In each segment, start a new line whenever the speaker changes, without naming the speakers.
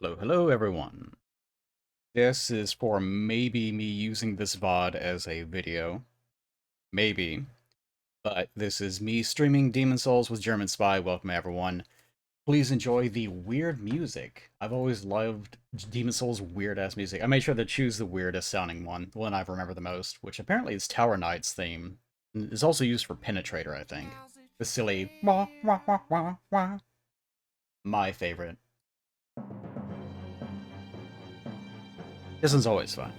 Hello everyone. This is for maybe me using this VOD as a video. Maybe. But this is me streaming Demon Souls with German Spy. Welcome everyone. Please enjoy the weird music. I've always loved Demon Souls' weird-ass music. I made sure to choose the weirdest sounding one, the one I remember the most, which apparently is Tower Knight's theme. It's also used for Penetrator, I think. The silly wah wah wah wah wah. My favorite. This one's always fun.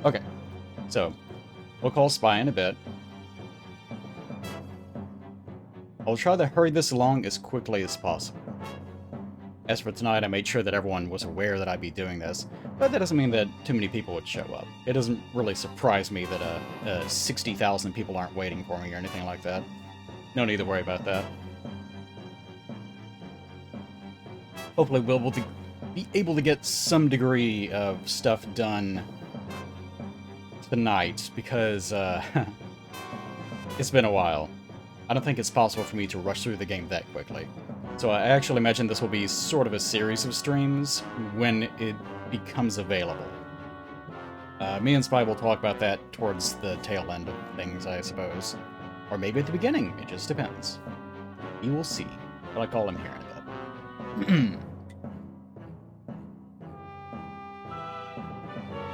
Okay, so we'll call Spy in a bit. I'll try to hurry this along as quickly as possible. As for tonight, I made sure that everyone was aware that I'd be doing this, but that doesn't mean that too many people would show up. It doesn't really surprise me that 60,000 people aren't waiting for me or anything like that. No need to worry about that. Hopefully we'll be able to get some degree of stuff done tonight, because it's been a while. I don't think it's possible for me to rush through the game that quickly. So I actually imagine this will be sort of a series of streams when it becomes available. Me and Spy will talk about that towards the tail end of things, I suppose. Or maybe at the beginning, it just depends. You will see. But I call him here in a bit.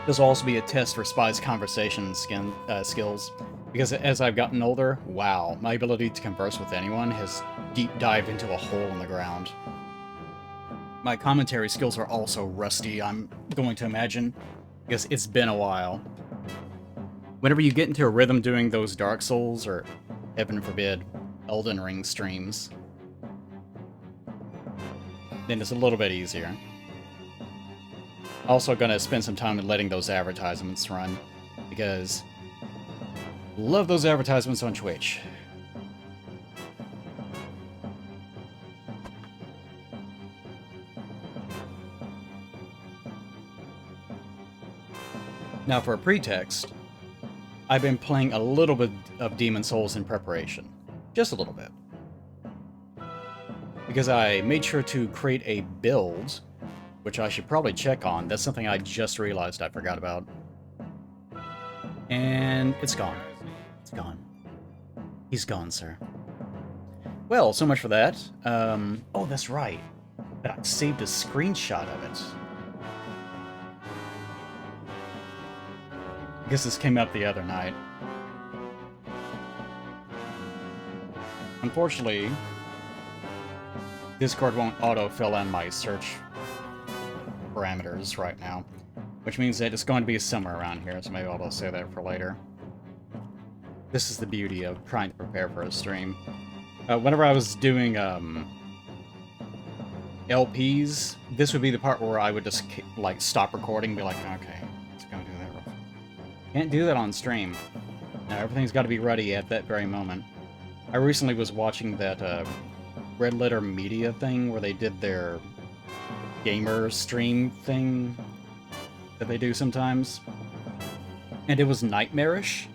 This will also be a test for Spy's conversation skills, because as I've gotten older, wow, my ability to converse with anyone has deep dived into a hole in the ground. My commentary skills are also rusty, I'm going to imagine, because it's been a while. Whenever you get into a rhythm doing those Dark Souls, or, heaven forbid, Elden Ring streams, then it's a little bit easier. Also gonna spend some time letting those advertisements run, because love those advertisements on Twitch. Now for a pretext, I've been playing a little bit of Demon Souls in preparation. Just a little bit. Because I made sure to create a build, which I should probably check on. That's something I just realized I forgot about. And it's gone. It's gone. He's gone, sir. Well, so much for that. Oh, that's right. But I saved a screenshot of it. I guess this came up the other night. Unfortunately, Discord won't auto-fill in my search parameters right now, which means that it's going to be somewhere around here, so maybe I'll say that for later. This is the beauty of trying to prepare for a stream. Whenever I was doing LPs, this would be the part where I would just like stop recording and be like, okay, let's go do that real quick. Can't do that on stream. Now everything's got to be ready at that very moment. I recently was watching that Red Letter Media thing where they did their gamer stream thing that they do sometimes, and it was nightmarish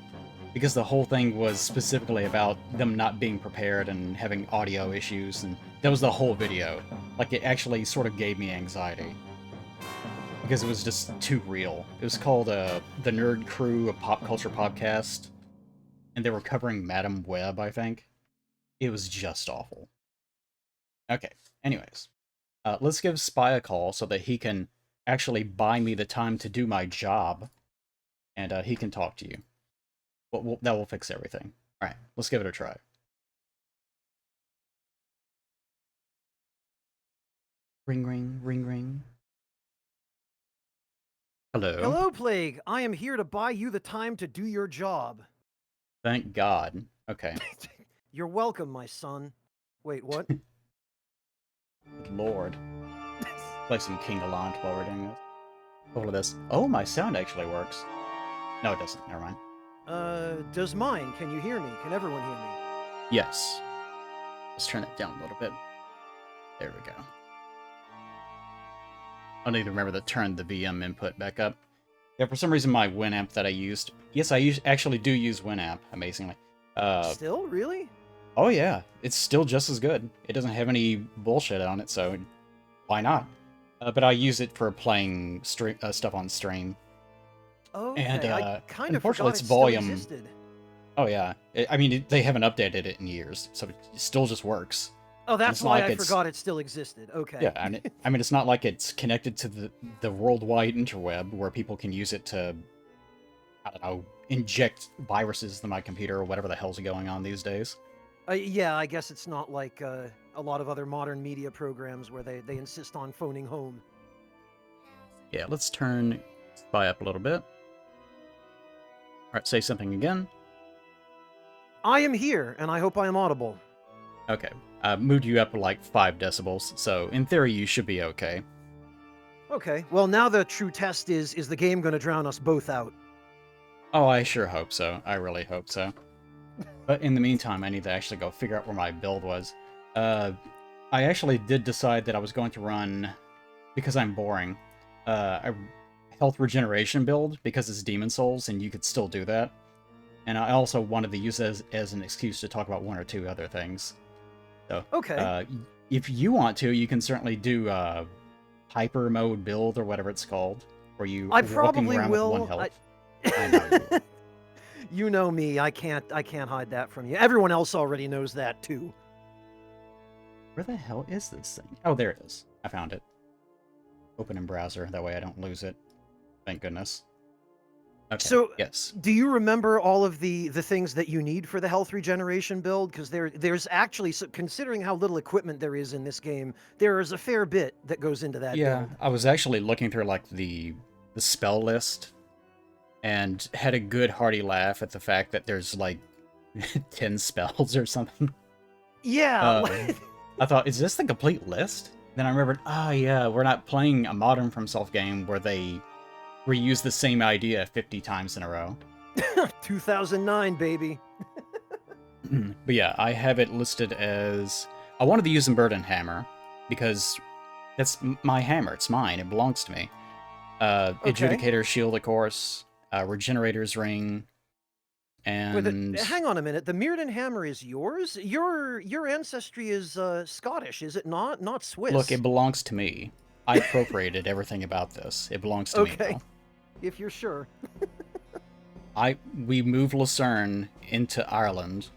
because the whole thing was specifically about them not being prepared and having audio issues, and that was the whole video. Like, it actually sort of gave me anxiety because it was just too real. It was called The Nerd Crew, a pop culture podcast, and they were covering Madam Web, I think. It was just awful. Okay, anyways. Let's give Spy a call so that he can actually buy me the time to do my job, and he can talk to you. That will fix everything. Alright, let's give it a try. Ring, ring, ring, ring. Hello.
Hello, Plague. I am here to buy you the time to do your job.
Thank God. Okay.
You're welcome, my son. Wait, what?
Good Lord. Play some King Allant while we're doing this. Hopefully this. Oh, my sound actually works. No, it doesn't. Never mind.
Does mine? Can you hear me? Can everyone hear me?
Yes. Let's turn it down a little bit. There we go. I'll need to remember to turn the VM input back up. Yeah, for some reason my Winamp that I used... Yes, I actually do use Winamp, amazingly.
Still? Really?
Oh yeah, it's still just as good. It doesn't have any bullshit on it, so why not? but I use it for playing stuff on stream. And
Okay, I kind of
unfortunately,
forgot
its
it still
volume.
existed.
Oh yeah, I mean they haven't updated it in years, so it still just works.
Oh,
And
that's
it's not
why
like
I
it's
forgot it still existed. Okay.
yeah, and I mean it's not like it's connected to the worldwide interweb where people can use it to, I don't know, inject viruses into my computer or whatever the hell's going on these days.
Yeah, I guess it's not like a lot of other modern media programs where they insist on phoning home.
Yeah, let's turn Spy up a little bit. Alright, say something again.
I am here, and I hope I am audible.
Okay. Moved you up like 5 decibels, so in theory you should be okay.
Okay, well now the true test is the game going to drown us both out?
Oh, I sure hope so. I really hope so. But in the meantime, I need to actually go figure out where my build was. I actually did decide that I was going to run, because I'm boring, a health regeneration build, because it's Demon Souls, and you could still do that. And I also wanted to use it as an excuse to talk about 1 or 2 other things. So,
Okay.
if you want to, you can certainly do hyper mode build, or whatever it's called, where you
I
are walking
probably
around with 1
will.
health. I know you will.
You know me. I can't hide that from you. Everyone else already knows that too.
Where the hell is this thing? Oh, there it is. I found it. Open in browser, that way I don't lose it. Thank goodness. Okay,
So,
yes.
do you remember all of the things that you need for the health regeneration build? Because there's actually, so considering how little equipment there is in this game, there is a fair bit that goes into that
Yeah,
build.
I was actually looking through like the spell list and had a good hearty laugh at the fact that there's like 10 spells or something.
Yeah.
I thought, is this the complete list? Then I remembered, oh yeah, we're not playing a modern FromSoft game where they reuse the same idea 50 times in a row.
2009, baby.
But yeah, I have it listed as... I wanted to use a Burden Hammer, because that's my hammer, it's mine, it belongs to me.
Okay.
Adjudicator's Shield, of course, Regenerator's Ring, and...
Hang on a minute. The Mirrodin hammer is yours? Your ancestry is Scottish, is it not? Not Swiss.
Look, it belongs to me. I appropriated everything about this. It belongs to me
Okay.
now.
If you're sure.
We moved Lucerne into Ireland.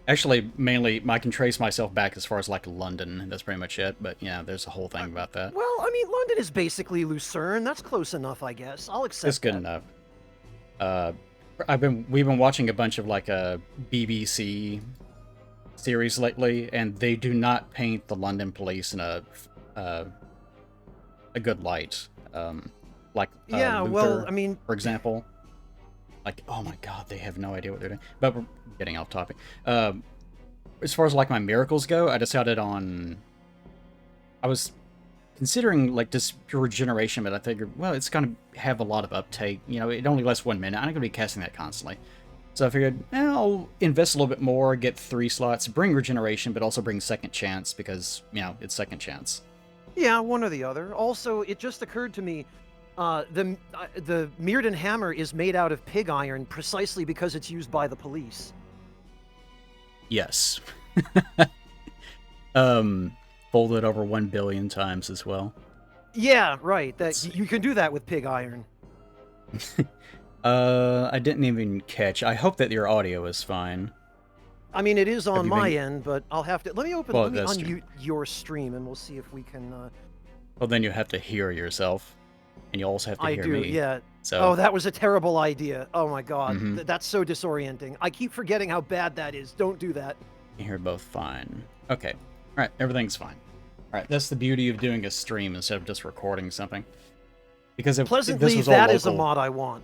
Actually, mainly, I can trace myself back as far as, like, London. That's pretty much it, but, yeah, there's a whole thing about that.
Well, I mean, London is basically Lucerne. That's close enough, I guess. I'll accept
It's good enough. We've been watching a bunch of, like, BBC series lately, and they do not paint the London police in a good light. Like,
yeah,
Luther,
well, I mean...
for example. Like, oh my god, they have no idea what they're doing. But we're getting off topic. As far as, like, my miracles go, I decided on... I was considering, like, just pure regeneration, but I figured, well, it's going to have a lot of uptake. You know, it only lasts 1 minute. I'm not going to be casting that constantly. So I figured, I'll invest a little bit more, get 3 slots, bring regeneration, but also bring second chance, because, you know, it's second chance.
Yeah, one or the other. Also, it just occurred to me, the Mirrodin hammer is made out of pig iron precisely because it's used by the police.
Yes. Folded over 1 billion times as well.
Yeah, right. That you can do that with pig iron.
I didn't even catch. I hope that your audio is fine.
I mean, it is on
you
my
been-
end, but I'll have to... Let me
Well, that's
unmute your stream, and we'll see if we can...
Well, then you have to hear yourself, and you also have to hear me.
yeah.
So,
Oh, that was a terrible idea. Oh my god.
Mhm.
That's so disorienting. I keep forgetting how bad that is. Don't do that.
you hear both fine. Okay. Alright, everything's fine. Alright, that's the beauty of doing a stream instead of just recording something. Because if this
Pleasantly,
was all
that
local,
is a mod I want.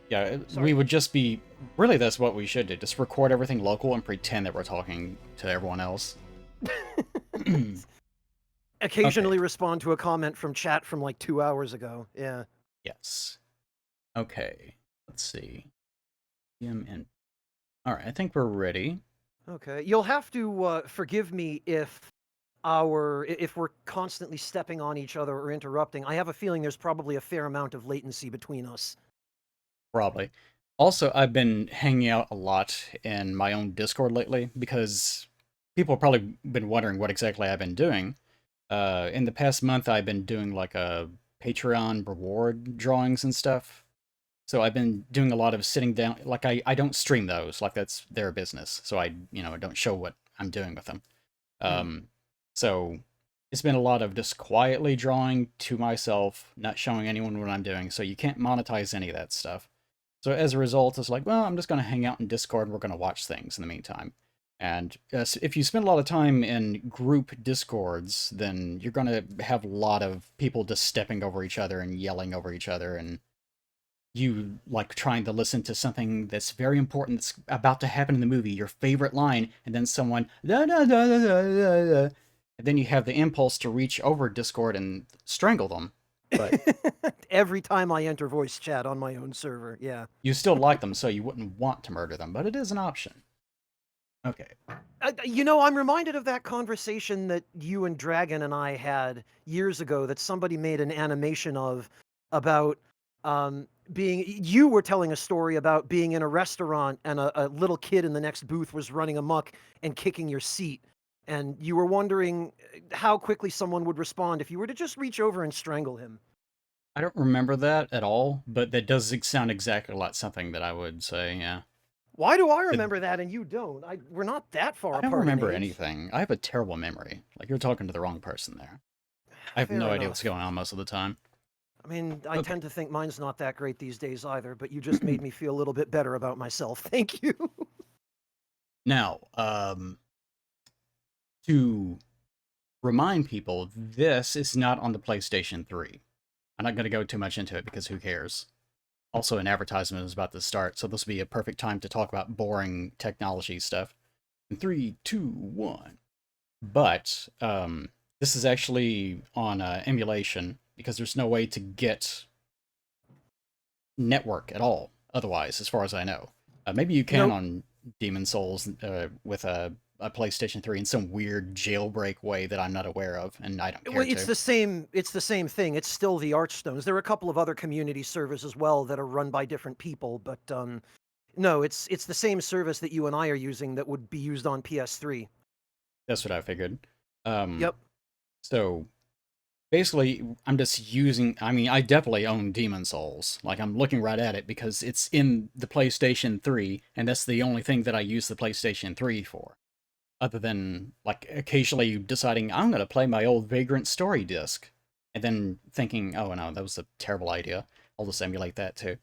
yeah,
Sorry.
we would just be... Really, that's what we should do. Just record everything local and pretend that we're talking to everyone else.
Occasionally respond to a comment from chat from like 2 hours ago. Yeah.
Yes. Okay. Let's see. And Alright, I think we're ready.
Okay. You'll have to forgive me if we're constantly stepping on each other or interrupting. I have a feeling there's probably a fair amount of latency between us.
Probably. Also, I've been hanging out a lot in my own Discord lately because people have probably been wondering what exactly I've been doing. In the past month, I've been doing like a Patreon reward drawings and stuff. So I've been doing a lot of sitting down. Like I don't stream those. Like that's their business. So I don't show what I'm doing with them.
Mm.
So it's been a lot of just quietly drawing to myself, not showing anyone what I'm doing. So you can't monetize any of that stuff. So as a result, it's like, well, I'm just going to hang out in Discord and we're going to watch things in the meantime. And if you spend a lot of time in group Discords, then you're going to have a lot of people just stepping over each other and yelling over each other, and you like trying to listen to something that's very important that's about to happen in the movie, your favorite line, and then someone da, da, da, da, da, da, da, and then you have the impulse to reach over Discord and strangle them. But
Every time I enter voice chat on my own server, yeah.
you still like them, so you wouldn't want to murder them, but it is an option. Okay.
I'm reminded of that conversation that you and Dragon and I had years ago that somebody made an animation of about being. You were telling a story about being in a restaurant and a little kid in the next booth was running amok and kicking your seat. And you were wondering how quickly someone would respond if you were to just reach over and strangle him.
I don't remember that at all, but that does sound exactly like something that I would say, yeah.
Why do I
It,
remember that and you don't? We're not that far
I don't
apart in
remember
age.
anything. I have a terrible memory. Like, you're talking to the wrong person there. I have
Fair
no idea what's
enough.
going on most of the time.
I mean, I
Okay.
tend to think mine's not that great these days either, but you just made me feel a little bit better about myself. Thank you.
Now, to remind people, this is not on the PlayStation 3. I'm not going to go too much into it because who cares? Also, an advertisement is about to start, so this will be a perfect time to talk about boring technology stuff. In 3, 2, 1. But this is actually on emulation because there's no way to get network at all otherwise, as far as I know. Maybe you can
Nope.
on Demon Souls with a PlayStation 3 in some weird jailbreak way that I'm not aware of, and I don't
Well,
care
it's
to.
the same. It's the same thing. It's still the Archstones. There are a couple of other community servers as well that are run by different people, but no, it's the same service that you and I are using that would be used on PS3.
That's what I figured. Um,
Yep.
so basically, I'm just using. I mean, I definitely own Demon Souls. Like, I'm looking right at it because it's in the PlayStation 3, and that's the only thing that I use the PlayStation 3 for. Other than, like, occasionally deciding I'm going to play my old Vagrant Story disc, and then thinking, oh no, that was a terrible idea. I'll just emulate that too.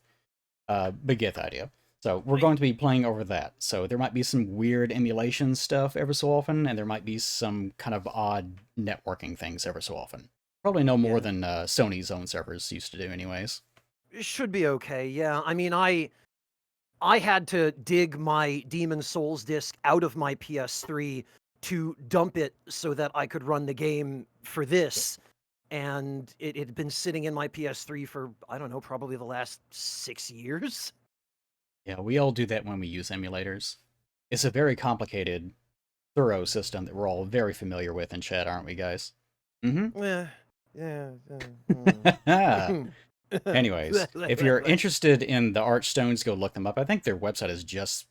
But get the idea. So we're going to be playing over that. So there might be some weird emulation stuff every so often, and there might be some kind of odd networking things every so often. Probably no more
Yeah.
than Sony's own servers used to do, anyways.
It should be okay. Yeah. I mean, I had to dig my Demon Souls disc out of my PS3 to dump it so that I could run the game for this. And it had been sitting in my PS3 for, I don't know, probably the last 6 years.
Yeah, we all do that when we use emulators. It's a very complicated, thorough system that we're all very familiar with in chat, aren't we, guys? Mm-hmm.
Yeah. Yeah.
Anyways, if you're interested in the Archstones, go look them up. I think their website is just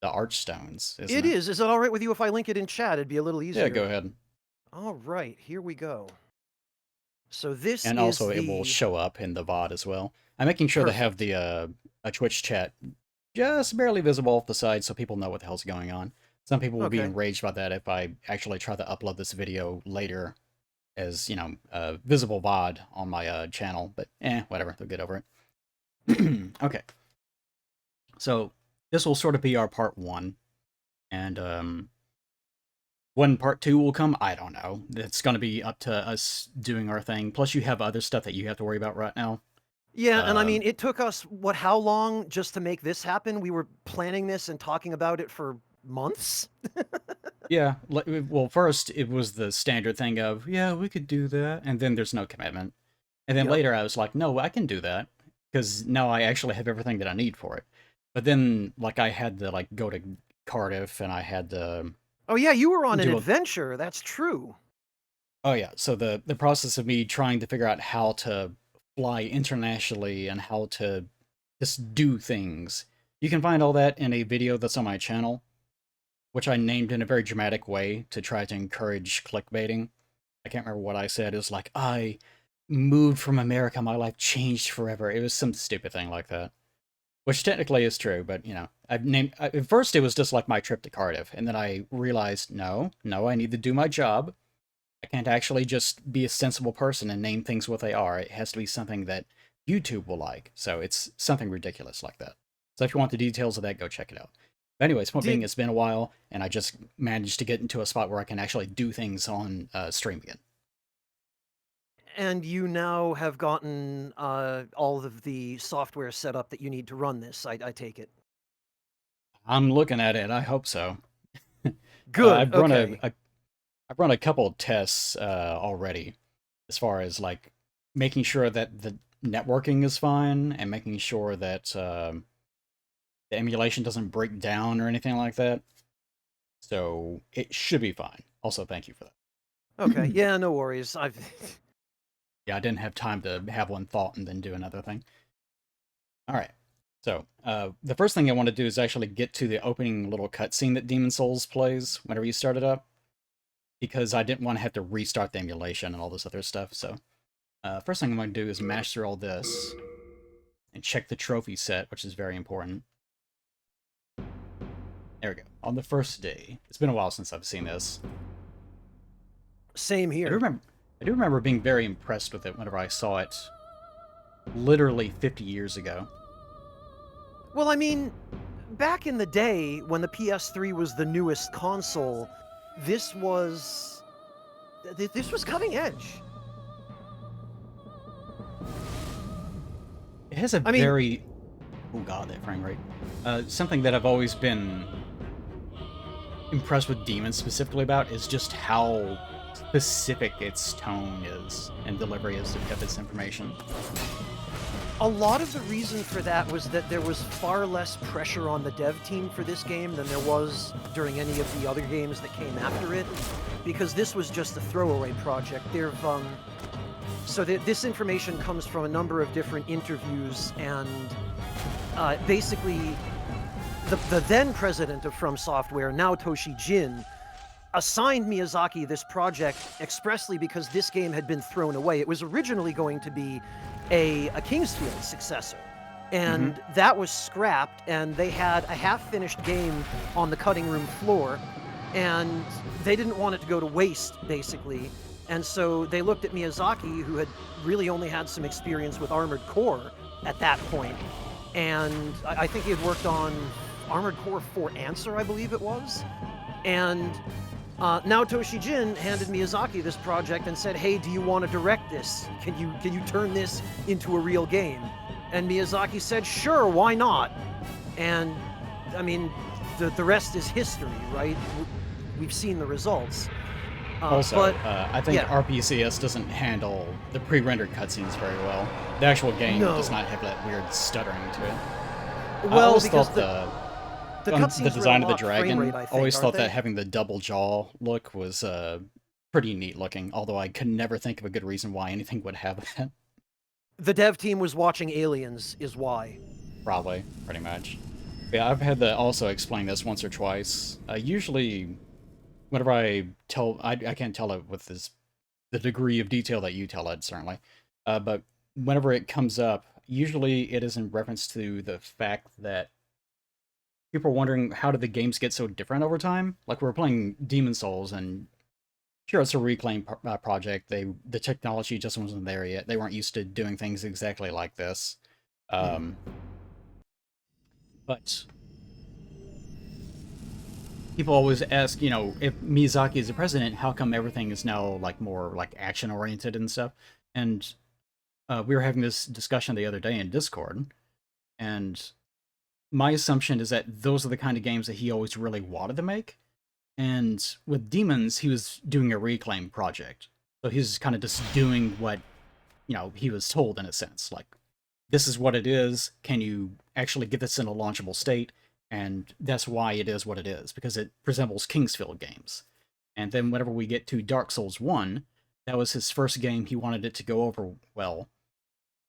the Archstones, isn't
It
it?
is. Is it all right with you if I link it in chat? It'd be a little
Yeah, go
easier.
ahead.
All right, here we go. So this
And
is
also, it will
the
show up in the VOD as well. I'm making sure to have
perfect.
the a Twitch chat just barely visible off the side so people know what the hell's going on. Some people will be
Okay.
enraged by that if I actually try to upload this video later as, visible VOD on my channel, but whatever, they'll get over it. Okay. So this will sort of be our part one, and when part two will come, I don't know. It's going to be up to us doing our thing. Plus, you have other stuff that you have to worry about right now.
Yeah, and I mean,
Um,
it took us how long just to make this happen? We were planning this and talking about it for months.
yeah. Well, first it was the standard thing of yeah, we could do that, and then there's no commitment. And then
Yep.
later I was like, no, I can do that because now I actually have everything that I need for it. But then like I had to like go to Cardiff and I had to
Oh yeah, you were on an
do a
adventure. That's true.
oh yeah, so the process of me trying to figure out how to fly internationally and how to just do things. You can find all that in a video that's on my channel, which I named in a very dramatic way to try to encourage clickbaiting. I can't remember what I said. It was like, I moved from America, my life changed forever. It was some stupid thing like that. Which technically is true, but, you know, at first it was just like my trip to Cardiff, and then I realized, no, I need to do my job. I can't actually just be a sensible person and name things what they are. It has to be something that YouTube will like. So it's something ridiculous like that. So if you want the details of that, go check it out. But anyways, point being,
Did
it's been a while, and I just managed to get into a spot where I can actually do things on stream again.
and you now have gotten all of the software set up that you need to run this, I take it.
I'm looking at it. I hope so.
Good,
I've run
okay.
I've run a couple of tests already, as far as like making sure that the networking is fine and making sure that the emulation doesn't break down or anything like that. So it should be fine. Also, thank you for that.
Okay, yeah, no worries.
Yeah, I didn't have time to have one thought and then do another thing. All right. So the first thing I want to do is actually get to the opening little cutscene that Demon Souls plays whenever you start it up, because I didn't want to have to restart the emulation and all this other stuff. So first thing I'm going to do is mash through all this and check the trophy set, which is very important. There we go. On the first day. It's been a while since I've seen this.
Same
I
here.
do remember being very impressed with it whenever I saw it literally 50 years ago.
Well, I mean, back in the day when the PS3 was the newest console, this was this was cutting edge.
It has a
I mean,
very... Oh god, that frame rate. Something that I've always been impressed with Demon specifically about is just how specific its tone is and delivery is of its information.
a lot of the reason for that was that there was far less pressure on the dev team for this game than there was during any of the other games that came after it, because this was just a throwaway project. This information comes from a number of different interviews, and basically, the then president of From Software, now Toshi Jin, assigned Miyazaki this project expressly because this game had been thrown away. It was originally going to be a Kingsfield successor, and that was scrapped, and they had a half-finished game on the cutting room floor, and they didn't want it to go to waste, basically. And so they looked at Miyazaki, who had really only had some experience with Armored Core at that point, and I think he had worked on Armored Core 4 Answer, I believe it was. And now Toshi Jin handed Miyazaki this project and said, "Hey, do you want to direct this? Can you turn this into a real game?" And Miyazaki said, "Sure, why not?" And I mean, the rest is history, right? We've seen the results.
Also, I think
yeah.
RPCS doesn't handle the pre-rendered cutscenes very well. The actual game
No.
does not have that weird stuttering to it. I
Well,
always
because
thought
the
the
cutscenes
design of the
are a locked frame
dragon,
rate, I think,
always
aren't
thought
they?
that having the double jaw look was pretty neat looking, although I could never think of a good reason why anything would have that.
The dev team was watching Aliens, is why.
Probably, pretty much. Yeah, I've had to also explain this once or twice. Usually, whenever I can't tell it with the degree of detail that you tell it, certainly. But whenever it comes up, usually it is in reference to the fact that people are wondering, how did the games get so different over time? Like, we're playing Demon Souls, and sure, it's a reclaim project. The technology just wasn't there yet. They weren't used to doing things exactly like this. But people always ask, you know, if Miyazaki is the president, how come everything is now like more like action oriented and stuff? And we were having this discussion the other day in Discord, and my assumption is that those are the kind of games that he always really wanted to make. And with Demons, he was doing a reclaim project. So he's kind of just doing what, you know, he was told in a sense. Like, this is what it is. Can you actually get this in a launchable state? And that's why it is what it is, because it resembles Kingsfield games. And then whenever we get to Dark Souls 1, that was his first game. He wanted it to go over well.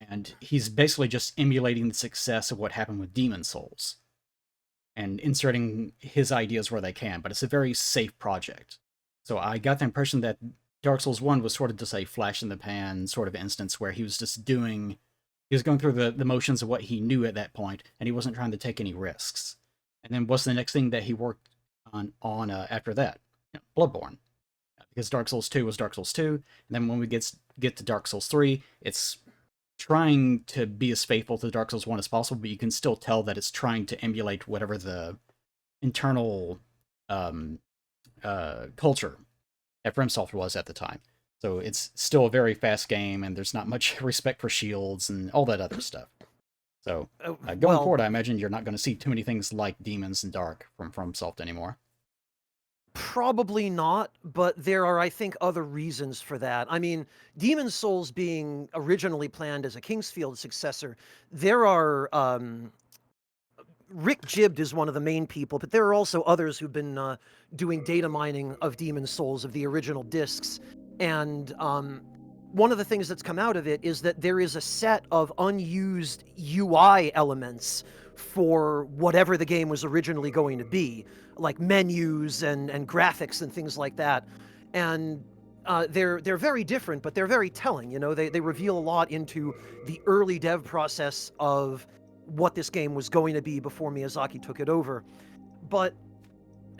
And he's basically just emulating the success of what happened with Demon Souls and inserting his ideas where they can, but it's a very safe project. So I got the impression that Dark Souls 1 was sort of just a flash in the pan sort of instance where he was just doing, he was going through the motions of what he knew at that point, and he wasn't trying to take any risks. And then what's the next thing that he worked on after that? Bloodborne. Because Dark Souls 2 was Dark Souls 2, and then when we get to Dark Souls 3, it's trying to be as faithful to Dark Souls 1 as possible, but you can still tell that it's trying to emulate whatever the internal culture at FromSoft was at the time. So it's still a very fast game, and there's not much respect for shields and all that other stuff. So going forward, I imagine you're not going to see too many things like Demons and Dark from FromSoft anymore.
Probably not, but there are, I think, other reasons for that. I mean, Demon's Souls being originally planned as a Kingsfield successor, there are Rick Jibbed is one of the main people, but there are also others who've been doing data mining of Demon's Souls, of the original discs. And one of the things that's come out of it is that there is a set of unused UI elements for whatever the game was originally going to be, like menus and graphics and things like that. And they're very different, but they're very telling. You know, they reveal a lot into the early dev process of what this game was going to be before Miyazaki took it over. But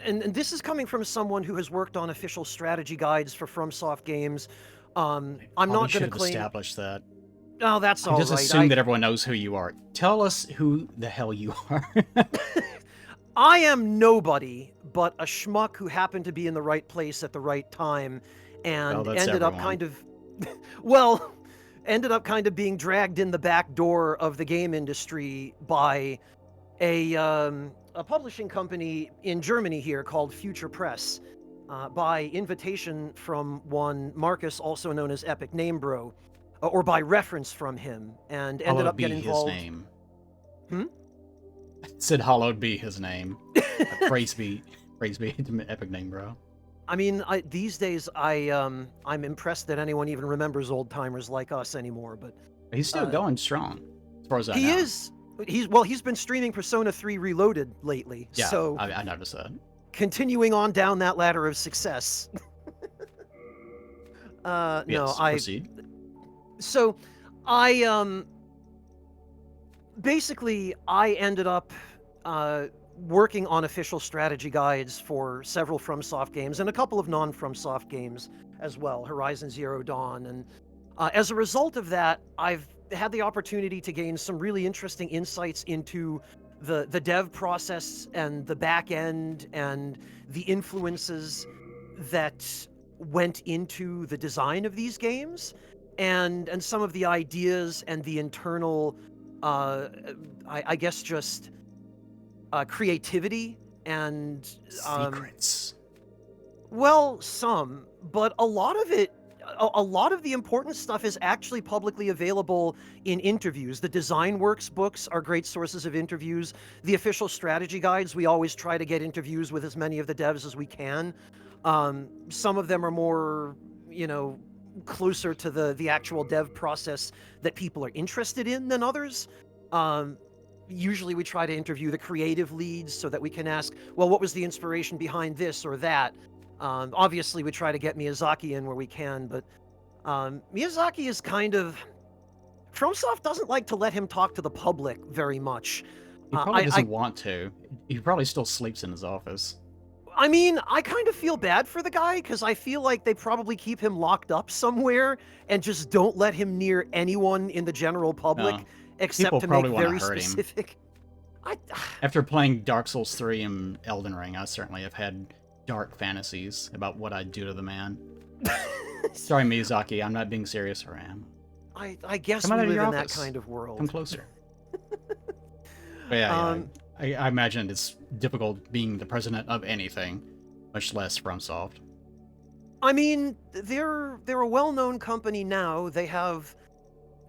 and this is coming from someone who has worked on official strategy guides for FromSoft games. I'm not going to claim
established that.
Oh, that's all right.
Just assume that everyone knows who you are. Tell us who the hell you are.
I am nobody but a schmuck who happened to be in the right place at the right time, and ended up kind of, well, ended up kind of being dragged in the back door of the game industry by a publishing company in Germany here called Future Press, by invitation from one Marcus, also known as Epic Name Bro, or by reference from him, and ended up getting involved.
His name. It said hallowed be his name. Praise be to Epic Name Bro.
I mean, these days I'm impressed that anyone even remembers old timers like us anymore. But
he's still going strong, as far as I know.
He is. He's been streaming Persona 3 Reloaded lately.
Yeah,
so
I noticed that.
Continuing on down that ladder of success.
Proceed.
So, basically, I ended up working on official strategy guides for several FromSoft games and a couple of non-FromSoft games as well, Horizon Zero Dawn. And as a result of that, I've had the opportunity to gain some really interesting insights into the dev process and the back end and the influences that went into the design of these games, and some of the ideas and the internal, I guess, just creativity and
secrets.
Well, some, but a lot of it, a lot of the important stuff is actually publicly available in interviews. The Design Works books are great sources of interviews. The official strategy guides, we always try to get interviews with as many of the devs as we can. Some of them are more, closer to the actual dev process that people are interested in than others. Usually we try to interview the creative leads so that we can ask, well, what was the inspiration behind this or that? Obviously, we try to get Miyazaki in where we can, but Miyazaki is kind of... FromSoft doesn't like to let him talk to the public very much.
He probably doesn't want to. He probably still sleeps in his office.
I mean, I kind of feel bad for the guy, because I feel like they probably keep him locked up somewhere and just don't let him near anyone in the general public, except to make very specific...
After playing Dark Souls 3 and Elden Ring, I certainly have had dark fantasies about what I'd do to the man. Sorry, Miyazaki, I'm not being serious, or I am.
I guess we live in that kind of world.
Come closer. I imagine it's difficult being the president of anything, much less FromSoft.
I mean, they're a well-known company now. They have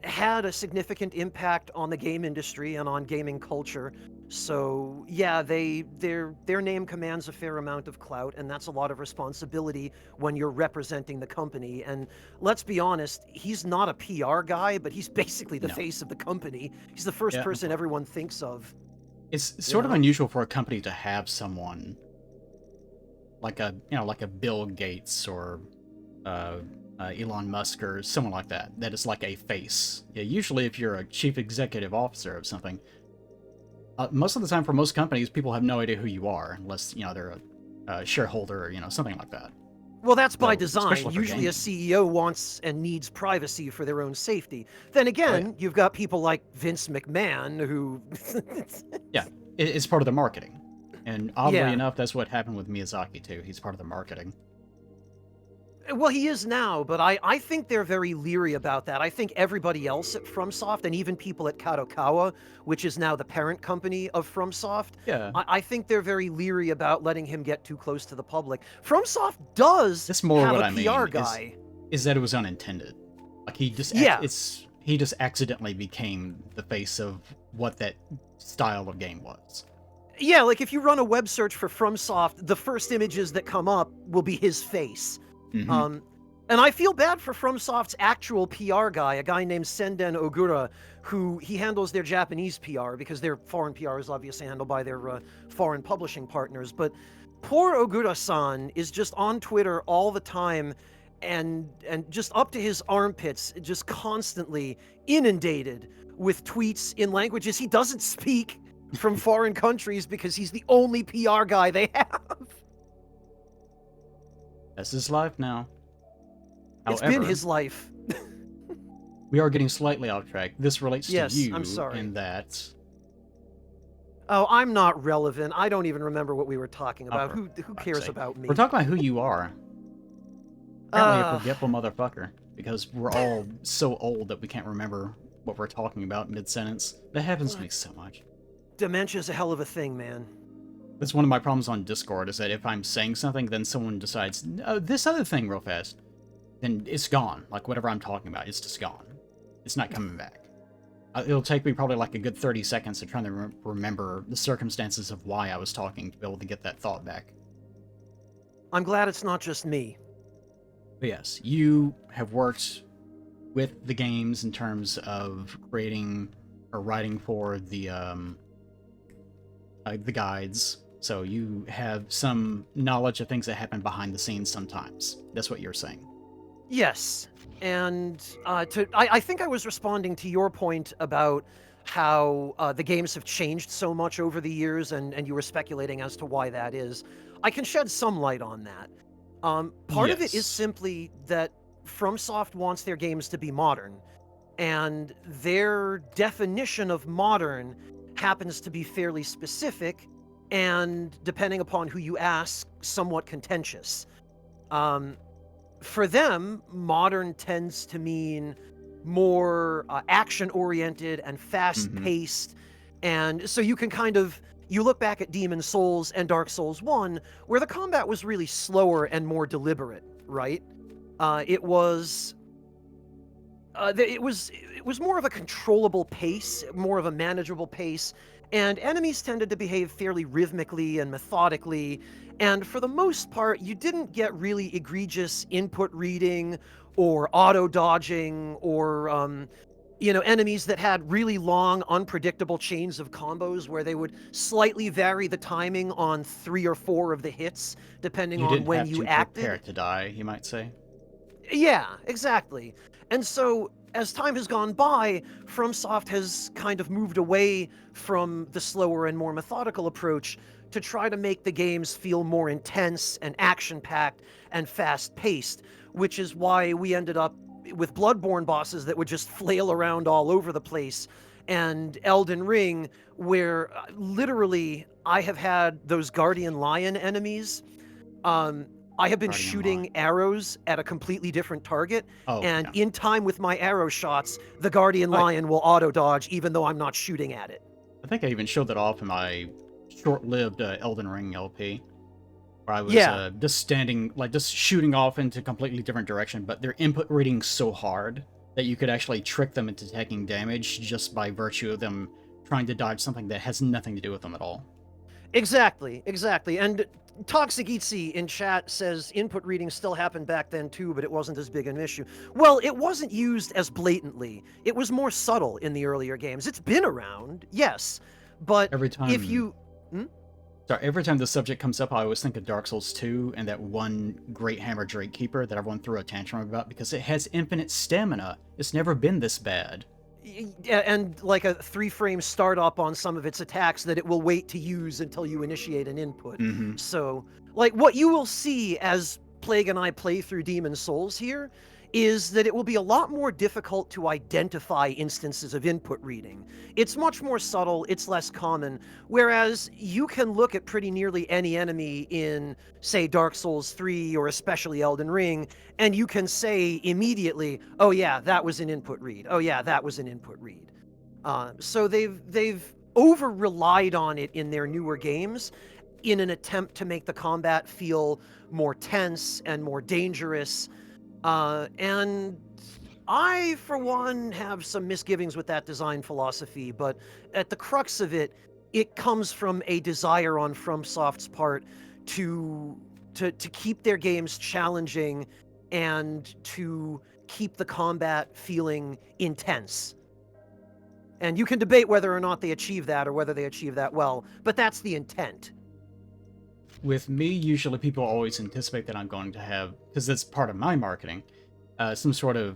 had a significant impact on the game industry and on gaming culture. So yeah, their name commands a fair amount of clout, and that's a lot of responsibility when you're representing the company. And let's be honest, he's not a PR guy, but he's basically the face of the company. He's the first person everyone thinks of.
It's sort of unusual for a company to have someone like a Bill Gates or Elon Musk or someone like that. That is like a face. Yeah, usually if you're a chief executive officer of something, most of the time for most companies, people have no idea who you are unless, they're a shareholder or, something like that.
Well, that's by
So,
design.
especially for
Usually a
gaming.
CEO wants and needs privacy for their own safety. Then
Oh, yeah.
again, you've got people like Vince McMahon who...
Yeah, it's part of the marketing. And oddly
Yeah.
enough, that's what happened with Miyazaki, too. He's part of the marketing.
Well, he is now, but I think they're very leery about that. I think everybody else at FromSoft, and even people at Kadokawa, which is now the parent company of FromSoft,
Yeah,
I think they're very leery about letting him get too close to the public. FromSoft does
that's more
have
what
a
I
PR
mean,
guy.
is that it was unintended. Like,
Yeah.
he just accidentally became the face of what that style of game was.
Yeah, like if you run a web search for FromSoft, the first images that come up will be his face.
Hmm.
Um, and I feel bad for FromSoft's actual PR guy, a guy named Senden Ogura, who he handles their Japanese PR because their foreign PR is obviously handled by their foreign publishing partners. But poor Ogura-san is just on Twitter all the time and just up to his armpits, just constantly inundated with tweets in languages he doesn't speak from foreign countries because he's the only PR guy they have.
That's his life now.
It's been
However,
his life.
we are getting slightly off track. This relates to
Yes,
you
I'm sorry.
in that...
Oh, I'm not relevant. I don't even remember what we were talking
Oh,
about.
for
Who
fuck's
cares
sake.
about me?
We're talking about who you are. Apparently a
Uh,
forgetful motherfucker. Because we're all so old that we can't remember what we're talking about mid-sentence. That happens to me so much.
Dementia's a hell of a thing, man.
That's one of my problems on Discord, is that if I'm saying something, then someone decides, oh, this other thing real fast, then it's gone. Like, whatever I'm talking about, it's just gone. It's not coming back. It'll take me probably like a good 30 seconds to try to remember the circumstances of why I was talking to be able to get that thought back.
I'm glad it's not just me.
But yes, you have worked with the games in terms of creating or writing for the guides, so you have some knowledge of things that happen behind the scenes sometimes. That's what you're saying.
Yes, and I think I was responding to your point about how the games have changed so much over the years, and you were speculating as to why that is. I can shed some light on that. Part of it is
Yes.
simply that FromSoft wants their games to be modern, and their definition of modern happens to be fairly specific, and depending upon who you ask, somewhat contentious. Um, for them, modern tends to mean more action-oriented and
Mm-hmm.
fast-paced, and so you can kind of you look back at Demon Souls and Dark Souls 1, where the combat was really slower and more deliberate, right? It was it was more of a controllable pace, more of a manageable pace, and enemies tended to behave fairly rhythmically and methodically. And for the most part, you didn't get really egregious input reading or auto dodging or enemies that had really long, unpredictable chains of combos where they would slightly vary the timing on 3 or 4 of the hits depending
You
on
didn't
when
have
you
to prepare
acted.
to die, you might say.
Yeah, exactly. And so, as time has gone by, FromSoft has kind of moved away from the slower and more methodical approach to try to make the games feel more intense and action-packed and fast-paced, which is why we ended up with Bloodborne bosses that would just flail around all over the place, and Elden Ring, where literally I have had those Guardian Lion enemies. Um, I have been
Guardian Line.
shooting arrows at a completely different target,
Oh,
and
yeah.
in time with my arrow shots, the Guardian
Oh,
Lion will auto dodge even though I'm not shooting at it.
I think I even showed that off in my short-lived Elden Ring LP, where I was
Yeah,
just standing, like, just shooting off into a completely different direction, but their input reading so hard that you could actually trick them into taking damage just by virtue of them trying to dodge something that has nothing to do with them at all.
exactly, exactly. And Toxic Eatsy in chat says input reading still happened back then too, but it wasn't as big an issue. Well, it wasn't used as blatantly. It was more subtle in the earlier games. It's been around, yes, but
Every
if
time...
you... Hmm?
Sorry, every time the subject comes up, I always think of Dark Souls 2 and that one Great Hammer Drake Keeper that everyone threw a tantrum about because it has infinite stamina. It's never been this bad.
And like a 3-frame startup on some of its attacks that it will wait to use until you initiate an input.
Mm-hmm.
So, like, what you will see as Plague and I play through Demon Souls here is that it will be a lot more difficult to identify instances of input reading. It's much more subtle, it's less common, whereas you can look at pretty nearly any enemy in, say, Dark Souls 3 or especially Elden Ring, and you can say immediately, oh yeah, that was an input read. Oh yeah, that was an input read. So they've over-relied on it in their newer games in an attempt to make the combat feel more tense and more dangerous. And I, for one, have some misgivings with that design philosophy, but at the crux of it, it comes from a desire on FromSoft's part to keep their games challenging and to keep the combat feeling intense. And you can debate whether or not they achieve that or whether they achieve that well, but that's the intent.
With me, usually people always anticipate that I'm going to have, because that's part of my marketing, some sort of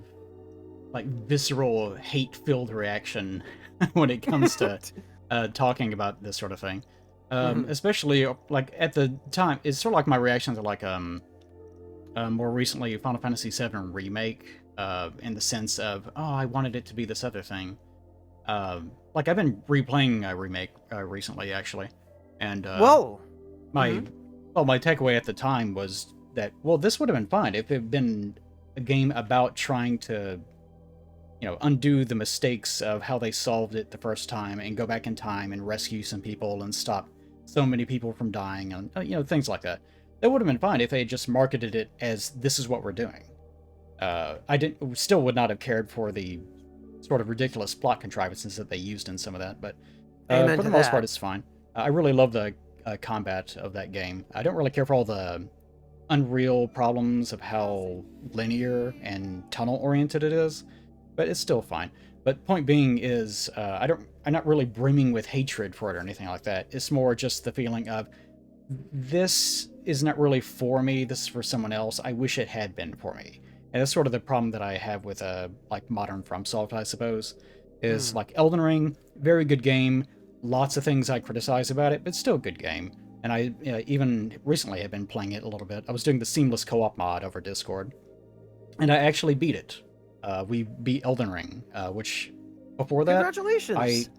like visceral hate-filled reaction when it comes to talking about this sort of thing. Especially like at the time, it's sort of like my reaction to like more recently Final Fantasy VII Remake, in the sense of, oh, I wanted it to be this other thing. Like I've been replaying Remake recently actually, and
Whoa.
my takeaway at the time was that, well, this would have been fine if it had been a game about trying to, undo the mistakes of how they solved it the first time and go back in time and rescue some people and stop so many people from dying and, things like that. That would have been fine if they had just marketed it as this is what we're doing. Still would not have cared for the sort of ridiculous plot contrivances that they used in some of that, but for the most part, it's fine. I really love the combat of that game. I don't really care for all the unreal problems of how linear and tunnel-oriented it is, but it's still fine. But point being is, I'm not really brimming with hatred for it or anything like that. It's more just the feeling of, this is not really for me, this is for someone else. I wish it had been for me. And that's sort of the problem that I have with, like, modern FromSoft, I suppose, is like Elden Ring, very good game, lots of things I criticize about it, but still a good game. And I even recently have been playing it a little bit. I was doing the seamless co-op mod over Discord, and I actually beat it. We beat Elden Ring, which before that...
Congratulations!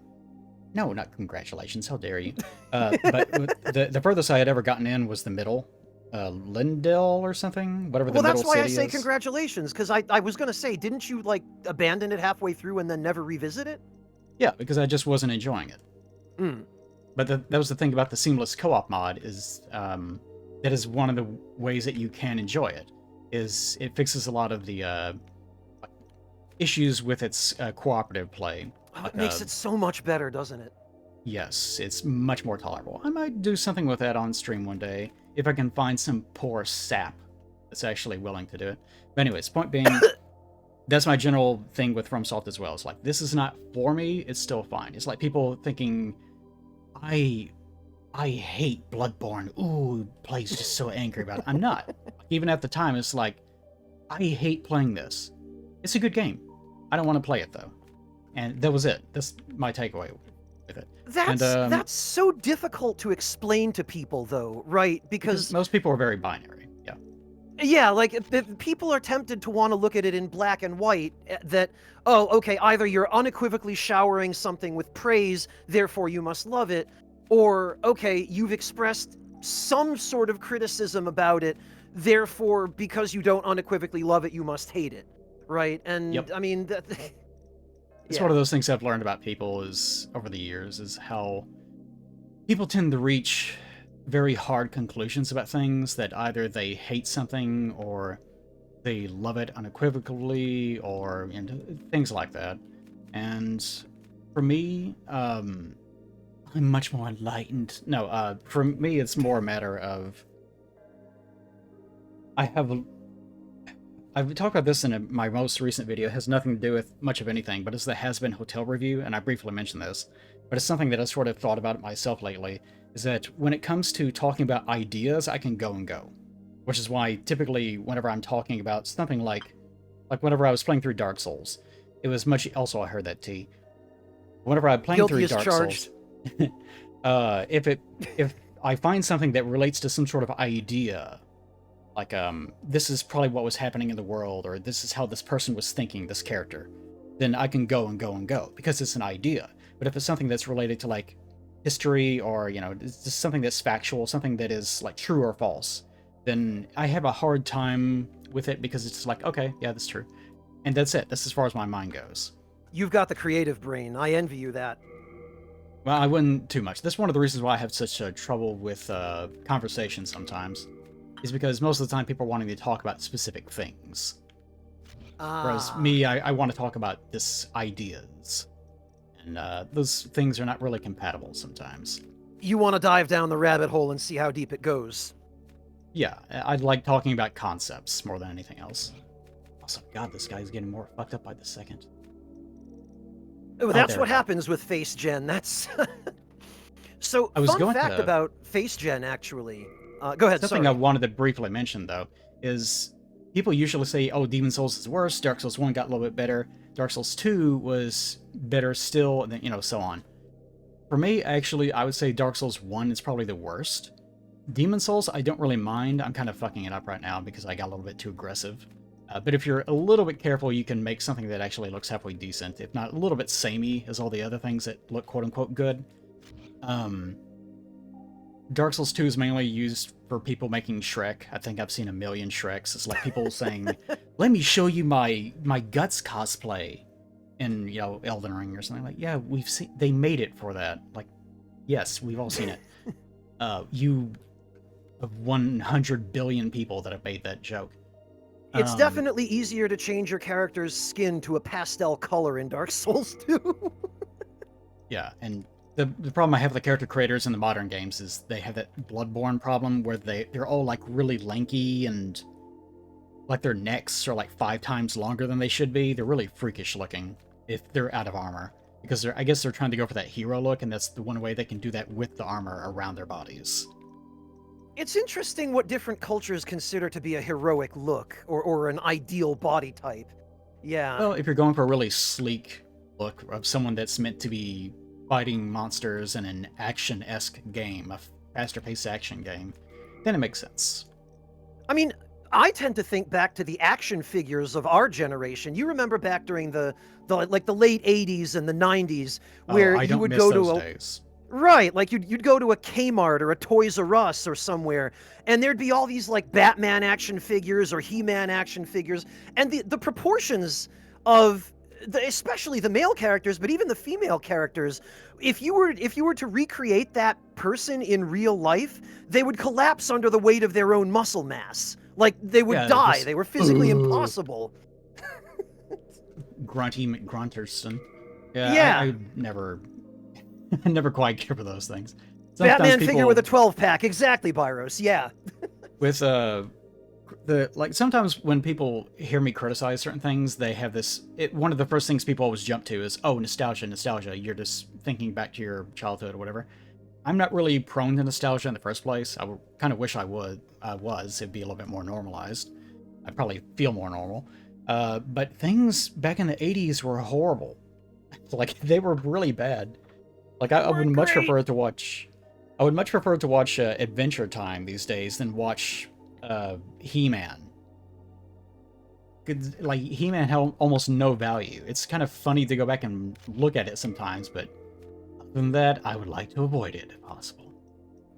No, not congratulations, how dare you. But the furthest I had ever gotten in was the middle. Lindell or something? Whatever the middle city is.
Well, that's why I say congratulations, because I was going to say, didn't you, like, abandon it halfway through and then never revisit it?
Yeah, because I just wasn't enjoying it. But that was the thing about the seamless co-op mod, is that is one of the ways that you can enjoy it, is it fixes a lot of the issues with its cooperative play.
Oh, it makes it so much better, doesn't it?
Yes, it's much more tolerable. I might do something with that on stream one day, if I can find some poor sap that's actually willing to do it. But anyways, point being, that's my general thing with FromSoft as well. It's like, this is not for me, it's still fine. It's like people thinking, I hate Bloodborne. Ooh, Play's just so angry about it. I'm not. Even at the time, it's like, I hate playing this. It's a good game. I don't want to play it, though. And that was it. That's my takeaway with it.
That's so difficult to explain to people, though, right? Because
most people are very binary. Yeah.
Yeah, like, if people are tempted to want to look at it in black and white, that, oh, okay, either you're unequivocally showering something with praise, therefore you must love it, or, okay, you've expressed some sort of criticism about it, therefore, because you don't unequivocally love it, you must hate it, right? And,
Yep.
I mean,
It's one of those things I've learned about people is over the years, is how people tend to reach very hard conclusions about things, that either they hate something or they love it unequivocally, or things like that. And for me, I'm much more enlightened. No, for me, it's more a matter of I've talked about this in my most recent video. It has nothing to do with much of anything, but it's the Has Been Hotel review, and I briefly mentioned this. but it's something that I sort of thought about myself lately, is that when it comes to talking about ideas, I can go and go. Which is why typically whenever I'm talking about something like whenever I was playing through Dark Souls, it was much, also I heard that T. Whenever I'm playing
Guilty
through
as
Dark
charged.
Souls, if I find something that relates to some sort of idea, like this is probably what was happening in the world, or this is how this person was thinking, this character, then I can go and go and go because it's an idea. But if it's something that's related to like history, or it's just something that's factual, something that is like true or false, then I have a hard time with it because it's like, okay, yeah, that's true, and that's it. That's as far as my mind goes.
You've got the creative brain. I envy you that.
Well, I wouldn't too much. That's one of the reasons why I have such trouble with conversation sometimes, is because most of the time people are wanting to talk about specific things. Whereas me, I want to talk about this ideas. And those things are not really compatible sometimes.
You want to dive down the rabbit hole and see how deep it goes.
Yeah, I'd like talking about concepts more than anything else. Also, God, this guy's getting more fucked up by the second.
Oh, that's what happens with face gen. That's so. Fun fact about face gen, actually. Go ahead.
Something I wanted to briefly mention though is people usually say, "Oh, Demon Souls is worse. Dark Souls 1 got a little bit better. Dark Souls 2 was better still," and then so on. For me, actually, I would say Dark Souls 1 is probably the worst. Demon Souls, I don't really mind. I'm kind of fucking it up right now because I got a little bit too aggressive. But if you're a little bit careful, you can make something that actually looks halfway decent, if not a little bit samey as all the other things that look quote-unquote good. Dark Souls 2 is mainly used for people making Shrek. I think I've seen a million Shreks. It's like people saying, "Let me show you my Guts cosplay," in Elden Ring or something. Like, yeah, we've seen, they made it for that. Like, yes, we've all seen it. You of 100 billion people that have made that joke.
It's definitely easier to change your character's skin to a pastel color in Dark Souls 2.
Yeah, and the problem I have with the character creators in the modern games is they have that Bloodborne problem where they're all like really lanky and like their necks are like 5 times longer than they should be. They're really freakish looking if they're out of armor, because I guess they're trying to go for that hero look, and that's the one way they can do that with the armor around their bodies.
It's interesting what different cultures consider to be a heroic look, or an ideal body type. Yeah.
Well, if you're going for a really sleek look of someone that's meant to be fighting monsters in an action-esque game, a faster-paced action game, then it makes sense.
I mean, I tend to think back to the action figures of our generation. You remember back during the late 80s and the 90s, where you would go to
days.
Right, like you'd go to a Kmart or a Toys R Us or somewhere, and there'd be all these like Batman action figures or He-Man action figures, and the proportions of especially the male characters, but even the female characters, if you were to recreate that person in real life, they would collapse under the weight of their own muscle mass. Like they would die. They were physically impossible.
Grunty McGrunterson.
Yeah.
I never I never quite care for those things.
Sometimes Batman figure with a 12-pack, exactly, Byros. Yeah.
With sometimes when people hear me criticize certain things, they have this. One of the first things people always jump to is, "Oh, nostalgia, nostalgia." You're just thinking back to your childhood or whatever. I'm not really prone to nostalgia in the first place. I kind of wish I was. It'd be a little bit more normalized. I'd probably feel more normal. But things back in the 80s were horrible. Like, they were really bad. Like, I would much prefer to watch... I would much prefer to watch Adventure Time these days than watch He-Man. Like, He-Man had almost no value. It's kind of funny to go back and look at it sometimes, but other than that, I would like to avoid it if possible.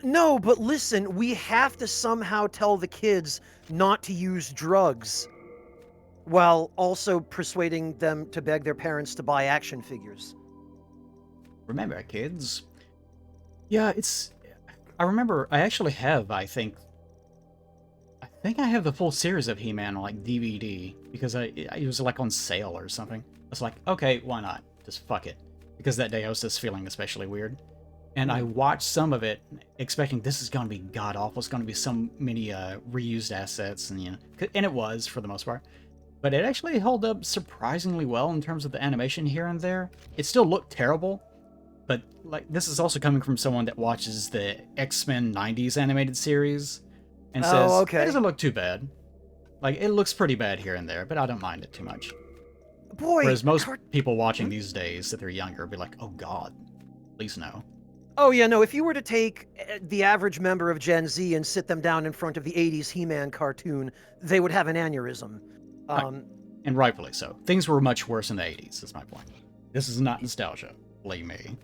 No, but listen, we have to somehow tell the kids not to use drugs, while also persuading them to beg their parents to buy action figures.
Remember, kids. Yeah, I remember, I actually have, I think I have the full series of He-Man on, like, DVD, because it was, like, on sale or something. I was like, okay, why not? Just fuck it. Because that day I was just feeling especially weird. And I watched some of it, expecting this is going to be god-awful. It's going to be so many reused assets, and, and it was, for the most part. But it actually held up surprisingly well in terms of the animation here and there. It still looked terrible, But like, this is also coming from someone that watches the X-Men '90s animated series, and
Oh,
says it
okay.
doesn't look too bad. Like, it looks pretty bad here and there, but I don't mind it too much.
Boy,
Whereas most people watching these days that they're younger be like, oh god, please no.
Oh yeah, no, if you were to take the average member of Gen Z and sit them down in front of the 80s He-Man cartoon, they would have an aneurysm.
Right. And rightfully so. Things were much worse in the 80s, is my point. This is not nostalgia, believe me.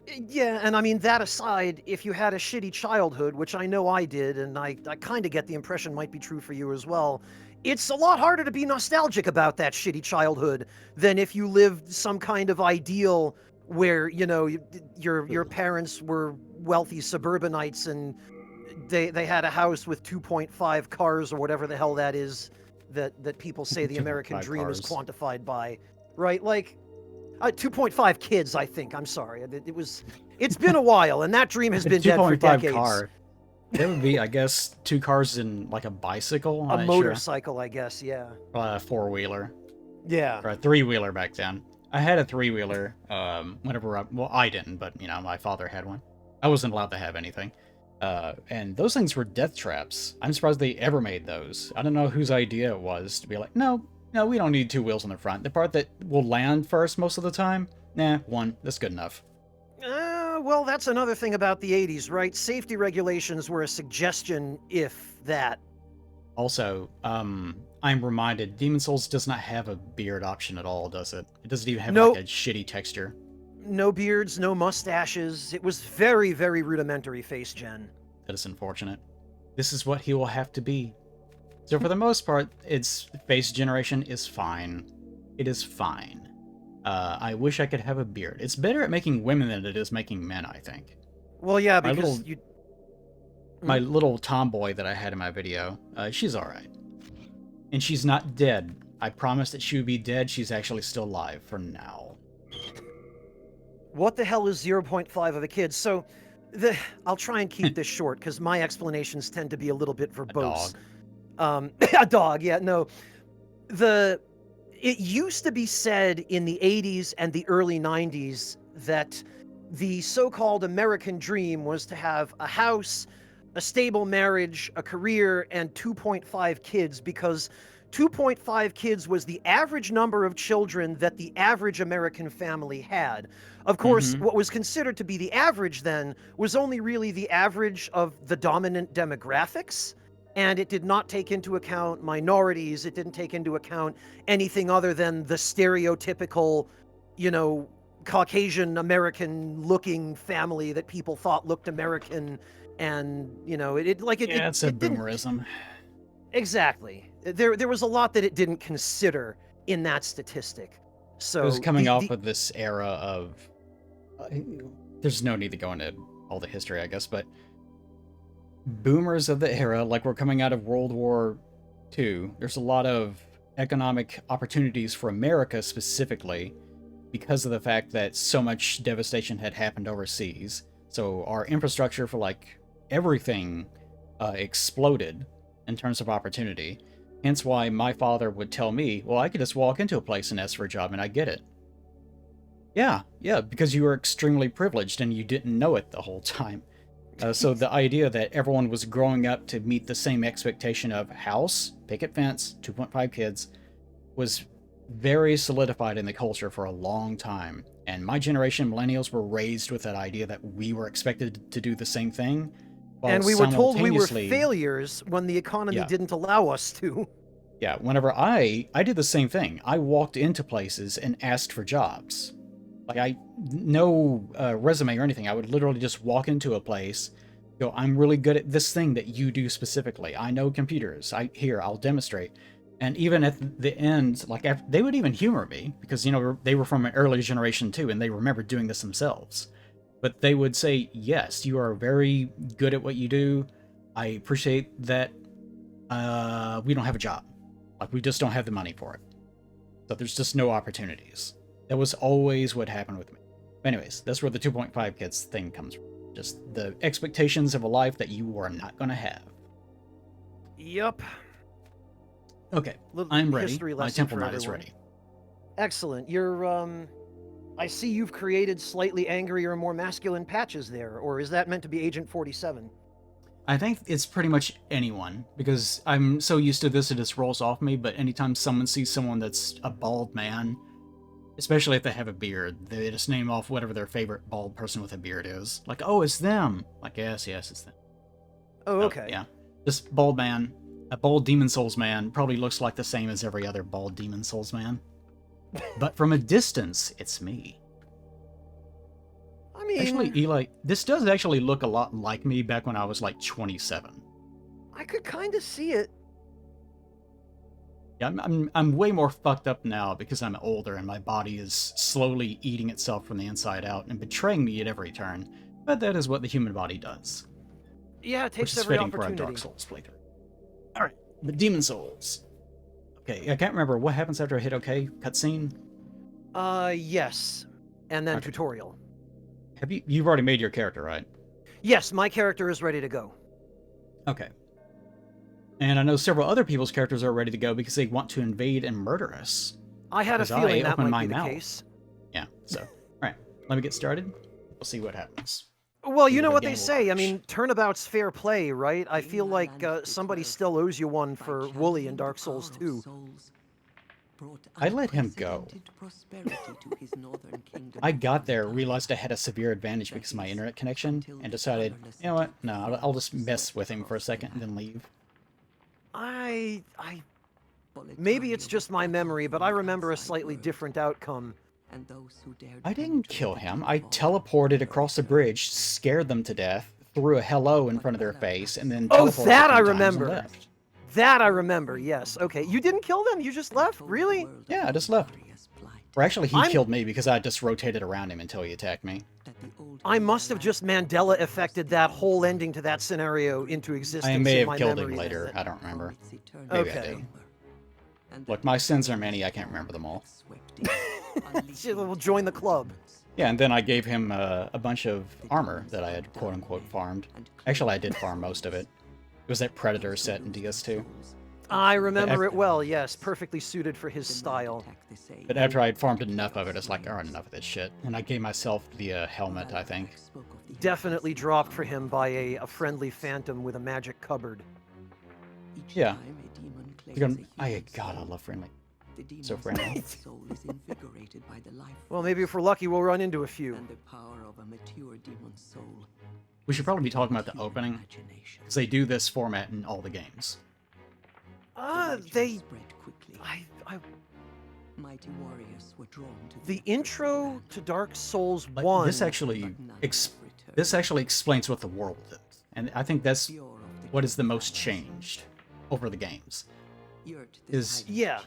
Yeah, and I mean, that aside, if you had a shitty childhood, which I know I did, and I kind of get the impression might be true for you as well, it's a lot harder to be nostalgic about that shitty childhood than if you lived some kind of ideal where, you know, your parents were wealthy suburbanites and they had a house with 2.5 cars or whatever the hell that is that people say the American dream is quantified by, right? Like 2.5 kids, I think. I'm sorry. It's been a while, and that dream has been dead for decades.
Car. That would be, I guess, 2 cars and like a bicycle.
A motorcycle, I guess. Yeah.
A 4-wheeler.
Yeah.
Or a 3-wheeler back then. I had a 3-wheeler. Well, I didn't, but you know, my father had one. I wasn't allowed to have anything. And those things were death traps. I'm surprised they ever made those. I don't know whose idea it was to be like, no, we don't need 2 wheels on the front. The part that will land first most of the time, nah, 1, that's good enough.
Well, that's another thing about the 80s, right? Safety regulations were a suggestion, if that.
Also, I'm reminded, Demon Souls does not have a beard option at all, does it? It doesn't even have like a shitty texture.
No beards, no mustaches. It was very, very rudimentary face gen.
That is unfortunate. This is what he will have to be. So for the most part, its face generation is fine. It is fine. I wish I could have a beard. It's better at making women than it is making men, I think.
Well, yeah, because
my little tomboy that I had in my video, she's alright. And she's not dead. I promised that she would be dead. She's actually still alive for now.
What the hell is 0.5 of a kid? So, I'll try and keep this short, because my explanations tend to be a little bit verbose. A dog, yeah, no. It used to be said in the 80s and the early 90s that the so-called American dream was to have a house, a stable marriage, a career, and 2.5 kids, because 2.5 kids was the average number of children that the average American family had. Of course, what was considered to be the average then was only really the average of the dominant demographics, and it did not take into account minorities. It didn't take into account anything other than the stereotypical, you know, Caucasian American-looking family that people thought looked American, and you know, it's a
boomerism.
Exactly. There was a lot that it didn't consider in that statistic. So
it was coming off of this era of. There's no need to go into all the history, I guess, but boomers of the era, like we're coming out of World War II, there's a lot of economic opportunities for America specifically because of the fact that so much devastation had happened overseas. So our infrastructure for like everything exploded in terms of opportunity. Hence why my father would tell me, well, I could just walk into a place and ask for a job and I get it. Yeah, because you were extremely privileged and you didn't know it the whole time. So the idea that everyone was growing up to meet the same expectation of house, picket fence, 2.5 kids, was very solidified in the culture for a long time. And my generation, millennials, were raised with that idea that we were expected to do the same thing.
And we were told we were failures when the economy didn't allow us to.
Yeah, whenever I did the same thing. I walked into places and asked for jobs. Like, no resume or anything. I would literally just walk into a place, go, I'm really good at this thing that you do specifically. I know computers. I'll demonstrate. And even at the end, like, they would even humor me because, you know, they were from an earlier generation too, and they remembered doing this themselves. But they would say, yes, you are very good at what you do. I appreciate that we don't have a job. Like, we just don't have the money for it. So there's just no opportunities. That was always what happened with me. Anyways, that's where the 2.5 kids thing comes from. Just the expectations of a life that you are not going to have.
Yep.
Okay, I'm ready. My temple knight is ready.
Excellent. I see you've created slightly angrier, more masculine patches there, or is that meant to be Agent 47?
I think it's pretty much anyone, because I'm so used to this it just rolls off me, but anytime someone sees someone that's a bald man, especially if they have a beard, they just name off whatever their favorite bald person with a beard is. Like, oh, it's them! Like, yes, it's them.
Oh, okay.
Yeah. This bald man, a bald Demon Souls man, probably looks like the same as every other bald Demon Souls man. But from a distance, it's me.
I mean...
Actually, Eli, this does actually look a lot like me back when I was like 27.
I could kind of see it.
Yeah, I'm way more fucked up now because I'm older and my body is slowly eating itself from the inside out and betraying me at every turn. But that is what the human body does.
Yeah, it
Which
takes
is
every
fitting for a
opportunity.
Dark Souls playthrough. Alright, the Demon Souls. Okay, I can't remember what happens after I hit OK. Cutscene?
Yes. And then
Okay.
tutorial.
You've already made your character, right?
Yes, my character is ready to go.
Okay. And I know several other people's characters are ready to go because they want to invade and murder us.
I had a
Because I
feeling that
opened
might
my
be the
mouth.
case.
Yeah, so, alright, let me get started. We'll see what happens.
Well, you
See
know
if
what
the
they
game will
say. I
crash.
mean, turnabout's fair play, right? I feel like somebody still owes you one for Wooly in Dark Souls 2.
I let him go. I got there, realized I had a severe advantage because of my internet connection, and decided, you know what, no, I'll just mess with him for a second and then leave.
Maybe it's just my memory, but I remember a slightly different outcome.
I didn't kill him. I teleported across the bridge, scared them to death, threw a hello in front of their face, and then
Oh,
teleported
that
a
I
few times and
remember.
left.
That I remember, yes. Okay, you didn't kill them? You just left? Really?
Yeah, I just left. Or actually, he
I'm-
killed me because I just rotated around him until he attacked me.
I must have just Mandela affected that whole ending to that scenario into existence
I may
in
have
my
killed
memory.
him later. I don't remember. Maybe I
Okay.
did. Look, my sins are many. I can't remember them all.
We'll join the club.
Yeah, and then I gave him a bunch of armor that I had quote-unquote farmed. Actually, I did farm most of it. It was that Predator set in DS2.
I remember it well, yes. Perfectly suited for his style.
But after I had farmed enough of it, it's like, alright, enough of this shit. And I gave myself the helmet, I think.
Definitely dropped for him by a friendly phantom with a magic cupboard.
Yeah. God, I love friendly. So friendly.
Well, maybe if we're lucky, we'll run into a few.
We should probably be talking about the opening, because they do this format in all the games. The intro to Dark Souls Like,
1...
this actually explains what the world is. And I think that's what is the most changed over the games. Is,
Yeah.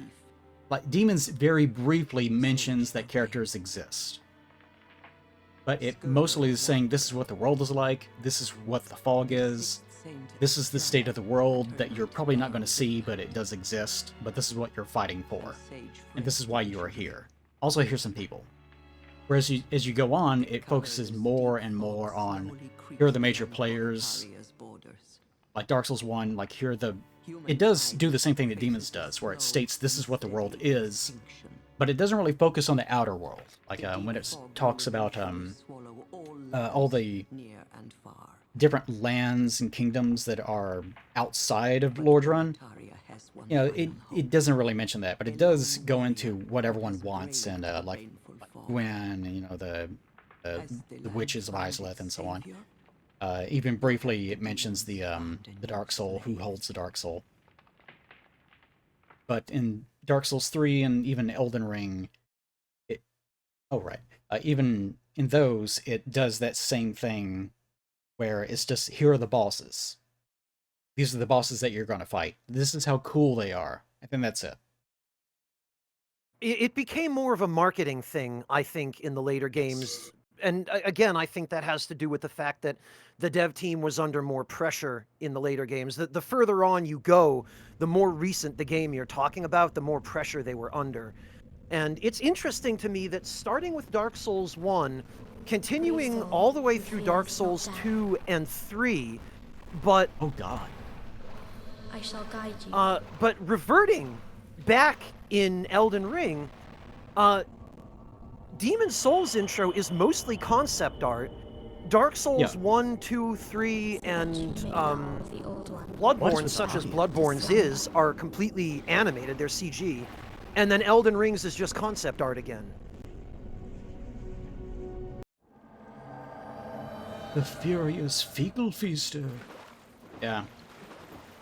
like, Demons very briefly mentions that characters exist. But it mostly is saying this is what the world is like, this is what the fog is, this is the state of the world that you're probably not going to see, but it does exist, but this is what you're fighting for, and this is why you are here. Also, here's some people. Whereas as you go on, it focuses more and more on, here are the major players, like Dark Souls 1, like here are the... It does do the same thing that Demons does, where it states this is what the world is, but it doesn't really focus on the outer world. Like when it talks about all the different lands and kingdoms that are outside of Lordrun, you know, it doesn't really mention that, but it does go into what everyone wants, and like Gwen, and, you know, the witches of Izalith and so on. Even briefly, it mentions the Dark Soul, who holds the Dark Soul. But in Dark Souls 3 and even Elden Ring, even in those, it does that same thing where it's just, here are the bosses. These are the bosses that you're going to fight. This is how cool they are. I think that's it.
It became more of a marketing thing, I think, in the later games. And again, I think that has to do with the fact that the dev team was under more pressure in the later games. The further on you go, the more recent the game you're talking about, the more pressure they were under. And it's interesting to me that starting with Dark Souls 1, continuing all the way through Dark Souls 2 and 3, but...
Oh god.
I shall guide you.
But reverting back in Elden Ring, Demon Souls intro is mostly concept art. Dark Souls
Yeah.
1, 2, 3, and
The old one.
Bloodborne, such as Bloodborne's is, are completely animated. They're CG. And then Elden Rings is just concept art again.
The Furious Fecal Feaster. Yeah.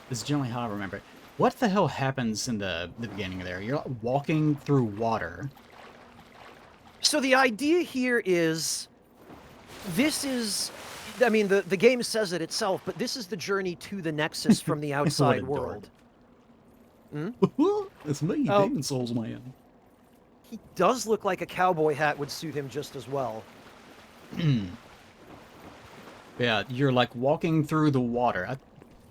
This is generally how I remember it. What the hell happens in the beginning there? You're walking through water.
So the idea here is, this is, I mean, the game says it itself, but this is the journey to the Nexus from the outside
What a
world.
It's me,
Oh.
Demon Souls man.
He does look like a cowboy hat would suit him just as well.
Yeah, you're like walking through the water. I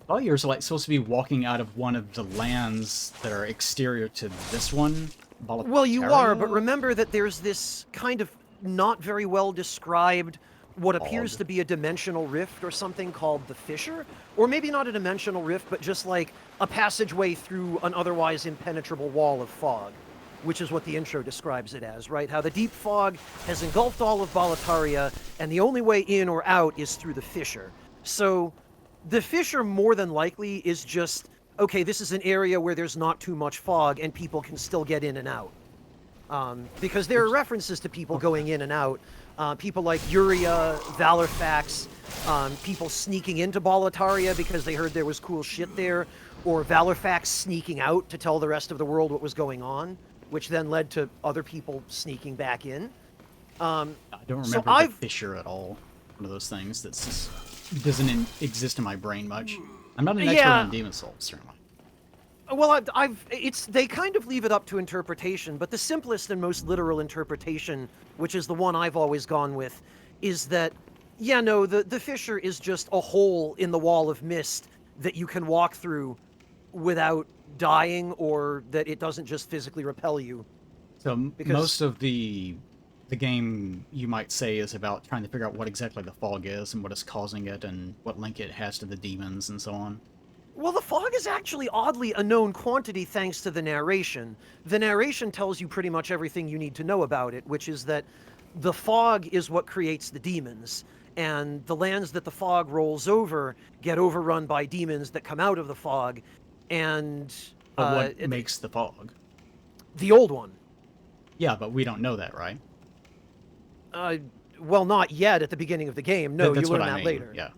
thought you were like supposed to be walking out of one of the lands that are exterior to this one.
Well, you are, but
Boletaria?
remember that there's this kind of not very well described, what appears
Fog.
to be a dimensional rift or something called the Fissure. Or maybe not a dimensional rift, but just like a passageway through an otherwise impenetrable wall of fog, which is what the intro describes it as, right? How the deep fog has engulfed all of Boletaria, and the only way in or out is through the Fissure. So the Fissure more than likely is just, okay, this is an area where there's not too much fog and people can still get in and out. Because there are references to people going in and out. People like Uria, Valorfax, people sneaking into Boletaria because they heard there was cool shit there, or Valorfax sneaking out to tell the rest of the world what was going on, which then led to other people sneaking back in.
I don't
So
remember the Fissure at all. One of those things that doesn't exist in my brain much. I'm not an expert
Yeah.
on Demon Souls, certainly.
Well, they kind of leave it up to interpretation, but the simplest and most literal interpretation, which is the one I've always gone with, is that, yeah, no, the Fissure is just a hole in the wall of mist that you can walk through without dying, or that it doesn't just physically repel you.
So
Because-
most of the game, you might say, is about trying to figure out what exactly the fog is and what is causing it and what link it has to the demons and so on.
Well, the fog is actually oddly a known quantity thanks to the narration. The narration tells you pretty much everything you need to know about it, which is that the fog is what creates the demons, and the lands that the fog rolls over get overrun by demons that come out of the fog, and
But what makes the fog?
the old one.
Yeah, but we don't know that, right?
Well, not yet at the beginning of the game. No,
That's
you learn
what I
that
mean.
later.
Yeah.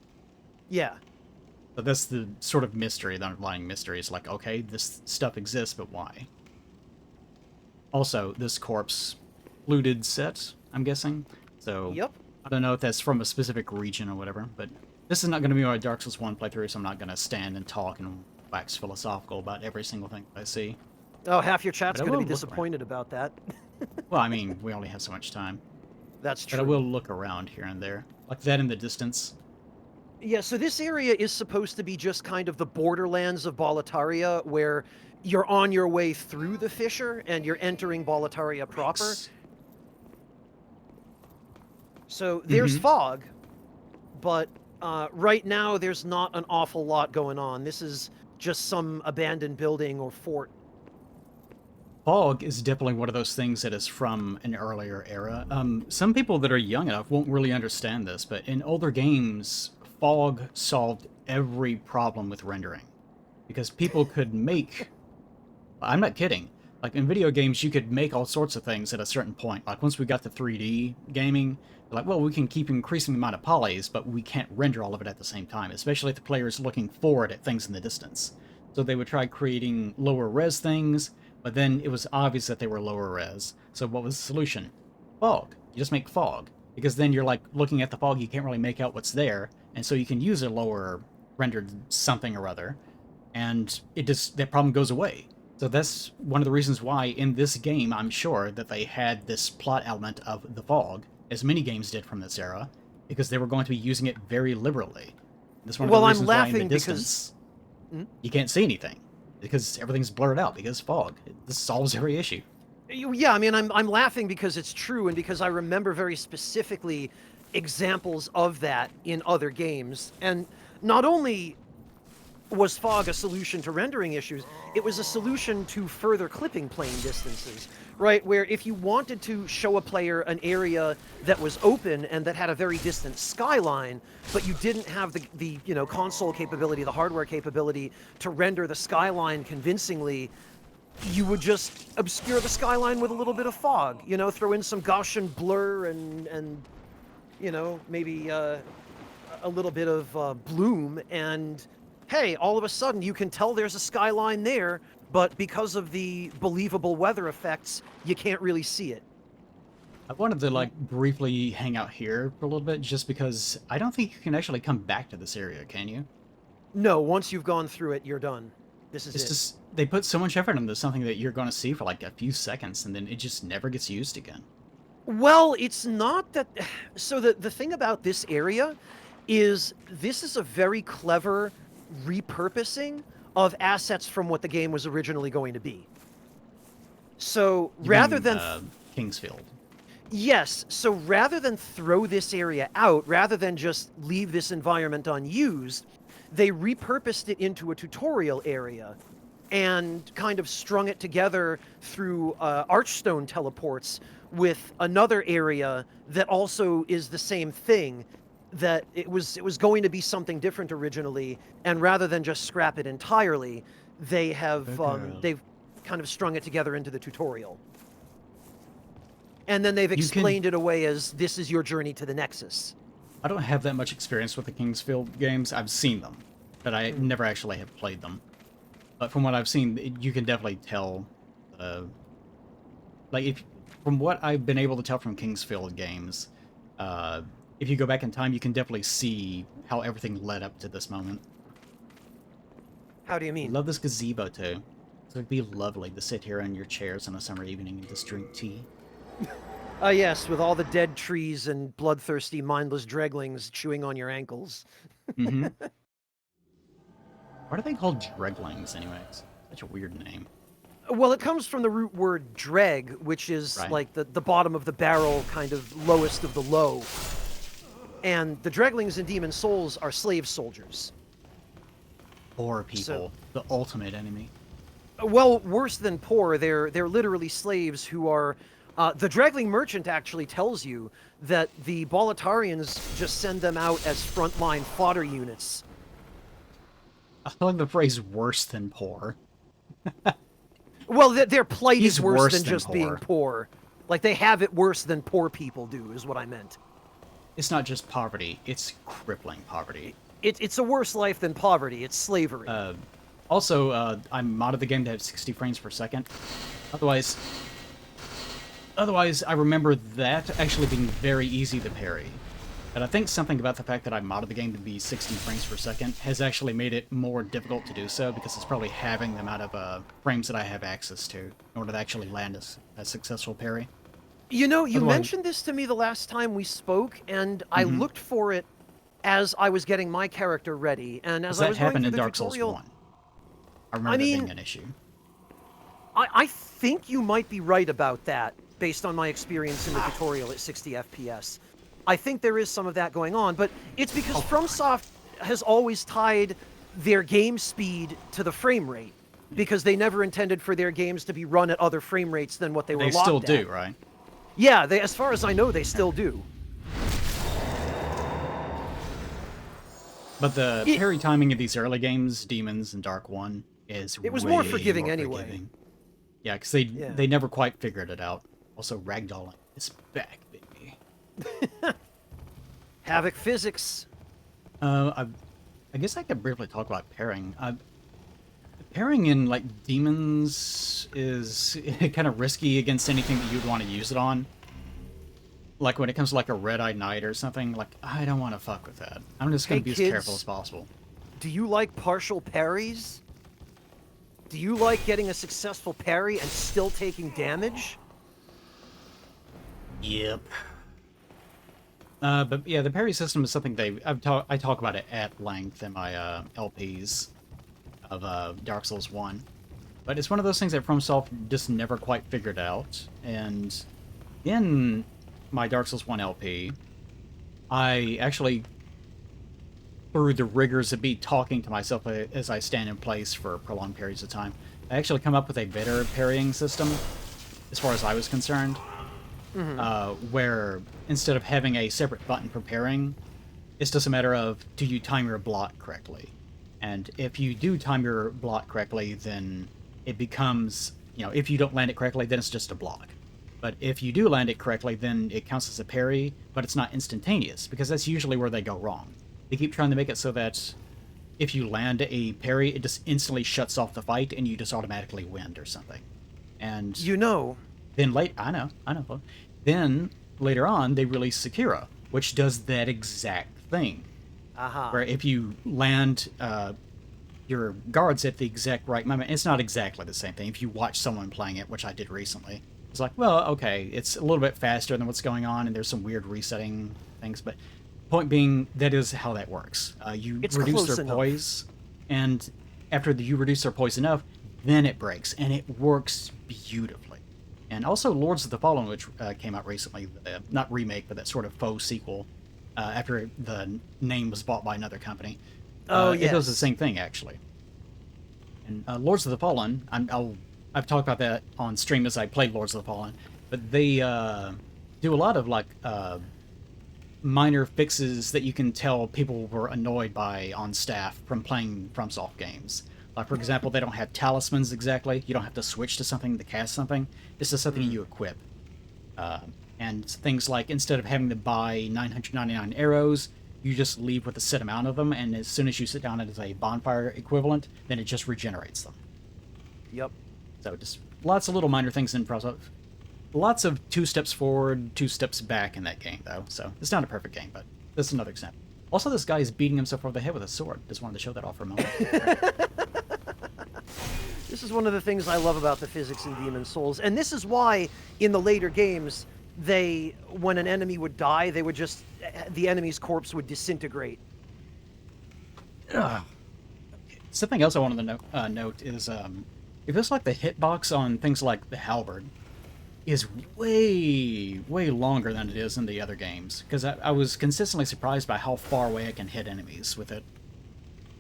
Yeah.
But that's the sort of mystery, the underlying mystery is like, okay, this stuff exists, but why? Also, this corpse looted set, I'm guessing. So,
Yep.
I don't know if that's from a specific region or whatever, but this is not going to be my Dark Souls 1 playthrough, so I'm not going to stand and talk and wax philosophical about every single thing I see.
Oh, half your chat's
But I
going to
will
be
look around.
disappointed about that.
Well, I mean, we only have so much time.
That's
But I
true.
will look around here and there. Like that in the distance.
Yeah, so this area is supposed to be just kind of the borderlands of Boletaria, where you're on your way through the Fissure and you're entering Boletaria proper.
Thanks.
So there's
Mhm.
fog, but right now there's not an awful lot going on. This is just some abandoned building or fort.
Fog is definitely one of those things that is from an earlier era. Some people that are young enough won't really understand this, but in older games, fog solved every problem with rendering. Because people could make... I'm not kidding. Like, in video games, you could make all sorts of things at a certain point. Like, once we got to 3D gaming, like, well, we can keep increasing the amount of polys, but we can't render all of it at the same time, especially if the player is looking forward at things in the distance. So they would try creating lower res things, but then it was obvious that they were lower res. So what was the solution? Fog. You just make fog. Because then you're like looking at the fog, you can't really make out what's there, and so you can use a lower rendered something or other, and it just, that problem goes away. So that's one of the reasons why in this game, I'm sure that they had this plot element of the fog, as many games did from this era, because they were going to be using it very liberally. That's one of
Well,
the
I'm
reasons why in the
laughing because-
distance,
Hmm?
you can't see anything, because everything's blurred out because fog. This solves every issue.
Yeah, I mean, I'm laughing because it's true and because I remember very specifically examples of that in other games. And not only was fog a solution to rendering issues, it was a solution to further clipping plane distances, right? Where if you wanted to show a player an area that was open and that had a very distant skyline, but you didn't have the console capability, the hardware capability to render the skyline convincingly, you would just obscure the skyline with a little bit of fog, throw in some Gaussian blur and maybe a little bit of bloom, and hey, all of a sudden you can tell there's a skyline there, but because of the believable weather effects, you can't really see it.
I wanted to briefly hang out here for a little bit, just because I don't think you can actually come back to this area, can you?
No, once you've gone through it, you're done. This is
It's
it.
just, they put so much effort into something that you're going to see for like a few seconds, and then it just never gets used again.
Well, it's not that... So the thing about this area is this is a very clever repurposing of assets from what the game was originally going to be. So rather than...
Kingsfield.
Yes, so rather than throw this area out, rather than just leave this environment unused, they repurposed it into a tutorial area and kind of strung it together through archstone teleports with another area that also is the same thing. That it was going to be something different originally, and rather than just scrap it entirely, they have they've kind of strung it together into the tutorial. And then they've explained it away as this is your journey to the Nexus.
I don't have that much experience with the Kingsfield games. I've seen them, but I never actually have played them. But from what I've seen, you can definitely tell, from what I've been able to tell from Kingsfield games, if you go back in time, you can definitely see how everything led up to this moment.
How do you mean?
I love this gazebo too. So it'd be lovely to sit here in your chairs on a summer evening and just drink tea.
Yes, with all the dead trees and bloodthirsty, mindless dreglings chewing on your ankles.
Mm-hmm. What are they called dreglings, anyways? Such a weird name.
Well, it comes from the root word dreg, which is like the bottom of the barrel, kind of lowest of the low. And the dreglings in Demon Souls are slave soldiers.
Poor people, the ultimate enemy.
Well, worse than poor, they're literally slaves who are... the Dregling Merchant actually tells you that the Boletarians just send them out as frontline fodder units.
I like the phrase "worse than poor."
Well, their plight
He's
is worse than
than
just
poor.
being poor. Like, they have it worse than poor people do, is what I meant.
It's not just poverty, it's crippling poverty.
It's a worse life than poverty. It's slavery.
Also, I modded the game to have 60 frames per second. Otherwise, I remember that actually being very easy to parry. And I think something about the fact that I modded the game to be 60 frames per second has actually made it more difficult to do so, because it's probably having the amount of frames that I have access to in order to actually land a successful parry.
You know, you mentioned this to me the last time we spoke, and I looked for it as I was getting my character ready, and as I was going through the
Dark
tutorial...
Souls 1. I remember that being an issue.
I think you might be right about that, based on my experience in the tutorial at 60 FPS. I think there is some of that going on, but it's because FromSoft has always tied their game speed to the frame rate, because they never intended for their games to be run at other frame rates than what they were locked at.
They still do, right?
Yeah, as far as I know, they still do.
But the parry timing of these early games, Demons and Dark 1, is
It was
way
more forgiving
more
anyway.
forgiving. Yeah, because they never quite figured it out. Also, ragdolling is back, baby.
Havoc physics.
I guess I could briefly talk about pairing. Pairing in, like, Demons is kind of risky against anything that you'd want to use it on. Like, when it comes to, like, a Red-Eyed Knight or something, like, I don't want to fuck with that. I'm just going to be as careful as possible.
Do you like partial parries? Do you like getting a successful parry and still taking damage?
Yep. But yeah, the parry system is something I talk about it at length in my LPs of Dark Souls 1. But it's one of those things that FromSoft just never quite figured out. And in my Dark Souls 1 LP, I actually, through the rigors of me talking to myself as I stand in place for prolonged periods of time, I actually come up with a better parrying system as far as I was concerned, where instead of having a separate button preparing, it's just a matter of, do you time your block correctly? And if you do time your block correctly, then it becomes, if you don't land it correctly, then it's just a block. But if you do land it correctly, then it counts as a parry, but it's not instantaneous, because that's usually where they go wrong. They keep trying to make it so that if you land a parry, it just instantly shuts off the fight, and you just automatically win or something. And then I know. Then later on, they release Sekiro, which does that exact thing. Where if you land your guards at the exact right moment, it's not exactly the same thing. If you watch someone playing it, which I did recently, it's like, well, okay, it's a little bit faster than what's going on, and there's some weird resetting things, but point being, that is how that works. You reduce their poise, and after you reduce their poise enough, then it breaks, and it works beautifully. And also Lords of the Fallen, which came out recently, not remake, but that sort of faux sequel, after the name was bought by another company. It does the same thing, actually. And Lords of the Fallen, I've talked about that on stream as I played Lords of the Fallen, but they do a lot of minor fixes that you can tell people were annoyed by on staff from playing FromSoft games. Like, for example, they don't have talismans exactly. You don't have to switch to something to cast something. It's just something you equip. And things like, instead of having to buy 999 arrows, you just leave with a set amount of them, and as soon as you sit down as a bonfire equivalent, then it just regenerates them.
Yep.
So just lots of little minor things in FromSoft. Lots of 2 steps forward, 2 steps back in that game, though. So it's not a perfect game, but this is another example. Also, this guy is beating himself over the head with a sword. Just wanted to show that off for a moment.
This is one of the things I love about the physics in Demon's Souls, and this is why in the later games, when an enemy would die, the enemy's corpse would disintegrate.
Something else I wanted to note is, it feels like the hitbox on things like the halberd is way, way longer than it is in the other games, because I was consistently surprised by how far away I can hit enemies with it.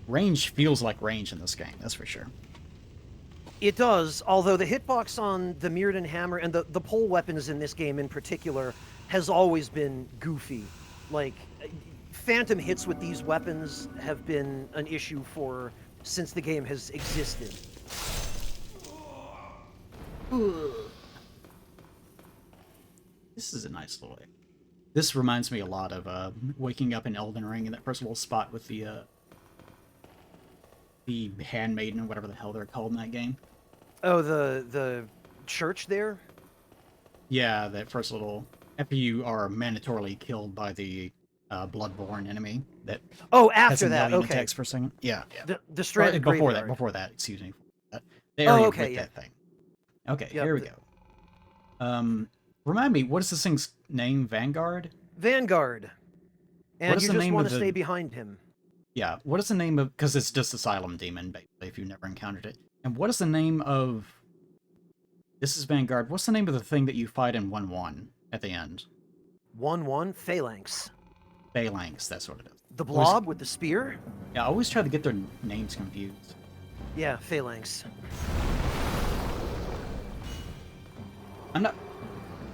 Range feels like range in this game, that's for sure.
It does, although the hitbox on the Mirrodin Hammer and the pole weapons in this game in particular has always been goofy. Like, phantom hits with these weapons have been an issue since the game has existed.
This is a nice little... This reminds me a lot of waking up in Elden Ring in that first little spot with the handmaiden, or whatever the hell they're called in that game.
Oh, the church there?
Yeah, that first little... After you are mandatorily killed by the Bloodborne enemy.
After that, okay.
Attacks for a second. Yeah.
The Stranded Graveyard.
Before that, excuse me. The area with that thing. Okay,
yep,
here we go. Remind me, what is this thing's name? Vanguard?
Vanguard. And you just want to stay behind him.
Yeah, what is the name of... Because it's just Asylum Demon, basically, if you've never encountered it. And what is the name of... This is Vanguard. What's the name of the thing that you fight in 1-1 at the end?
1-1? Phalanx.
Phalanx, that's what it is.
The blob with the spear?
Yeah, I always try to get their names confused.
Yeah, Phalanx.
I'm not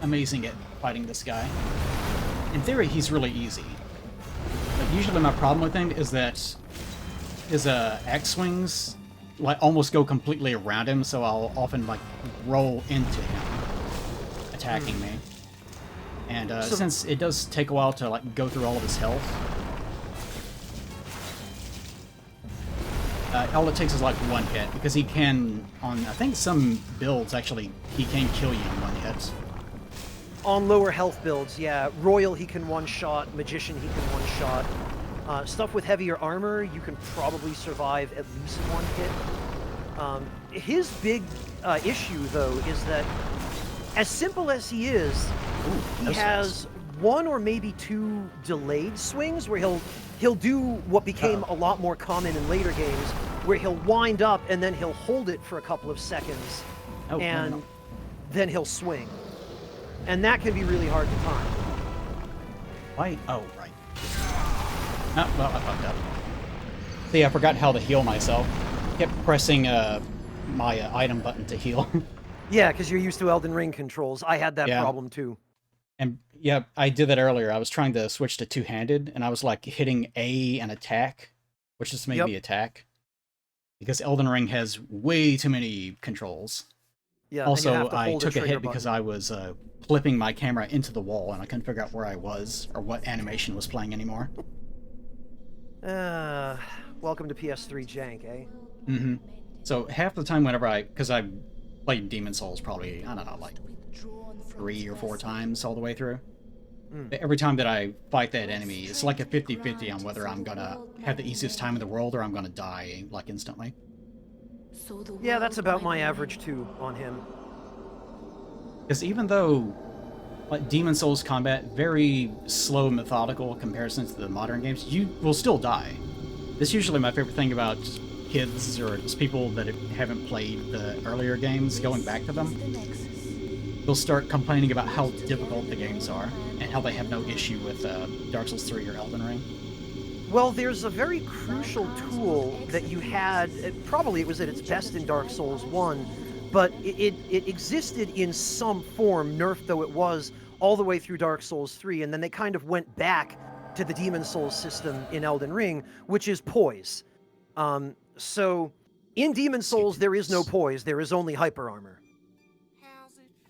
amazing at fighting this guy. In theory, he's really easy. But usually my problem with him is that his axe swings almost go completely around him, so I'll often roll into him, attacking me. And since it does take a while to go through all of his health, all it takes is 1 hit, because he can, on I think some builds actually, he can kill you in 1 hit.
On lower health builds, yeah. Royal he can one-shot, Magician he can one-shot. Stuff with heavier armor, you can probably survive at least 1 hit. His big issue, though, is that as simple as he is, he has 1 or maybe 2 delayed swings where he'll do what became a lot more common in later games, where he'll wind up and then he'll hold it for a couple of seconds, then he'll swing. And that can be really hard to time.
Why? Oh, right. Oh, well, I fucked up. See, I forgot how to heal myself. Kept pressing my item button to heal.
Yeah, because you're used to Elden Ring controls. I had that
Yeah.
problem too.
And yeah, I did that earlier. I was trying to switch to two-handed, and I was like hitting A and attack, which just made
Yep.
me attack. Because Elden Ring has way too many controls.
Yeah, and you
Also,
have to
I
hold a
took a
trigger
hit because
button.
I was flipping my camera into the wall, and I couldn't figure out where I was or what animation was playing anymore.
Uh, welcome to PS3 jank, eh?
Mm-hmm. So half the time whenever because I played Demon Souls probably, I don't know, like 3 or 4 times all the way through.
Mm.
Every time that I fight that enemy, it's like a 50-50 on whether I'm gonna have the easiest time in the world or I'm gonna die, like, instantly.
Yeah, that's about my average too on him.
Because even though, like, Demon Souls combat, very slow, methodical comparisons to the modern games, you will still die. That's usually my favorite thing about kids or just people that haven't played the earlier games, going back to them. They'll start complaining about how difficult the games are and how they have no issue with Dark Souls 3 or Elden Ring.
Well, there's a very crucial tool that you had, probably it was at its best in Dark Souls 1, but it existed in some form, nerfed though it was, all the way through Dark Souls 3, and then they kind of went back to the Demon Souls system in Elden Ring, which is poise. So, in Demon Souls, there is no poise, there is only hyper armor.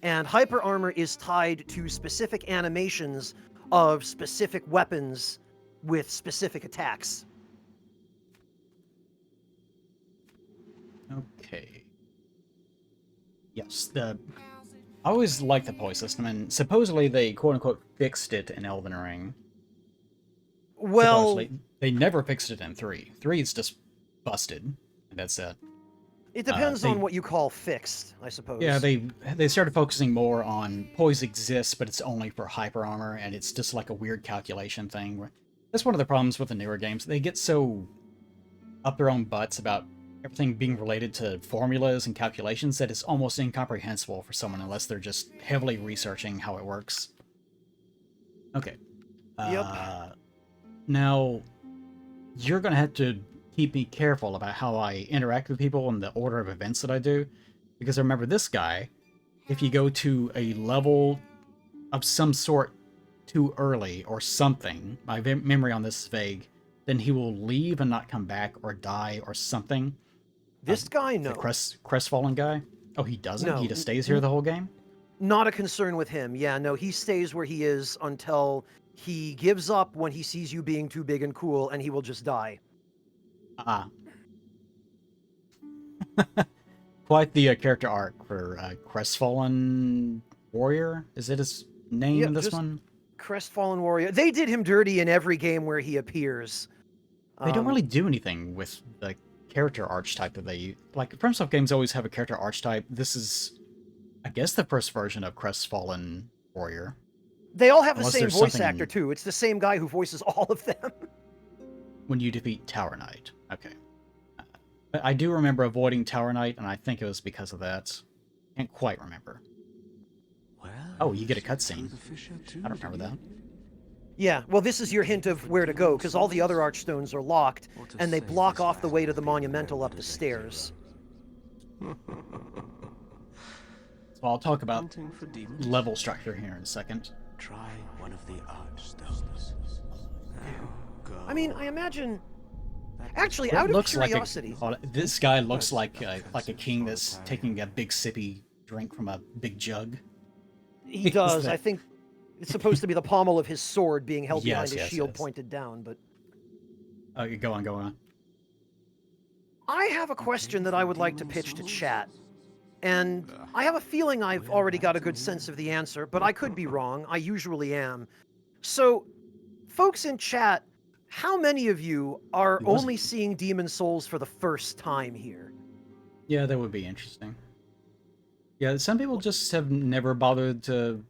And hyper armor is tied to specific animations of specific weapons with specific attacks.
Okay. Yes, I always liked the poise system, and supposedly they quote-unquote fixed it in Elden Ring.
Well,
Supposedly. They never fixed it in 3. 3 is just busted, and that's it.
it depends on what you call fixed, I suppose.
Yeah, they started focusing more on poise exists, but it's only for hyper armor, and it's just like a weird calculation thing. That's one of the problems with the newer games. They get so up their own butts about everything being related to formulas and calculations that it's almost incomprehensible for someone unless they're just heavily researching how it works. Okay.
Yep.
Now, you're going to have to keep me careful about how I interact with people and the order of events that I do. Because remember, this guy, if you go to a level of some sort too early or something, my memory on this is vague, then he will leave and not come back or die or something.
This guy, no.
The crestfallen guy? Oh, he doesn't?
No.
He just stays here the whole game?
Not a concern with him. Yeah, no, he stays where he is until he gives up when he sees you being too big and cool, and he will just die.
Ah. Quite the character arc for Crestfallen Warrior. Is it his name in this
just
one?
Crestfallen Warrior. They did him dirty in every game where he appears.
They don't really do anything with the character archetype that they use. Like, FromSoft games always have a character archetype. This is, I guess, the first version of Crestfallen Warrior.
They all have
Unless
the same
there's
voice
something-
actor, too. It's the same guy who voices all of them.
When you defeat Tower Knight. Okay. But I do remember avoiding Tower Knight, and I think it was because of that. Can't quite remember. Oh, you get a cutscene. I don't remember that.
Yeah, well, this is your hint of where to go, because all the other archstones are locked, and they block off the way to the monumental up the stairs.
So I'll talk about level structure here in a second.
Try one of the archstones.
I mean, I imagine... Actually, out of curiosity...
This guy looks like a king that's taking a big sippy drink from a big jug.
He does. I think it's supposed to be the pommel of his sword being held behind his shield
yes.
pointed down, but...
Go on.
I have a question that I would like to pitch to chat. And I have a feeling I've already got a good sense of the answer, but I could be wrong. I usually am. So, folks in chat, how many of you are only seeing Demon Souls for the first time here?
Yeah, that would be interesting. Yeah, some people just have never bothered to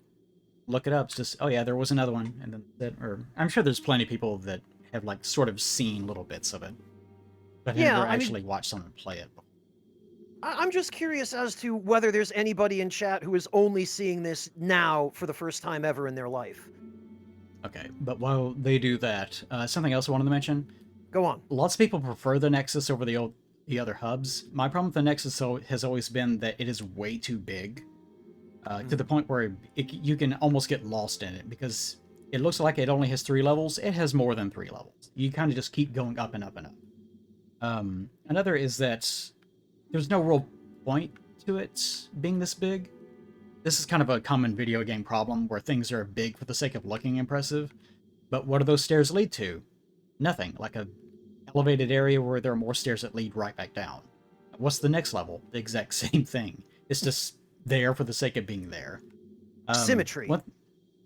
look it up. It's just, oh yeah, there was another one, and then that. Or I'm sure there's plenty of people that have like sort of seen little bits of it, but have never actually watched someone play it before.
I'm just curious as to whether there's anybody in chat who is only seeing this now for the first time ever in their life.
Okay, but while they do that, something else I wanted to mention.
Go on.
Lots of people prefer the Nexus over the old the other hubs. My problem with the Nexus has always been that it is way too big, to the point where you can almost get lost in it, because it looks like it only has 3 levels. It has more than 3 levels. You kind of just keep going up and up and up. Another is that there's no real point to it being this big. This is kind of a common video game problem, where things are big for the sake of looking impressive. But what do those stairs lead to? Nothing. Like a elevated area where there are more stairs that lead right back down. What's the next level? The exact same thing. It's just there for the sake of being there.
Symmetry.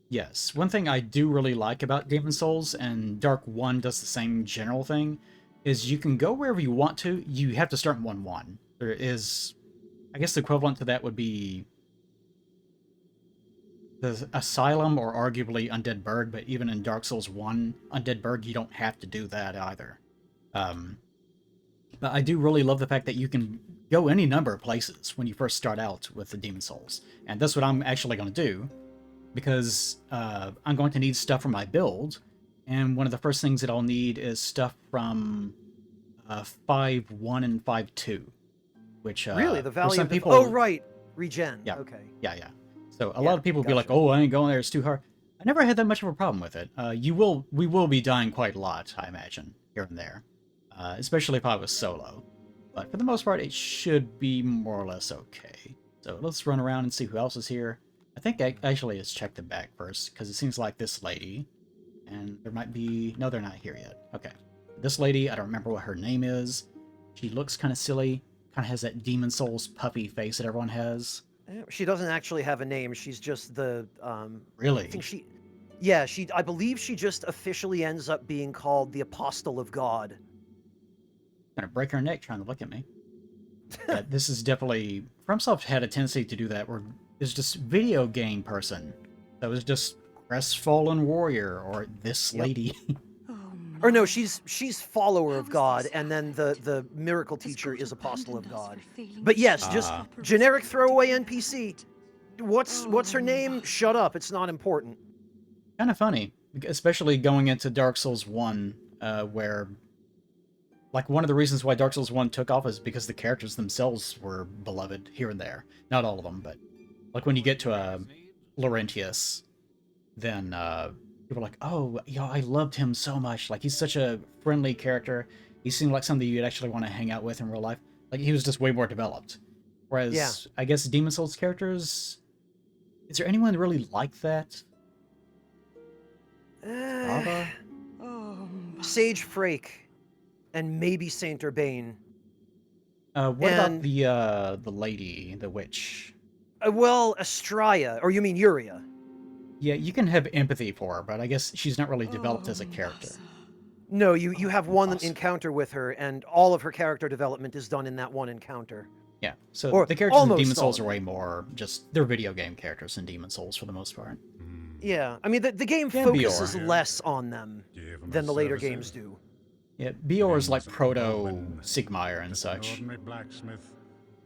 Yes. One thing I do really like about Demon Souls, and Dark 1 does the same general thing, is you can go wherever you want to. You have to start in 1-1. There is... I guess the equivalent to that would be the Asylum, or arguably Undead Burg, but even in Dark Souls 1, Undead Burg, you don't have to do that either. But I do really love the fact that you can go any number of places when you first start out with the Demon Souls. And that's what I'm actually going to do, because I'm going to need stuff for my build, and one of the first things that I'll need is stuff from 5.1 and 5.2, which
Really? The Valley
for some
of the...
people...
Oh, right. Regen.
Yeah.
Okay.
Yeah. So a lot of people be like,
gotcha.
"Oh, I ain't going there. It's too hard." I never had that much of a problem with it. We will be dying quite a lot, I imagine, here and there, especially if I was solo. But for the most part, it should be more or less okay. So let's run around and see who else is here. I think actually let's check the back first, because it seems like this lady, and there might be... No, they're not here yet. Okay. This lady, I don't remember what her name is. She looks kind of silly. Kind of has that Demon Souls puppy face that everyone has.
She doesn't actually have a name. She's just the...
Really?
I think she... Yeah, I believe she just officially ends up being called the Apostle of God.
Gonna break her neck trying to look at me. But this is definitely... FromSoft had a tendency to do that, where it's just video game person. That was just Crestfallen Warrior, or this lady.
Or no, she's follower of God, and then the miracle teacher is Apostle of God. But yes, just generic throwaway NPC. What's her name? Shut up, it's not important.
Kind of funny, especially going into Dark Souls 1, where... Like, one of the reasons why Dark Souls 1 took off is because the characters themselves were beloved here and there. Not all of them, but... Like, when you get to Laurentius, then people are like, "Oh, I loved him so much. Like, he's such a friendly character. He seemed like somebody you'd actually want to hang out with in real life." Like, he was just way more developed. Whereas, I guess Demon Souls characters... Is there anyone really like that?
Sage Frake. And maybe Saint Urbane.
What about the lady, the witch?
Well, Astraea, or you mean Yuria?
Yeah, you can have empathy for her, but I guess she's not really developed as a character.
No, you have one encounter with her, and all of her character development is done in that one encounter.
Yeah, so
Or
the characters in
almost
Demon Souls
all
are
of
way more just... They're video game characters in Demon Souls for the most part.
Yeah, I mean, the game
Yeah,
focuses
Bior.
less on them than the later games do.
Yeah, Bior is like proto-Sigmire and such.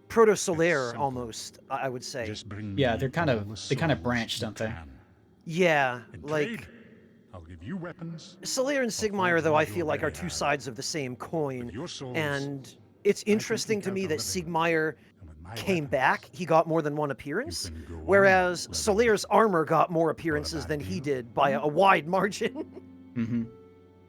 Proto-Solaire, almost, I would say.
Yeah, they kind of branch, don't they?
Yeah, like...
I'll give you weapons.
Solaire and Sigmire, though, I feel like are two sides of the same coin. And it's interesting to me that Sigmire came back. He got more than one appearance, whereas Solaire's armor got more appearances than he did by a wide margin.
Mm-hmm.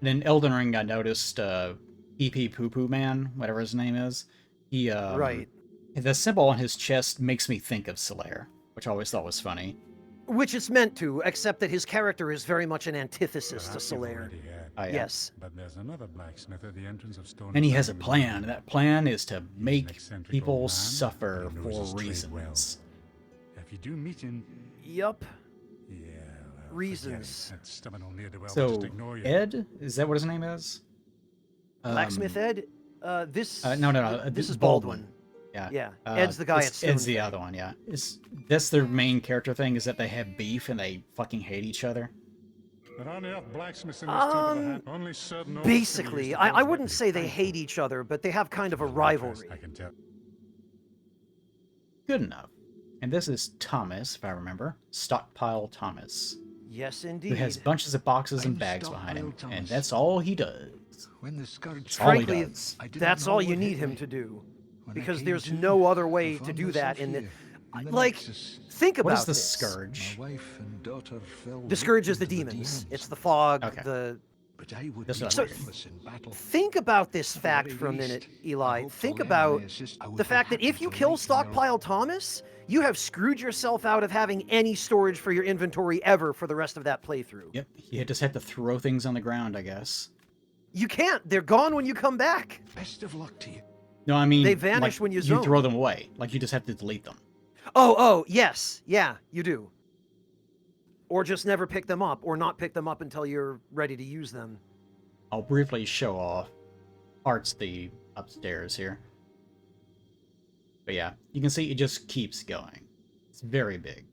And in Elden Ring, I noticed EP Poo Poo Man, whatever his name is. He
Right.
The symbol on his chest makes me think of Solaire, which I always thought was funny.
Which it's meant to, except that his character is very much an antithesis to Solaire.
Yeah.
Yes.
But there's another blacksmith at the entrance of Stone.
And he has a plan, and that plan is to make
eccentric
people
old man
suffer
who knows
for
his trade
reasons.
well. If you do meet him,
Yup.
yeah, well,
Reasons.
That stubborn old ne'er-do-well will
So,
just ignore you.
Ed? Is that what his name is?
Blacksmith Ed? This...
No.
This is Baldwin.
Yeah.
Yeah. Ed's the guy at Stone.
Ed's the other one, yeah. That's their main character thing, is that they have beef and they fucking hate each other.
There aren't enough blacksmiths in this temple to have only certain old
Basically,
civilians to
I
build
wouldn't
them.
say they hate each other, but they have kind of a rivalry.
I can tell.
Good enough. And this is Thomas, if I remember. Stockpile Thomas.
Yes,
Who
indeed.
has bunches of boxes and
I'm
bags behind him,
stockpiled,
and
Thomas.
that's all he does.
When the scourge
That's all he
Frankly,
does.
I did not
that's
know
all
what
you
hit
need him
me.
to do.
When I
Because
came
there's
to,
no other
I
way to
found
do that
myself
in the...
here, in the
Like,
Nexus.
think
What is
about
the
this.
Scourge?
My wife and daughter fell
The Scourge is the
victim to
demons. It's the fog,
Okay.
the...
But I would
That's
be
what I figured.
worthless in battle.
Think about this
At the
fact
very
for a
least,
minute,
I
Eli.
hope to
Think
lend
about
my assist- I would
the
be
fact that
happy
if you
to
kill
lighten your-
Stockpile Thomas, you have screwed yourself out of having any storage for your inventory ever for the rest of that playthrough.
Yep, you just have to throw things on the ground, I guess.
You can't. They're gone when you come back.
Best of luck to you.
No, I mean,
They vanish
like,
when you
throw
zone.
them away. Like, you just have to delete them.
Oh, yes. Yeah, you do. Or just never pick them up, or not pick them up until you're ready to use them.
I'll briefly show off parts of the upstairs here. But yeah, you can see it just keeps going. It's very big.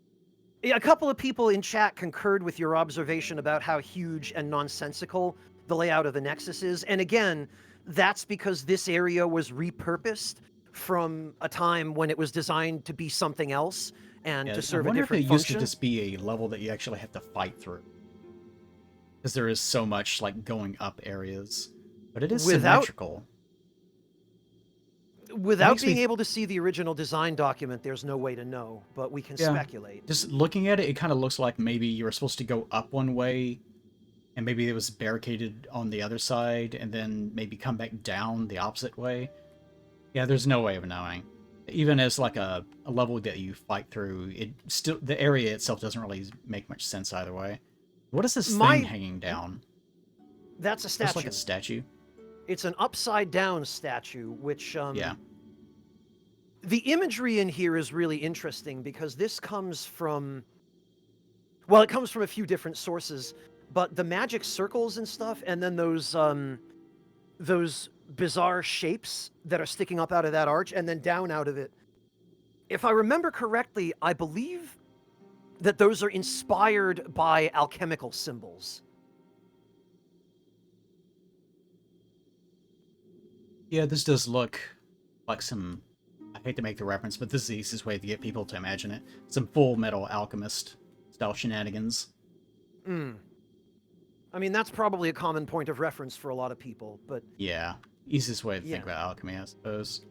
Yeah, a couple of people in chat concurred with your observation about how huge and nonsensical the layout of the Nexus is. And again, that's because this area was repurposed from a time when it was designed to be something else and
Yeah,
to serve
I
a
wonder if it
different
used
function.
to just be a level that you actually have to fight through. Because there is so much, like, going up areas. But it is symmetrical.
Without
makes
being
me-
able to see the original design document, there's no way to know, but we can
Yeah.
speculate.
Just looking at it, it kind of looks like maybe you were supposed to go up one way, and maybe it was barricaded on the other side, and then maybe come back down the opposite way. Yeah, there's no way of knowing. Even as like a level that you fight through, it still the area itself doesn't really make much sense either way. What is this thing hanging down?
That's a statue.
Looks like a statue.
It's an upside down statue, which
Yeah.
the imagery in here is really interesting because this comes from, well, it comes from a few different sources, but the magic circles and stuff, and then those bizarre shapes that are sticking up out of that arch and then down out of it. If I remember correctly, I believe that those are inspired by alchemical symbols.
Yeah, this does look like some... I hate to make the reference, but this is the easiest way to get people to imagine it. Some Full Metal Alchemist style shenanigans.
I mean, that's probably a common point of reference for a lot of people, but...
Yeah, easiest way to think
Yeah.
about alchemy, I suppose.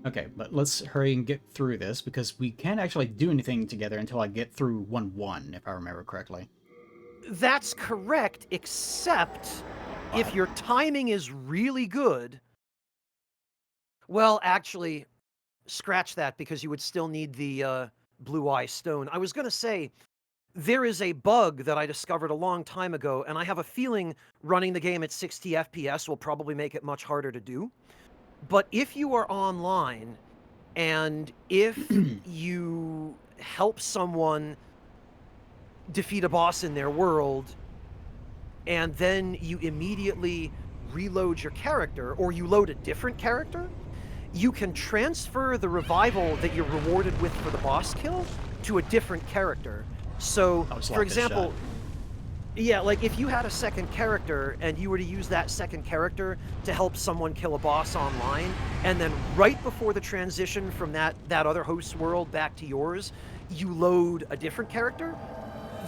Okay, but let's hurry and get through this, because we can't actually do anything together until I get through 1-1, if I remember correctly.
That's correct, except if your timing is really good... Well, actually, scratch that, because you would still need the Blue Eye Stone. I was going to say, there is a bug that I discovered a long time ago, and I have a feeling running the game at 60 FPS will probably make it much harder to do. But if you are online, and if you help someone defeat a boss in their world, and then you immediately reload your character, or you load a different character, you can transfer the revival that you're rewarded with for the boss kill to a different character. So,
I was
for
like this
example,
shot.
yeah, like if you had a second character and you were to use that second character to help someone kill a boss online, and then right before the transition from that other host's world back to yours, you load a different character,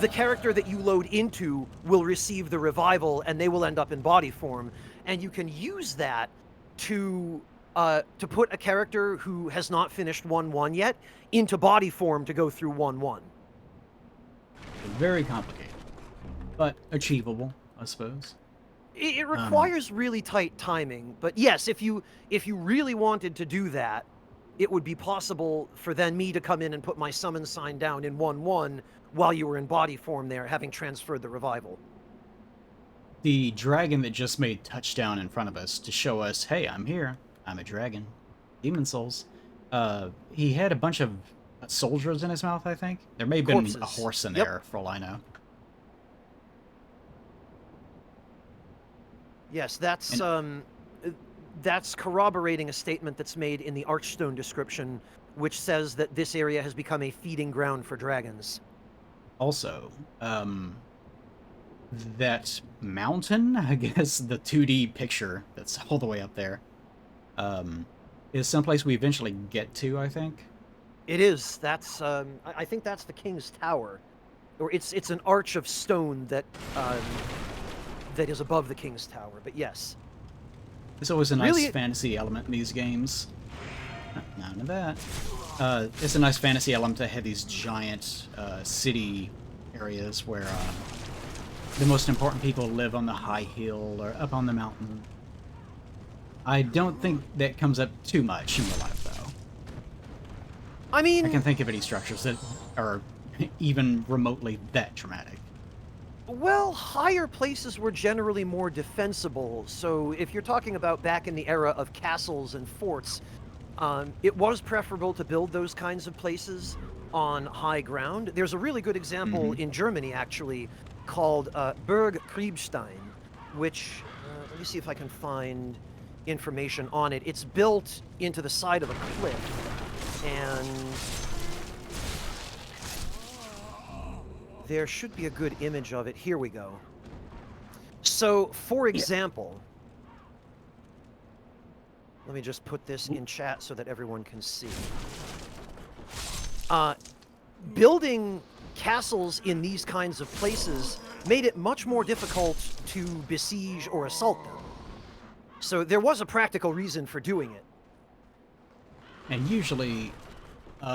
the character that you load into will receive the revival and they will end up in body form. And you can use that to put a character who has not finished 1-1 yet into body form to go through 1-1.
Very complicated, but achievable, I suppose.
It requires really tight timing, but yes, if you really wanted to do that, it would be possible for then me to come in and put my summon sign down in 1-1 while you were in body form there, having transferred the revival.
The dragon that just made touchdown in front of us to show us, hey, I'm here. I'm a dragon. Demon Souls. He had a bunch of soldiers in his mouth, I think. There may have been a
Corpses.
horse in
Yep.
there, for all I know.
Yes, that's corroborating a statement that's made in the Archstone description, which says that this area has become a feeding ground for dragons.
Also, that mountain, I guess, the 2D picture that's all the way up there, is someplace we eventually get to, I think.
It is. That's I think that's the King's Tower. or it's an arch of stone that that is above the King's Tower. But yes,
There's always a nice
Really-
fantasy element in these games. None of that. It's a nice fantasy element to have these giant city areas where the most important people live on the high hill or up on the mountain. I don't think that comes up too much in real life, though.
I mean,
I can think of any structures that are even remotely that dramatic.
well, higher places were generally more defensible. So if you're talking about back in the era of castles and forts, it was preferable to build those kinds of places on high ground. There's a really good example in Germany, actually, called Burg Kriebstein, which, let me see if I can find information on it. It's built into the side of a cliff, and there should be a good image of it. Here we go. So, for example, let me just put this in chat so that everyone can see. Building castles in these kinds of places made it much more difficult to besiege or assault them. So there was a practical reason for doing it.
And usually,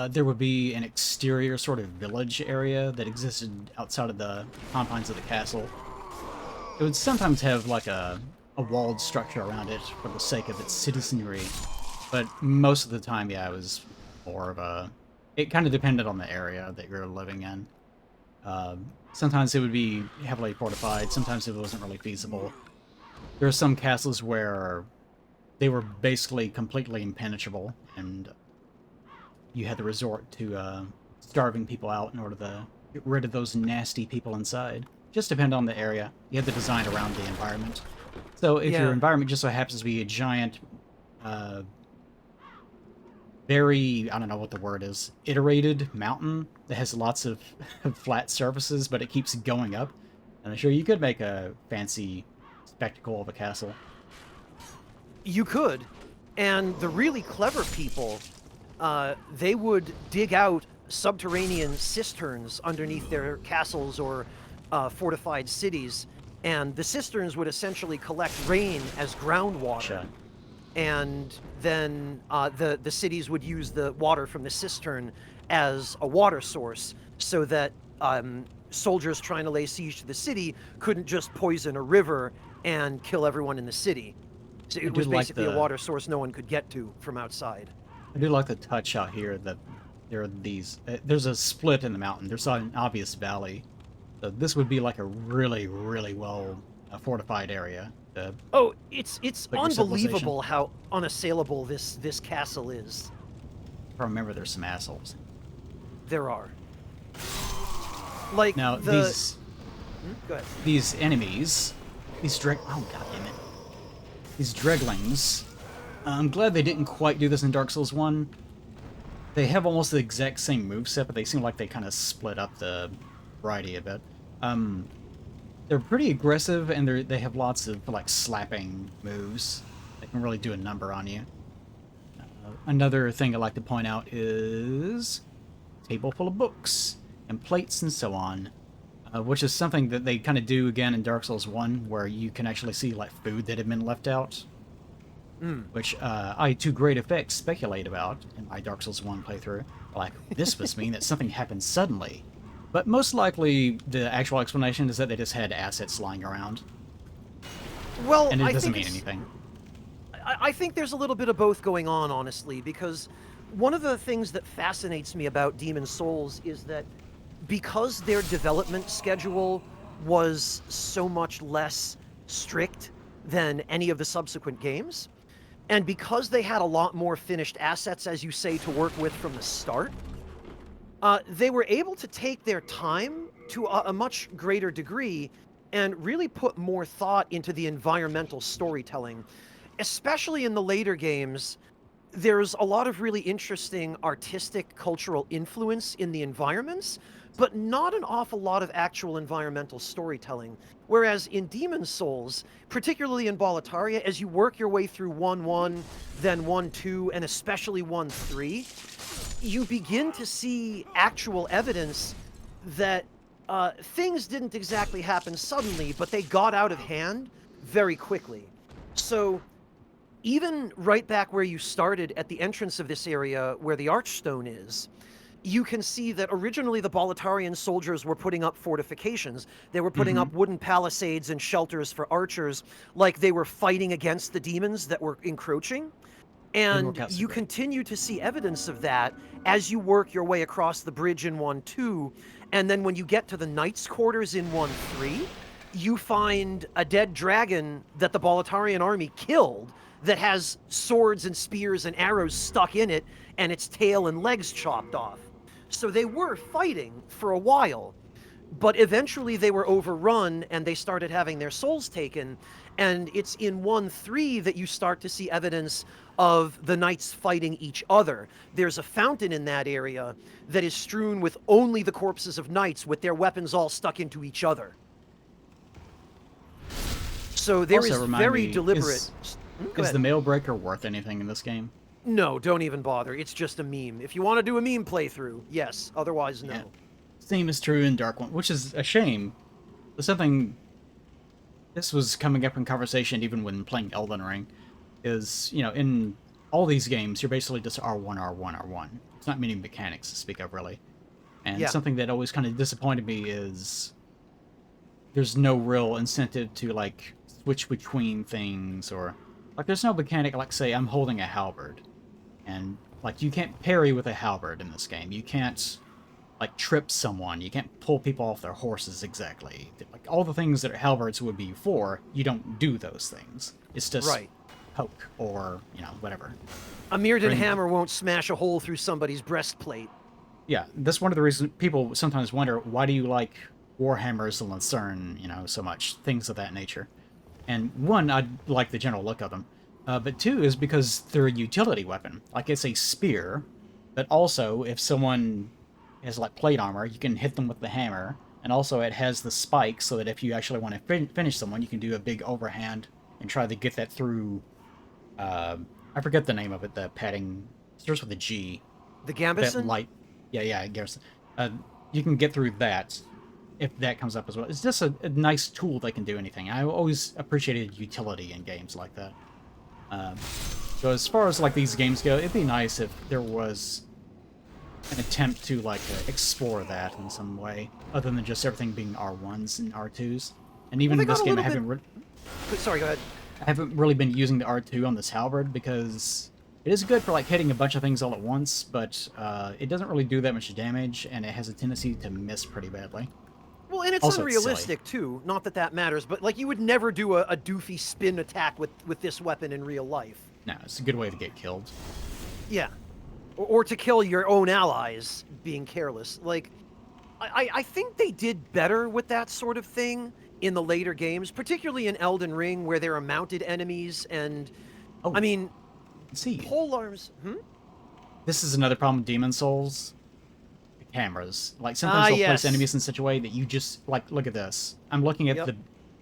there would be an exterior sort of village area that existed outside of the confines of the castle. It would sometimes have like a walled structure around it for the sake of its citizenry, but most of the time, yeah, it was more of a... It kind of depended on the area that you're living in. Sometimes it would be heavily fortified, sometimes it wasn't really feasible. There are some castles where they were basically completely impenetrable, and you had to resort to starving people out in order to get rid of those nasty people inside. Just depend on the area. You had to design around the environment. So if your
Yeah.
environment just so happens to be a giant, very, I don't know what the word is, iterated mountain that has lots of flat surfaces, but it keeps going up, and I'm sure you could make a fancy spectacle of a castle.
You could. And the really clever people, they would dig out subterranean cisterns underneath their castles or fortified cities, and the cisterns would essentially collect rain as groundwater.
Sure.
And then the cities would use the water from the cistern as a water source, so that soldiers trying to lay siege to the city couldn't just poison a river and kill everyone in the city. So
I
it
do
was
like
basically
the-
a water source no one could get to from outside.
I do like the touch out here that there are these... there's a split in the mountain. There's an obvious valley. So this would be like a really, really well fortified area.
Oh, it's
Like your
unbelievable how unassailable this castle is.
If I remember, there's some assholes.
There are. Like
Now,
the...
these...
Go ahead.
These enemies, these oh god damn it, these dreglings, I'm glad they didn't quite do this in Dark Souls 1. They have almost the exact same moveset, but they seem like they kind of split up the variety a bit. They're pretty aggressive, and they have lots of, like, slapping moves that can really do a number on you. Another thing I'd like to point out is a table full of books and plates and so on. Which is something that they kind of do again in Dark Souls 1, where you can actually see, like, food that had been left out. Which I, to great effect, speculate about in my Dark Souls 1 playthrough. Like, this must mean that something happened suddenly. But most likely, the actual explanation is that they just had assets lying around.
Well,
And it
I
doesn't
think
mean
it's-
anything.
I think there's a little bit of both going on, honestly, because one of the things that fascinates me about Demon's Souls is that because their development schedule was so much less strict than any of the subsequent games, and because they had a lot more finished assets, as you say, to work with from the start, they were able to take their time to a much greater degree and really put more thought into the environmental storytelling. Especially in the later games, there's a lot of really interesting artistic, cultural influence in the environments, but not an awful lot of actual environmental storytelling. Whereas in Demon's Souls, particularly in Boletaria, as you work your way through 1-1, then 1-2, and especially 1-3, you begin to see actual evidence that things didn't exactly happen suddenly, but they got out of hand very quickly. So even right back where you started at the entrance of this area where the Archstone is, you can see that originally the Boletarian soldiers were putting up fortifications. They were putting up wooden palisades and shelters for archers, like they were fighting against the demons that were encroaching. And you continue to see evidence of that as you work your way across the bridge in 1-2. And then when you get to the Knights' quarters in 1-3, you find a dead dragon that the Boletarian army killed that has swords and spears and arrows stuck in it and its tail and legs chopped off. So they were fighting for a while, but eventually they were overrun and they started having their souls taken. And it's in 1-3 that you start to see evidence of the knights fighting each other. There's a fountain in that area that is strewn with only the corpses of knights with their weapons all stuck into each other. So there is very deliberate...
Is the mail breaker worth anything in this game?
No, don't even bother. It's just a meme. If you want to do a meme playthrough, yes. Otherwise, no.
Yeah. Same is true in Dark One, which is a shame. There's something... This was coming up in conversation even when playing Elden Ring, is, you know, in all these games, you're basically just R1, R1, R1. It's not many mechanics to speak of, really. And something that always kind of disappointed me is there's no real incentive to, like, switch between things, or... Like, there's no mechanic, like, say, I'm holding a halberd. And, like, you can't parry with a halberd in this game. You can't, like, trip someone. You can't pull people off their horses exactly. Like, all the things that halberds would be for, you don't do those things. It's just poke or, you know, whatever.
A Mirrodin hammer won't smash a hole through somebody's breastplate.
Yeah, that's one of the reasons people sometimes wonder, why do you like Warhammers and Lucerne, you know, so much? Things of that nature. And one, I like the general look of them. But two is because they're a utility weapon. Like, it's a spear, but also, if someone has, like, plate armor, you can hit them with the hammer. And also, it has the spike, so that if you actually want to finish someone, you can do a big overhand and try to get that through... I forget the name of it, the padding... It starts with a G.
The Gambison?
That light... Yeah, Garrison. You can get through that, if that comes up as well. It's just a nice tool that can do anything. I always appreciated utility in games like that. So as far as, like, these games go, it'd be nice if there was an attempt to, like, explore that in some way, other than just everything being R1s and R2s. And even in this game, I haven't...
Sorry, go ahead.
I haven't really been using the R2 on this halberd, because it is good for, like, hitting a bunch of things all at once, but it doesn't really do that much damage, and it has a tendency to miss pretty badly.
Well, and it's also unrealistic, too. Not that that matters, but, like, you would never do a doofy spin attack with this weapon in real life.
No, it's a good way to get killed.
Yeah. Or to kill your own allies, being careless. Like, I think they did better with that sort of thing in the later games, particularly in Elden Ring, where there are mounted enemies, and... I mean...
See.
Polearms...
This is another problem with Demon Souls. Cameras. Like, sometimes they'll place enemies in such a way that you just, like, look at this. I'm looking at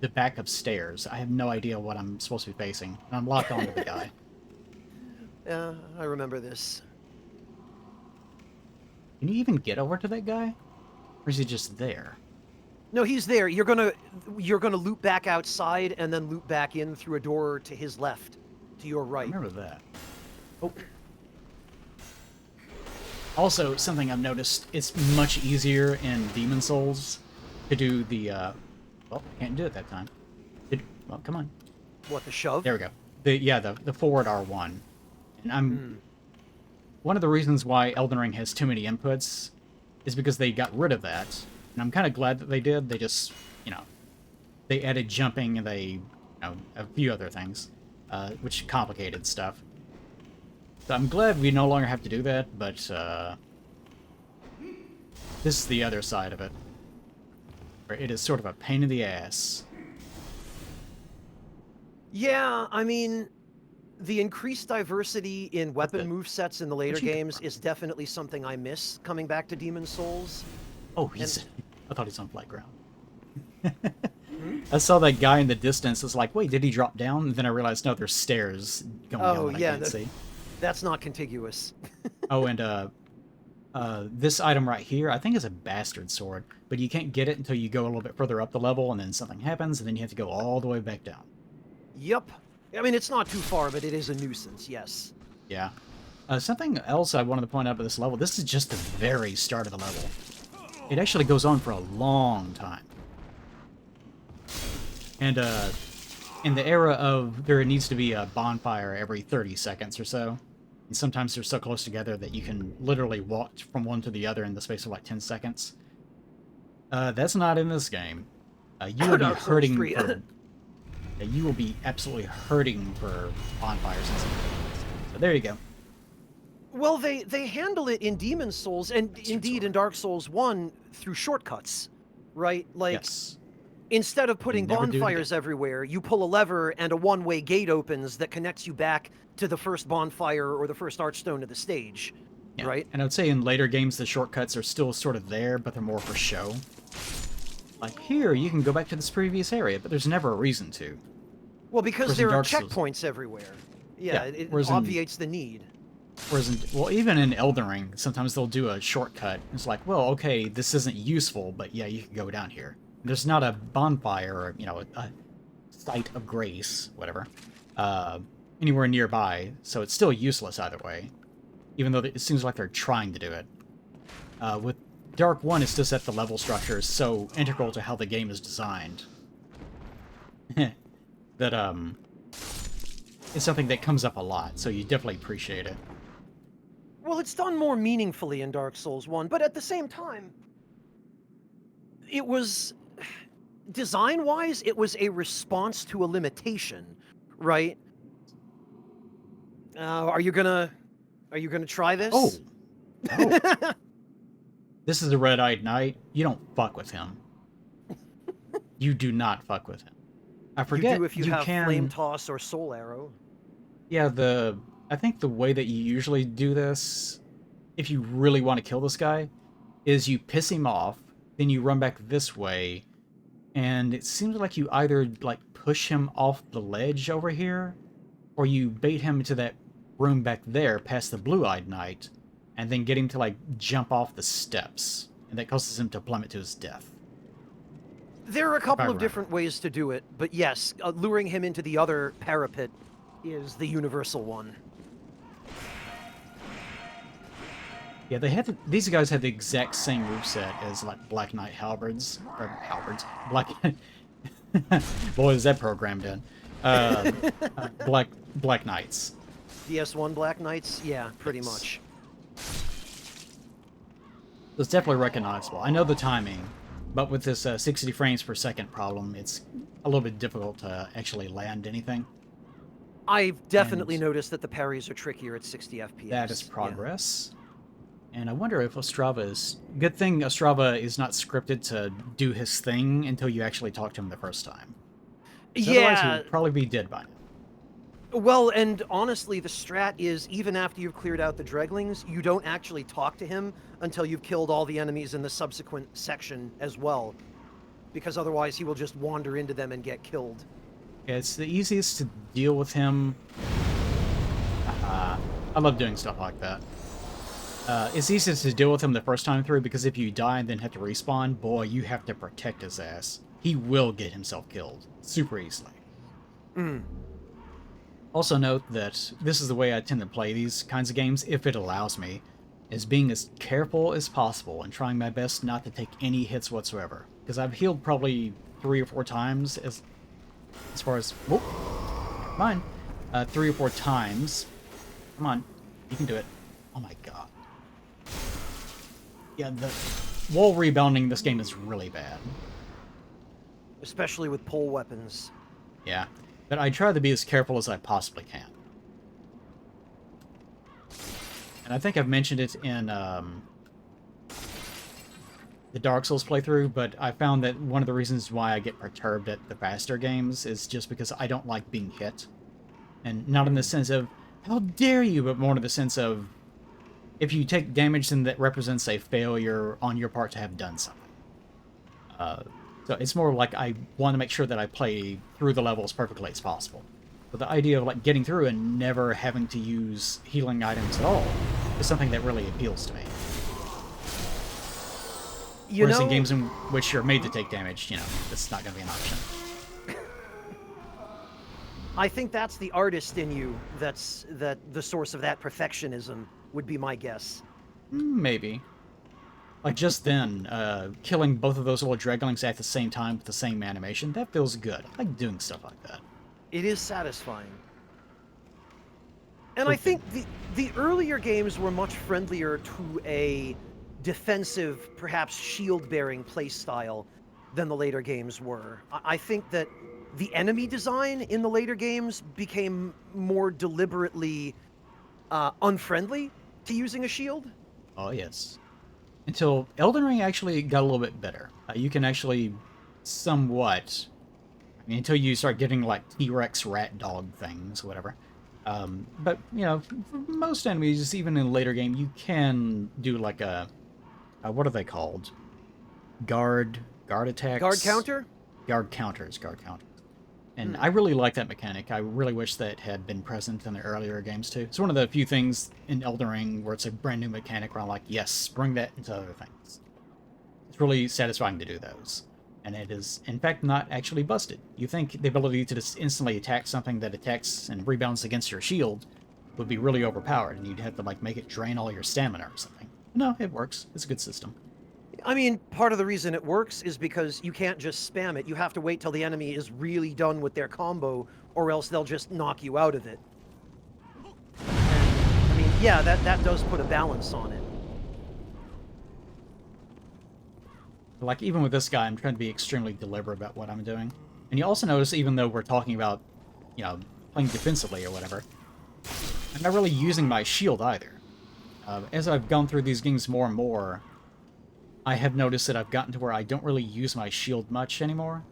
the back of stairs. I have no idea what I'm supposed to be facing, and I'm locked onto the guy.
Yeah, I remember this.
Can you even get over to that guy? Or is he just there?
No, he's there. You're gonna loop back outside and then loop back in through a door to his left, to your right.
I remember that. Oh. Also, something I've noticed, it's much easier in Demon Souls to do the, well, I can't do it that time. Well, come on.
What, the shove?
There we go. The forward R1. And one of the reasons why Elden Ring has too many inputs is because they got rid of that. And I'm kind of glad that they did. They just, you know, they added jumping and they, you know, a few other things, which complicated stuff. So I'm glad we no longer have to do that, but this is the other side of it, where it is sort of a pain in the ass.
Yeah, I mean, the increased diversity in weapon movesets in the later games is definitely something I miss coming back to Demon Souls.
Oh, I thought he's on flat ground. I saw that guy in the distance. It's like, wait, did he drop down? And then I realized, no, there's stairs going down that I can't see.
That's not contiguous.
Oh, and This item right here, I think is a bastard sword, but you can't get it until you go a little bit further up the level, and then something happens, and then you have to go all the way back down.
Yep. I mean, it's not too far, but it is a nuisance, yes.
Yeah. Something else I wanted to point out about this level, this is just the very start of the level. It actually goes on for a long time. And in the era of there needs to be a bonfire every 30 seconds or so, and sometimes they're so close together that you can literally walk from one to the other in the space of like 10 seconds. That's not in this game. You will be hurting for... you will be absolutely hurting for bonfires and stuff. So there you go.
Well, they handle it in Demon's Souls, and indeed in Dark Souls 1, through shortcuts, right? Like,
Yes.
instead of putting
never do it
bonfires everywhere, you pull a lever and a one-way gate opens that connects you back to the first bonfire or the first archstone of the stage,
Yeah.
right?
And I would say in later games the shortcuts are still sort of there, but they're more for show. Like here, you can go back to this previous area, but there's never a reason to.
Well, because
Whereas in
there are
Dark Souls-
checkpoints everywhere. Yeah,
Yeah,
it
whereas in-
obviates the need.
Whereas, well, even in Elden Ring, sometimes they'll do a shortcut. It's like, well, okay, this isn't useful, but yeah, you can go down here. There's not a bonfire or, you know, a site of grace, whatever, anywhere nearby, so it's still useless either way, even though it seems like they're trying to do it. With Dark 1, it's just that the level structure is so integral to how the game is designed that, it's something that comes up a lot, so you definitely appreciate it.
Well, it's done more meaningfully in Dark Souls 1, but at the same time, it was... design-wise, it was a response to a limitation, right? Are you gonna try this?
Oh! Oh. This is a Red-Eyed Knight. You don't fuck with him. You do not fuck with him. I forget
you do if you have
can...
Flame Toss or Soul Arrow.
Yeah, I think the way that you usually do this, if you really want to kill this guy, is you piss him off, then you run back this way, and it seems like you either like push him off the ledge over here, or you bait him into that room back there past the Blue-Eyed Knight, and then get him to like jump off the steps, and that causes him to plummet to his death.
There are a couple of
remember.
different ways to do it, but yes, luring him into the other parapet is the universal one.
Yeah, these guys had the exact same moveset as like Black Knight halberds, or halberds, boy, is that programmed in. Black Knights.
DS1 Black Knights? Yeah, pretty much.
It's definitely recognizable. I know the timing, but with this 60 frames per second problem, it's a little bit difficult to actually land anything.
I've definitely noticed that the parries are trickier at 60 FPS.
That is
yeah.
progress. And I wonder if Ostrava is... Good thing Ostrava is not scripted to do his thing until you actually talk to him the first time. Otherwise, he
Yeah.
would probably be dead by now.
Well, and honestly, the strat is even after you've cleared out the Dreglings, you don't actually talk to him until you've killed all the enemies in the subsequent section as well. Because otherwise he will just wander into them and get killed.
Yeah, it's the easiest to deal with him. I love doing stuff like that. It's easiest to deal with him the first time through because if you die and then have to respawn, boy, you have to protect his ass. He will get himself killed super easily. Also note that this is the way I tend to play these kinds of games, if it allows me, is being as careful as possible and trying my best not to take any hits whatsoever. Because I've healed probably 3 or 4 times as far as... Whoop! Mine. 3 or 4 times. Come on. You can do it. Oh my god. Yeah, the wall rebounding in this game is really bad.
Especially with pole weapons.
Yeah. But I try to be as careful as I possibly can. And I think I've mentioned it in the Dark Souls playthrough, but I found that one of the reasons why I get perturbed at the faster games is just because I don't like being hit. And not in the sense of, how dare you, but more in the sense of, if you take damage, then that represents a failure on your part to have done something. So it's more like I want to make sure that I play through the level as perfectly as possible. But the idea of like getting through and never having to use healing items at all is something that really appeals to me.
You
Whereas
know,
in games in which you're made to take damage, you know, that's not going to be an option.
I think that's the artist in you that's the source of that perfectionism would be my guess.
Maybe. Like just then, killing both of those little dreglings at the same time with the same animation, that feels good. I like doing stuff like that.
It is satisfying. And I
Freaking-
think the earlier games were much friendlier to a defensive, perhaps shield-bearing playstyle than the later games were. I think that the enemy design in the later games became more deliberately unfriendly to using a shield.
Oh, yes. Until Elden Ring actually got a little bit better. You can actually somewhat... I mean, until you start getting, like, T-Rex rat dog things, whatever. But, you know, for most enemies, even in a later game, you can do, like, a... what are they called? Guard attacks?
Guard counter?
Guard counters. And I really like that mechanic. I really wish that had been present in the earlier games, too. It's one of the few things in Elden Ring where it's a brand new mechanic where I'm like, yes, bring that into other things. It's really satisfying to do those. And it is, in fact, not actually busted. You think the ability to just instantly attack something that attacks and rebounds against your shield would be really overpowered, and you'd have to, like, make it drain all your stamina or something. No, it works. It's a good system.
I mean, part of the reason it works is because you can't just spam it. You have to wait till the enemy is really done with their combo, or else they'll just knock you out of it. And, I mean, yeah, that does put a balance on it.
Like, even with this guy, I'm trying to be extremely deliberate about what I'm doing. And you also notice, even though we're talking about, you know, playing defensively or whatever, I'm not really using my shield either. As I've gone through these games more and more, I have noticed that I've gotten to where I don't really use my shield much anymore.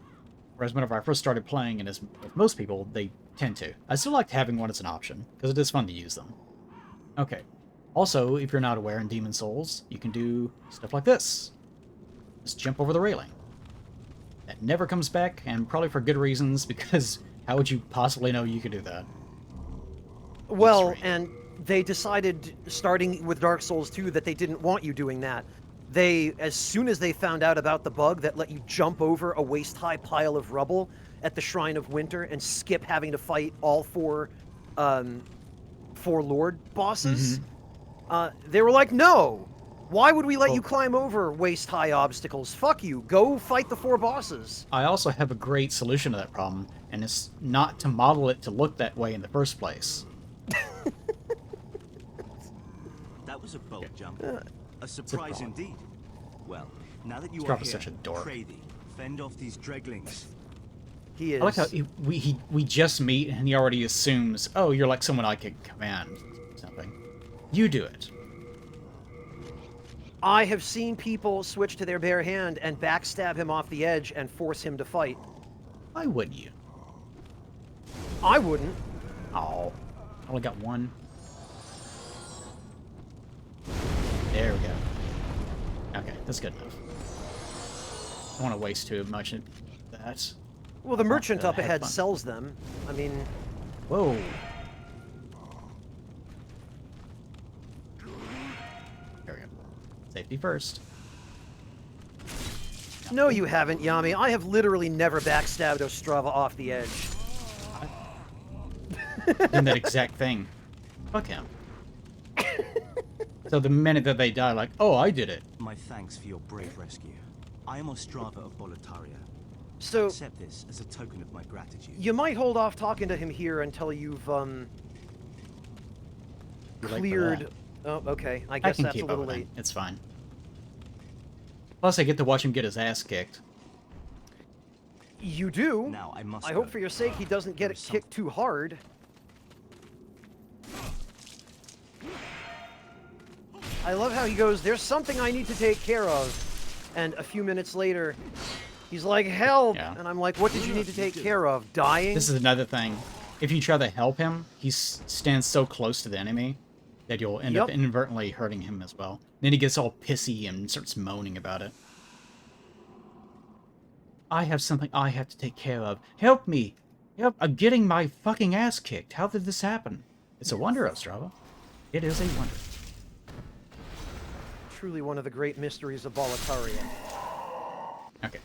Whereas whenever I first started playing, and as with most people, they tend to. I still like having one as an option, because it is fun to use them. Okay. Also, if you're not aware in Demon Souls, you can do stuff like this. Just jump over the railing. That never comes back, and probably for good reasons, because how would you possibly know you could do that?
Well,
Strange.
and they decided, starting with Dark Souls 2, that they didn't want you doing that. They, as soon as they found out about the bug that let you jump over a waist-high pile of rubble at the Shrine of Winter and skip having to fight all four Lord bosses, they were like, no! Why would we let you climb over waist-high obstacles? Fuck you. Go fight the 4 bosses.
I also have a great solution to that problem, and it's not to model it to look that way in the first place.
That was a bold jump. A surprise
problem.
indeed. Well, now that you
This
are
drop
here,
is such a dork.
pray thee, fend off these dreglings.
He is.
I like how we just meet, and he already assumes, oh, you're like someone I could command something. You do it.
I have seen people switch to their bare hand and backstab him off the edge and force him to fight.
Why wouldn't you?
I wouldn't.
Oh, I only got one. There we go. Okay, that's good enough. I don't want to waste too much of that.
Well, the merchant up
have
ahead
fun.
sells them. I mean,
Whoa. There we go. Safety first.
no, you haven't, Yami. I have literally never backstabbed Ostrava off the edge.
Doing that exact thing. Fuck him. So the minute that they die, like, oh, I did it.
My thanks for your brave rescue. I am Ostrava of Boletaria.
So,
Accept this as a token of my gratitude.
you might hold off talking to him here until you've,
You're late for
cleared...
that.
Oh, okay. I
I
guess
can
that's a
keep up
little
with him.
late.
It's fine. Plus, I get to watch him get his ass kicked.
You do?
Now I must
I hope
go.
for your sake he doesn't get
There
it
is
kicked too hard. I love how he goes, there's something I need to take care of. And a few minutes later, he's like, help!
Yeah.
And I'm like, what did you need to take care of? Dying?
This is another thing. If you try to help him, he stands so close to the enemy that you'll end up
Yep.
inadvertently hurting him as well. Then he gets all pissy and starts moaning about it. I have something I have to take care of. Help me! Help! I'm getting my fucking ass kicked. How did this happen? It's a wonder, Ostrava. It is a wonder.
truly one of the great mysteries of Boletaria.
Okay.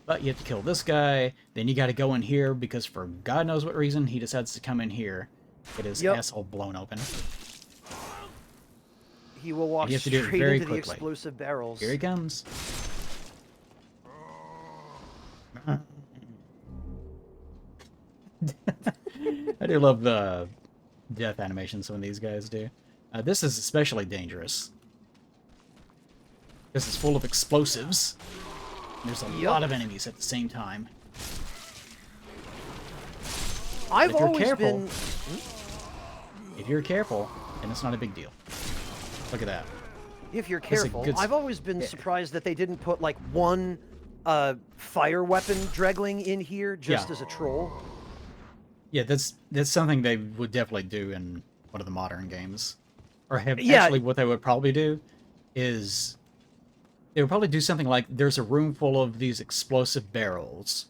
But you have to kill this guy, then you gotta go in here, because for God knows what reason, he decides to come in here. Get his asshole blown open.
He will walk
You have to do it
straight
very
into the
quickly.
explosive barrels.
Here he comes. I do love the death animations some of these guys do. This is especially dangerous. This is full of explosives. There's a lot of enemies at the same time.
I've
If you're
always
careful,
been...
if you're careful, then it's not a big deal. Look at that.
If you're
That's a
careful,
good
I've always been surprised that they didn't put like one fire weapon dregling in here just as a troll.
Yeah, that's something they would definitely do in one of the modern games. Or actually what they would probably do is they would probably do something like there's a room full of these explosive barrels.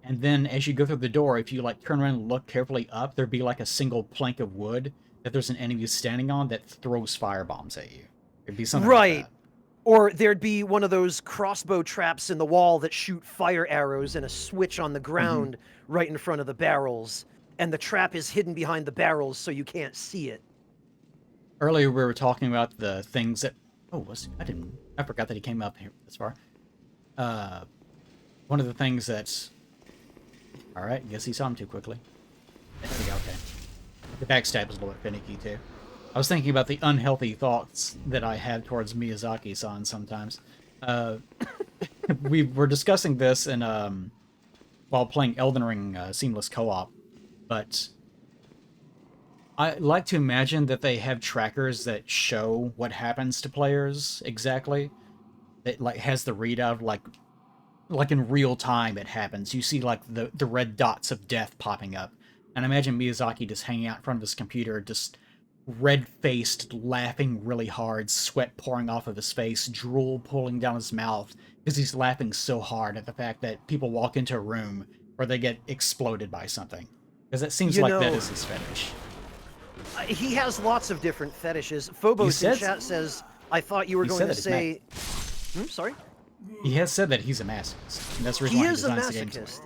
And then as you go through the door, if you like turn around and look carefully up, there'd be like a single plank of wood that there's an enemy standing on that throws fire bombs at you. It'd be something like that.
Or there'd be one of those crossbow traps in the wall that shoot fire arrows and a switch on the ground right in front of the barrels. And the trap is hidden behind the barrels so you can't see it.
Earlier we were talking about the things that... I forgot that he came up here this far. One of the things that's... Alright, guess he saw him too quickly. There we go, okay. The backstab is a little bit finicky too. I was thinking about the unhealthy thoughts that I have towards Miyazaki-san sometimes. We were discussing this in, while playing Elden Ring Seamless Co-op, but I like to imagine that they have trackers that show what happens to players exactly. That like has the readout like in real time it happens. You see like the red dots of death popping up. And I imagine Miyazaki just hanging out in front of his computer, just red-faced, laughing really hard, sweat pouring off of his face, drool pulling down his mouth, because he's laughing so hard at the fact that people walk into a room where they get exploded by something. Because it seems like that is his fetish.
He has lots of different fetishes. Phobos in chat says, I thought you were going to say... sorry?
He has said that he's a masochist, and that's the reason why he designs the games.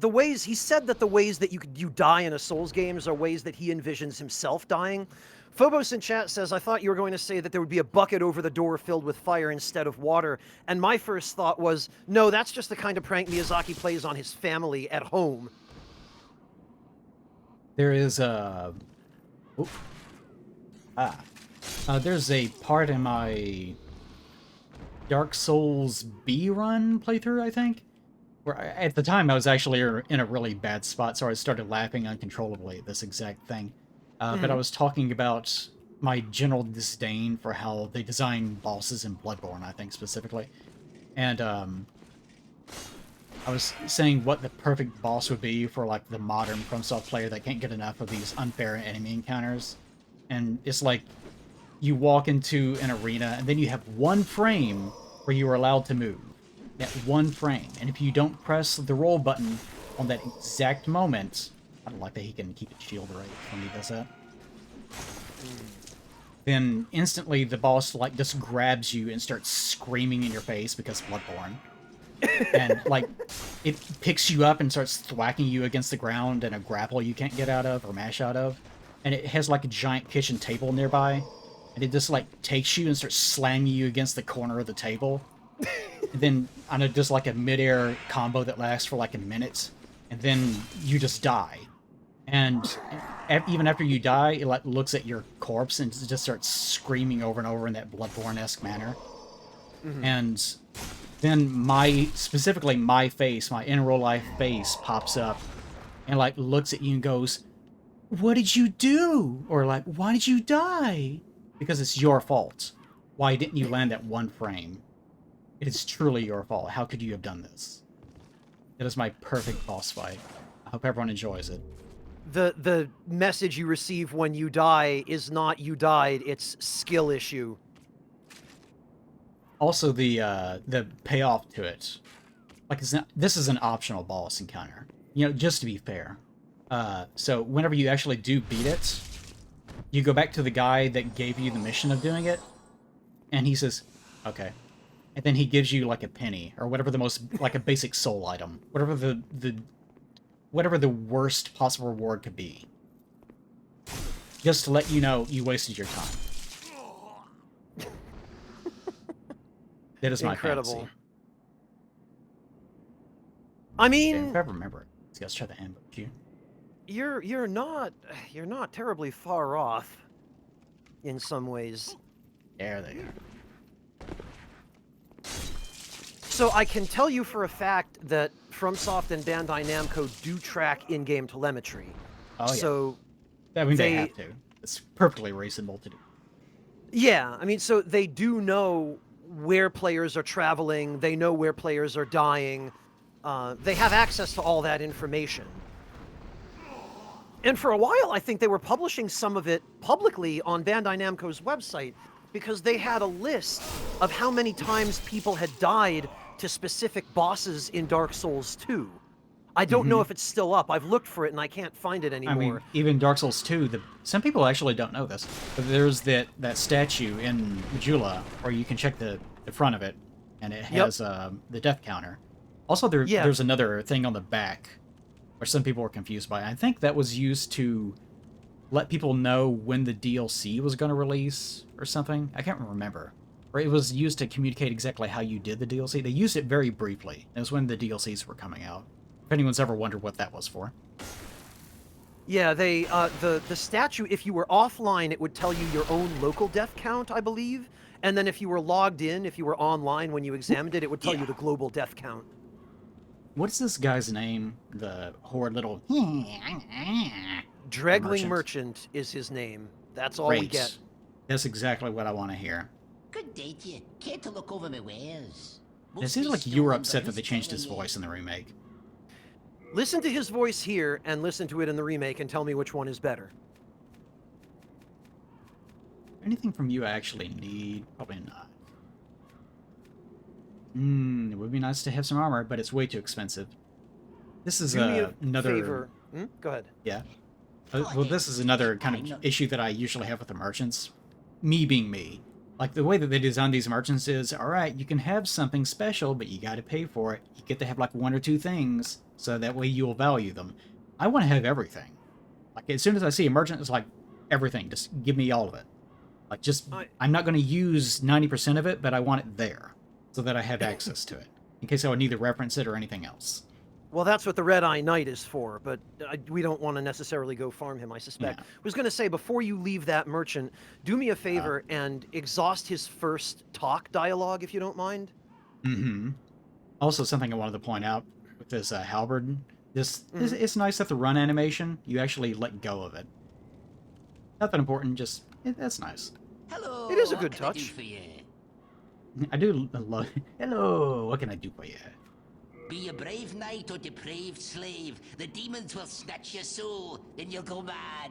The ways he said that the ways that you die in a Souls games are ways that he envisions himself dying. Phobos in chat says, I thought you were going to say that there would be a bucket over the door filled with fire instead of water. And my first thought was, no, that's just the kind of prank Miyazaki plays on his family at home.
There is a... there's a part in my Dark Souls B run playthrough, I think, where at the time I was actually in a really bad spot, so I started laughing uncontrollably at this exact thing. But I was talking about my general disdain for how they design bosses in Bloodborne, I think, specifically. And I was saying what the perfect boss would be for, like, the modern FromSoft player that can't get enough of these unfair enemy encounters. And it's like, you walk into an arena, and then you have one frame where you are allowed to move. That one frame. And if you don't press the roll button on that exact moment... I don't like that he can keep it shield right when he does that. Then instantly the boss like just grabs you and starts screaming in your face because Bloodborne. And like it picks you up and starts thwacking you against the ground in a grapple you can't get out of or mash out of. And it has like a giant kitchen table nearby. And it just like takes you and starts slamming you against the corner of the table. And then on a just like a midair combo that lasts for like a minute. And then you just die. And even after you die, it like looks at your corpse and just starts screaming over and over in that Bloodborne-esque manner. And then specifically my face, my in real life face pops up and like looks at you and goes, "What did you do?" Or like, "Why did you die?" Because it's your fault. Why didn't you land that one frame? It is truly your fault. How could you have done this? That is my perfect boss fight. I hope everyone enjoys it.
The message you receive when you die is not you died, it's skill issue.
Also, the payoff to it, like this is an optional boss encounter. You know, just to be fair. So whenever you actually do beat it, you go back to the guy that gave you the mission of doing it, and he says, okay. And then he gives you like a penny, or whatever the most, like a basic soul item. Whatever the worst possible reward could be. Just to let you know you wasted your time. That is my
Incredible.
fantasy.
I
Okay,
mean,
if I remember it. So let's try to ambush you.
you're not terribly far off in some ways.
There they are.
So I can tell you for a fact that FromSoft and Bandai Namco do track in-game telemetry.
Oh, yeah.
So
I mean, they
they-
have to. It's perfectly reasonable to do.
yeah, I mean, so they do know where players are traveling. They know where players are dying. They have access to all that information. And for a while, I think they were publishing some of it publicly on Bandai Namco's website because they had a list of how many times people had died to specific bosses in Dark Souls 2. I don't know if it's still up. I've looked for it and I can't find it anymore.
I mean, even Dark Souls 2, some people actually don't know this, but there's that statue in Majula where you can check the front of it, and it has the death counter. Also, there's another thing on the back where some people were confused by. I think that was used to let people know when the DLC was going to release or something. I can't remember. Or it was used to communicate exactly how you did the DLC. They used it very briefly. It was when the DLCs were coming out. If anyone's ever wondered what that was for.
Yeah, they the statue, if you were offline, it would tell you your own local death count, I believe. And then if you were logged in, if you were online when you examined it, it would tell you the global death count.
What's this guy's name? The horrid little...
Dregling Merchant is his name. That's all we
Great.
get.
That's exactly what I want to hear.
Good day to you. Care to look over my wares?
It seems like you were upset that they changed his voice in the remake.
Listen to his voice here and listen to it in the remake and tell me which one is better.
Anything from you I actually need? Probably not. It would be nice to have some armor, but it's way too expensive. This is
Do me a
another...
favor. Go ahead.
Yeah. Well, this is another kind of issue that I usually have with the merchants. Me being me. Like, the way that they design these merchants is, alright, you can have something special, but you gotta pay for it. You get to have, like, one or two things, so that way you'll value them. I want to have everything. Like, as soon as I see a merchant, it's like, everything. Just give me all of it. Like, just... I'm not going to use 90% of it, but I want it there, so that I have access to it, in case I would need to reference it or anything else.
Well, that's what the Red Eye Knight is for, but we don't want to necessarily go farm him, I suspect.
Yeah.
I was going to say, before you leave that merchant, do me a favor and exhaust his first talk dialogue, if you don't mind.
Also, something I wanted to point out with this halberd, it's nice that the run animation, you actually let go of it. Nothing important, just, that's nice.
Hello.
It is a
what
good
can I do
touch.
for you?
I do love... Hello, what can I do for you?
Be a brave knight or depraved slave, the demons will snatch your soul, then you'll go mad.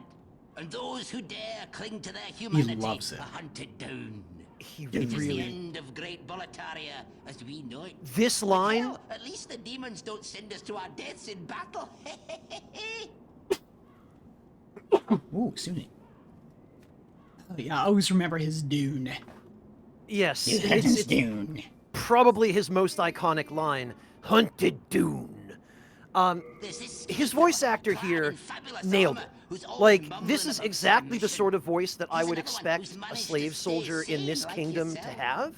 And those who dare cling to their humanity
loves it.
are hunted down.
He
It is the
really...
end of great Boletaria as we know it.
This
But
line...
hell, at least the demons don't send us to our deaths in battle.
Ooh, Sunni. Oh, yeah, I always remember his Dune.
Yes,
It's
it's
Dune.
probably his most iconic line. Hunted Dune. His voice actor here nailed it. Like, this is exactly the sort of voice that I would expect a slave soldier in this kingdom to have.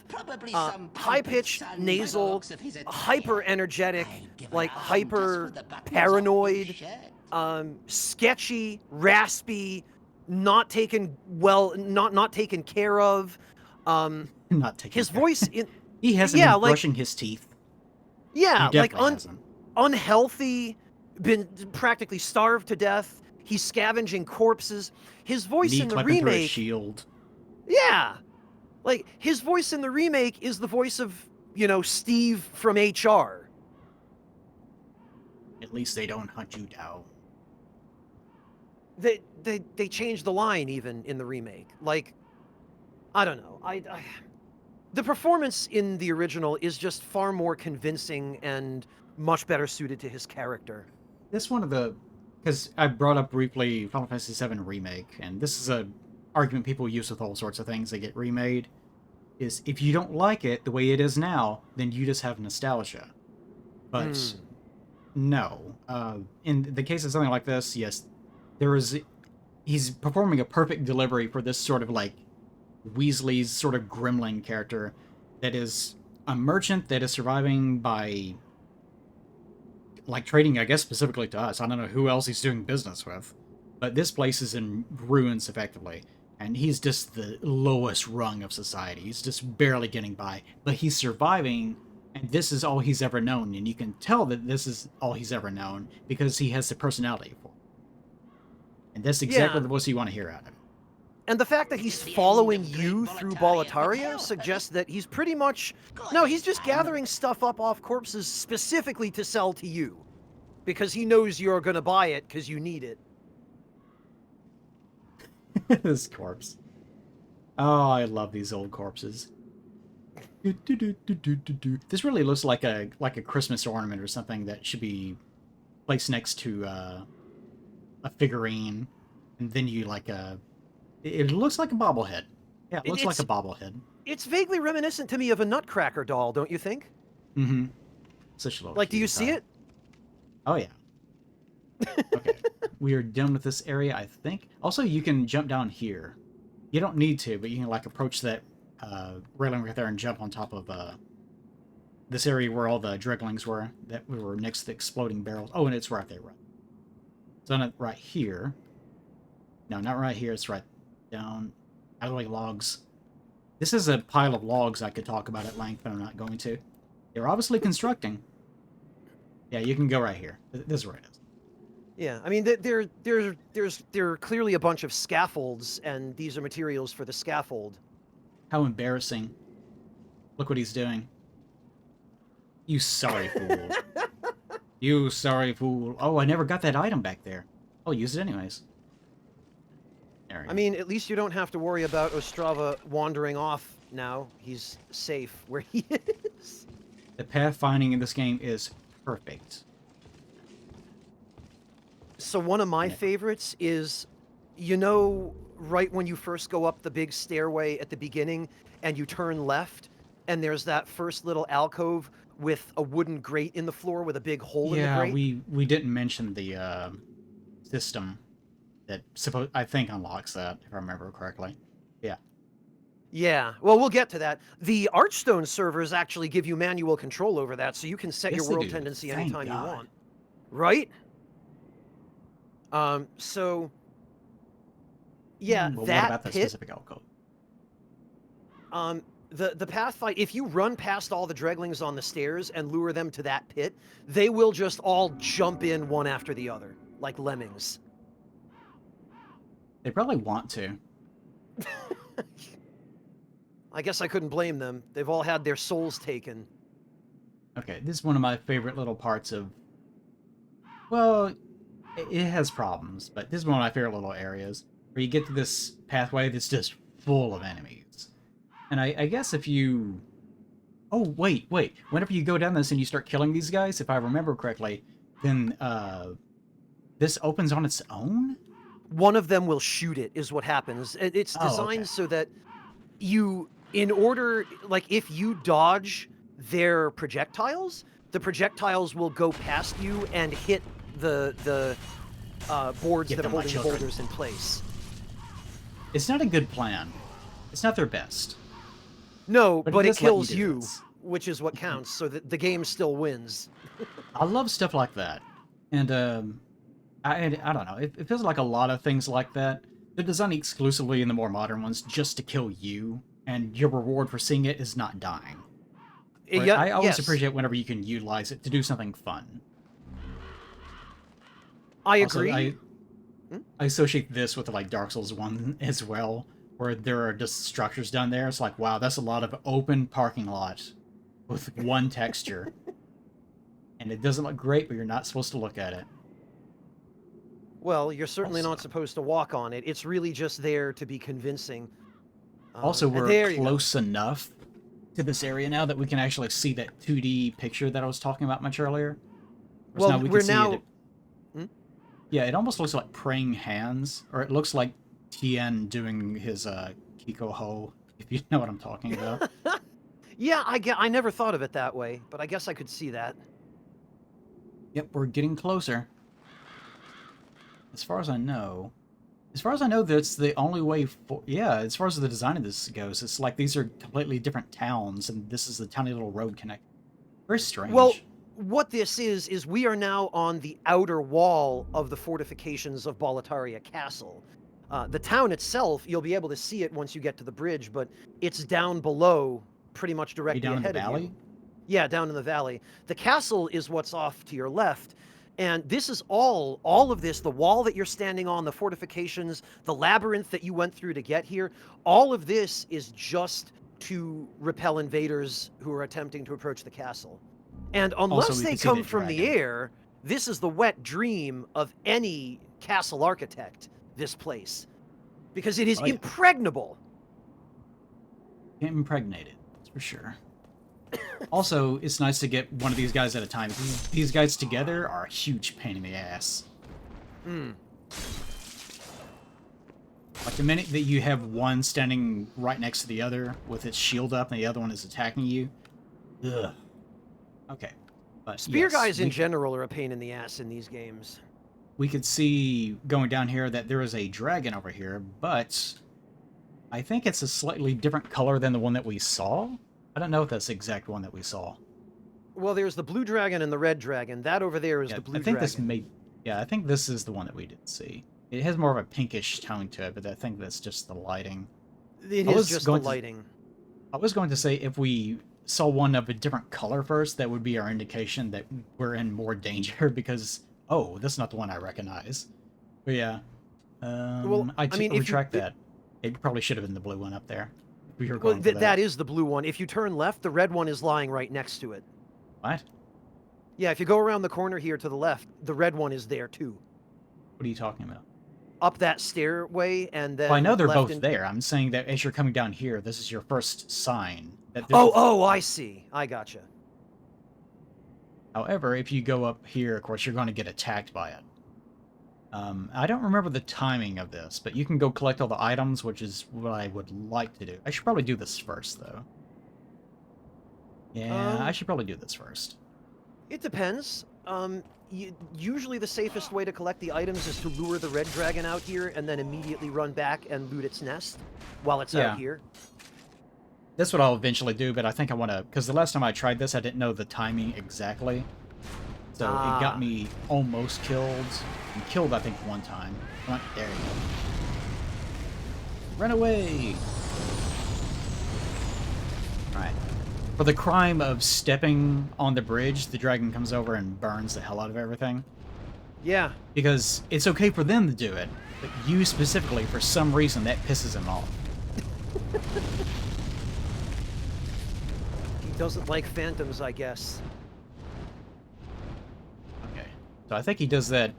High-pitched, nasal, hyper-energetic, like hyper-paranoid, sketchy, raspy, not taken care of.
Not taking
His
care.
voice in...
He hasn't
yeah,
been
like-
brushing his teeth.
Yeah,
He
like
definitely hasn't.
unhealthy, been practically starved to death. He's scavenging corpses. His voice
Knee
in the
clipping through his
remake,
shield.
yeah, like his voice in the remake is the voice of, Steve from HR.
At least they don't hunt you down.
They changed the line even in the remake. Like, I don't know. The performance in the original is just far more convincing and much better suited to his character.
This one of the... Because I brought up briefly Final Fantasy VII Remake, and this is argument people use with all sorts of things that get remade is if you don't like it the way it is now, then you just have nostalgia. But no. In the case of something like this, yes, he's performing a perfect delivery for this sort of like Weasley's sort of gremlin character that is a merchant that is surviving by like trading, I guess, specifically to us. I don't know who else he's doing business with, but this place is in ruins effectively, and he's just the lowest rung of society. He's just barely getting by, but he's surviving, and this is all he's ever known, and you can tell that this is all he's ever known because he has the personality for it. And that's exactly the voice you want to hear out of him.
And the fact that he's following you through Boletaria suggests that he's pretty much... No, he's just gathering stuff up off corpses specifically to sell to you. Because he knows you're going to buy it because you need it.
This corpse. Oh, I love these old corpses. This really looks like a Christmas ornament or something that should be placed next to a figurine. And then you like a... It looks like a bobblehead. Yeah, it looks like a bobblehead.
It's vaguely reminiscent to me of a Nutcracker doll, don't you think?
Mm-hmm. Such a little
like, do you see it?
Oh, yeah. Okay. We are done with this area, I think. Also, you can jump down here. You don't need to, but you can, like, approach that railing right there and jump on top of this area where all the dreglings were, that we were next to the exploding barrels. Oh, and it's right there, right. It's on it right here. No, not right here. It's right down. Alleyway logs. This is a pile of logs I could talk about at length, but I'm not going to. They're obviously constructing. Yeah, you can go right here. This is where it is.
Yeah, I mean, there are clearly a bunch of scaffolds, and these are materials for the scaffold.
How embarrassing. Look what he's doing. You sorry fool. You sorry fool. Oh, I never got that item back there. I'll use it anyways. There we go.
I mean, at least you don't have to worry about Ostrava wandering off now. He's safe where he is.
The pathfinding in this game is perfect.
So one of my favorites is, you know, right when you first go up the big stairway at the beginning and you turn left, and there's that first little alcove with a wooden grate in the floor with a big hole in the grate?
Yeah, we didn't mention the system that I think unlocks that, if I remember correctly. Yeah.
Yeah, well, we'll get to that. The Archstone servers actually give you manual control over that, so you can set
Yes,
your
they
world
do.
tendency
Thank
anytime
God.
you want. Right? So... Yeah,
Well,
that
what about that
pit...
specific alcove?
The pathfinder, if you run past all the dreglings on the stairs and lure them to that pit, they will just all jump in one after the other, like lemmings.
They probably want to.
I guess I couldn't blame them. They've all had their souls taken.
Okay, this is one of my favorite little parts of... Well, it has problems, but this is one of my favorite little areas, where you get to this pathway that's just full of enemies. And I guess if you... Oh, wait. Whenever you go down this and you start killing these guys, if I remember correctly, then this opens on its own?
One of them will shoot it, is what happens. It's designed so that you, in order, like, if you dodge their projectiles, the projectiles will go past you and hit the boards that are holding the boulders in place.
It's not a good plan. It's not their best.
No, but it
does let
kills
do
you,
this.
which is what counts, so that the game still wins.
I love stuff like that. And, I don't know. It feels like a lot of things like that. They're designed exclusively in the more modern ones just to kill you, and your reward for seeing it is not dying. Right?
Yeah,
I always
yes.
appreciate whenever you can utilize it to do something fun.
I
Also,
agree.
I associate this with like Dark Souls 1 as well, where there are just structures down there. It's like, wow, that's a lot of open parking lot with one texture. And it doesn't look great, but you're not supposed to look at it.
Well, you're certainly not supposed to walk on it. It's really just there to be convincing.
Also,
and
we're
there you go.
close enough to this area now that we can actually see that 2D picture that I was talking about much earlier. Whereas
Well,
now we
we're
can see
now...
it. Yeah, it almost looks like praying hands, or it looks like Tien doing his Kiko Ho, if you know what I'm talking about.
Yeah, I never thought of it that way, but I guess I could see that.
Yep, we're getting closer. As far as I know, that's the only way for... Yeah, as far as the design of this goes, it's like these are completely different towns, and this is the tiny little road connect. Very strange.
Well, what this is we are now on the outer wall of the fortifications of Boletaria Castle. The town itself, you'll be able to see it once you get to the bridge, but it's down below, pretty much directly
down in the
ahead of
valley?
you. Yeah, down in the valley. The castle is what's off to your left, and this is all of this, the wall that you're standing on, the fortifications, the labyrinth that you went through to get here, all of this is just to repel invaders who are attempting to approach the castle. And unless
we
they
can see
come
the
from the
dragon.
air, this is the wet dream of any castle architect, this place. Because it is
Oh, yeah.
impregnable.
Can't impregnate it, that's for sure. Also, it's nice to get one of these guys at a time. These guys together are a huge pain in the ass. Like the minute that you have one standing right next to the other with its shield up and the other one is attacking you, ugh. Okay. But
Spear
yes,
guys in general are a pain in the ass in these games.
we could see going down here that there is a dragon over here, but I think it's a slightly different color than the one that we saw. I don't know if that's the exact one that we saw.
Well, there's the blue dragon and the red dragon. That over there is
Yeah,
the blue
I think
dragon.
this may... Yeah, I think this is the one that we did see. It has more of a pinkish tone to it, but I think that's just the lighting.
It
I
is
was
just the
going to-
lighting.
I was going to say if we saw one of a different color first, that would be our indication that we're in more danger because, oh, that's not the one I recognize. But yeah.
Well, I mean, if you-
retract that. It probably should have been the blue one up there. If we were
Well,
going for
that is the blue one. If you turn left, the red one is lying right next to it.
What?
Yeah, if you go around the corner here to the left, the red one is there too.
What are you talking about?
Up that stairway and then.
Well, I know they're
left
both
in-
there. I'm saying that as you're coming down here, this is your first sign. That there's
Oh, I see. I gotcha.
However, if you go up here, of course, you're going to get attacked by it. I don't remember the timing of this, but you can go collect all the items, which is what I would like to do. I should probably do this first, though. Yeah, I should probably do this first.
It depends. Usually the safest way to collect the items is to lure the red dragon out here and then immediately run back and loot its nest while it's
Yeah.
out here.
That's what I'll eventually do, but I think I want to... Because the last time I tried this, I didn't know the timing exactly. So it
Ah.
got me almost killed. And killed, I think, one time. Come on, there you go. Run away! Alright. For the crime of stepping on the bridge, the dragon comes over and burns the hell out of everything.
Yeah.
Because it's okay for them to do it, but you specifically, for some reason, that pisses him off.
He doesn't like phantoms, I guess.
Okay. So I think he does that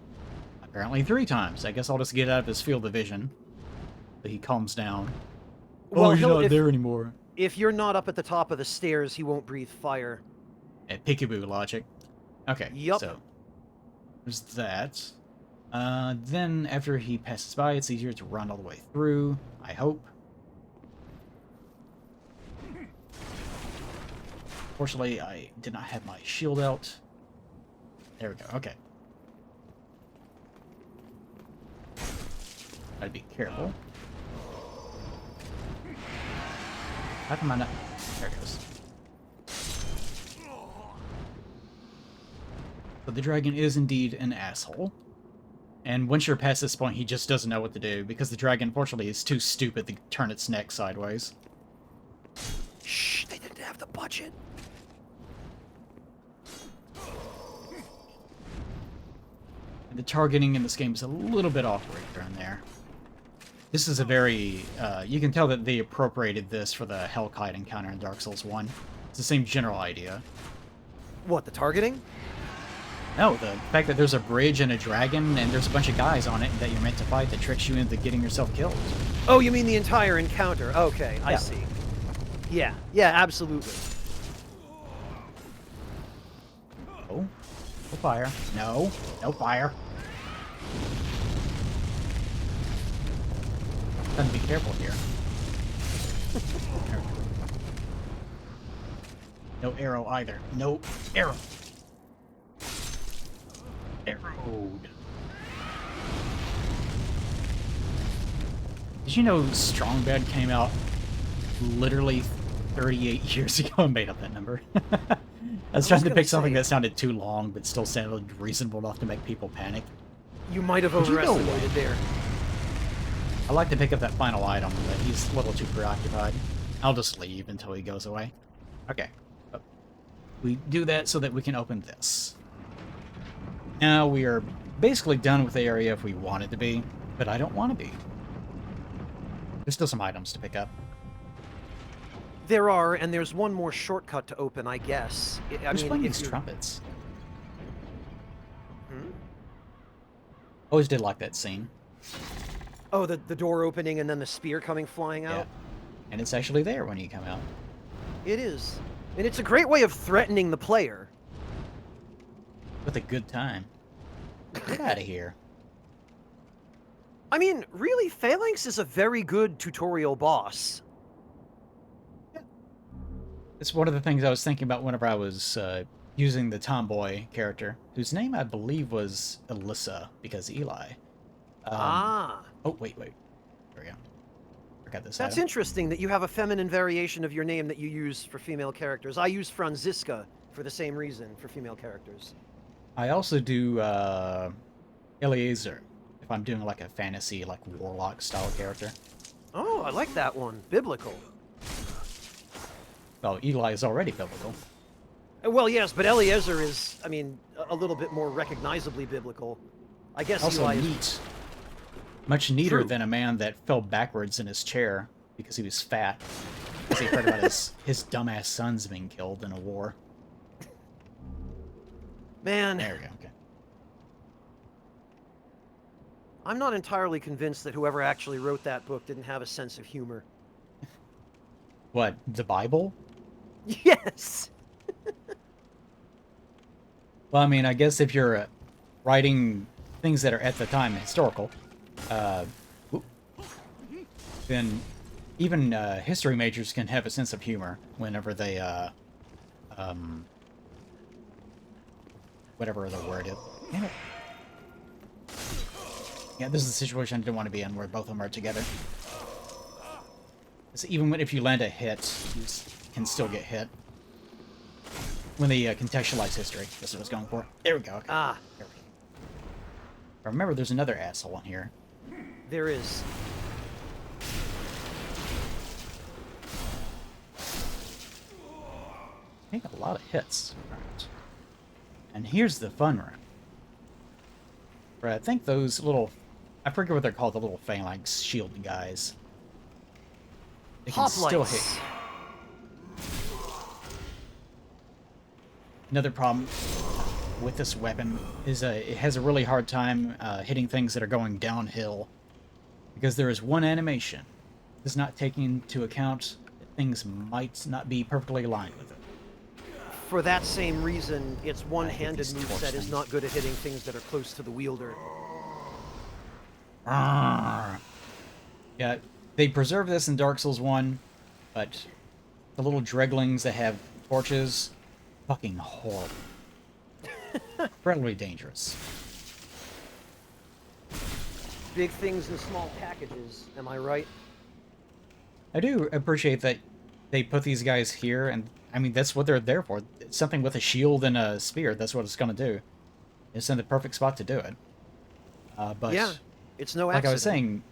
apparently 3 times. I guess I'll just get out of his field of vision. But he calms down.
Well,
oh, he's
he'll-
not
if-
there anymore.
If you're not up at the top of the stairs, he won't breathe fire.
Peekaboo logic. Okay,
Yup.
so there's that. Then after he passes by, it's easier to run all the way through, I hope. Fortunately, I did not have my shield out. There we go, okay. Gotta be careful. How come I not... There it goes. But the dragon is indeed an asshole. And once you're past this point, he just doesn't know what to do, because the dragon, unfortunately, is too stupid to turn its neck sideways.
Shh, they didn't have the budget.
And the targeting in this game is a little bit awkward here and there. This is a very... you can tell that they appropriated this for the Hellkite encounter in Dark Souls 1. It's the same general idea.
What, the targeting?
No, the fact that there's a bridge and a dragon, and there's a bunch of guys on it that you're meant to fight that tricks you into getting yourself killed.
Oh, you mean the entire encounter? Okay, I
Yeah.
see. Yeah, absolutely.
Oh, no fire. No fire. Gotta be careful here. There we go. No arrow either. No arrow. Arrowed. Did you know Strong Bad came out literally 38 years ago? I made up that number. I was trying to pick something that sounded too long, but still sounded reasonable enough to make people panic.
You might have
Did you know
overestimated there.
I like to pick up that final item, but he's a little too preoccupied. I'll just leave until he goes away. Okay. We do that so that we can open this. Now we are basically done with the area if we want it to be, but I don't want to be. There's still some items to pick up.
There are, and there's one more shortcut to open, I guess.
Who's playing
if
these
you-
trumpets?
Hmm?
Always did like that scene.
Oh, the door opening and then the spear coming flying
Yeah.
out?
And it's actually there when you come out.
It is. And it's a great way of threatening the player.
With a good time. Get out of here.
I mean, really, Phalanx is a very good tutorial boss.
It's one of the things I was thinking about whenever I was using the tomboy character, whose name I believe was Alyssa, because Eli.
Ah.
Oh, wait. There we go. Forgot this
That's
item.
interesting that you have a feminine variation of your name that you use for female characters. I use Franziska for the same reason for female characters.
I also do Eliezer, if I'm doing like a fantasy, like warlock style character.
Oh, I like that one. Biblical.
Well, Eli is already biblical.
Well, yes, but Eliezer is, I mean, a little bit more recognizably biblical. I guess
Also
Eli is...
neat. Much neater
True.
than a man that fell backwards in his chair because he was fat. Because he heard about his dumbass sons being killed in a war.
Man,
There we go, okay.
I'm not entirely convinced that whoever actually wrote that book didn't have a sense of humor.
What, the Bible?
Yes!
Well, I mean, I guess if you're writing things that are at the time historical, then even history majors can have a sense of humor whenever they, whatever the word is. Damn it. Yeah, this is a situation I didn't want to be in, where both of them are together. So even if you land a hit, you can still get hit. When they contextualize history, that's what I was going for. There we go. Okay.
Ah,
There we go. Remember, there's another asshole in here.
there is.
Take a lot of hits. Right. And here's the fun room. Where I think those little... I forget what they're called, the little phalanx shield guys. They can still hit.
Hoplites.
Another problem with this weapon is it has a really hard time hitting things that are going downhill. Because there is one animation. Does not take into account that things might not be perfectly aligned with it.
For that same reason, its one-handed
these torch
moveset is
things.
not good at hitting things that are close to the wielder.
Yeah, they preserve this in Dark Souls 1, but the little dreglings that have torches, fucking horrible. Incredibly dangerous.
Big things in small packages, am I right?
I do appreciate that they put these guys here, and I mean, that's what they're there for. It's something with a shield and a spear, that's what it's going to do. It's in the perfect spot to do it. But
Yeah, it's no
like
accident.
I was saying,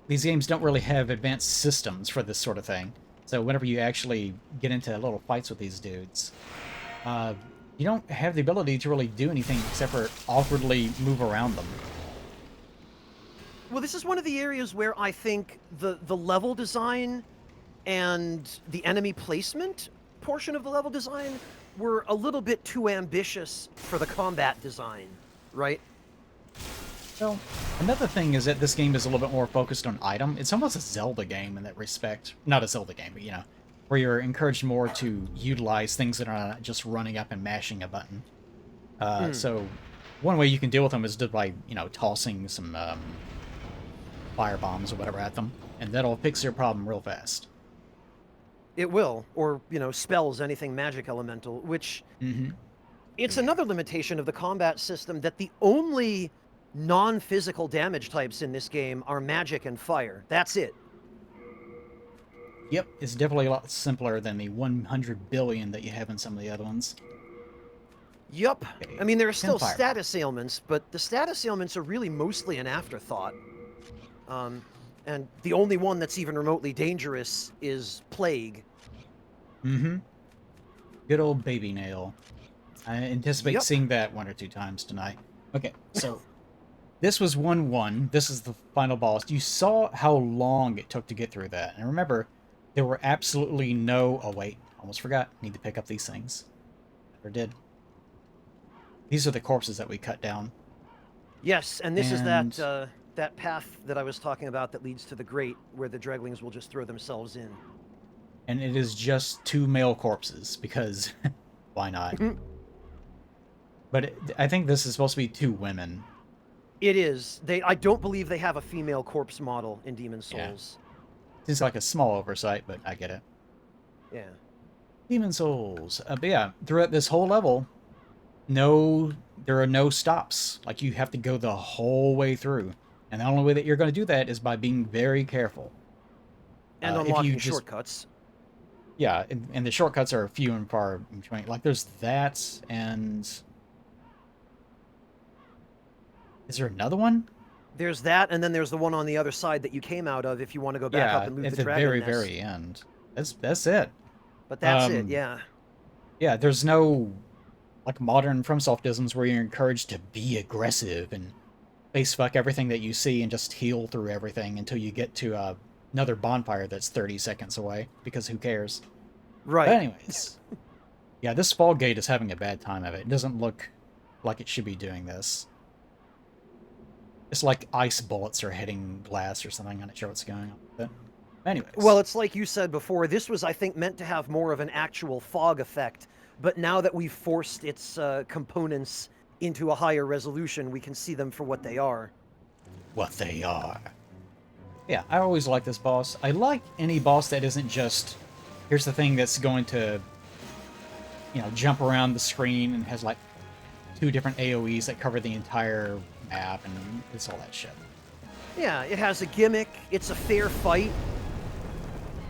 these games don't really have advanced systems for this sort of thing. So whenever you actually get into little fights with these dudes, you don't have the ability to really do anything except for awkwardly move around them.
Well, this is one of the areas where I think the level design and the enemy placement portion of the level design were a little bit too ambitious for the combat design, right?
Well, another thing is that this game is a little bit more focused on item. It's almost a Zelda game in that respect. Not a Zelda game, but, you know, where you're encouraged more to utilize things that are not just running up and mashing a button. So one way you can deal with them is just by, you know, tossing some fire bombs or whatever at them, and that'll fix your problem real fast.
It will, or, you know, spells, anything magic elemental, which it's another limitation of the combat system that the only non-physical damage types in this game are magic and fire. That's it.
Yep, it's definitely a lot simpler than the 100 billion that you have in some of the other ones.
Yup. I mean, there are still
Fire.
status ailments, but the status ailments are really mostly an afterthought. And the only one that's even remotely dangerous is Plague.
Good old baby nail. I anticipate
Yep.
seeing that 1 or 2 times tonight. Okay, so this was 1-1. This is the final boss. You saw how long it took to get through that. And remember, there were absolutely no... Oh, wait. Almost forgot. Need to pick up these things. Never did. These are the corpses that we cut down.
Yes, and this is
And-
that path that I was talking about that leads to the Grate, where the Dreglings will just throw themselves in.
And it is just 2 male corpses, because why not? But I think this is supposed to be 2 women.
It is. I don't believe they have a female corpse model in Demon
Yeah.
Souls.
Seems like a small oversight, but I get it.
Yeah.
Demon Souls. But yeah, throughout this whole level, there are no stops. Like, you have to go the whole way through. And the only way that you're going to do that is by being very careful.
And
if
unlocking
you just-
shortcuts.
Yeah, and the shortcuts are few and far between. Like, there's that, and... Is there another one?
There's that, and then there's the one on the other side that you came out of if you want to go back up and loot
at
the
the
dragon
very,
nest.
very end. That's it.
But that's it,
um,
yeah.
Yeah, there's no, like, modern FromSoft-isms where you're encouraged to be aggressive and face fuck everything that you see and just heal through everything until you get to another bonfire that's 30 seconds away, because who cares?
Right.
But anyways, yeah, this Fall Gate is having a bad time of it. It doesn't look like it should be doing this. It's like ice bullets are hitting glass or something. I'm not sure what's going on with it. Anyways.
Well, it's like you said before, this was, I think, meant to have more of an actual fog effect, but now that we've forced its components into a higher resolution, we can see them for what they are.
What they are. Yeah, I always like this boss. I like any boss that isn't just, here's the thing that's going to, you know, jump around the screen and has like 2 different AoEs that cover the entire map, and it's all that shit.
Yeah, it has a gimmick, it's a fair fight.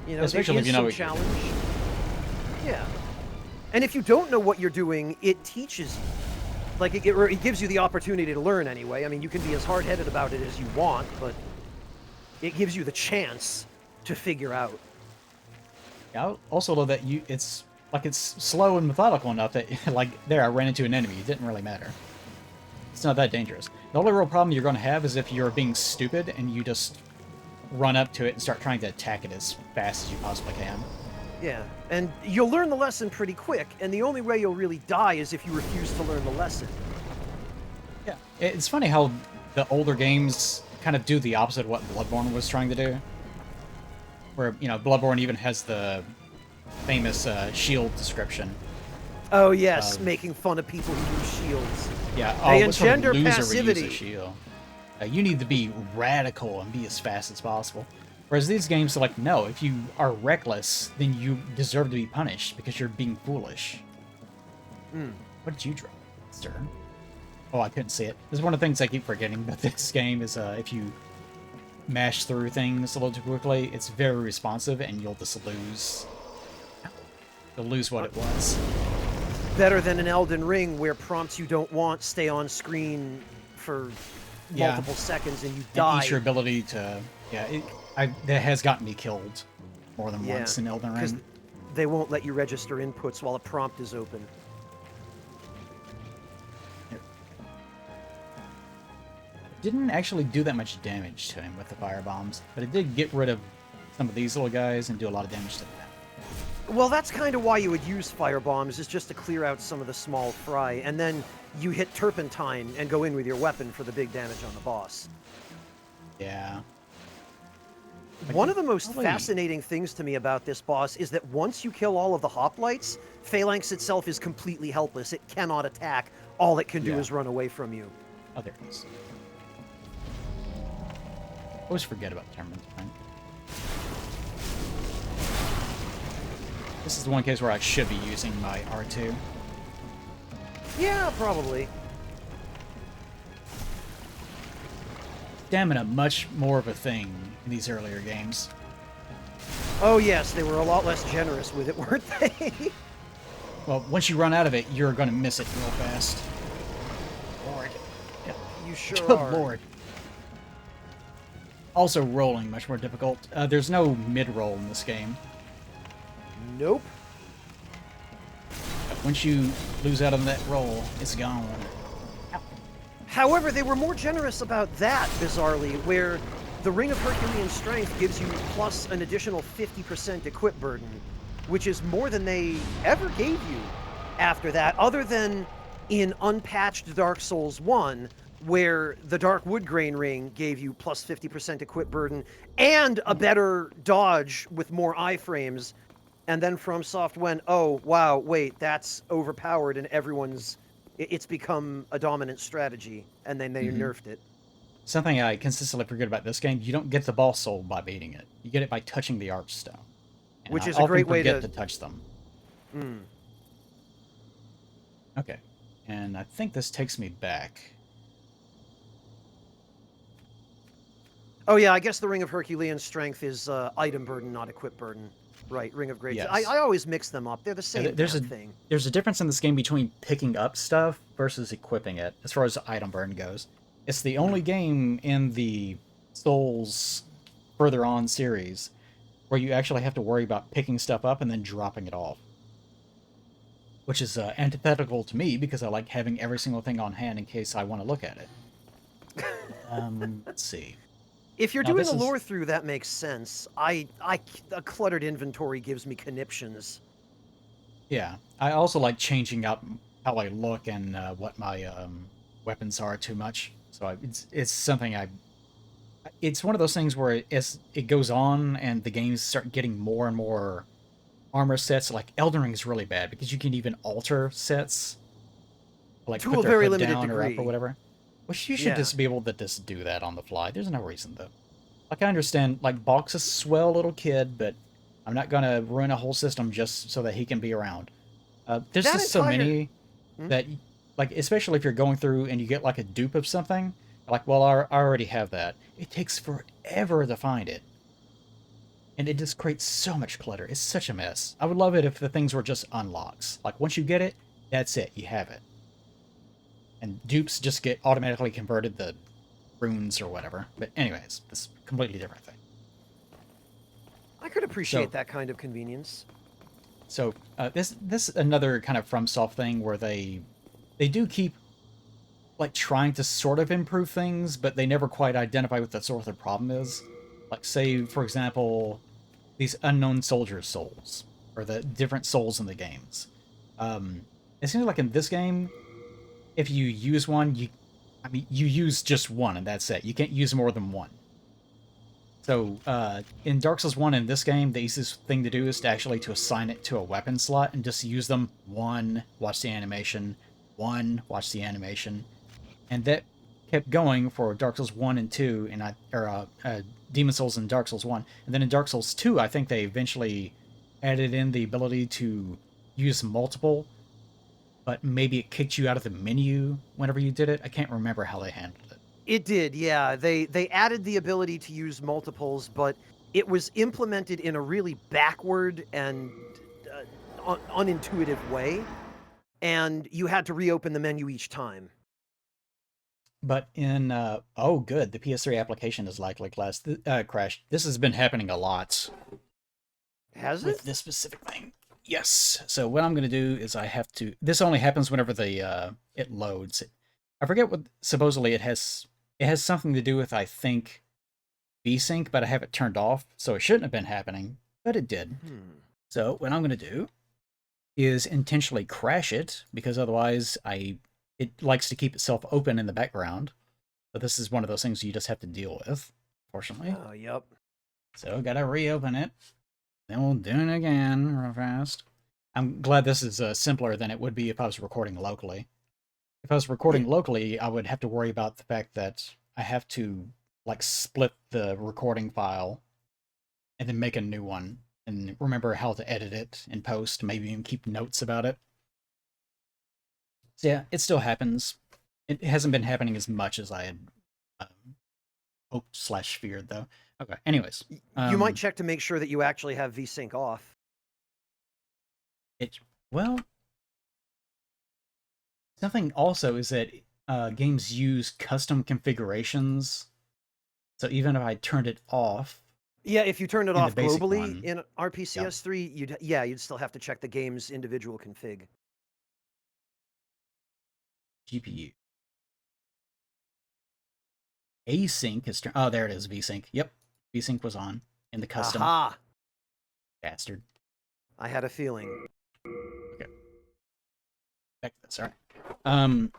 You know,
Especially
there
if
is
you know
some
what you're doing.
challenge. Yeah. And if you don't know what you're doing, it teaches you. Like, it gives you the opportunity to learn anyway. I mean, you can be as hard-headed about it as you want, but it gives you the chance to figure out.
Yeah, I also love that it's slow and methodical enough that, like, there, I ran into an enemy. It didn't really matter. It's not that dangerous. The only real problem you're going to have is if you're being stupid and you just run up to it and start trying to attack it as fast as you possibly can.
Yeah, and you'll learn the lesson pretty quick, and the only way you'll really die is if you refuse to learn the lesson.
Yeah, it's funny how the older games kind of do the opposite of what Bloodborne was trying to do. Where, you know, Bloodborne even has the famous shield description.
Oh yes, making fun of people who use shields.
Yeah,
They
what sort of
engender
loser would
passivity.
use a shield? You need to be radical and be as fast as possible. Whereas these games are like, no, if you are reckless, then you deserve to be punished because you're being foolish. What did you draw, sir? Oh, I couldn't see it. This is one of the things I keep forgetting about this game is if you mash through things a little too quickly, it's very responsive and you'll just lose. You'll lose what it was.
Better than an Elden Ring where prompts you don't want stay on screen for
Yeah.
multiple seconds and you
And
die.
each your ability to... Yeah, that has gotten me killed more than
Yeah,
once in Elden
'cause
Ring.
they won't let you register inputs while a prompt is open.
Didn't actually do that much damage to him with the fire bombs, but it did get rid of some of these little guys and do a lot of damage to them.
Well, that's kind of why you would use fire bombs, is just to clear out some of the small fry, and then you hit turpentine and go in with your weapon for the big damage on the boss.
Yeah.
One of the most
probably-
fascinating things to me about this boss is that once you kill all of the hoplites, Phalanx itself is completely helpless. It cannot attack. All it can do
Yeah.
is run away from you.
Oh, there it is. Always forget about temperament. Right? This is the one case where I should be using my R2.
Yeah, probably.
Stamina much more of a thing in these earlier games.
Oh yes, they were a lot less generous with it, weren't they?
Well, once you run out of it, you're going to miss it real fast. Lord. Yeah.
You sure
Good
are.
lord. Also, rolling much more difficult. There's no mid-roll in this game.
Nope.
Once you lose out on that roll, it's gone.
However, they were more generous about that, bizarrely, where the Ring of Herculean Strength gives you plus an additional 50% equip burden, which is more than they ever gave you after that, other than in unpatched Dark Souls 1, where the Dark Wood Grain Ring gave you plus 50% equip burden and a better dodge with more iframes. And then FromSoft went, oh, wow, wait, that's overpowered and it's become a dominant strategy. And then they nerfed it.
Something I consistently forget about this game, you don't get the boss soul by beating it. You get it by touching the Archstone. And
Which
I
is a
often
great way
forget
to
touch them.
Mm.
Okay. And I think this takes me back.
Oh yeah, I guess the Ring of Herculean Strength is item burden, not equip burden. Right, Ring of Great.
Yes.
I always mix them up. They're the same damn thing.
There's a difference in this game between picking up stuff versus equipping it, as far as item burn goes. It's the only game in the Souls further on series where you actually have to worry about picking stuff up and then dropping it off. Which is antithetical to me, because I like having every single thing on hand in case I want to look at it. Let's see.
If you're
Now,
doing
this
a
is-
lore through, that makes sense. A cluttered inventory gives me conniptions.
Yeah, I also like changing up how I look and what my weapons are too much. So it's something it's one of those things where it goes on and the games start getting more and more armor sets. Like Elden Ring is really bad because you can even alter sets, like
To
put
a
their
very
HUD
limited
down or up
degree.
or whatever. Which you should
Yeah.
just be able to just do that on the fly. There's no reason though. Like I understand, like Box is a swell little kid, but I'm not gonna ruin a whole system just so that he can be around. There's
That
just so
entire-
many that, like, especially if you're going through and you get like a dupe of something, like, well, I already have that. It takes forever to find it. And it just creates so much clutter. It's such a mess. I would love it if the things were just unlocks. Like, once you get it, that's it. You have it. And dupes just get automatically converted to runes or whatever. But anyways, this is a completely different thing.
I could appreciate
So-
that kind of convenience.
So this is another kind of FromSoft thing where they do keep like trying to sort of improve things, but they never quite identify what the sort of the problem is. Like, say, for example, these unknown soldier souls, or the different souls in the games. It seems like in this game, if you use one, you use just one, and that's it. You can't use more than one. So, in Dark Souls 1 in this game, the easiest thing to do is to assign it to a weapon slot and just use them. One, watch the animation. One, watch the animation. And that kept going for Dark Souls 1 and 2, Demon Souls and Dark Souls 1. And then in Dark Souls 2, I think they eventually added in the ability to use multiple, but maybe it kicked you out of the menu whenever you did it. I can't remember how they handled it.
It did, yeah. They added the ability to use multiples, but it was implemented in a really backward and unintuitive way, and you had to reopen the menu each time.
But in, oh good, the PS3 application is likely crashed. This has been happening a lot
Has
with
it?
this specific thing. Yes. So what I'm going to do is this only happens whenever it loads. I forget what, supposedly it has something to do with, I think, VSync, but I have it turned off, so it shouldn't have been happening, but it did. So what I'm going to do is intentionally crash it, because otherwise it likes to keep itself open in the background. But this is one of those things you just have to deal with, fortunately.
Oh, yep.
So gotta reopen it. Then we'll do it again real fast. I'm glad this is simpler than it would be if I was recording locally. If I was recording locally, I would have to worry about the fact that I have to like split the recording file and then make a new one and remember how to edit it in post, maybe even keep notes about it. So yeah, it still happens. It hasn't been happening as much as I had hoped/feared, though. Okay, anyways.
You might check to make sure that you actually have VSync off.
Well, something also is that games use custom configurations. So even if I turned it off,
Yeah, if you turned it
in the
off
basic
globally
one,
in RPCS3, you'd still have to check the game's individual config.
GPU. Async is turned. Oh, there it is. VSync. Yep, VSync was on in the custom.
Aha!
Bastard.
I had a feeling.
Okay. Back to this. All right.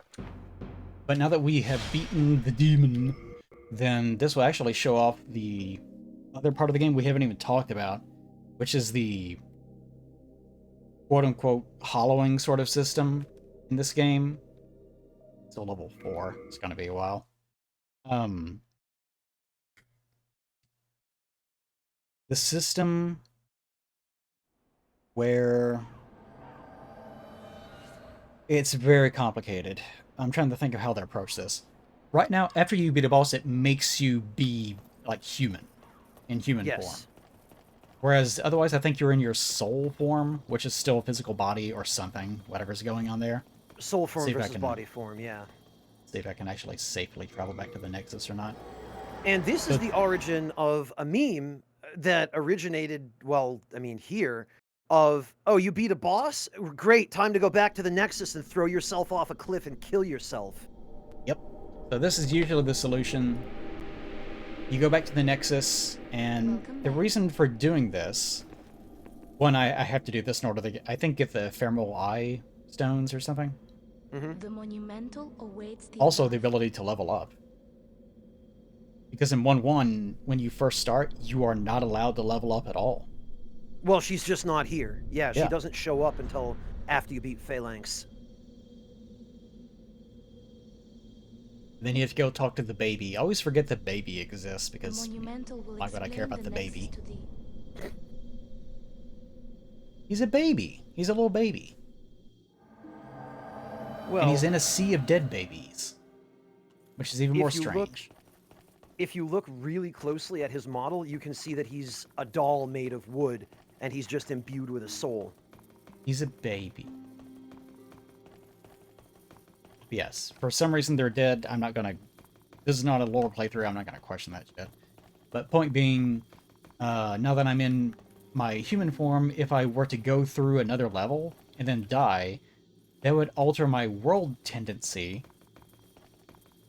But now that we have beaten the demon, then this will actually show off the other part of the game we haven't even talked about, which is the quote-unquote hollowing sort of system in this game. So level 4. It's gonna be a while. The system where it's very complicated. I'm trying to think of how to approach this. Right now, after you beat a boss, it makes you be like human, in human form. Whereas otherwise, I think you're in your soul form, which is still a physical body or something, whatever's going on there.
Soul form versus body form, yeah.
See if I can actually safely travel back to the Nexus or not.
And this is the origin of a meme that originated, well, I mean, here, of, oh, you beat a boss? Great, time to go back to the Nexus and throw yourself off a cliff and kill yourself.
Yep. So this is usually the solution. You go back to the Nexus, and the reason for doing this, one, I have to do this in order to get, I think, get the Ephemeral Eye stones or something.
The monumental awaits the
Also, the ability to level up. Because in 1-1, when you first start, you are not allowed to level up at all.
Well, she's just not here. Yeah, she
Yeah.
doesn't show up until after you beat Phalanx.
Then you have to go talk to the baby. I always forget the baby exists
The
because
monumental will
why would I care
explain
about the
nexus
baby?
to thee.
He's a baby. He's a little baby.
Well,
And he's in a sea of dead babies. Which is even more
if you look-
strange.
if you look really closely at his model, you can see that he's a doll made of wood, and he's just imbued with a soul.
He's a baby. Yes, for some reason they're dead. I'm not gonna... This is not a lore playthrough, I'm not gonna question that yet. But point being, now that I'm in my human form, if I were to go through another level and then die, that would alter my world tendency,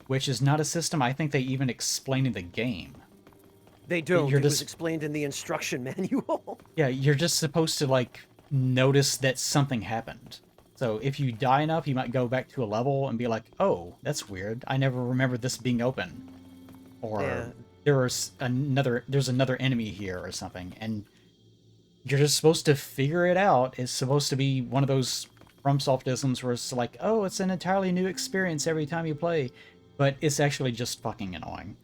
which is not a system I think they even explain in the game.
They don't.
You're
It was
just-
explained in the instruction manual.
Yeah, you're just supposed to, like, notice that something happened. So if you die enough, you might go back to a level and be like, oh, that's weird. I never remember this being open. Or
Yeah.
there's another enemy here or something. And you're just supposed to figure it out. It's supposed to be one of those FromSoft-isms where it's like, oh, it's an entirely new experience every time you play. But it's actually just fucking annoying.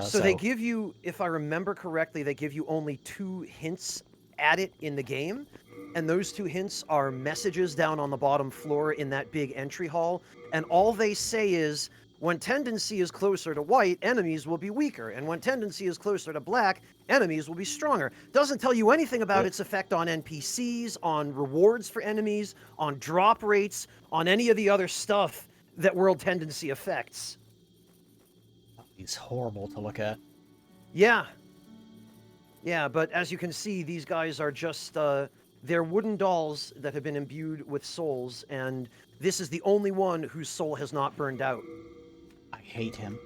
So they give you, if I remember correctly, they give you only 2 hints at it in the game. And those 2 hints are messages down on the bottom floor in that big entry hall. And all they say is, when tendency is closer to white, enemies will be weaker. And when tendency is closer to black, enemies will be stronger. Doesn't tell you anything about its effect on NPCs, on rewards for enemies, on drop rates, on any of the other stuff that world tendency affects.
He's horrible to look at.
Yeah. Yeah, but as you can see, these guys are just, they're wooden dolls that have been imbued with souls, and this is the only one whose soul has not burned out.
I hate him.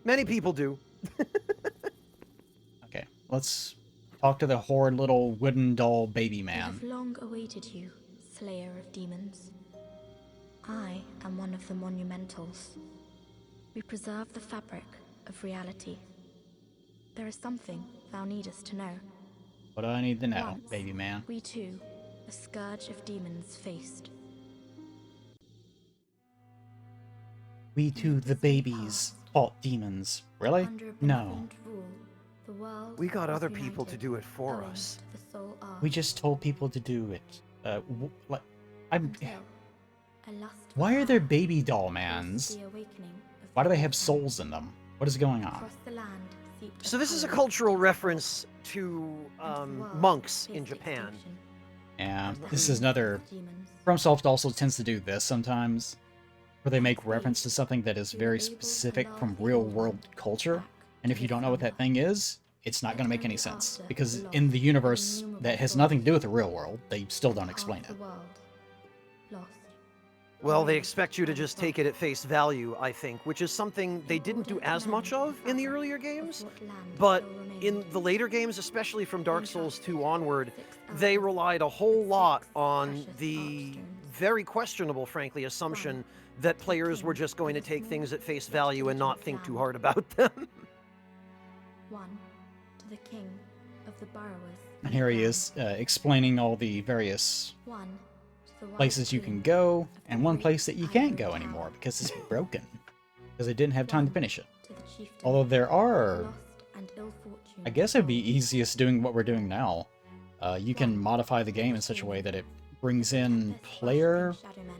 Many people do.
Okay, let's talk to the horrid little wooden doll baby
I
man.
have long awaited you, slayer of demons. I am one of the monumentals. We preserve the fabric of reality. There is something thou needest to know.
What do I need to know,
Once,
baby man?
We too, a scourge of demons faced.
We too, the babies, fought demons. Really?
Under a
No.
benevolent rule, the world
We got
was
other people to
united,
do it for
owing
us.
to the sole art
We just told people to do it. Like, I'm.
until a lust for
Why are there
power
baby doll
forced
mans?
the awakening of
Why do they
the
have
great
souls in them? What is going on?
Across the land seeped
So this is a
power
cultural
that
reference to
and the world
monks in
faced
Japan.
extinction.
And
The
this is
hands
another.
of demons.
FromSoft also tends to do this sometimes, where they make
Once
reference to
these,
something that is
we
very
were able to
specific
lull
from
the
real
old
world
one
culture,
back
and
to
if you
the
don't know what that
slumber.
thing is, it's not going to make any
Only
sense,
after
because
the
in
loss
the
of
universe
innumerable
that has nothing to
souls
do with the real world, they still don't
and
explain
half
it.
the world lost.
Well, they
Erased
expect you to
by the
just take it at
frost.
face value, I think, which is something they
In
didn't do
order to
as much
mend
of
the
in the
fabric
earlier
of
games.
what land
But
still
in
remained,
the later games, especially from Dark Souls 2 onward,
6
they
elders
relied a whole
with
lot
6
on
precious
the
archstones.
very questionable, frankly, assumption that players were
king
just going to
of a
take
small
things at face
yet
value and not
vigilant
think too
land.
hard about them.
One to the king of the burrowers.
And here he
underground.
is, explaining all the various
One to the wild
places you can
queen
go,
of the
and one
great
place that you can't
ivory
go
tower.
anymore, because it's broken. Because they didn't have time to
One
finish it.
to the chieftain
Although there
of
are...
lost and ill-fortuned
I guess it'd be
souls.
easiest doing what we're doing now. You can modify the game in such a way that it brings in
Tempest
player
worshipping shadowmen.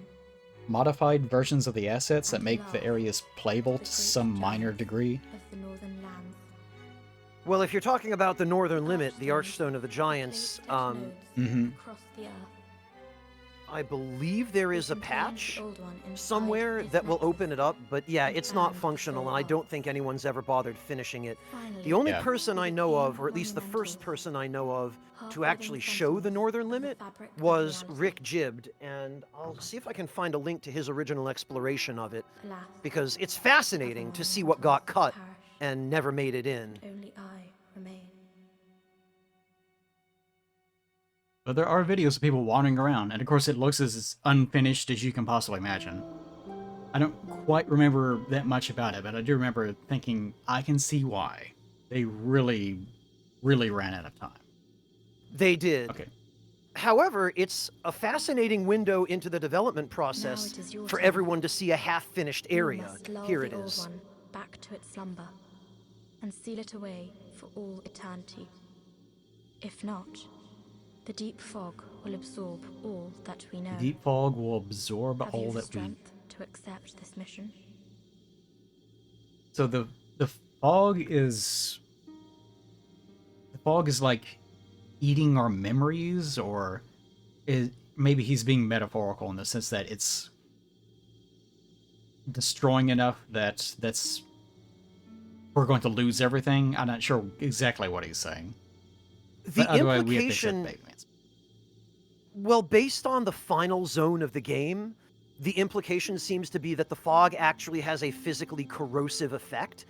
modified versions of the assets that
And
make the
love
areas playable
the
to
great
some minor
giants
degree.
of the northern lands.
Well, if you're talking about the Northern Limit, the
Archstones
Archstone of the
are
Giants,
placed at nodes
Mhm.
across the earth.
I believe there
They
is a
contain
patch
the old one inside
somewhere
this
that will
nexus.
open it up, but yeah,
and
it's not
earn
functional,
soul
and I don't
art.
think anyone's ever bothered finishing it.
Finally,
The only
Yeah.
person
with
I
the
know
king
of, or at least the first
monumentals,
person I know of,
half
to
living
actually show the
sentinels
Northern
of the
Limit
fabric of
was
reality.
Rick Jibbed, and I'll see if I can find a link to his original exploration of it,
Alas,
because it's
other
fascinating to see what
monumentals
got
have
cut
perished.
and never made it in.
Only I remain.
But there are videos of people wandering around, and of course it looks as unfinished as you can possibly imagine. I don't quite remember that much about it, but I do remember thinking, I can see why. They really, really ran out of time.
They did.
Okay.
However, it's a fascinating window into the development process
it is your
for
turn.
everyone to see a half-finished
You
area.
must lull
Here
the
it
old
is.
one back to its slumber and seal it away for all eternity. If not, the deep fog will absorb all that we know.
The deep fog will absorb
Have
all
you the
that we...
strength to accept this mission?
So the fog is... The fog is like eating our memories, or maybe he's being metaphorical in the sense that it's destroying enough that we're going to lose everything. I'm not sure exactly what he's saying.
The
But otherwise, we have to accept
implication,
Baby Man's.
well, based on the final zone of the game, the implication seems to be that the fog actually has a physically corrosive effect,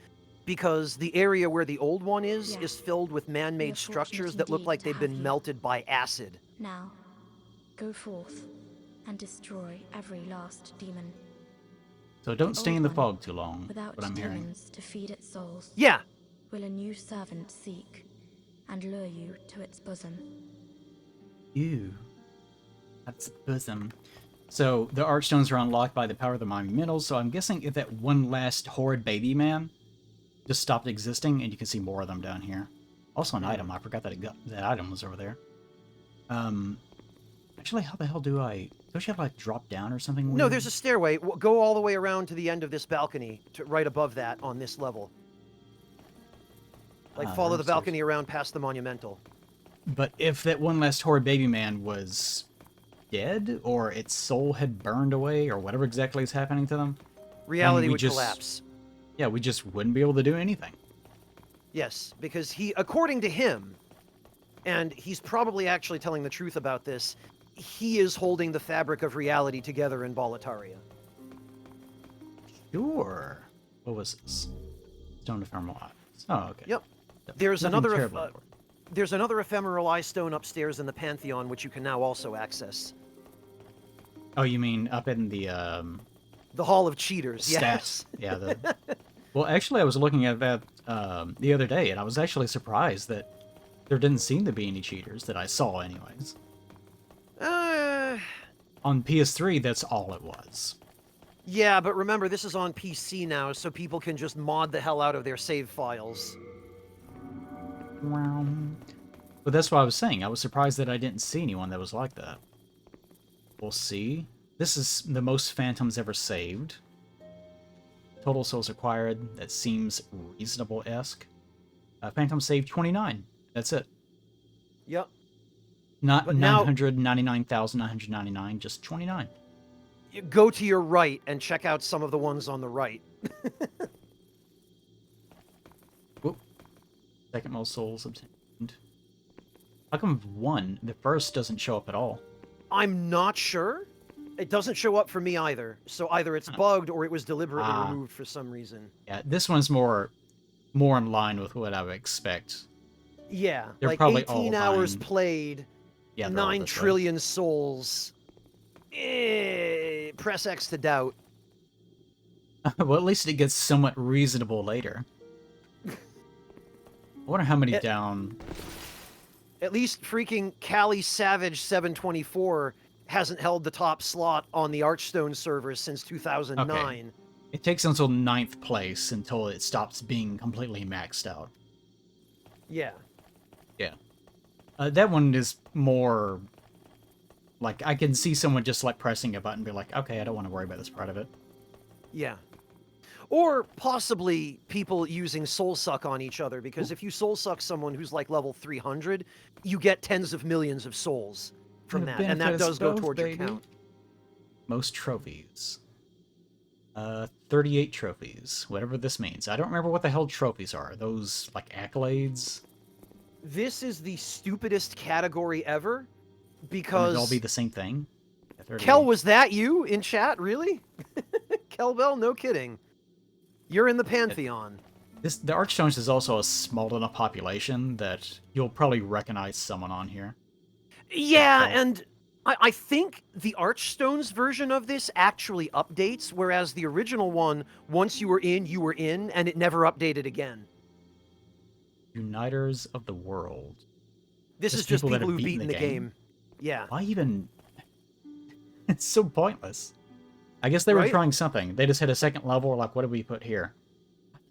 because the area where the old one is
Yes.
filled with
We
man-made
are
structures
fortunate
that look
indeed
like
to
they've
have
been
you.
melted by acid.
Now, go forth and destroy every last demon.
So don't
The
stay
old
in the
one,
fog too long,
Without
what I'm hearing.
demons to feed its souls,
Yeah,
will a new servant seek and lure you to its bosom.
Ew. That's bosom. So the Archstones are unlocked by the power of the monumentals, so I'm guessing if that one last horrid baby man just stopped existing, and you can see more of them down here. Also an item, I forgot that that item was over there. Actually, how the hell don't you have to like drop down or something weird?
no, there's a stairway. Go all the way around to the end of this balcony, to right above that on this level. Like follow the
downstairs.
balcony around past the monumental.
But if that one last horrid baby man was dead, or its soul had burned away, or whatever exactly is happening to them,
Reality
we
would
just-
collapse.
yeah, we just wouldn't be able to do anything.
Yes, because according to him, and he's probably actually telling the truth about this, he is holding the fabric of reality together in Boletaria.
Sure. What was this? Stone Ephemeral Eyes. Oh, okay.
Yep. There's
Nothing
another
terribly important.
there's another ephemeral eye stone upstairs in the Pantheon, which you can now also access.
Oh, you mean up in the
The Hall of Cheaters.
stats?
Yes.
Yeah. Well, actually, I was looking at that the other day, and I was actually surprised that there didn't seem to be any cheaters that I saw, anyways. On PS3, that's all it was.
Yeah, but remember, this is on PC now, so people can just mod the hell out of their save files.
But that's what I was saying. I was surprised that I didn't see anyone that was like that. We'll see. This is the most Phantoms ever saved. Total souls acquired. That seems reasonable-esque. Phantom saved 29. That's it.
Yep.
Not
But now-
999,999, just 29.
You go to your right and check out some of the ones on the right.
Whoop. Second most souls obtained. How come one? The first doesn't show up at all.
I'm not sure. It doesn't show up for me either. So either it's bugged or it was deliberately removed for some reason.
Yeah, this one's more in line with what I would expect.
Yeah,
They're
like
probably
18
all
hours
fine.
played,
Yeah, they're all
9
this way.
trillion souls. Press X to doubt.
Well, at least it gets somewhat reasonable later. I wonder how many down.
At least freaking Cali Savage 724 hasn't held the top slot on the Archstone server since 2009.
It takes until 9th place until it stops being completely maxed out.
Yeah.
Yeah. That one is more... Like, I can see someone just, like, pressing a button and be like, okay, I don't want to worry about this part of it.
Yeah. Or possibly people using soul suck on each other, because if you soul suck someone who's like level 300, you get tens of millions of souls from
The
that, and that
benefit is
does go
both,
towards
baby.
your count.
Most trophies. 38 trophies, whatever this means. I don't remember what the hell trophies are. Those, like, accolades?
This is the stupidest category ever,
Would
because...
it all be the same thing? Yeah, 38.
Kel, was that you in chat? Really? Kelbell, no kidding. You're in the Pantheon.
The Archstones is also a small enough population that you'll probably recognize someone on here.
Yeah,
Okay.
and I think the Archstones version of this actually updates, whereas the original one, once you were in, and it never updated again.
Uniters of the World.
This
Just
is just
people that
people
have
who've
beaten
beaten
the
the
game?
game. Yeah.
Why even... It's so pointless. I guess they were
Right?
trying something. They just had a second level, like, what did we put here?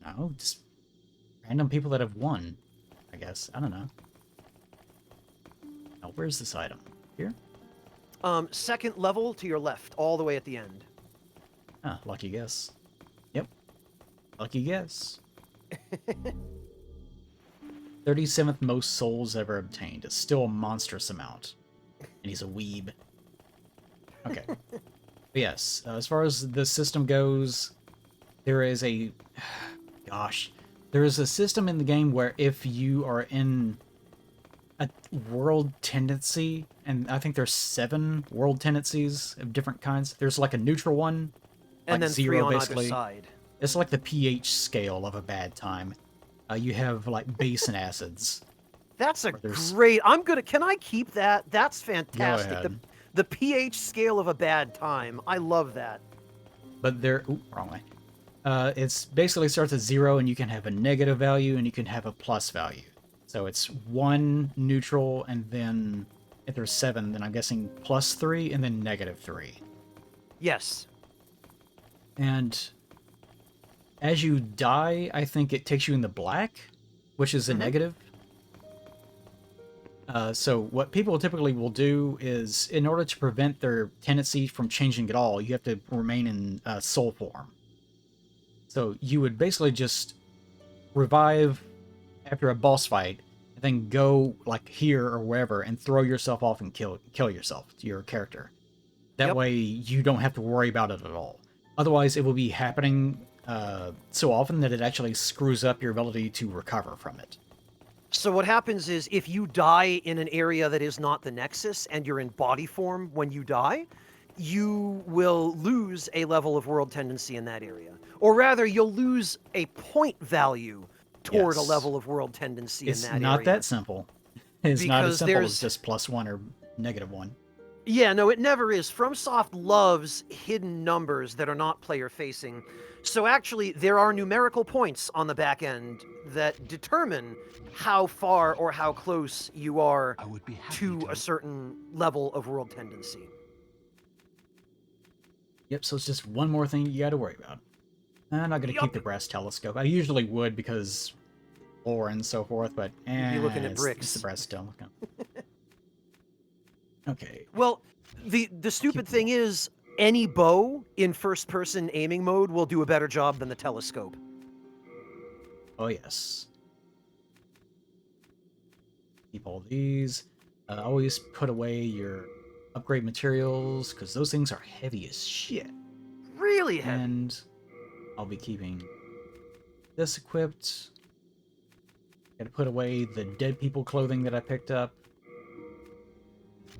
I don't know, just random people that have won, I guess. I don't know. Now, where's this item? Here?
Second level to your left, all the way at the end.
Ah, lucky guess. Yep. Lucky guess. 37th most souls ever obtained. It's still a monstrous amount. And he's a weeb. Okay. But yes, as far as the system goes, there is a... Gosh. There is a system in the game where if you are in a world tendency, and I think there's 7 world tendencies of different kinds. There's like a neutral one,
And
like
then
0
3 on
basically.
either side.
It's like the pH scale of a bad time. You have like base and acids.
That's a
there's-
great... Can I keep that? That's fantastic.
ahead.
The pH scale of a bad time. I love that.
But they're... Ooh, wrong way. It's basically starts at 0, and you can have a negative value, and you can have a plus value. So it's 1 neutral, and then if there's 7, then I'm guessing +3, and then -3.
Yes.
And as you die, I think it takes you in the black, which is a negative. So what people typically will do is, in order to prevent their tendency from changing at all, you have to remain in soul form. So you would basically just revive after a boss fight, and then go like here or wherever and throw yourself off and kill yourself, your character. That
Yep.
way you don't have to worry about it at all. Otherwise, it will be happening so often that it actually screws up your ability to recover from it.
So what happens is, if you die in an area that is not the Nexus, and you're in body form when you die, you will lose a level of world tendency in that area. Or rather, you'll lose a point value toward a
Yes.
level of world tendency
It's
in that
not
area.
that simple. It's not
Because
as simple
there's-
as just +1 or -1.
Yeah, no, it never is. FromSoft loves hidden numbers that are not player-facing. So actually, there are numerical points on the back end that determine how far or how close you are
I would be happy
to a certain level of world tendency.
Yep, so it's just one more thing you gotta worry about. I'm not gonna keep the brass telescope. I usually would because lore and so forth, but
You'd be looking at
it's
bricks.
the brass telescope. Okay.
Well, the stupid thing is, any bow in first-person aiming mode will do a better job than the telescope.
Oh yes. Keep all these. Always put away your upgrade materials, because those things are heavy as shit.
Really heavy.
And I'll be keeping this equipped. Gotta put away the dead people clothing that I picked up.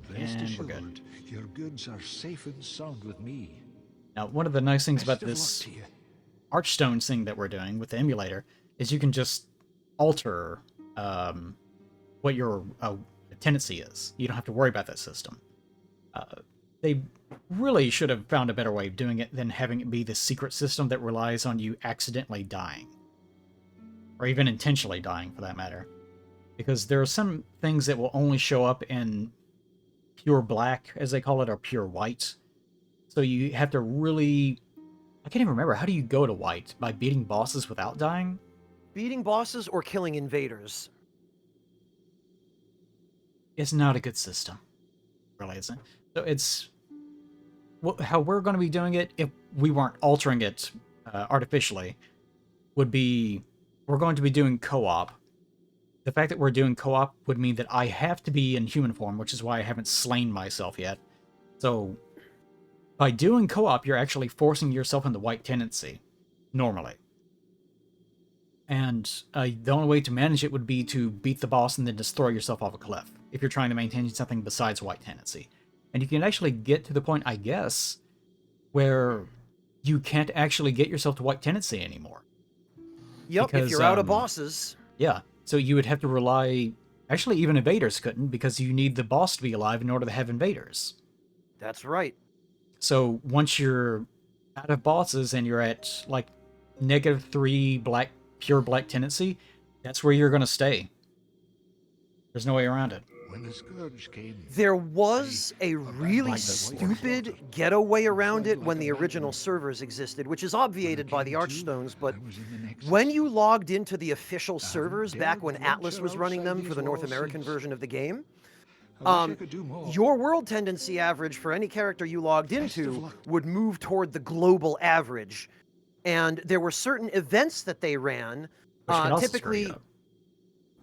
Rest
And we're good.
assured, your goods are safe and sound with me.
Now, one of the nice things about
Best of luck
this
to you.
Archstones thing that we're doing with the emulator is you can just alter what your tendency is. You don't have to worry about that system. They really should have found a better way of doing it than having it be the secret system that relies on you accidentally dying. Or even intentionally dying, for that matter. Because there are some things that will only show up in pure black, as they call it, or pure white. So you have to really... I can't even remember. How do you go to white? By beating bosses without dying?
Beating bosses or killing invaders.
It's not a good system. Really isn't. So it's... how we're going to be doing it, if we weren't altering it artificially, would be... We're going to be doing co-op. The fact that we're doing co-op would mean that I have to be in human form, which is why I haven't slain myself yet. So... by doing co-op, you're actually forcing yourself into white tendency, normally. And the only way to manage it would be to beat the boss and then just throw yourself off a cliff, if you're trying to maintain something besides white tendency. And you can actually get to the point, I guess, where you can't actually get yourself to white tendency anymore.
Yep,
Because,
if you're out of bosses.
Yeah, so you would have to rely... Actually, even invaders couldn't, because you need the boss to be alive in order to have invaders.
That's right.
So once you're out of bosses and you're at like -3 pure black tendency, that's where you're gonna stay. There's no way around it.
When the scourge came,
There was a really
like this.
stupid getaway around it when the original servers existed, which is obviated by the Archstones, but
I was in the Nexus.
when you logged into the official servers
dared
back when
venture
Atlas was running them
outside
for the
these
North
walls
American
since.
version of the game,
I wish I could do more.
your world tendency average for any character you logged
Best of
into
luck.
would move toward the global average. And there were certain events that they ran,
Which could also screw
typically,
you up.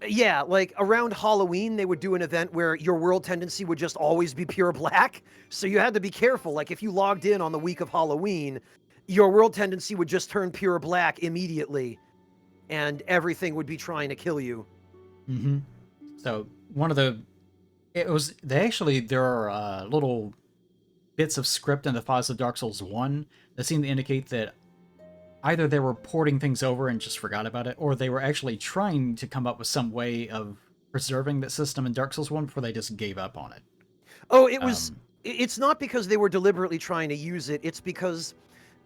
yeah, like around Halloween, they would do an event where your world tendency would just always be pure black. So you had to be careful. Like if you logged in on the week of Halloween, your world tendency would just turn pure black immediately, and everything would be trying to kill you.
Mm-hmm. So one of the... there are little bits of script in the files of Dark Souls 1 that seem to indicate that either they were porting things over and just forgot about it, or they were actually trying to come up with some way of preserving that system in Dark Souls 1 before they just gave up on it.
Oh, it was. It's not because they were deliberately trying to use it. It's because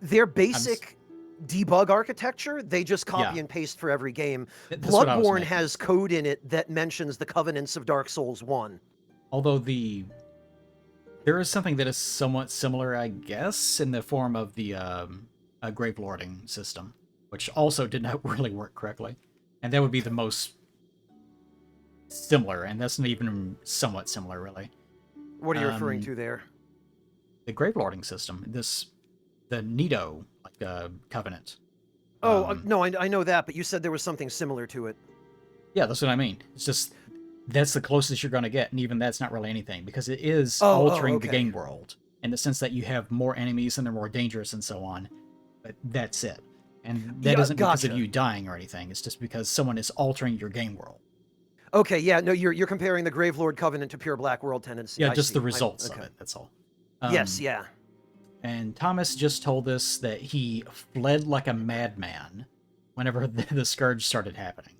their basic debug architecture, they just copy
Yeah.
and paste for every game.
That's what I was
Bloodborne
making.
has code in it that mentions the covenants of Dark Souls 1.
Although there is something that is somewhat similar, I guess, in the form of the grave lording system, which also did not really work correctly. And that would be the most similar, and that's not even somewhat similar, really.
What are you referring to there?
The grave lording system, the Nido covenant.
No, I know that, but you said there was something similar to it.
Yeah, that's what I mean. It's just that's the closest you're going to get, and even that's not really anything, because it is
Oh,
altering the
okay.
game world in the sense that you have more enemies and they're more dangerous and so on. But that's it. And that
Yeah,
isn't because of
gotcha.
you dying or anything. It's just because someone is altering your game world.
Okay, yeah, no, you're comparing the Gravelord Covenant to pure Black World tendency.
Yeah,
I
just
see.
the results of
okay.
it. That's all.
Yes, yeah.
And Thomas just told us that he fled like a madman whenever the scourge started happening.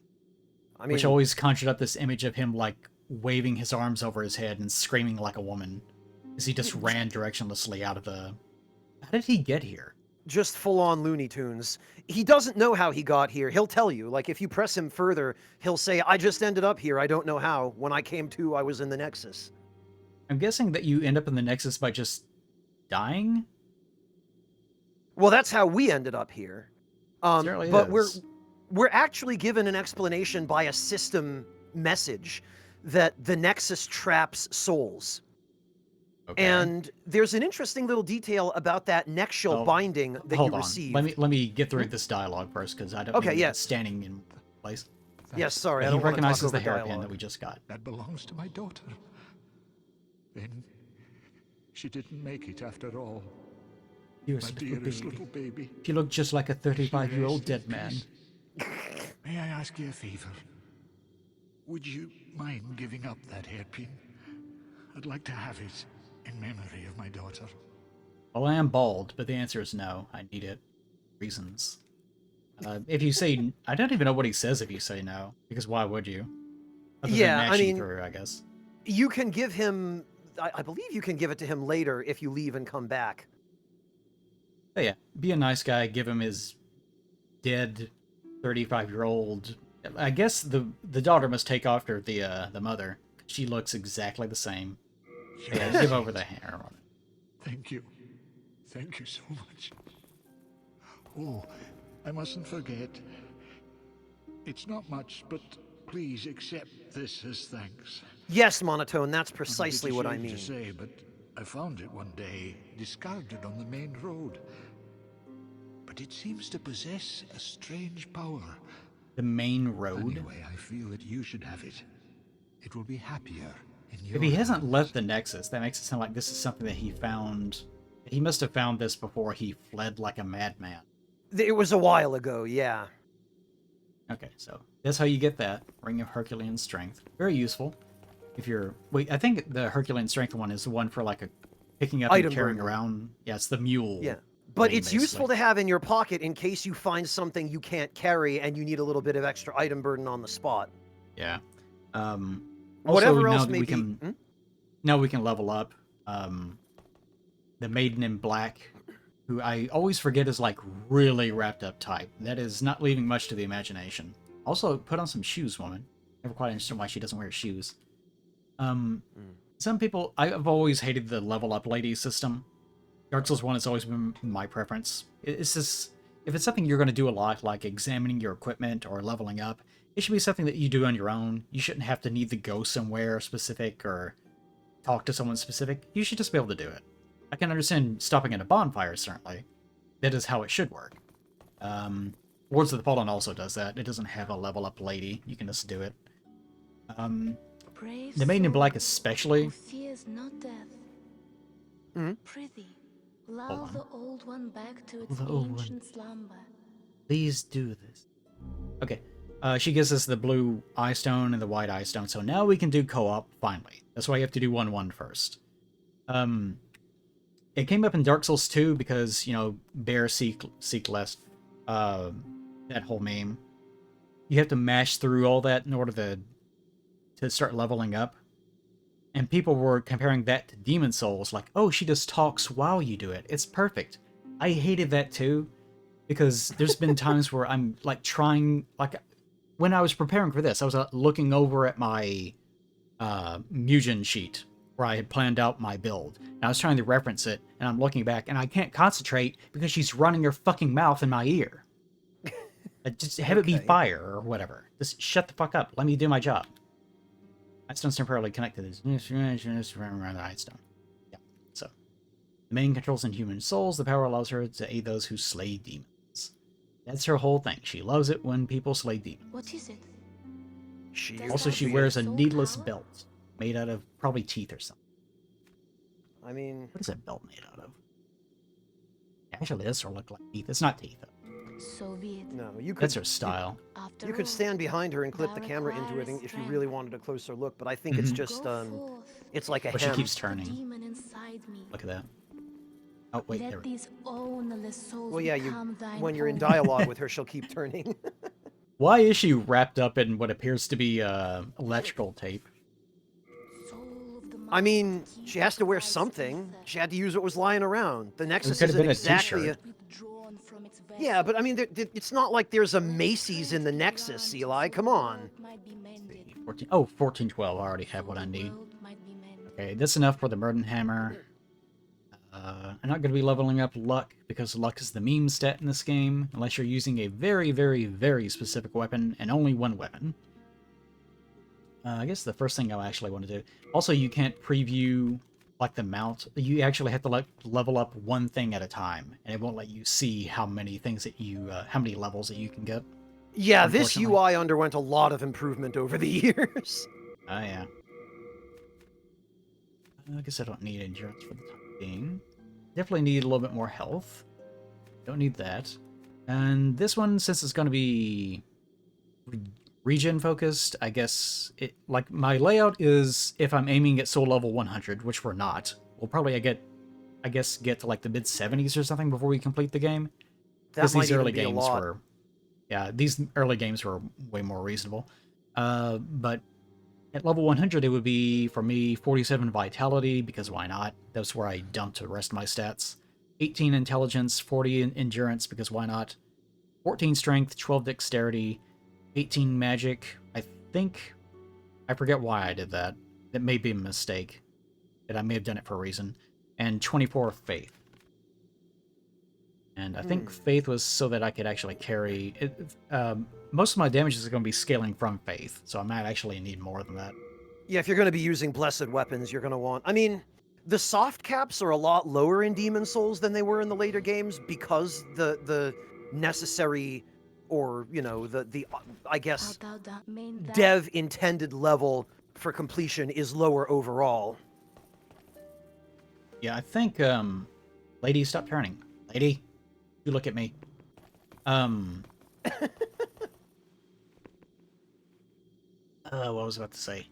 I mean,
Which always conjured up this image of him like waving his arms over his head and screaming like a woman as he just ran directionlessly out of the... How did he get here?
just full-on Looney Tunes. He doesn't know how he got here. He'll tell you. Like, if you press him further, he'll say, I just ended up here. I don't know how. When I came to, I was in the Nexus.
I'm guessing that you end up in the Nexus by just dying?
Well, that's how we ended up here.
Certainly
But
is.
we're actually given an explanation by a system message that the Nexus traps souls.
Okay.
And there's an interesting little detail about that Nexus binding that
hold
you
on.
received.
Let me get through this dialogue first, because I don't
Okay,
mean to
yeah.
get standing in place.
Yes, sorry, I
He
don't want to talk
recognizes
over
the hairpin
dialogue.
that we just got.
That belongs to my daughter. Then she didn't make it after all.
You're
My
a
dearest
little
little baby.
She looked just like a 35-year-old
She
dead man.
May I ask you a favor? Would you mind giving up that hairpin? I'd like to have it in memory of my daughter.
Well, I am bald, but the answer is no. I need it. Reasons. If you say... I don't even know what he says if you say no, because why would you? Other than
Yeah, I
mashing
mean,
through, I guess.
you can give him... I believe you can give it to him later if you leave and come back.
But yeah, be a nice guy, give him his dead 35-year-old... I guess the daughter must take after the mother. She looks exactly the same. Yeah, give over the hair on it.
Thank you. Thank you so much. Oh, I mustn't forget. It's not much, but please accept this as thanks.
Yes, Monotone, that's
I'm a
precisely
bit
what I
ashamed
mean.
to say, but I found it one day, discarded on the main road. But it seems to possess a strange power.
The main road?
Anyway, I feel that you should have it. It will be happier in your
If he hasn't
hands.
left the Nexus, that makes it sound like this is something that he found... He must have found this before he fled like a madman.
It was a while ago, yeah.
Okay, so that's how you get that. Ring of Herculean Strength. Very useful. If you're... Wait, I think the Herculean Strength one is the one for like a picking up
Item
and carrying
burden.
around. Yeah, it's the mule.
Yeah. But
ring,
it's useful to
basically.
have in your pocket in case you find something you can't carry and you need a little bit of extra item burden on the spot.
Yeah.
Whatever
also,
else
now
may
we
be.
can, Now we can level up. The Maiden in Black, who I always forget is like really wrapped up type. That is not leaving much to the imagination. Also, put on some shoes, woman. Never quite understood why she doesn't wear shoes. Some people... I've always hated the level up lady system. Dark Souls 1 has always been my preference. It's just... If it's something you're going to do a lot, like examining your equipment or leveling up, it should be something that you do on your own. You shouldn't have to need to go somewhere specific or talk to someone specific. You should just be able to do it. I can understand stopping at a bonfire, certainly. That is how it should work. Wards of the Fallen also does that. It doesn't have a level up lady. You can just do it.
Brave
The Maiden in
soul
Black especially...
who fears not death. Prithee, lull
on.
the old one back to its
The old one.
ancient slumber.
Please do this. Okay. She gives us the blue eye stone and the white eye stone, so now we can do co-op, finally. That's why you have to do 1-1 first. It came up in Dark Souls 2 because, you know, bear seek less, that whole meme. You have to mash through all that in order to start leveling up. And people were comparing that to Demon Souls, like, oh, she just talks while you do it. It's perfect. I hated that too, because there's been times where I'm, like, trying, like, when I was preparing for this, I was looking over at my Mugen sheet, where I had planned out my build, and I was trying to reference it, and I'm looking back, and I can't concentrate because she's running her fucking mouth in my ear. Just have it be
Okay.
fire or whatever. Just shut the fuck up. Let me do my job. Icestone's temporarily connected to this. Icestone. Yeah, so. The main controls inhuman souls. The power allows her to aid those who slay demons. That's her whole thing. She loves it when people slay demons.
What is it?
Also, she wears a needless belt. Made out of probably teeth or something.
I mean,
What is that belt made out of? Actually, this sort of look like teeth. It's not teeth, though.
So be it.
no, you could
That's her style.
After
you could
all,
stand behind her and clip the
thou
camera into it
requirest
if you
strength.
really wanted a closer look, but I think it's just
Go forth.
it's like a
But she
hem.
keeps
The
turning.
demon inside me.
Look at that. Oh, wait, there
Let
we go.
these ownerless souls
Well, yeah,
become thine
when you're in
own.
dialogue with her, she'll keep turning.
Why is she wrapped up in what appears to be electrical tape?
Soul of the
I mean,
mighty,
she has to wear
keep
something.
thy
She had to use what was lying around. The Nexus
could have
isn't
been a
exactly
t-shirt.
withdrawn from its
Yeah,
vessel.
but I mean, it's not like there's a Macy's in the Nexus, Eli. Come on.
1412. I already have what I need. Okay, that's enough for the Murden Hammer. I'm not going to be leveling up luck, because luck is the meme stat in this game, unless you're using a very, very, very specific weapon, and only one weapon. I guess the first thing I actually want to do... Also, you can't preview, like, the mount. You actually have to, like, level up one thing at a time, and it won't let you see how many things that you... how many levels that you can get.
Yeah, this UI underwent a lot of improvement over the years.
Oh, yeah. I guess I don't need endurance for the time being. Definitely need a little bit more health. Don't need that. And this one, since it's going to be regen focused, I guess it, like, my layout is, if I'm aiming at soul level 100, which we're not, we'll probably get to like the mid 70s or something before we complete the game.
That might
these
even
early
be a
games
lot.
were, yeah, these early games were way more reasonable. But at level 100, it would be, for me, 47 Vitality, because why not? That's where I dumped the rest of my stats. 18 Intelligence, 40 Endurance, because why not? 14 Strength, 12 Dexterity, 18 Magic. I forget why I did that. That may be a mistake. That I may have done it for a reason. And 24 Faith. And I think Faith was so that I could actually carry... most of my damage is going to be scaling from Faith, so I might actually need more than that.
Yeah, if you're going to be using blessed weapons, you're going to want... I mean, the soft caps are a lot lower in Demon Souls than they were in the later games, because the necessary, or, you know, the I guess, dev intended level for completion is lower overall.
Yeah, I think, Lady, stop turning. Lady, you look at me. What was I about to say?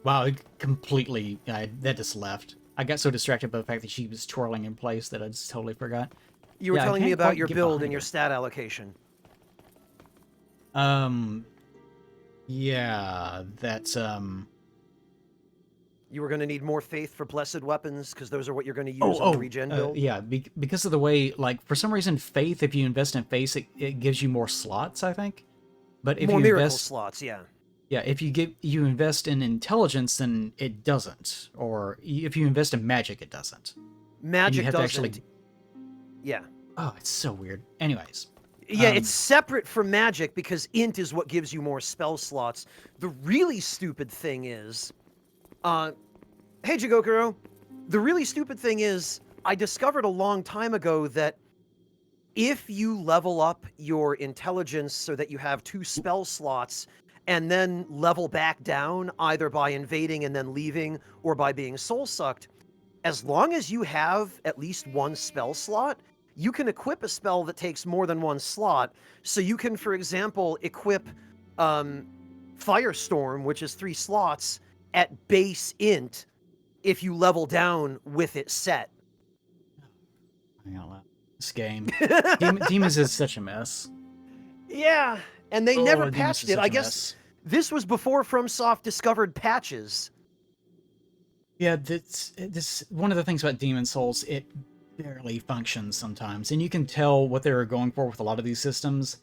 Wow, it completely... that just left. I got so distracted by the fact that she was twirling in place that I just totally forgot.
You were
Yeah, I
telling me
can't
about
quite
your
get
build
behind
and your
her.
stat allocation.
Yeah, that's,
You were going to need more faith for blessed weapons, because those are what you're going to use on the regen build?
yeah, because of the way, like, for some reason, Faith, if you invest in Faith, it gives you more slots, I think. But if
More
you
miracle
invest...
slots, yeah.
Yeah, if you invest in Intelligence, then it doesn't. Or if you invest in Magic, it doesn't. And you
Magic
have
doesn't.
to actually...
Yeah.
Oh, it's so weird. Anyways.
Yeah, it's separate from magic because int is what gives you more spell slots. The really stupid thing is, hey Jigokuro, the really stupid thing is, I discovered a long time ago that if you level up your intelligence so that you have 2 spell slots, and then level back down either by invading and then leaving, or by being soul sucked, as long as you have at least 1 spell slot, you can equip a spell that takes more than 1 slot. So you can, for example, equip Firestorm, which is 3 slots, at base int if you level down with it set.
Hang on, this game. Demons is such a mess.
Yeah, and they never patched it. I guess
Mess.
this was before FromSoft discovered patches.
Yeah, this one of the things about Demon Souls, it barely functions sometimes, and you can tell what they were going for with a lot of these systems,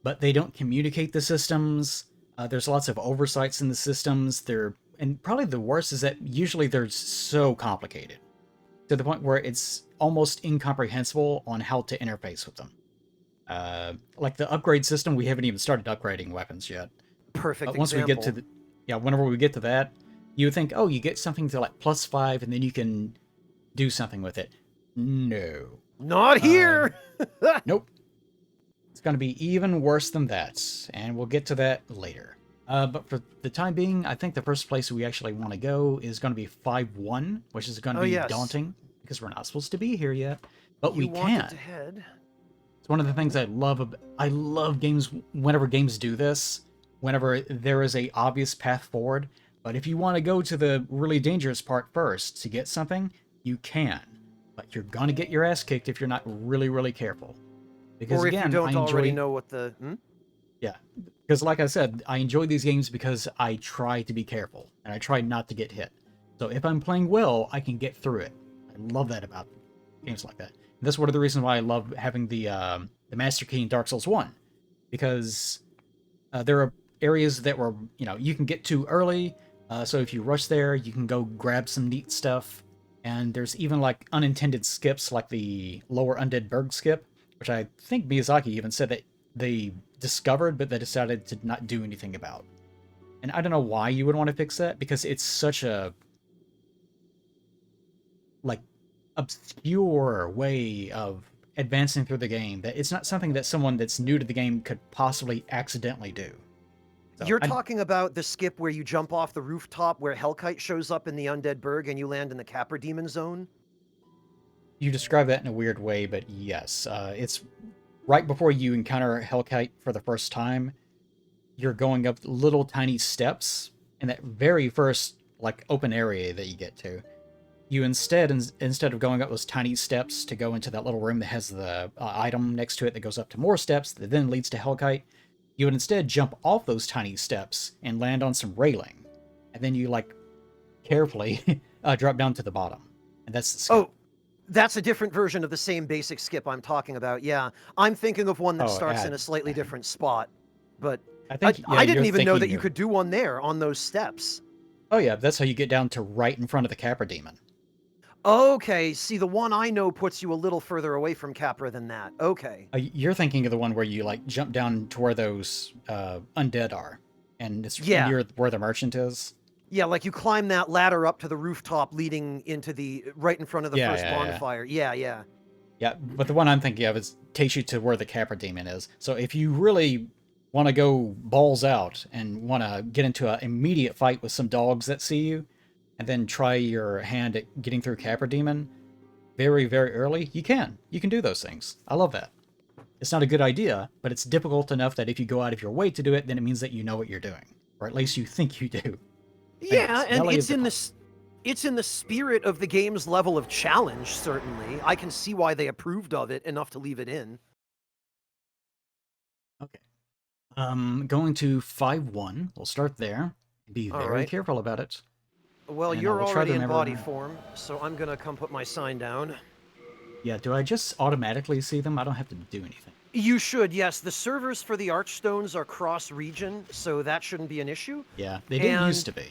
but they don't communicate the systems. There's lots of oversights in the systems. And probably the worst is that usually they're so complicated to the point where it's almost incomprehensible on how to interface with them. Like the upgrade system, we haven't even started upgrading weapons yet.
Perfect
But once
example.
we get to whenever we get to that, you would think, oh, you get something to like +5, and then you can do something with it. No.
Not here!
Nope. It's going to be even worse than that, and we'll get to that later. But for the time being, I think the first place we actually want to go is going to be 5-1, which is going to be daunting, because we're not supposed to be here yet. But we can.
To head.
It's one of the things I love. I love games whenever games do this, whenever there is a obvious path forward. But if you want to go to the really dangerous part first to get something, you can. But you're going to get your ass kicked if you're not really, really careful. Because
Or if
again,
you don't
I enjoy...
already know what the...
Yeah, because like I said, I enjoy these games because I try to be careful, and I try not to get hit. So if I'm playing well, I can get through it. I love that about games like that. And that's one of the reasons why I love having the Master Key in Dark Souls 1. Because there are areas that were, you can get to early, so if you rush there, you can go grab some neat stuff, And there's even like unintended skips like the lower Undead Berg skip, which I think Miyazaki even said that they discovered, but they decided to not do anything about. And I don't know why you would want to fix that, because it's such a like obscure way of advancing through the game that it's not something that someone that's new to the game could possibly accidentally do. So
You're talking about the skip where you jump off the rooftop where Hellkite shows up in the Undead Berg and you land in the Capra Demon Zone?
You describe that in a weird way, but yes, it's right before you encounter Hellkite for the first time. You're going up little tiny steps in that very first like open area that you get to. You instead of going up those tiny steps to go into that little room that has the item next to it that goes up to more steps that then leads to Hellkite, you would instead jump off those tiny steps and land on some railing, and then you like carefully drop down to the bottom, and that's the skip.
Oh, that's a different version of the same basic skip I'm talking about. Yeah, I'm thinking of one that starts in a slightly different spot, but
I think
I didn't
you're
even know that
thinking
you
of-
could do one there on those steps.
Oh yeah, that's how you get down to right in front of the Capra Demon.
Okay, see, the one I know puts you a little further away from Capra than that. Okay.
You're thinking of the one where you like jump down to where those undead are, and it's
Yeah.
near where the merchant is.
Yeah, like you climb that ladder up to the rooftop leading into the right in front of the
Yeah,
first
yeah, yeah.
bonfire. Yeah.
Yeah, but the one I'm thinking of is takes you to where the Capra Demon is. So if you really want to go balls out and want to get into an immediate fight with some dogs that see you, and then try your hand at getting through Capra Demon very, very early, you can. You can do those things. I love that. It's not a good idea, but it's difficult enough that if you go out of your way to do it, then it means that you know what you're doing. Or at least you think you do.
Yeah,
Anyways,
and
melee
it's
is the
in
top.
this it's in the spirit of the game's level of challenge, certainly. I can see why they approved of it enough to leave it in.
Okay. Going to 5-1. We'll start there. Be
All
very
right.
careful about it.
Well,
And I
you're
will try to
already in
remember-
body form, so I'm gonna come put my sign down.
Yeah, do I just automatically see them? I don't have to do anything.
You should, yes. The servers for the Archstones are cross-region, so that shouldn't be an issue.
Yeah, they didn't
And-
used to be.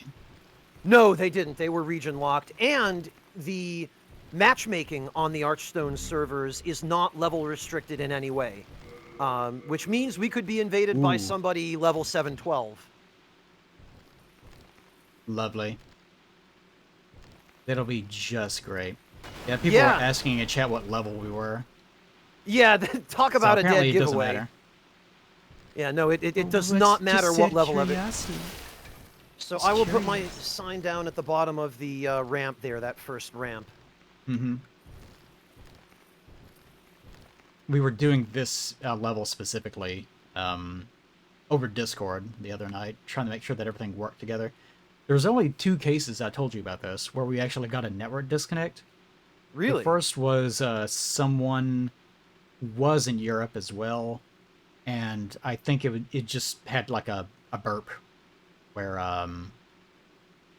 No, they didn't. They were region locked. And the matchmaking on the Archstone servers is not level restricted in any way. Which means we could be invaded by
Ooh.
somebody level 712.
Lovely. That'll be just great. Yeah, people
Yeah.
were asking in chat what level we were.
Yeah, talk
So
about a dead
apparently it doesn't
giveaway.
matter.
Yeah, no, it does not matter what level of it. So I will put my sign down at the bottom of the ramp there, that first ramp.
Mm-hmm. We were doing this level specifically over Discord the other night, trying to make sure that everything worked together. There's only 2 cases I told you about this where we actually got a network disconnect.
Really?
The first was someone was in Europe as well, and I think it just had like a burp where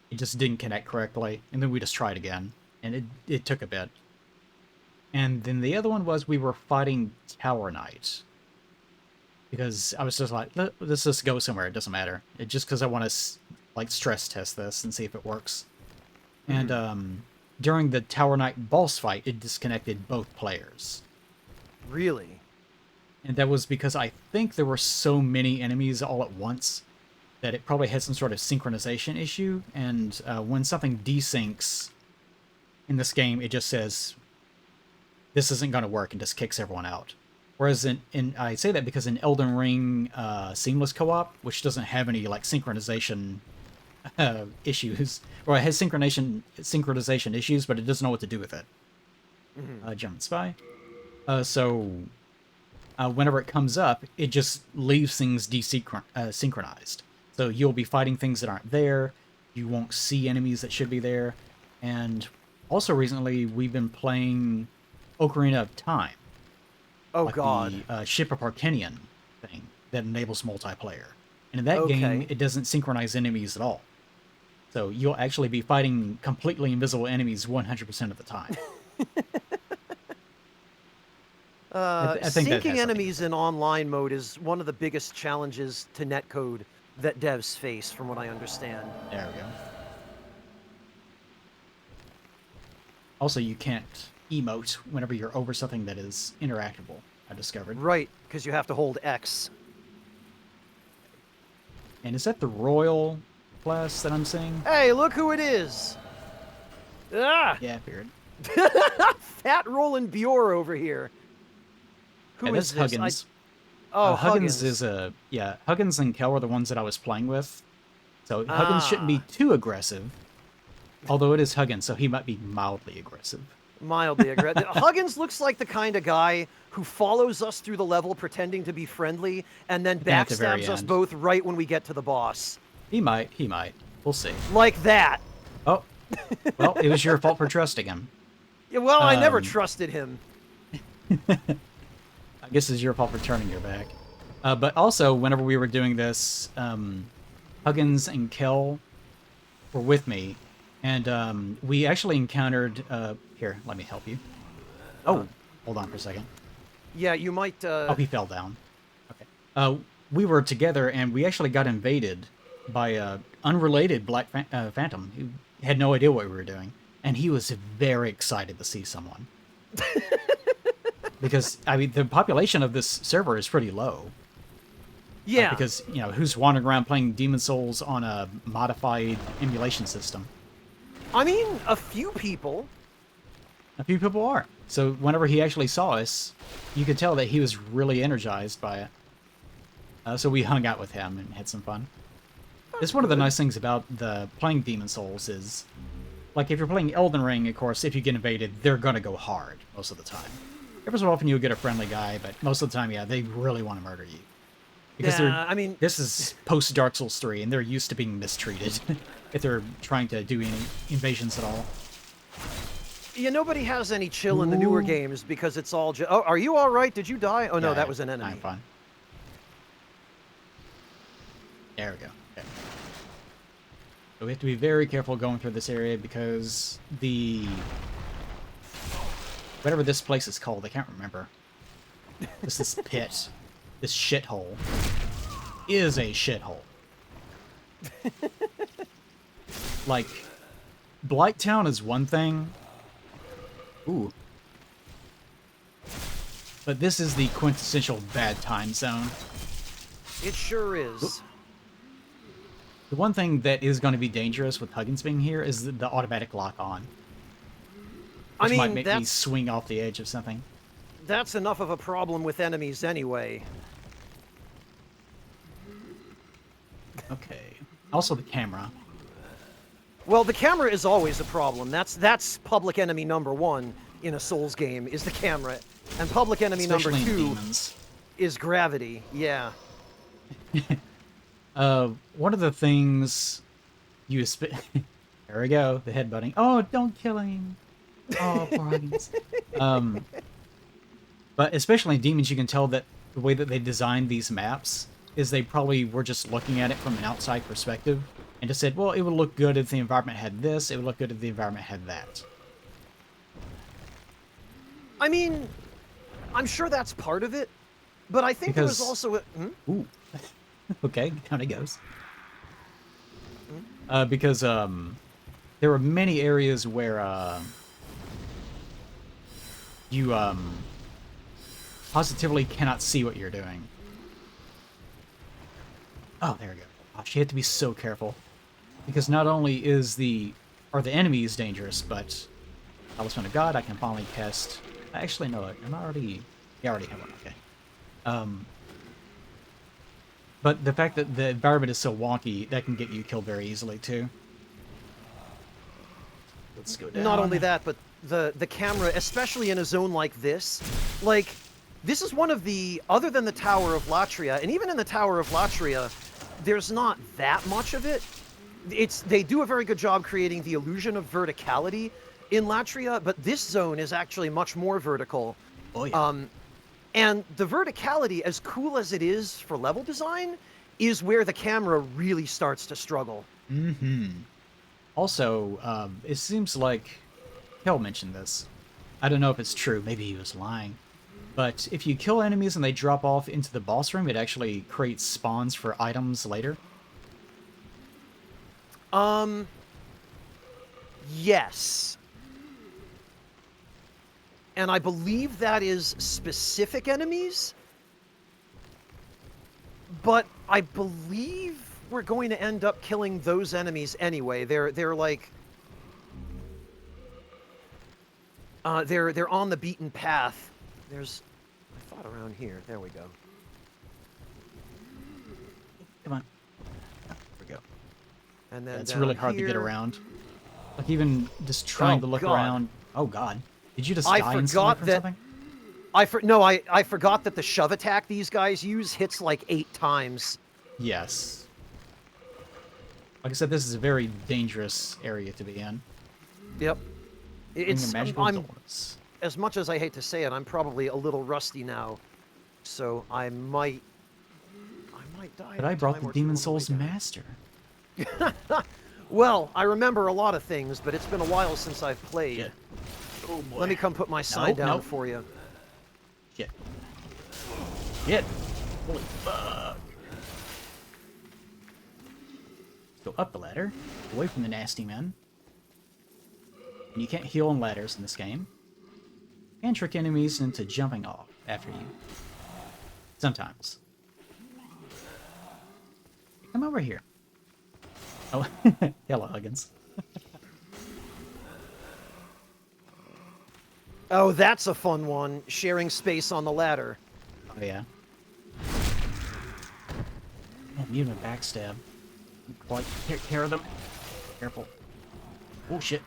it just didn't connect correctly, and then we just tried again, and it took a bit. And then the other one was we were fighting Tower Knight. Because I was just like, let's just go somewhere, it doesn't matter. It just because I want to like stress test this and see if it works. And during the Tower Knight boss fight, it disconnected both players.
Really?
And that was because I think there were so many enemies all at once that it probably had some sort of synchronization issue. And when something desyncs in this game, it just says, this isn't going to work, and just kicks everyone out. Whereas in I say that because in Elden Ring Seamless Co-op, which doesn't have any like synchronization issues, or it has synchronization issues, but it doesn't know what to do with it. German spy. So whenever it comes up, it just leaves things desynchronized. So you'll be fighting things that aren't there. You won't see enemies that should be there. And also recently, we've been playing Ocarina of Time.
Oh,
Like
God.
the Ship of Arcanian thing that enables multiplayer. And in that
Okay.
game, it doesn't synchronize enemies at all. So you'll actually be fighting completely invisible enemies 100% of the time. I think that has
Syncing
something
enemies in online mode is one of the biggest challenges to netcode that devs face, from what I understand.
There we go. Also, you can't emote whenever you're over something that is interactable, I discovered.
Right, because you have to hold X.
And is that the Royal class that I'm seeing?
Hey, look who it is! Ah!
Yeah, figured.
Fat Roland Bjor over here. Who
Yeah,
is
that's
this?
Huggins.
Oh,
Huggins is a... Yeah, Huggins and Kel are the ones that I was playing with. So Huggins shouldn't be
Ah.
too aggressive. Although it is Huggins, so he might be mildly aggressive.
Mildly aggressive. Huggins looks like the kind of guy who follows us through the level pretending to be friendly and then
And at the very
backstabs us
end.
both right when we get to the boss.
He might. We'll see.
Like that.
Oh, well, it was your fault for trusting him.
Yeah, well, I never
Um,
trusted him.
I guess it's your fault for turning your back. But also, whenever we were doing this, Huggins and Kel were with me, and we actually encountered... here, let me help you. Oh, hold on for a second.
Yeah, you might...
Oh, he fell down. Okay. We were together, and we actually got invaded by a unrelated Black Phantom who had no idea what we were doing, and he was very excited to see someone. Because, I mean, the population of this server is pretty low.
Yeah.
Because, you know, who's wandering around playing Demon Souls on a modified emulation system?
I mean, a few people.
A few people are. So whenever he actually saw us, you could tell that he was really energized by it. So we hung out with him and had some fun. It's one of the nice things about the playing Demon Souls is, like, if you're playing Elden Ring, of course, if you get invaded, they're gonna go hard most of the time. Every so often you'll get a friendly guy, but most of the time, yeah, they really want to murder you. Because
Yeah, I mean...
this is post Dark Souls 3, and they're used to being mistreated if they're trying to do any invasions at all.
Yeah, nobody has any chill in the newer games because it's all oh, are you all right? Did you die? Oh, no,
Yeah,
that was an enemy.
I'm fine. There we go. Okay. So we have to be very careful going through this area because the... whatever this place is called, I can't remember. This pit. This shithole. Is a shithole. Like, Blighttown is one thing. Ooh. But this is the quintessential bad time zone.
It sure is.
Oop. The one thing that is going to be dangerous with Huggins being here is the automatic lock-on. Which might make me swing off the edge of something.
That's enough of a problem with enemies anyway.
Okay. Also the camera.
Well, the camera is always a problem. That's public enemy number one in a Souls game, is the camera. And public enemy
Especially
number
in
two
demons.
is gravity. Yeah.
One of the things you... there we go, the headbutting. Oh, don't kill him. Oh, poor Huggins. But especially in demons, you can tell that the way that they designed these maps is they probably were just looking at it from an outside perspective and just said, well, it would look good if the environment had this, it would look good if the environment had that.
I mean, I'm sure that's part of it, but I think there was also a...
Ooh. Okay, kind of goes. Because there were many areas where you positively cannot see what you're doing. Oh, there we go. Gosh, you have to be so careful. Because not only are the enemies dangerous, but Talisman of God, I can finally cast... Actually, no, I'm already... Yeah, I already have one, okay. But the fact that the environment is so wonky, that can get you killed very easily, too. Let's go down.
Not only that, but the camera, especially in a zone like this, like, this is one of the... Other than the Tower of Latria, and even in the Tower of Latria, there's not that much of it. They do a very good job creating the illusion of verticality in Latria, but this zone is actually much more vertical.
Oh, yeah.
And the verticality, as cool as it is for level design, is where the camera really starts to struggle.
Mm-hmm. Also, it seems like Kel mentioned this. I don't know if it's true. Maybe he was lying. But if you kill enemies and they drop off into the boss room, it actually creates spawns for items later.
Yes. And I believe that is specific enemies. But I believe we're going to end up killing those enemies anyway. They're like they're on the beaten path. There's I thought around here. There we go.
Come on. There we go.
And then
It's really hard to get
here-
around. Like even just trying
Oh,
to look
God.
around. Oh God! Did you just
I
die instantly
forgot
from
that-
something?
I forgot that the shove attack these guys use hits like 8 times.
Yes. Like I said, this is a very dangerous area to be in.
Yep.
Bring
It's
the magical
I'm
doors.
as much as I hate to say it, I'm probably a little rusty now. So I might die.
But
at
I
a
brought
time
the
or two
Demon
on the way
Souls
down.
Master.
Well, I remember a lot of things, but it's been a while since I've played.
Shit. Oh boy.
Let me come put my sign down
nope.
for you.
Shit. Shit. Holy fuck. Go up the ladder, away from the nasty men. And you can't heal on ladders in this game. And trick enemies into jumping off after you. Sometimes. Come over here. Oh, hello, Huggins.
Oh, that's a fun one. Sharing space on the ladder.
Oh, yeah. Oh, need a backstab. Quite take care of them. Careful. Oh, shit.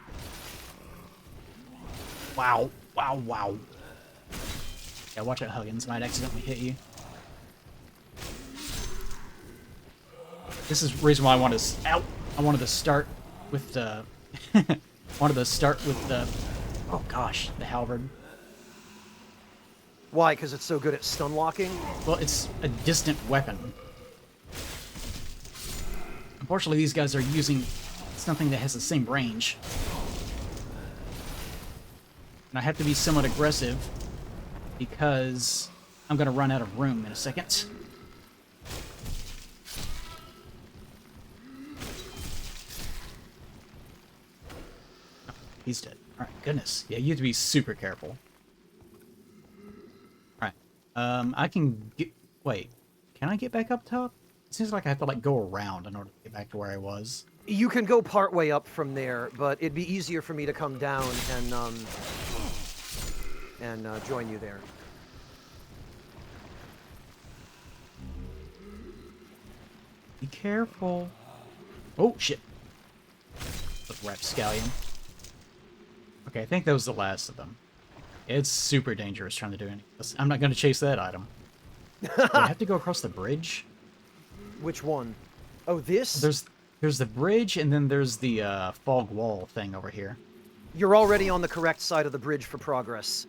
Wow. Wow, wow. Yeah, watch out, Huggins. Might accidentally hit you. This is the reason why I wanted to... Ow! I wanted to start with the... wanted to start with the... Oh, gosh. The halberd.
Why? Because it's so good at stun locking?
Well, it's a distant weapon. Unfortunately, these guys are using something that has the same range. And I have to be somewhat aggressive because I'm going to run out of room in a second. Oh, he's dead. Alright, goodness. Yeah, you have to be super careful. Alright. I can get... Wait. Can I get back up top? It seems like I have to, like, go around in order to get back to where I was.
You can go part way up from there, but it'd be easier for me to come down and join you there.
Be careful. Oh, shit. The rapscallion. Okay, I think that was the last of them. It's super dangerous trying to do anything. I'm not going to chase that item. Do I have to go across the bridge?
Which one? Oh, this?
There's the bridge, and then there's the fog wall thing over here.
You're already on the correct side of the bridge for progress.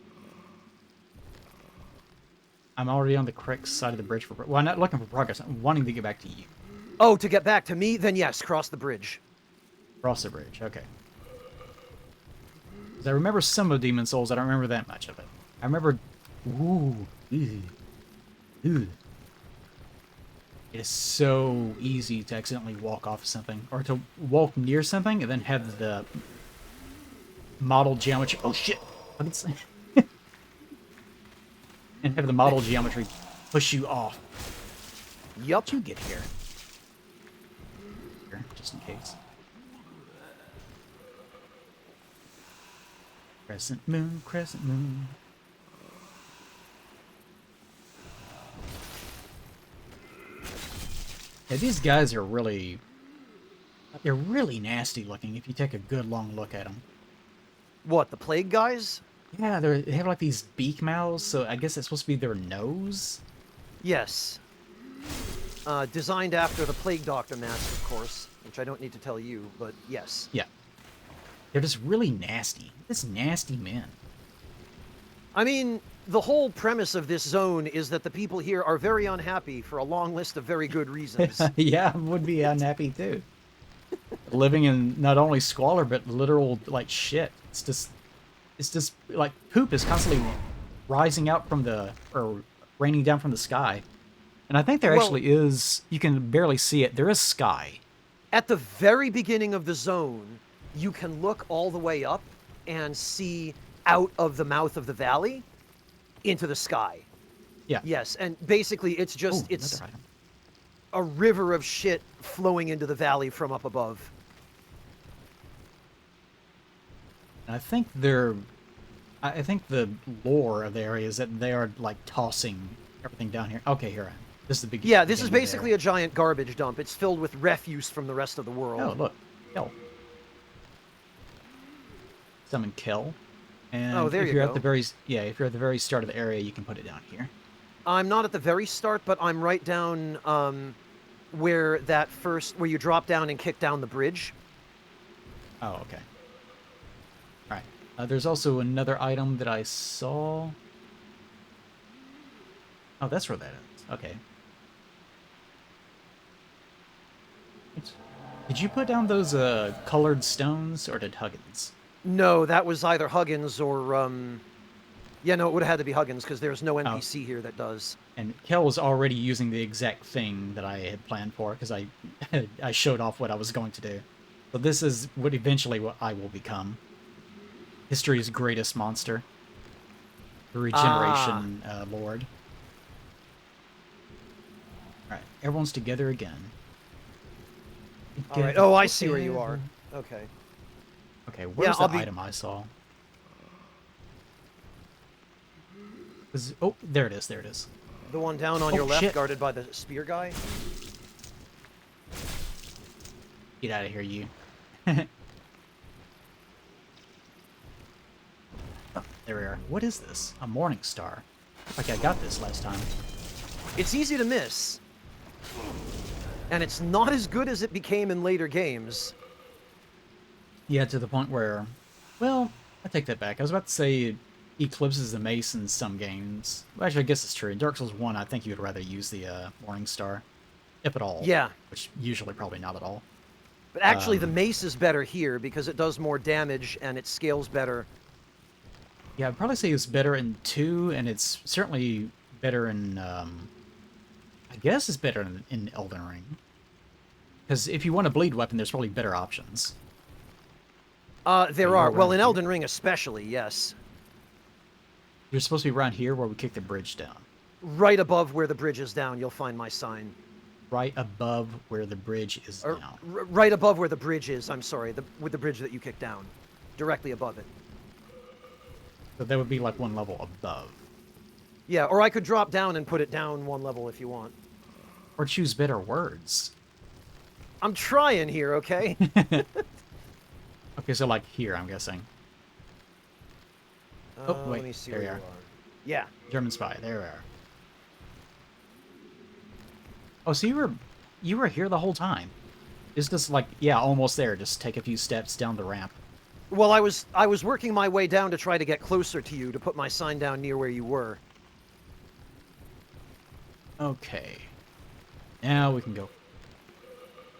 I'm already on the correct side of the bridge for... Well, I'm not looking for progress. I'm wanting to get back to you.
Oh, to get back to me? Then yes, cross the bridge.
Cross the bridge, okay. 'Cause I remember some of Demon Souls, I don't remember that much of it. I remember... Ooh. Ew. Ew. It is so easy to accidentally walk off something, or to walk near something, and then have the model geometry... Oh, shit! And have the model geometry push you off.
Yup.
You get here. Here, just in case. Crescent moon, crescent moon. Yeah, these guys are really... They're really nasty looking if you take a good long look at them.
What, the plague guys?
Yeah, they have like these beak mouths, so I guess it's supposed to be their nose?
Yes. Designed after the Plague Doctor mask, of course, which I don't need to tell you, but yes.
Yeah. They're just really nasty. Just nasty men.
I mean, the whole premise of this zone is that the people here are very unhappy for a long list of very good reasons.
Yeah, I would be unhappy too. Living in not only squalor, but literal, like, shit. It's just, like, poop is constantly rising out from the, or raining down from the sky. And I think there
Well-
actually is, you can barely see it, there is sky.
At the very beginning of the zone, you can look all the way up and see out of the mouth of the valley into the sky.
Yeah.
Yes, and basically it's just
Ooh,
it's
another item.
a river of shit flowing into the valley from up above.
And I think the lore of the area is that they are like tossing everything down here. Okay, here I am. This is the beginning.
Yeah, this is basically a giant garbage dump. It's filled with refuse from the rest of the world.
Oh, look. Kill. Summon kill. And
Oh, there
if
you
you're
go.
at the very if you're at the very start of the area, you can put it down here.
I'm not at the very start, but I'm right down where you drop down and kick down the bridge.
Oh, okay. Alright. There's also another item that I saw. Oh, that's where that is. Okay. Did you put down those colored stones, or did Huggins?
No, that was either Huggins or yeah, no, it would have had to be Huggins because there's no NPC here that does.
And Kel was already using the exact thing that I had planned for, because I I showed off what I was going to do. So this is what I will become. History's greatest monster. The Regeneration Lord. Alright, everyone's together again.
All right. Oh, I see where you are. Okay.
Okay, where's
I'll
the
be-
item I saw? Oh, there it is, there it is.
The one down on
Oh,
your left,
shit.
guarded by the spear guy.
Get out of here, you. Oh, there we are. What is this? A morning star. Like I got this last time.
It's easy to miss. And it's not as good as it became in later games.
Yeah, to the point where... Well, I take that back. I was about to say it eclipses the mace in some games. Well, actually, I guess it's true. In Dark Souls 1, I think you would rather use the morning star. If at all.
Yeah.
Which usually probably not at all.
But actually, the mace is better here because it does more damage and it scales better.
Yeah, I'd probably say it's better in 2, and it's certainly better in, I guess it's better in Elden Ring. Because if you want a bleed weapon, there's probably better options.
There
you're
are. Well,
around
in
here.
Elden Ring especially, yes.
You're supposed to be around here where we kick the bridge down.
Right above where the bridge is down, you'll find my sign.
Right above where the bridge is
Or,
down.
right above where the bridge is, I'm sorry. With the bridge that you kicked down. Directly above it.
So that would be like one level above.
Yeah, or I could drop down and put it down one level if you want.
Or choose better words.
I'm trying here, okay?
Okay, so like here, I'm guessing. Oh, wait,
Let me see
there
where
you
you
are.
are. Yeah.
German spy, there we are. Oh, so you were here the whole time. It's just like, yeah, almost there. Just take a few steps down the ramp.
Well, I was working my way down to try to get closer to you to put my sign down near where you were.
Okay. Now we can go.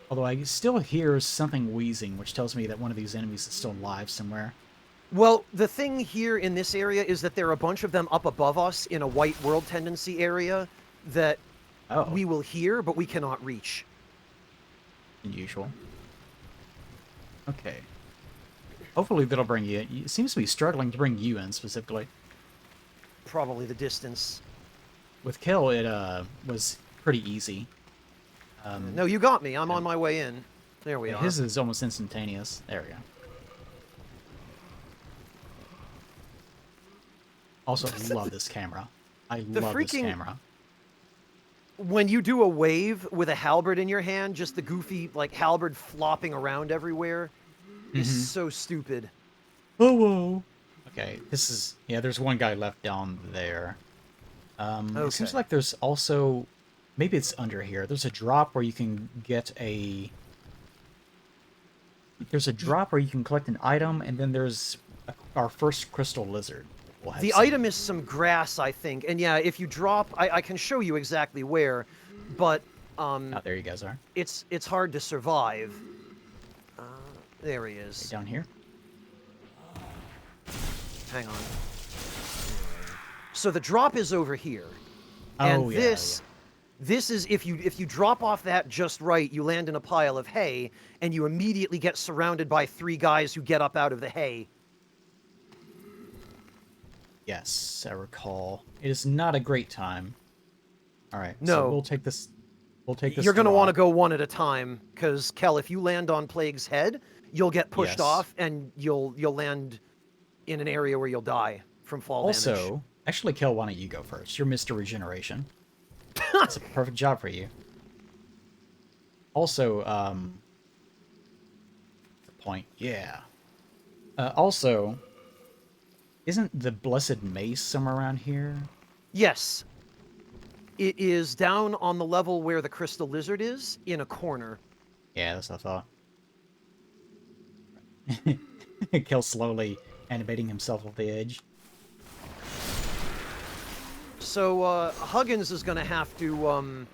Although I still hear something wheezing, which tells me that one of these enemies is still alive somewhere.
Well, the thing here in this area is that there are a bunch of them up above us in a white world tendency area that we will hear, but we cannot reach.
Unusual. Okay. Hopefully that'll bring you in. It seems to be struggling to bring you in, specifically.
Probably the distance.
With Kill, it was pretty easy.
No, you got me. I'm on my way in. There we are.
His is almost instantaneous. There we go. Also, I love this camera. I love this camera.
When you do a wave with a halberd in your hand, just the goofy, like, halberd flopping around everywhere is so stupid.
Oh, whoa. Okay, this is... Yeah, there's one guy left down there. It seems
Okay.
like there's also... Maybe it's under here. There's a drop where you can get a... There's a drop where you can collect an item, and then there's our first crystal lizard. We'll have
The
seen.
item is some grass, I think. And yeah, if you drop... I can show you exactly where, but...
Oh, there you guys are.
It's hard to survive. There he is.
Down here.
Hang on. So the drop is over here.
Oh,
And
yeah,
this is if you drop off that just right, you land in a pile of hay, and you immediately get surrounded by 3 guys who get up out of the hay.
Yes, I recall. It is not a great time. Alright, so
No.
we'll take this... We'll take this
You're going to want to
drop.
go one at a time, because, Kel, if you land on Plague's head, you'll get pushed
Yes.
off, and you'll land in an area where you'll die from fall damage.
Also, actually, Kel, why don't you go first? You're Mr. Regeneration. It's a perfect job for you. Also, the point, yeah. Also, isn't the Blessed Mace somewhere around here?
Yes. It is down on the level where the Crystal Lizard is, in a corner.
Yeah, that's what I thought. Kel slowly animating himself off the edge.
So, Huggins is going to have to,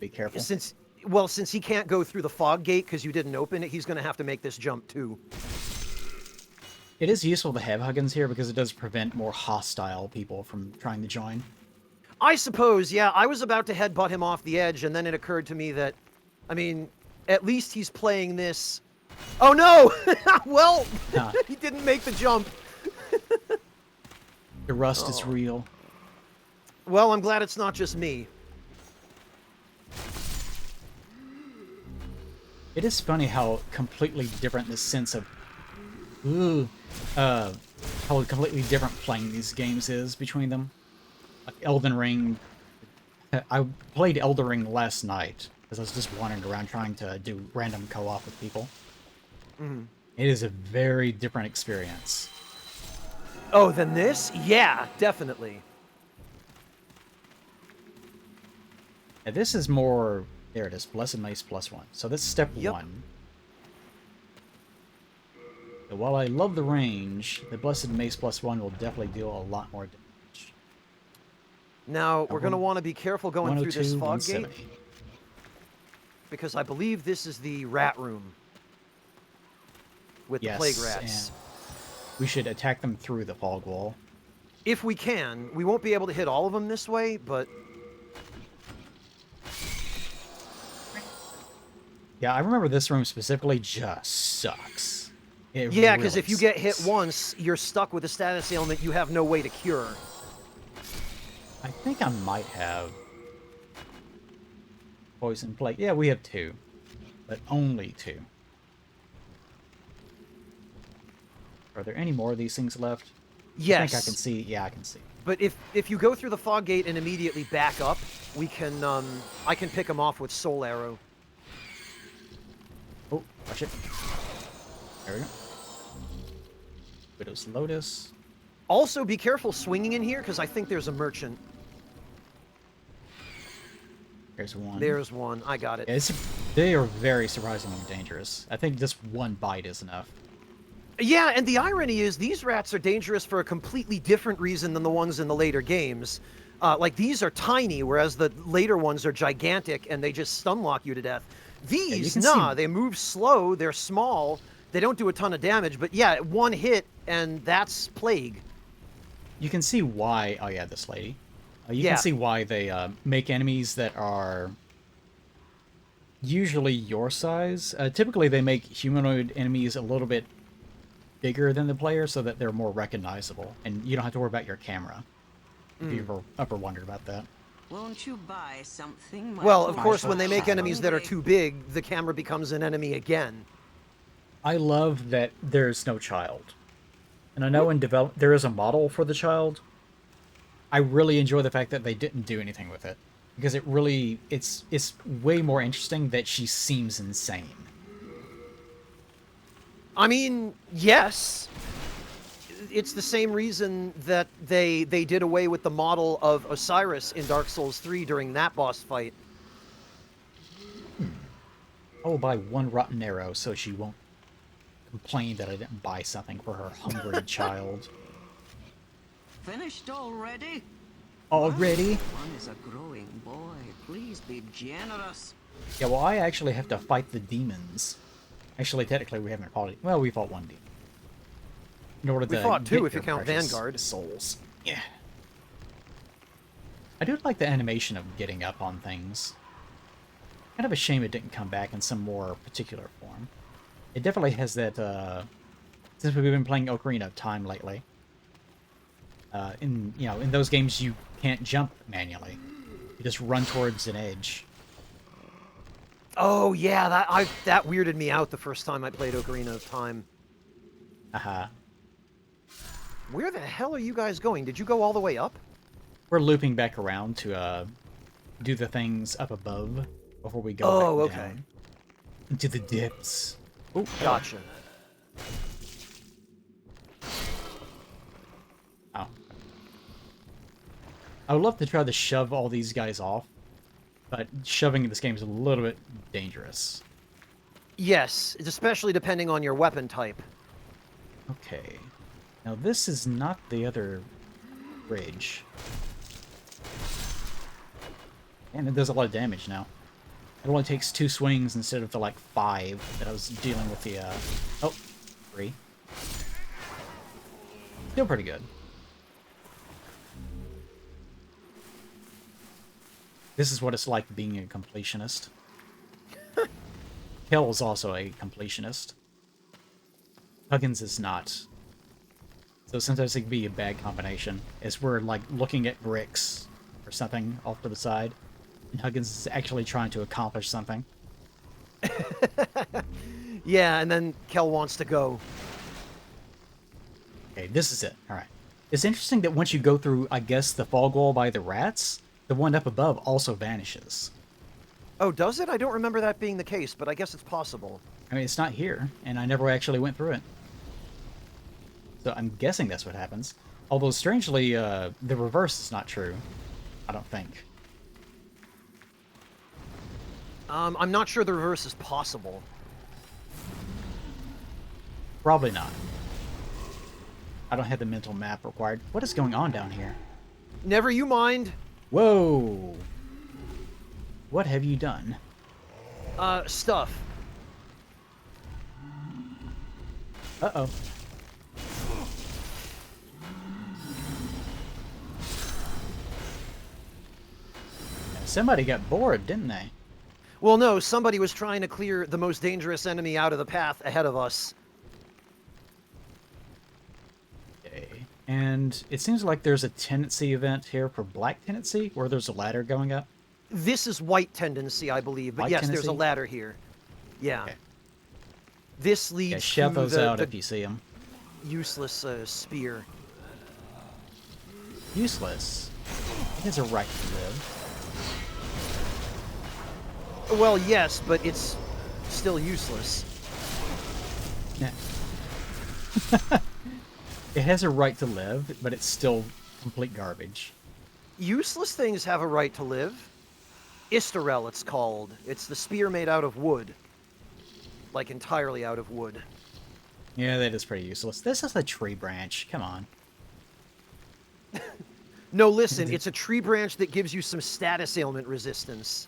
Be careful.
since he can't go through the fog gate because you didn't open it, he's going to have to make this jump too.
It is useful to have Huggins here because it does prevent more hostile people from trying to join.
I suppose, yeah. I was about to headbutt him off the edge, and then it occurred to me that, I mean, at least he's playing this... Oh, no! Well, he didn't make the jump.
The rust is real.
Well, I'm glad it's not just me.
It is funny how completely different the sense of... how completely different playing these games is between them. Like Elden Ring... I played Elden Ring last night, because I was just wandering around trying to do random co-op with people. It is a very different experience.
Oh, than this? Yeah, definitely.
And this is more... There it is, Blessed Mace +1. So that's step
Yep.
1. So while I love the range, the Blessed Mace +1 will definitely deal a lot more damage.
Now, we're going to want to be careful going through this
102,
fog gate,
170.
because I believe this is the rat room with the plague rats.
And we should attack them through the fog wall.
If we can. We won't be able to hit all of them this way, but...
Yeah, I remember this room specifically just sucks. It
Yeah, because
really
if you get hit
sucks.
once, you're stuck with a status ailment you have no way to cure.
I think I might have poison plague. Yeah, we have 2, but only 2. Are there any more of these things left?
Yes.
I think I can see. Yeah, I can see.
But if you go through the fog gate and immediately back up, we can I can pick him off with Soul Arrow.
Oh, watch it. There we go. Widow's Lotus.
Also, be careful swinging in here, because I think there's a merchant.
There's one.
There's one. I got it.
Yeah, they are very surprisingly dangerous. I think just one bite is enough.
Yeah, and the irony is these rats are dangerous for a completely different reason than the ones in the later games. Like, these are tiny, whereas the later ones are gigantic, and they just stunlock you to death. These,
can
they move slow, they're small, they don't do a ton of damage, but yeah, one hit, and that's Plague.
You can see why... Oh yeah, this lady. You
Yeah.
can see why they make enemies that are usually your size. Typically, they make humanoid enemies a little bit bigger than the player so that they're more recognizable, and you don't have to worry about your camera. If you ever wondered about that.
Won't you buy something?
Well, of course, when they make enemies that are too big, the camera becomes an enemy again.
I love that there's no child. And I know in develop there is a model for the child. I really enjoy the fact that they didn't do anything with it. Because it really... It's way more interesting that she seems insane.
I mean, yes. It's the same reason that they did away with the model of Osiris in Dark Souls 3 during that boss fight.
I will buy one rotten arrow so she won't complain that I didn't buy something for her hungry child.
Finished already?
Already?
One is a growing boy. Please be generous.
Yeah, well, I actually have to fight the demons. Actually, technically, we haven't fought it. Well, we fought one demon. In order
We
to
fought 2
get
if you
your
count
precious
Vanguard.
souls. Yeah. I do like the animation of getting up on things. Kind of a shame it didn't come back in some more particular form. It definitely has that, since we've been playing Ocarina of Time lately. In those games, you can't jump manually. You just run towards an edge.
Oh yeah, that weirded me out the first time I played Ocarina of Time.
Uh-huh.
Where the hell are you guys going? Did you go all the way up?
We're looping back around to do the things up above before we go back
okay.
down into the depths. Oh,
Gotcha.
Oh. I would love to try to shove all these guys off, but shoving in this game is a little bit dangerous.
Yes, it's especially depending on your weapon type.
Okay. Now this is not the other bridge. And it does a lot of damage now. It only takes 2 swings instead of the, like, 5 that I was dealing with the, Oh, 3. Still pretty good. This is what it's like being a completionist. Kel is also a completionist. Huggins is not. So sometimes it can be a bad combination, as we're, like, looking at bricks or something off to the side, and Huggins is actually trying to accomplish something.
Yeah, and then Kel wants to go.
Okay, this is it. Alright. It's interesting that once you go through, I guess, the fog wall by the rats, the one up above also vanishes.
Oh, does it? I don't remember that being the case, but I guess it's possible.
I mean, it's not here, and I never actually went through it. So I'm guessing that's what happens. Although, strangely, the reverse is not true. I don't think.
I'm not sure the reverse is possible.
Probably not. I don't have the mental map required. What is going on down here?
Never you mind.
Whoa! What have you done?
Stuff.
Uh-oh. Somebody got bored, didn't they?
Well, no, somebody was trying to clear the most dangerous enemy out of the path ahead of us.
Okay. And it seems like there's a tendency event here for black tendency, where there's a ladder going up.
This is white tendency, I believe, but
White
yes,
tendency?
there's a ladder here. Yeah.
Okay.
This leads
Yeah, shove
to
those out if you see them.
useless spear.
Useless. It has a right to live.
Well, yes, but it's still useless.
Yeah. It has a right to live, but it's still complete garbage.
Useless things have a right to live. Istarel, it's called. It's the spear made out of wood. Like, entirely out of wood.
Yeah, that is pretty useless. This is a tree branch. Come on.
No, listen, it's a tree branch that gives you some status ailment resistance.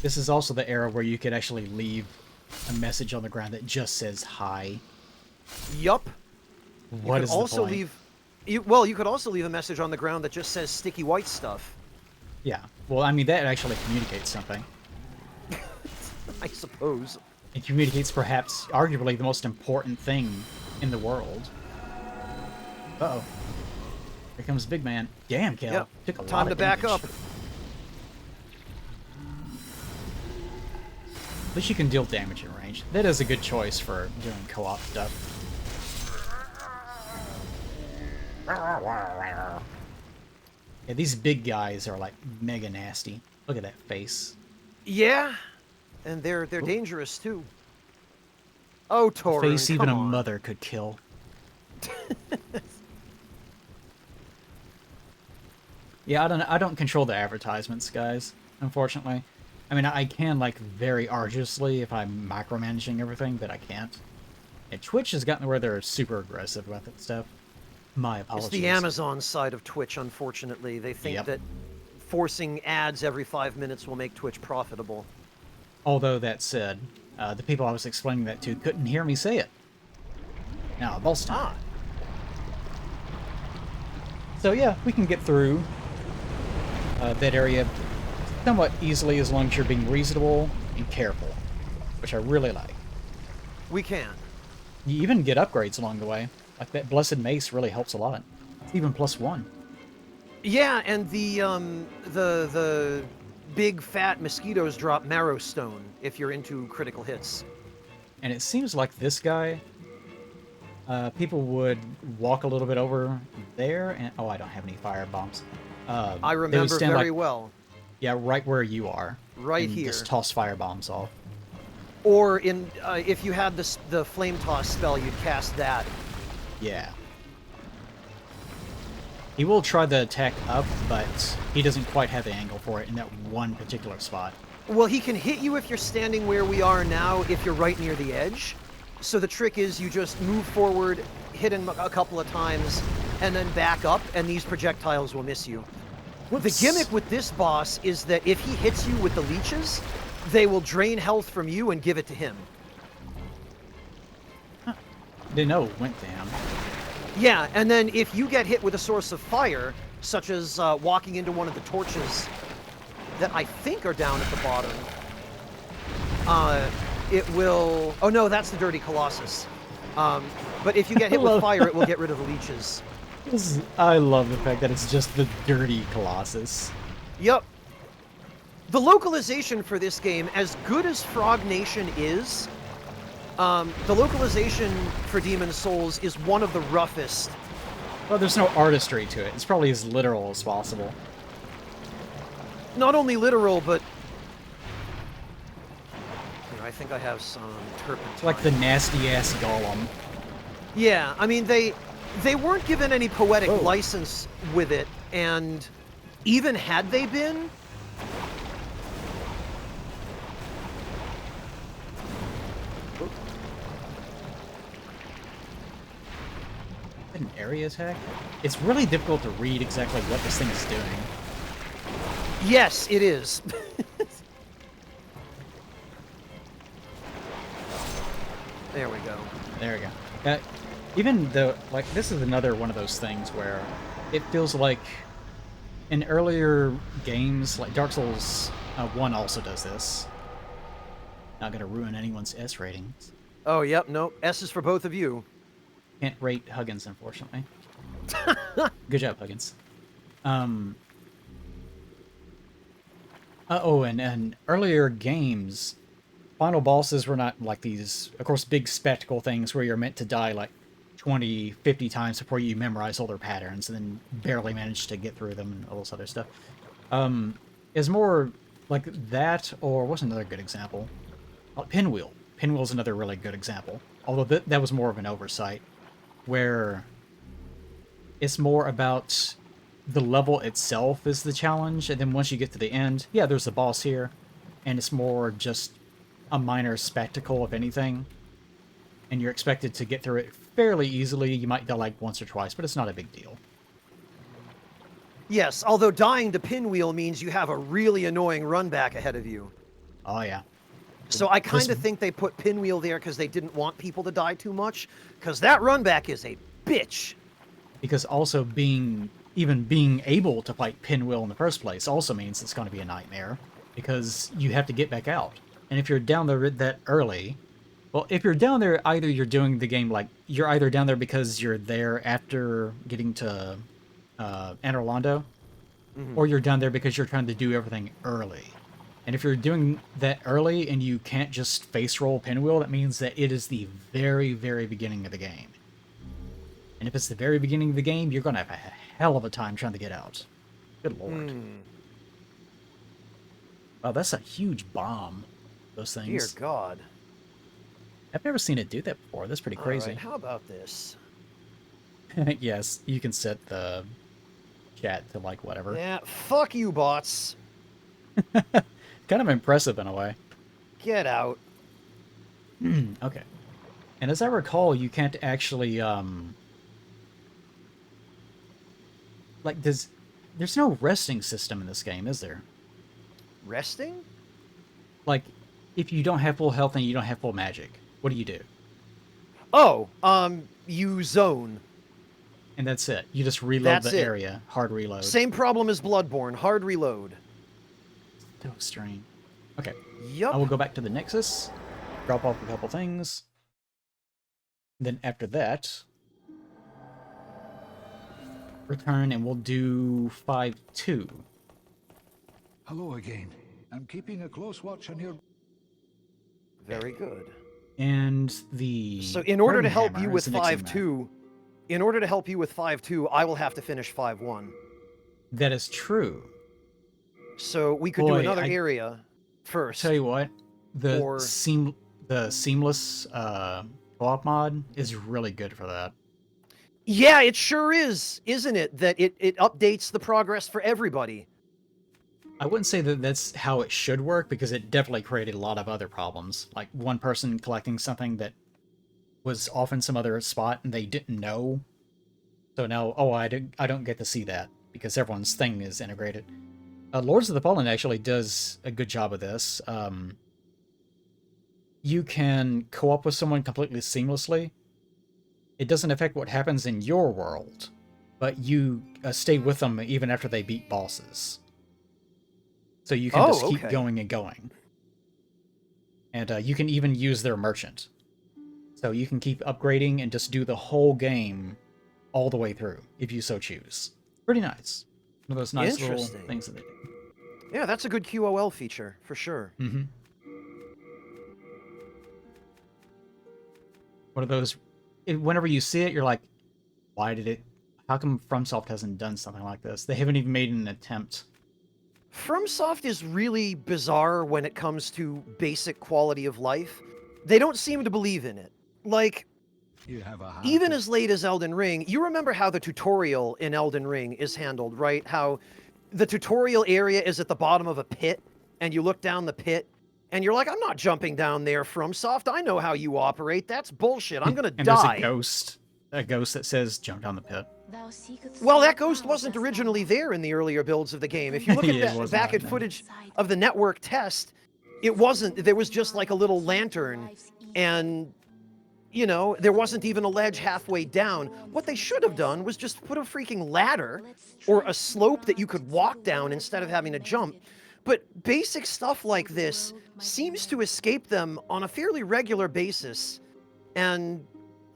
This is also the era where you could actually leave a message on the ground that just says hi.
Yup.
What is the
also
point?
you could also leave a message on the ground that just says sticky white stuff.
Yeah. Well, I mean, that actually communicates something.
I suppose.
It communicates perhaps, arguably, the most important thing in the world. Uh-oh. Here comes Big Man. Damn, Kel.
Yep.
Took a lot
Time
of
to back
damage.
up.
At least you can deal damage in range. That is a good choice for doing co-op stuff. Yeah, these big guys are like mega nasty. Look at that face.
Yeah, and they're dangerous too. Oh,
A
Torun,
face even a
come on.
mother could kill. Yeah, I don't control the advertisements, guys, unfortunately. I mean, I can, like, very arduously if I'm micromanaging everything, but I can't. And Twitch has gotten to where they're super aggressive with it stuff. My apologies.
It's the Amazon side of Twitch, unfortunately. They think
Yep.
that forcing ads every 5 minutes will make Twitch profitable.
Although, that said, the people I was explaining that to couldn't hear me say it. Now, boss time. So, yeah, we can get through that area somewhat easily as long as you're being reasonable and careful, which I really like.
We can.
You even get upgrades along the way. Like that Blessed Mace really helps a lot. Even +1.
Yeah, and the big fat mosquitoes drop marrow stone if you're into critical hits.
And it seems like this guy, people would walk a little bit over there, and oh, I don't have any fire bombs.
I
They would
remember
stand
very
like,
well.
yeah, right where you are,
Right
and
here.
just toss fire bombs off.
Or in if you had the flame toss spell, you'd cast that.
Yeah. He will try the attack up, but he doesn't quite have the angle for it in that one particular spot.
Well, he can hit you if you're standing where we are now, if you're right near the edge. So the trick is you just move forward, hit him a couple of times, and then back up, and these projectiles will miss you.
Whoops.
The gimmick with this boss is that if he hits you with the leeches, they will drain health from you and give it to him.
Didn't know it went to him.
Yeah, and then if you get hit with a source of fire, such as walking into one of the torches that I think are down at the bottom, it will... Oh no, that's the dirty Colossus. But if you get hit with fire, it will get rid of the leeches.
I love the fact that it's just the dirty Colossus.
Yep. The localization for this game, as good as Frog Nation is, the localization for Demon's Souls is one of the roughest.
Well, there's no artistry to it. It's probably as literal as possible.
Not only literal, but... Here, I think I have some turpentine.
It's like the nasty-ass golem.
Yeah, I mean, they weren't given any poetic
Whoa.
license with it, and even had they been...
An area attack? It's really difficult to read exactly what this thing is doing.
Yes, it is. There we go.
There we go. Even though, like, this is another one of those things where it feels like in earlier games, like Dark Souls 1 also does this. Not gonna ruin anyone's S ratings.
Oh, yep, nope. S is for both of you.
Can't rate Huggins, unfortunately. Good job, Huggins. And earlier games, final bosses were not like these, of course, big spectacle things where you're meant to die like 20, 50 times before you memorize all their patterns and then barely manage to get through them and all this other stuff. Is more like that, or what's another good example? Pinwheel. Pinwheel's another really good example, although that was more of an oversight, where it's more about the level itself is the challenge, and then once you get to the end, yeah, there's a boss here, and it's more just a minor spectacle, if anything, and you're expected to get through it fairly easily. You might die like once or twice, but it's not a big deal.
Yes, although dying to Pinwheel means you have a really annoying run back ahead of you.
Oh, yeah.
So I kind of think they put Pinwheel there because they didn't want people to die too much, because that run back is a bitch.
Because also even being able to fight Pinwheel in the first place also means it's going to be a nightmare, because you have to get back out. And if you're down there that early, well, if you're down there, either you're doing the game like, you're either down there because you're there after getting to Anor Londo, or you're down there because you're trying to do everything early. And if you're doing that early and you can't just face roll Pinwheel, that means that it is the very, very beginning of the game. And if it's the very beginning of the game, you're going to have a hell of a time trying to get out. Good lord. Wow, that's a huge bomb, those things.
Dear God.
I've never seen it do that before. That's pretty crazy.
All right, how about this?
Yes, you can set the chat to like whatever.
Yeah, fuck you, bots.
Kind of impressive in a way.
Get out.
Okay. And as I recall, you can't actually, like, there's no resting system in this game, is there?
Resting?
Like, if you don't have full health and you don't have full magic, what do you do?
Oh, you zone.
And that's it. You just reload
That's
the
it.
area. Hard reload.
Same problem as Bloodborne, hard reload.
So extreme. Okay.
Yup.
I will go back to the Nexus, drop off a couple things. Then after that, return and we'll do 5-2.
Hello again. I'm keeping a close watch on your...
Very good.
And the
So in order to
Hardened
help
Hammer
you
is
with
the next thing,
5-2, in order to help you with 5-2, I will have to finish 5-1.
That is true.
So we could do
Boy,
another area first.
Tell you what, the
Or-
seamless co-op mod is really good for that.
Yeah, it sure is, isn't it? That it updates the progress for everybody.
I wouldn't say that that's how it should work, because it definitely created a lot of other problems. Like one person collecting something that was off in some other spot and they didn't know. So now, oh, I don't get to see that because everyone's thing is integrated. Lords of the Fallen actually does a good job of this. You can co-op with someone completely seamlessly. It doesn't affect what happens in your world, but you stay with them even after they beat bosses. So you can just keep going and going. And you can even use their merchant. So you can keep upgrading and just do the whole game all the way through, if you so choose. Pretty nice. One of those nice little things that they do.
Yeah, that's a good QOL feature, for sure.
Mm-hmm. One of those, whenever you see it, you're like, why did it... How come FromSoft hasn't done something like this? They haven't even made an attempt.
FromSoft is really bizarre when it comes to basic quality of life. They don't seem to believe in it. Like, even as late as Elden Ring, you remember how the tutorial in Elden Ring is handled, right? How the tutorial area is at the bottom of a pit, and you look down the pit, and you're like, I'm not jumping down there, FromSoft. I know how you operate. That's bullshit. I'm gonna die.
There's a ghost that says, jump down the pit.
Well, that ghost wasn't originally there in the earlier builds of the game. If you look at back at footage of the network test, it wasn't. There was just like a little lantern, and, you know, there wasn't even a ledge halfway down. What they should have done was just put a freaking ladder or a slope that you could walk down instead of having to jump. But basic stuff like this seems to escape them on a fairly regular basis, and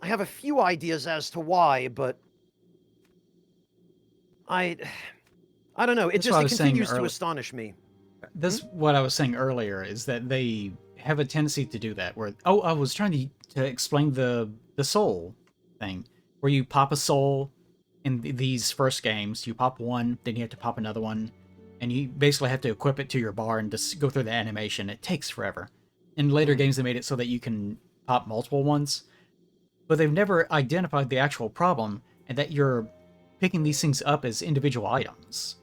I have a few ideas as to why, but I don't know. It continues to astonish me.
This what I was saying earlier, is that they have a tendency to do that. Where I was trying to explain the soul thing, where you pop a soul in these first games. You pop one, then you have to pop another one, and you basically have to equip it to your bar and just go through the animation. It takes forever. In later games, they made it so that you can pop multiple ones, but they've never identified the actual problem, and that you're picking these things up as individual items.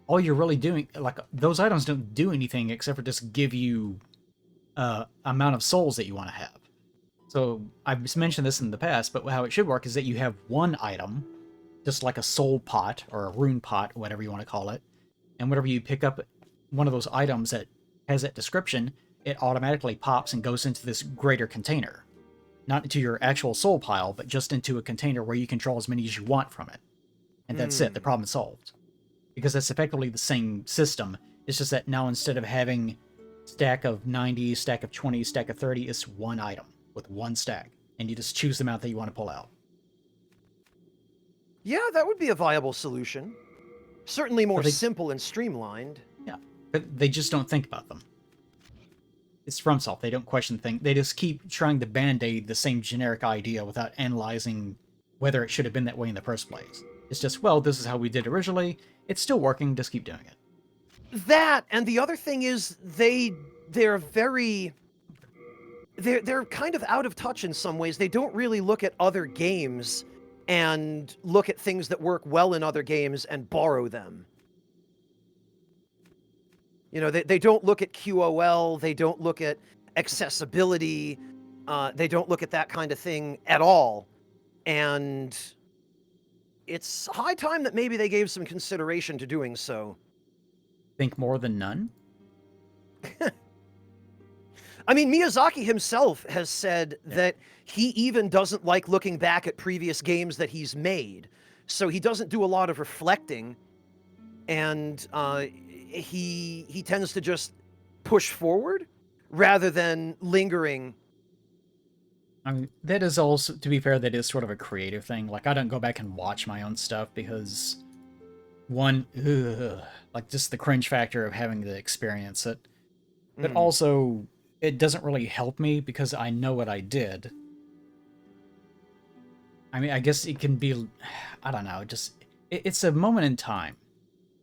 All you're really doing, like, those items don't do anything except for just give you amount of souls that you want to have. So I've mentioned this in the past, but how it should work is that you have one item, just like a soul pot or a rune pot, whatever you want to call it, and whenever you pick up one of those items that has that description, it automatically pops and goes into this greater container. Not into your actual soul pile, but just into a container where you can draw as many as you want from it. And that's it, the problem is solved. Because that's effectively the same system. It's just that now instead of having stack of 90, stack of 20, stack of 30, it's one item with one stack. And you just choose the amount that you want to pull out.
Yeah, that would be a viable solution. Certainly more simple and streamlined.
Yeah, but they just don't think about them. It's FromSoft. They don't question things. They just keep trying to band-aid the same generic idea without analyzing whether it should have been that way in the first place. It's just, well, this is how we did originally. It's still working. Just keep doing it.
That, and the other thing is they're kind of out of touch in some ways. They don't really look at other games and look at things that work well in other games and borrow them. You know, they don't look at QOL, they don't look at accessibility, they don't look at that kind of thing at all. And it's high time that maybe they gave some consideration to doing so.
Think more than none?
I mean, Miyazaki himself has said that he even doesn't like looking back at previous games that he's made. So he doesn't do a lot of reflecting, and he tends to just push forward rather than lingering
I mean, that is also, to be fair, that is sort of a creative thing. Like, I don't go back and watch my own stuff because, one, like, just the cringe factor of having to experience it. But also, it doesn't really help me because I know what I did. I mean, I guess it can be, I don't know, just, it's a moment in time.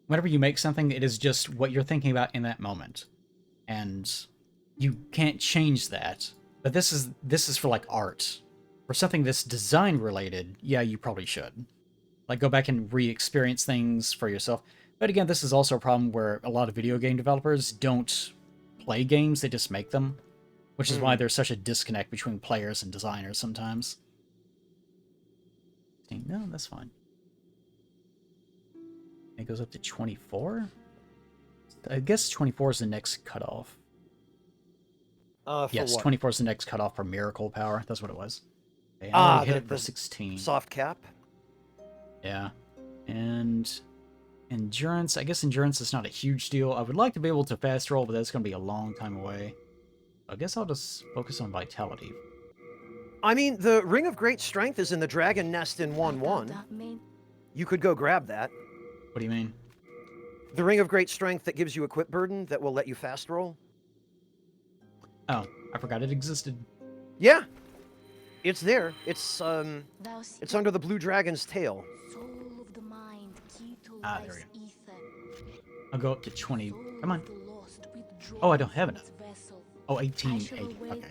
Whenever you make something, it is just what you're thinking about in that moment. And you can't change that. But this is for, like, art. For something that's design related, yeah, you probably should. Like, go back and re-experience things for yourself. But again, this is also a problem where a lot of video game developers don't play games, they just make them. Which is why there's such a disconnect between players and designers sometimes. No, that's fine. It goes up to 24? I guess 24 is the next cutoff. Yes,
what?
24 is the next cutoff for miracle power. That's what it was. Okay, I hit it for 16.
Soft cap?
Yeah. And endurance, I guess endurance is not a huge deal. I would like to be able to fast roll, but that's going to be a long time away. I guess I'll just focus on vitality.
I mean, the Ring of Great Strength is in the Dragon Nest in 1-1. You could go grab that.
What do you mean?
The Ring of Great Strength that gives you equip burden that will let you fast roll.
Oh, I forgot it existed.
Yeah. It's there. It's under the Blue Dragon's tail.
Ah, there we go. I'll go up to 20. Come on. Oh, I don't have enough. Oh, 1880. Okay,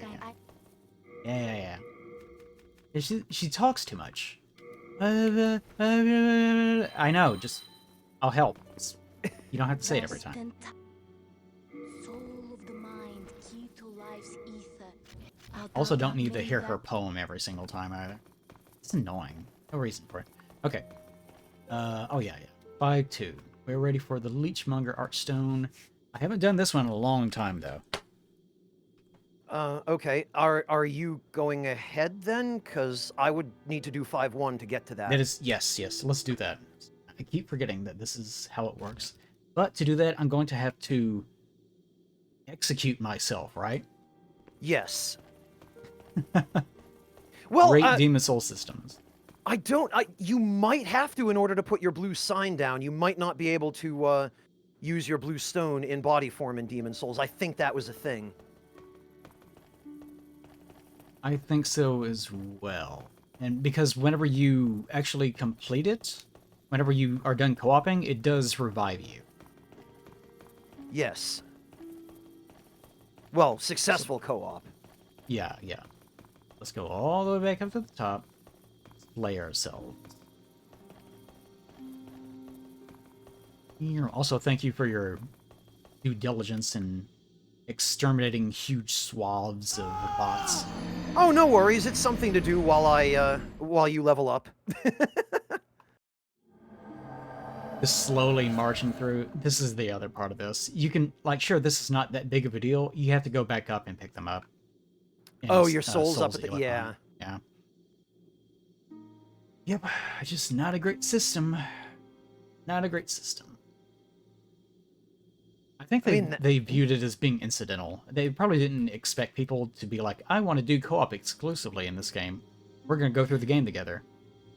yeah. Yeah, she talks too much. I know, just... I'll help. You don't have to say it every time. Also don't need to hear her poem every single time either. It's annoying. No reason for it. Okay. Oh yeah. 5-2. We're ready for the Leechmonger Archstone. I haven't done this one in a long time, though.
Okay. Are you going ahead then? Because I would need to do 5-1 to get to that.
That is... Yes. Let's do that. I keep forgetting that this is how it works. But to do that, I'm going to have to execute myself, right?
Yes. Well,
Great Demon Soul systems.
You might have to in order to put your blue sign down. You might not be able to use your blue stone in body form in Demon Souls. I think that was a thing.
I think so as well. And because whenever you actually complete it, whenever you are done co-oping, it does revive you.
Yes. Well, successful co-op.
Yeah. Let's go all the way back up to the top. Slay ourselves. Also, thank you for your due diligence in exterminating huge swaths of bots.
Oh, no worries. It's something to do while you level up.
Just slowly marching through. This is the other part of this. You can, like, sure, this is not that big of a deal. You have to go back up and pick them up.
Oh, your soul's up at the... Yeah.
Yeah. Yep, just not a great system. Not a great system. I think they viewed it as being incidental. They probably didn't expect people to be like, I want to do co-op exclusively in this game. We're going to go through the game together.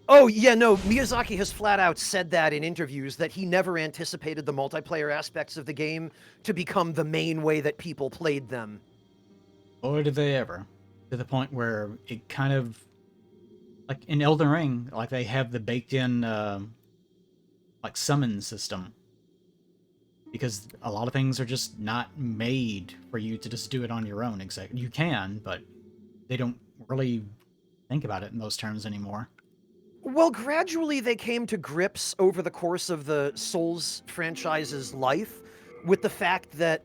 Oh, yeah, no, Miyazaki has flat out said that in interviews, that he never anticipated the multiplayer aspects of the game to become the main way that people played them.
Or did they ever? To the point where it kind of... Like, in Elden Ring, like, they have the baked-in, like, summon system. Because a lot of things are just not made for you to just do it on your own, exactly. You can, but they don't really think about it in those terms anymore.
Well, gradually they came to grips over the course of the Souls franchise's life with the fact that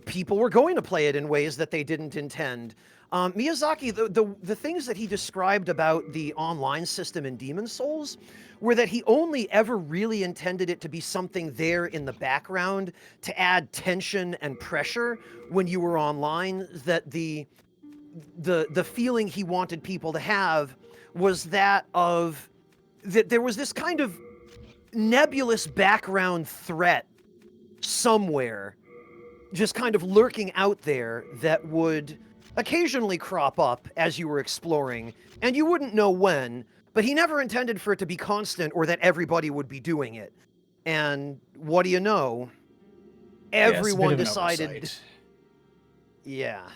people were going to play it in ways that they didn't intend. Miyazaki, the things that he described about the online system in Demon Souls were that he only ever really intended it to be something there in the background to add tension and pressure when you were online, that the feeling he wanted people to have was that there was this kind of nebulous background threat somewhere just kind of lurking out there that would occasionally crop up as you were exploring, and you wouldn't know when, but he never intended for it to be constant or that everybody would be doing it. And what do you know?
Yeah, it's a bit
Everyone
of an
decided.
oversight.
Yeah.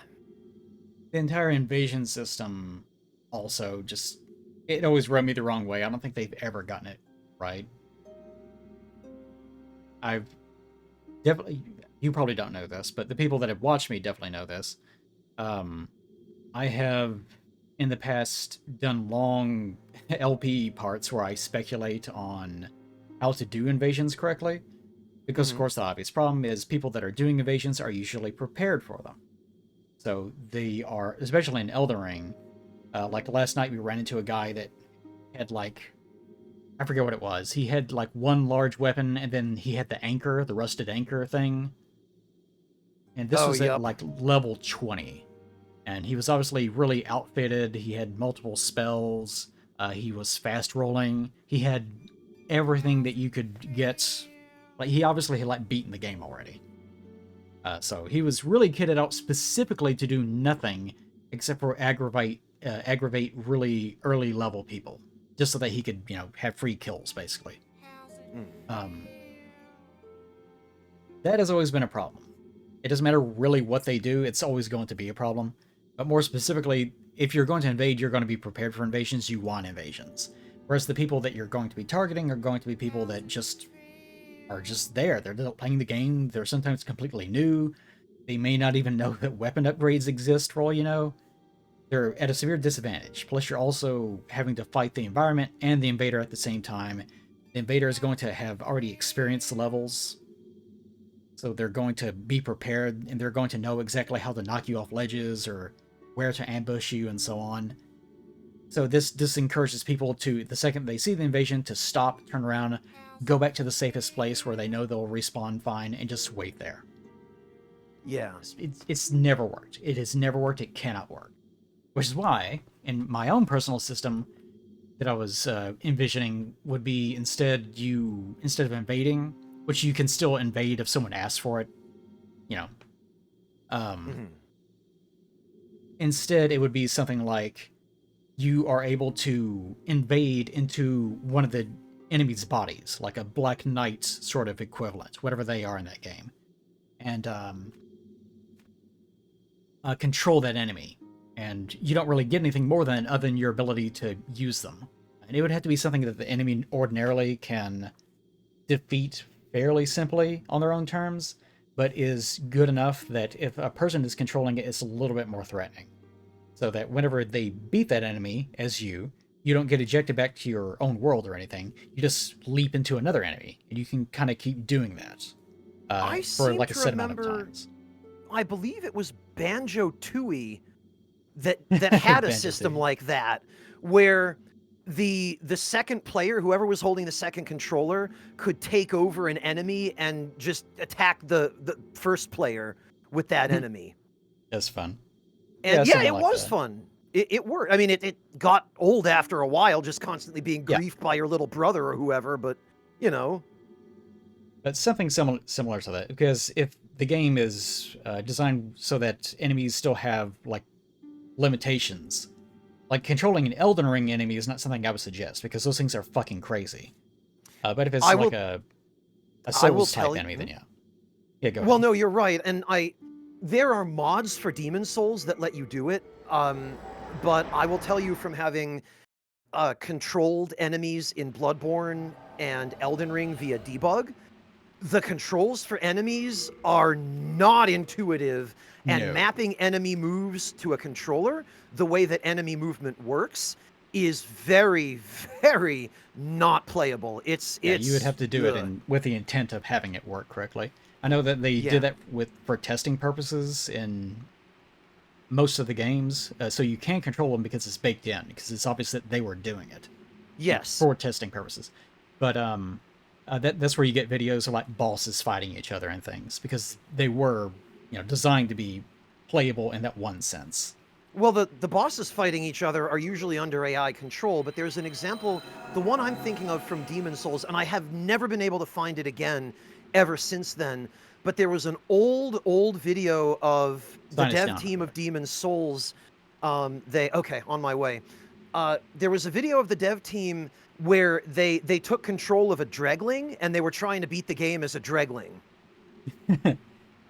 The entire invasion system also just, it always rubbed me the wrong way. I don't think they've ever gotten it right. I've definitely, you probably don't know this, but the people that have watched me definitely know this. I have in the past done long LP parts where I speculate on how to do invasions correctly, because of course the obvious problem is people that are doing invasions are usually prepared for them. So they are, especially in Elden Ring, like last night we ran into a guy that had like, I forget what it was. He had like one large weapon and then he had the anchor, the rusted anchor thing. And this was at like level 20. And he was obviously really outfitted. He had multiple spells. He was fast rolling. He had everything that you could get. Like he obviously had like beaten the game already. So he was really kitted out specifically to do nothing except for aggravate really early level people, just so that he could, you know, have free kills basically. That has always been a problem. It doesn't matter really what they do; it's always going to be a problem. But more specifically, if you're going to invade, you're going to be prepared for invasions. You want invasions. Whereas the people that you're going to be targeting are going to be people that just are just there. They're playing the game. They're sometimes completely new. They may not even know that weapon upgrades exist for all you know. They're at a severe disadvantage. Plus, you're also having to fight the environment and the invader at the same time. The invader is going to have already experienced the levels. So they're going to be prepared, and they're going to know exactly how to knock you off ledges or where to ambush you and so on. So this encourages people to, the second they see the invasion, to stop, turn around, go back to the safest place where they know they'll respawn fine, and just wait there.
Yeah.
It's never worked. It has never worked. It cannot work. Which is why, in my own personal system that I was envisioning, would be instead of invading, which you can still invade if someone asks for it, you know. Instead, it would be something like you are able to invade into one of the enemy's bodies, like a Black Knight sort of equivalent, whatever they are in that game, and control that enemy. And you don't really get anything more than other than your ability to use them. And it would have to be something that the enemy ordinarily can defeat fairly simply on their own terms, but is good enough that if a person is controlling it, it's a little bit more threatening. So that whenever they beat that enemy as you don't get ejected back to your own world or anything. You just leap into another enemy, and you can kind of keep doing that for like a set amount of times.
I believe it was Banjo-Tooie that had a system like that, where the second player, whoever was holding the second controller, could take over an enemy and just attack the first player with that enemy.
That's fun.
And yeah, it was fun. It worked. I mean, it got old after a while, just constantly being griefed by your little brother or whoever, but, you know.
But something similar to that, because if the game is designed so that enemies still have, like, limitations, like controlling an Elden Ring enemy is not something I would suggest, because those things are fucking crazy. But if it's like a Souls-type enemy, then yeah. Yeah, go ahead.
Well, no, you're right, and there are mods for Demon Souls that let you do it, but I will tell you from having controlled enemies in Bloodborne and Elden Ring via debug, the controls for enemies are not intuitive, and mapping enemy moves to a controller, the way that enemy movement works, is very, very not playable. It's
you would have to do it with the intent of having it work correctly. I know that they did that for testing purposes in most of the games, so you can control them because it's baked in, because it's obvious that they were doing it.
Yes.
For testing purposes. But that's where you get videos of like bosses fighting each other and things, because they were, designed to be playable in that one sense.
Well, the bosses fighting each other are usually under AI control, but there's an example, the one I'm thinking of from Demon Souls, and I have never been able to find it again ever since then, but there was an old video of the
Sign us
dev
down,
team
by
of Demon's Souls. Okay, on my way. There was a video of the dev team where they took control of a Dregling and they were trying to beat the game as a Dregling.
That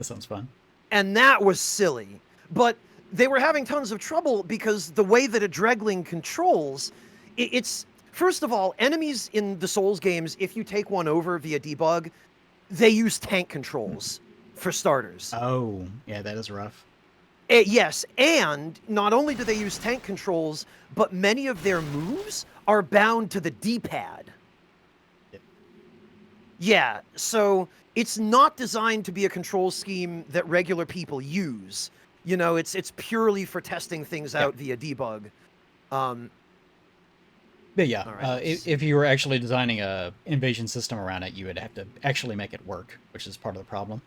sounds fun.
And that was silly. But they were having tons of trouble because the way that a Dregling controls, it's first of all, enemies in the Souls games, if you take one over via debug, they use tank controls for starters.
Oh, yeah, that is rough.
Yes, and not only do they use tank controls, but many of their moves are bound to the D-pad.
Yep.
Yeah, so it's not designed to be a control scheme that regular people use. You know, it's purely for testing things out via debug.
But yeah,
right,
if you were actually designing a invasion system around it, you would have to actually make it work, which is part of the problem.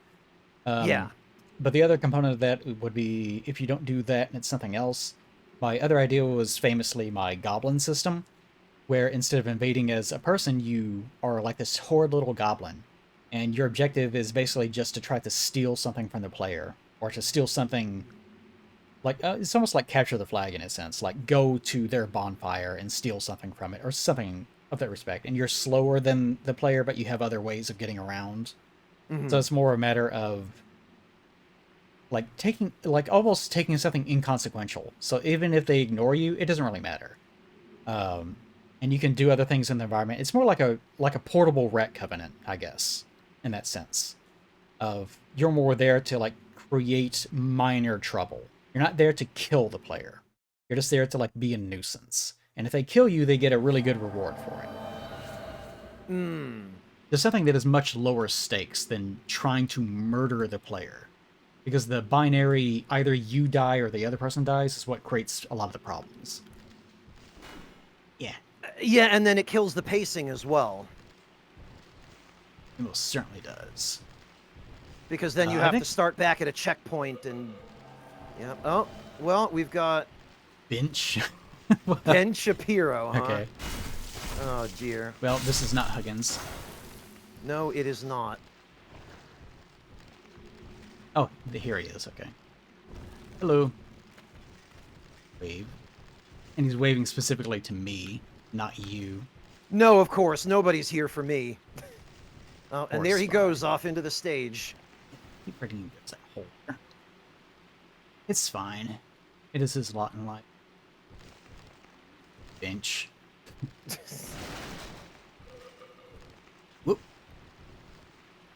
Yeah.
But the other component of that would be if you don't do that and it's something else. My other idea was famously my goblin system, where instead of invading as a person, you are like this horrid little goblin. And your objective is basically just to try to steal something from the player, or to steal something like, it's almost like capture the flag in a sense, like go to their bonfire and steal something from it, or something of that respect. And you're slower than the player, but you have other ways of getting around.
Mm-hmm.
So it's more a matter of like almost taking something inconsequential. So even if they ignore you, it doesn't really matter. And you can do other things in the environment. It's more like a portable rat covenant, I guess, in that sense. Of you're more there to like create minor trouble. You're not there to kill the player. You're just there to like be a nuisance. And if they kill you, they get a really good reward for it. There's something that is much lower stakes than trying to murder the player. Because the binary, either you die or the other person dies, is what creates a lot of the problems. Yeah.
Yeah, and then it kills the pacing as well.
It most certainly does.
Because then you have to start back at a checkpoint and... Yeah. Oh, well, we've got...
Bench?
Ben Shapiro, huh?
Okay.
Oh, dear.
Well, this is not Huggins.
No, it is not.
Oh, here he is, okay. Hello. Wave. And he's waving specifically to me, not you.
No, of course. Nobody's here for me. Oh, and there he
Fine.
goes off into the stage.
He freaking gets that hole. It's fine. It is his lot in life. Bench. Whoop.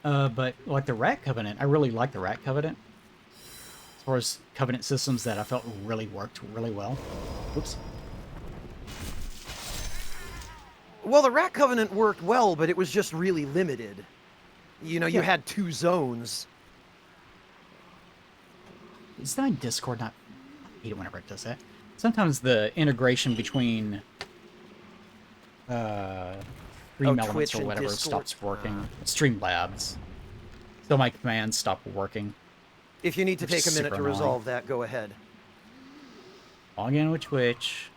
But like the Rat Covenant, I really like the Rat Covenant. As far as Covenant systems that I felt really worked really well. Whoops.
Well, the Rat Covenant worked well, but it was just really limited. You know, you had 2 zones.
Is that on Discord not... I hate it whenever it does that. Sometimes the integration between Stream Elements
Twitch
or
and
whatever
Discord.
stops working. Streamlabs. So my commands stop working.
If you need to
Which
take a
is
minute to
super annoying.
resolve that, go ahead.
Log in with Twitch.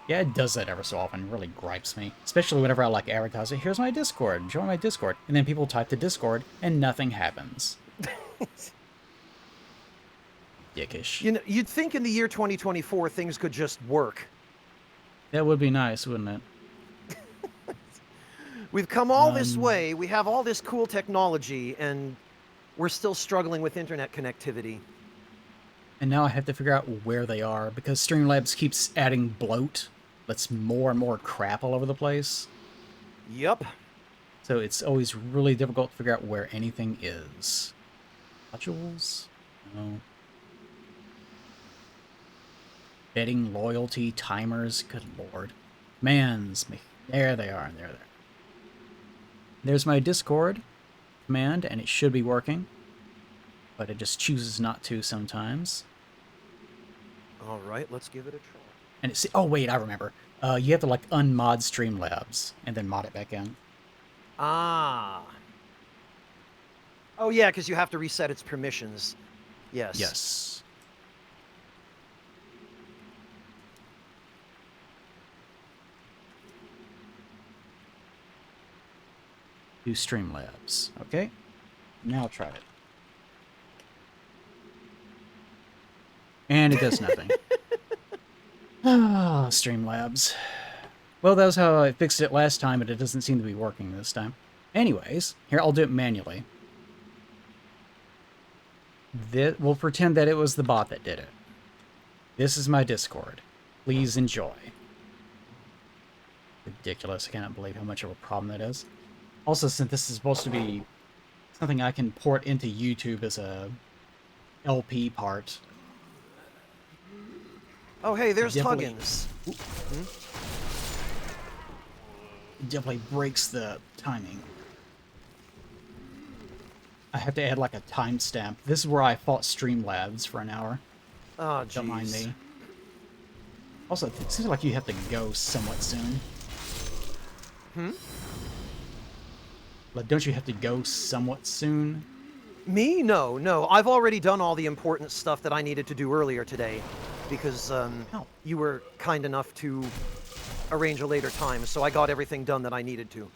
Yeah, it does that ever so often. It really gripes me. Especially whenever I like advertise it. Here's my Discord. Join my Discord. And then people type to Discord and nothing happens. Dickish.
You know, you'd think in the year 2024 things could just work.
That would be nice, wouldn't it?
We've come all this way, we have all this cool technology, and we're still struggling with internet connectivity.
And now I have to figure out where they are, because Streamlabs keeps adding bloat. That's more and more crap all over the place.
Yep.
So it's always really difficult to figure out where anything is. Modules? No. Betting, loyalty, timers. Good lord. Mans. There they are. There. There's my Discord command, and it should be working. But it just chooses not to sometimes.
All right, let's give it a try.
And it's... Oh, wait, I remember. You have to, like, unmod Streamlabs and then mod it back in.
Ah. Oh, yeah, because you have to reset its permissions. Yes.
Yes. Do Streamlabs. Okay. Now try it. And it does nothing. Ah, Streamlabs. Well, that was how I fixed it last time, but it doesn't seem to be working this time. Anyways, here, I'll do it manually. We'll pretend that it was the bot that did it. This is my Discord. Please enjoy. Ridiculous. I cannot believe how much of a problem that is. Also, since this is supposed to be something I can port into YouTube as a LP part.
Oh, hey, there's
Definitely.
Huggins.
It definitely breaks the timing. I have to add like a timestamp. This is where I fought Streamlabs for an hour.
Oh,
Don't mind
jeez.
me. Also, it seems like you have to go somewhat soon. Like, don't you have to go somewhat soon?
Me? No, no. I've already done all the important stuff that I needed to do earlier today, because
Oh.
you were kind enough to arrange a later time, so I got everything done that I needed to.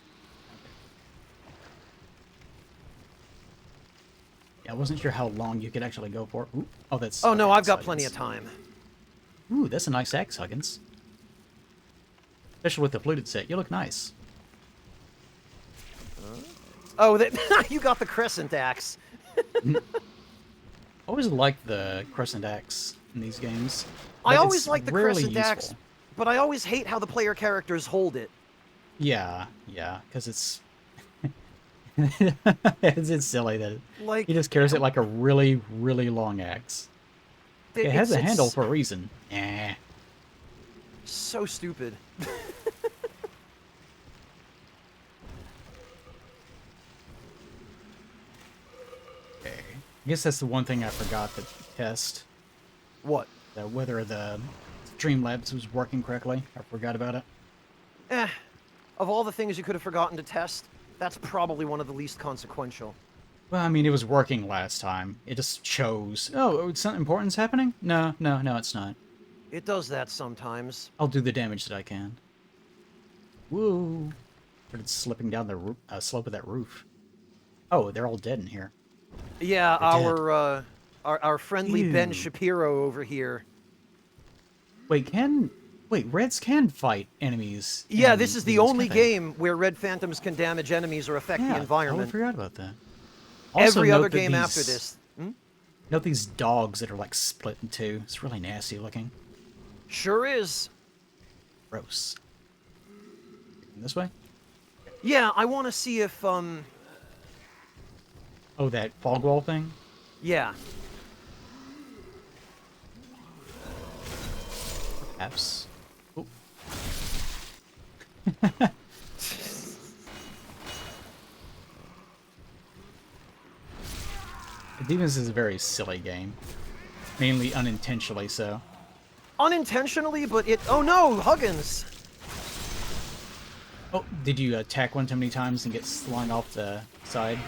Yeah, I wasn't sure how long you could actually go for. Ooh. Oh, that's...
Oh, no,
okay,
I've got
that's
plenty of
Huggins.
time.
Ooh, that's a nice axe, Huggins. Especially with the fluted set. You look nice.
Oh, that you got the crescent axe.
I always liked the crescent axe in these games.
I
but
always
it's
like the
rarely
crescent axe,
useful.
but I always hate how the player characters hold it.
Yeah, because it's... it's silly that
Like,
he just carries it like a really, really long axe. It has a handle for a reason. Eh.
So stupid.
Okay. I guess that's the one thing I forgot to test.
What?
Whether the Streamlabs was working correctly. I forgot about it.
Of all the things you could have forgotten to test, that's probably one of the least consequential.
Well, I mean, it was working last time. It just shows, oh, something important's happening? No, it's not.
It does that sometimes.
I'll do the damage that I can. Woo! Started slipping down the slope of that roof. Oh, they're all dead in here.
Yeah,
They're
our friendly Ben
Ew.
Shapiro over here.
Wait, Reds can fight enemies.
Yeah,
in
this is the
Demons,
only
can't they?
game where red phantoms can damage enemies or affect
Yeah,
the
I
environment.
forgot about that. Also,
Every other
note that
game after
these-
this.
Note these dogs that are like split in two. It's really nasty looking.
Sure is.
Gross. This way?
Yeah, I want to see if,
Oh, that fog wall thing?
yeah.
Perhaps. Oh. Demons is a very silly game. Mainly unintentionally so.
Unintentionally, but it... Oh no, Huggins!
Oh, did you attack one too many times and get slung off the side?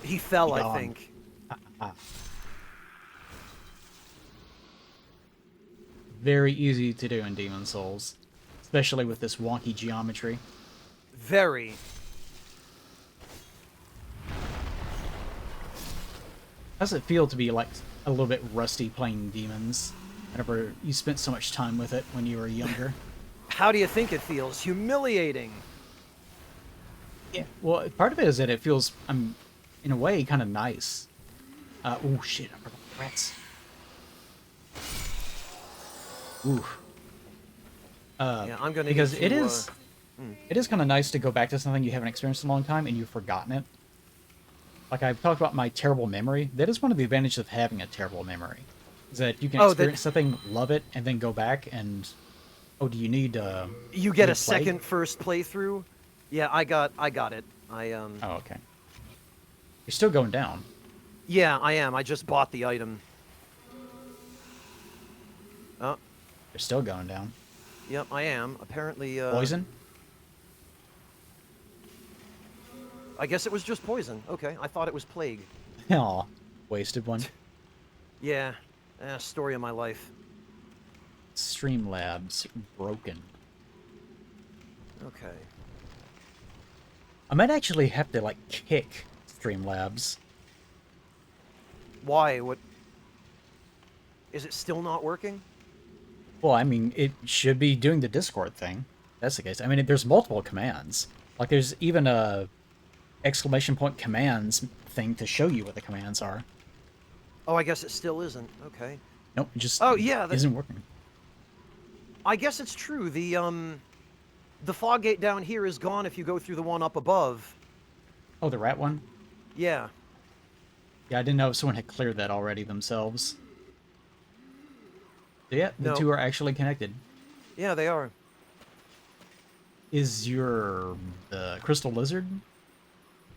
He fell, I
Gone.
think.
Very easy to do in Demon Souls. Especially with this wonky geometry.
Very.
How does it feel to be like a little bit rusty playing Demons? Whenever you spent so much time with it when you were younger?
How do you think it feels? Humiliating.
Yeah, well, part of it is that it feels, in a way, kind of nice. Oh shit, I forgot the rats. Ooh.
Yeah, I'm gonna
because
need
it
to,
is, it is kind of nice to go back to something you haven't experienced in a long time and you've forgotten it. Like I've talked about my terrible memory. That is one of the advantages of having a terrible memory, is that you can experience something, love it, and then go back and, oh, do you need?
You get a
replay?
second first playthrough. Yeah, I got it.
Oh, okay. You're still going down.
Yeah, I am. I just bought the item. Oh,
You're still going down.
yep, I am. Apparently,
Poison?
I guess it was just poison. Okay, I thought it was plague.
Aw, wasted one.
Yeah, story of my life.
Streamlabs broken.
Okay.
I might actually have to, like, kick Streamlabs.
Why? What? Is it still not working?
Well, I mean, it should be doing the Discord thing. That's the case. I mean, there's multiple commands. Like, there's even a exclamation point commands thing to show you what the commands are.
Oh, I guess it still isn't. Okay.
Nope, it just
yeah,
isn't working.
I guess it's true. The fog gate down here is gone if you go through the one up above.
Oh, the rat one?
Yeah.
Yeah, I didn't know if someone had cleared that already themselves. So yeah, the two are actually connected.
Yeah, they are.
Is your crystal lizard?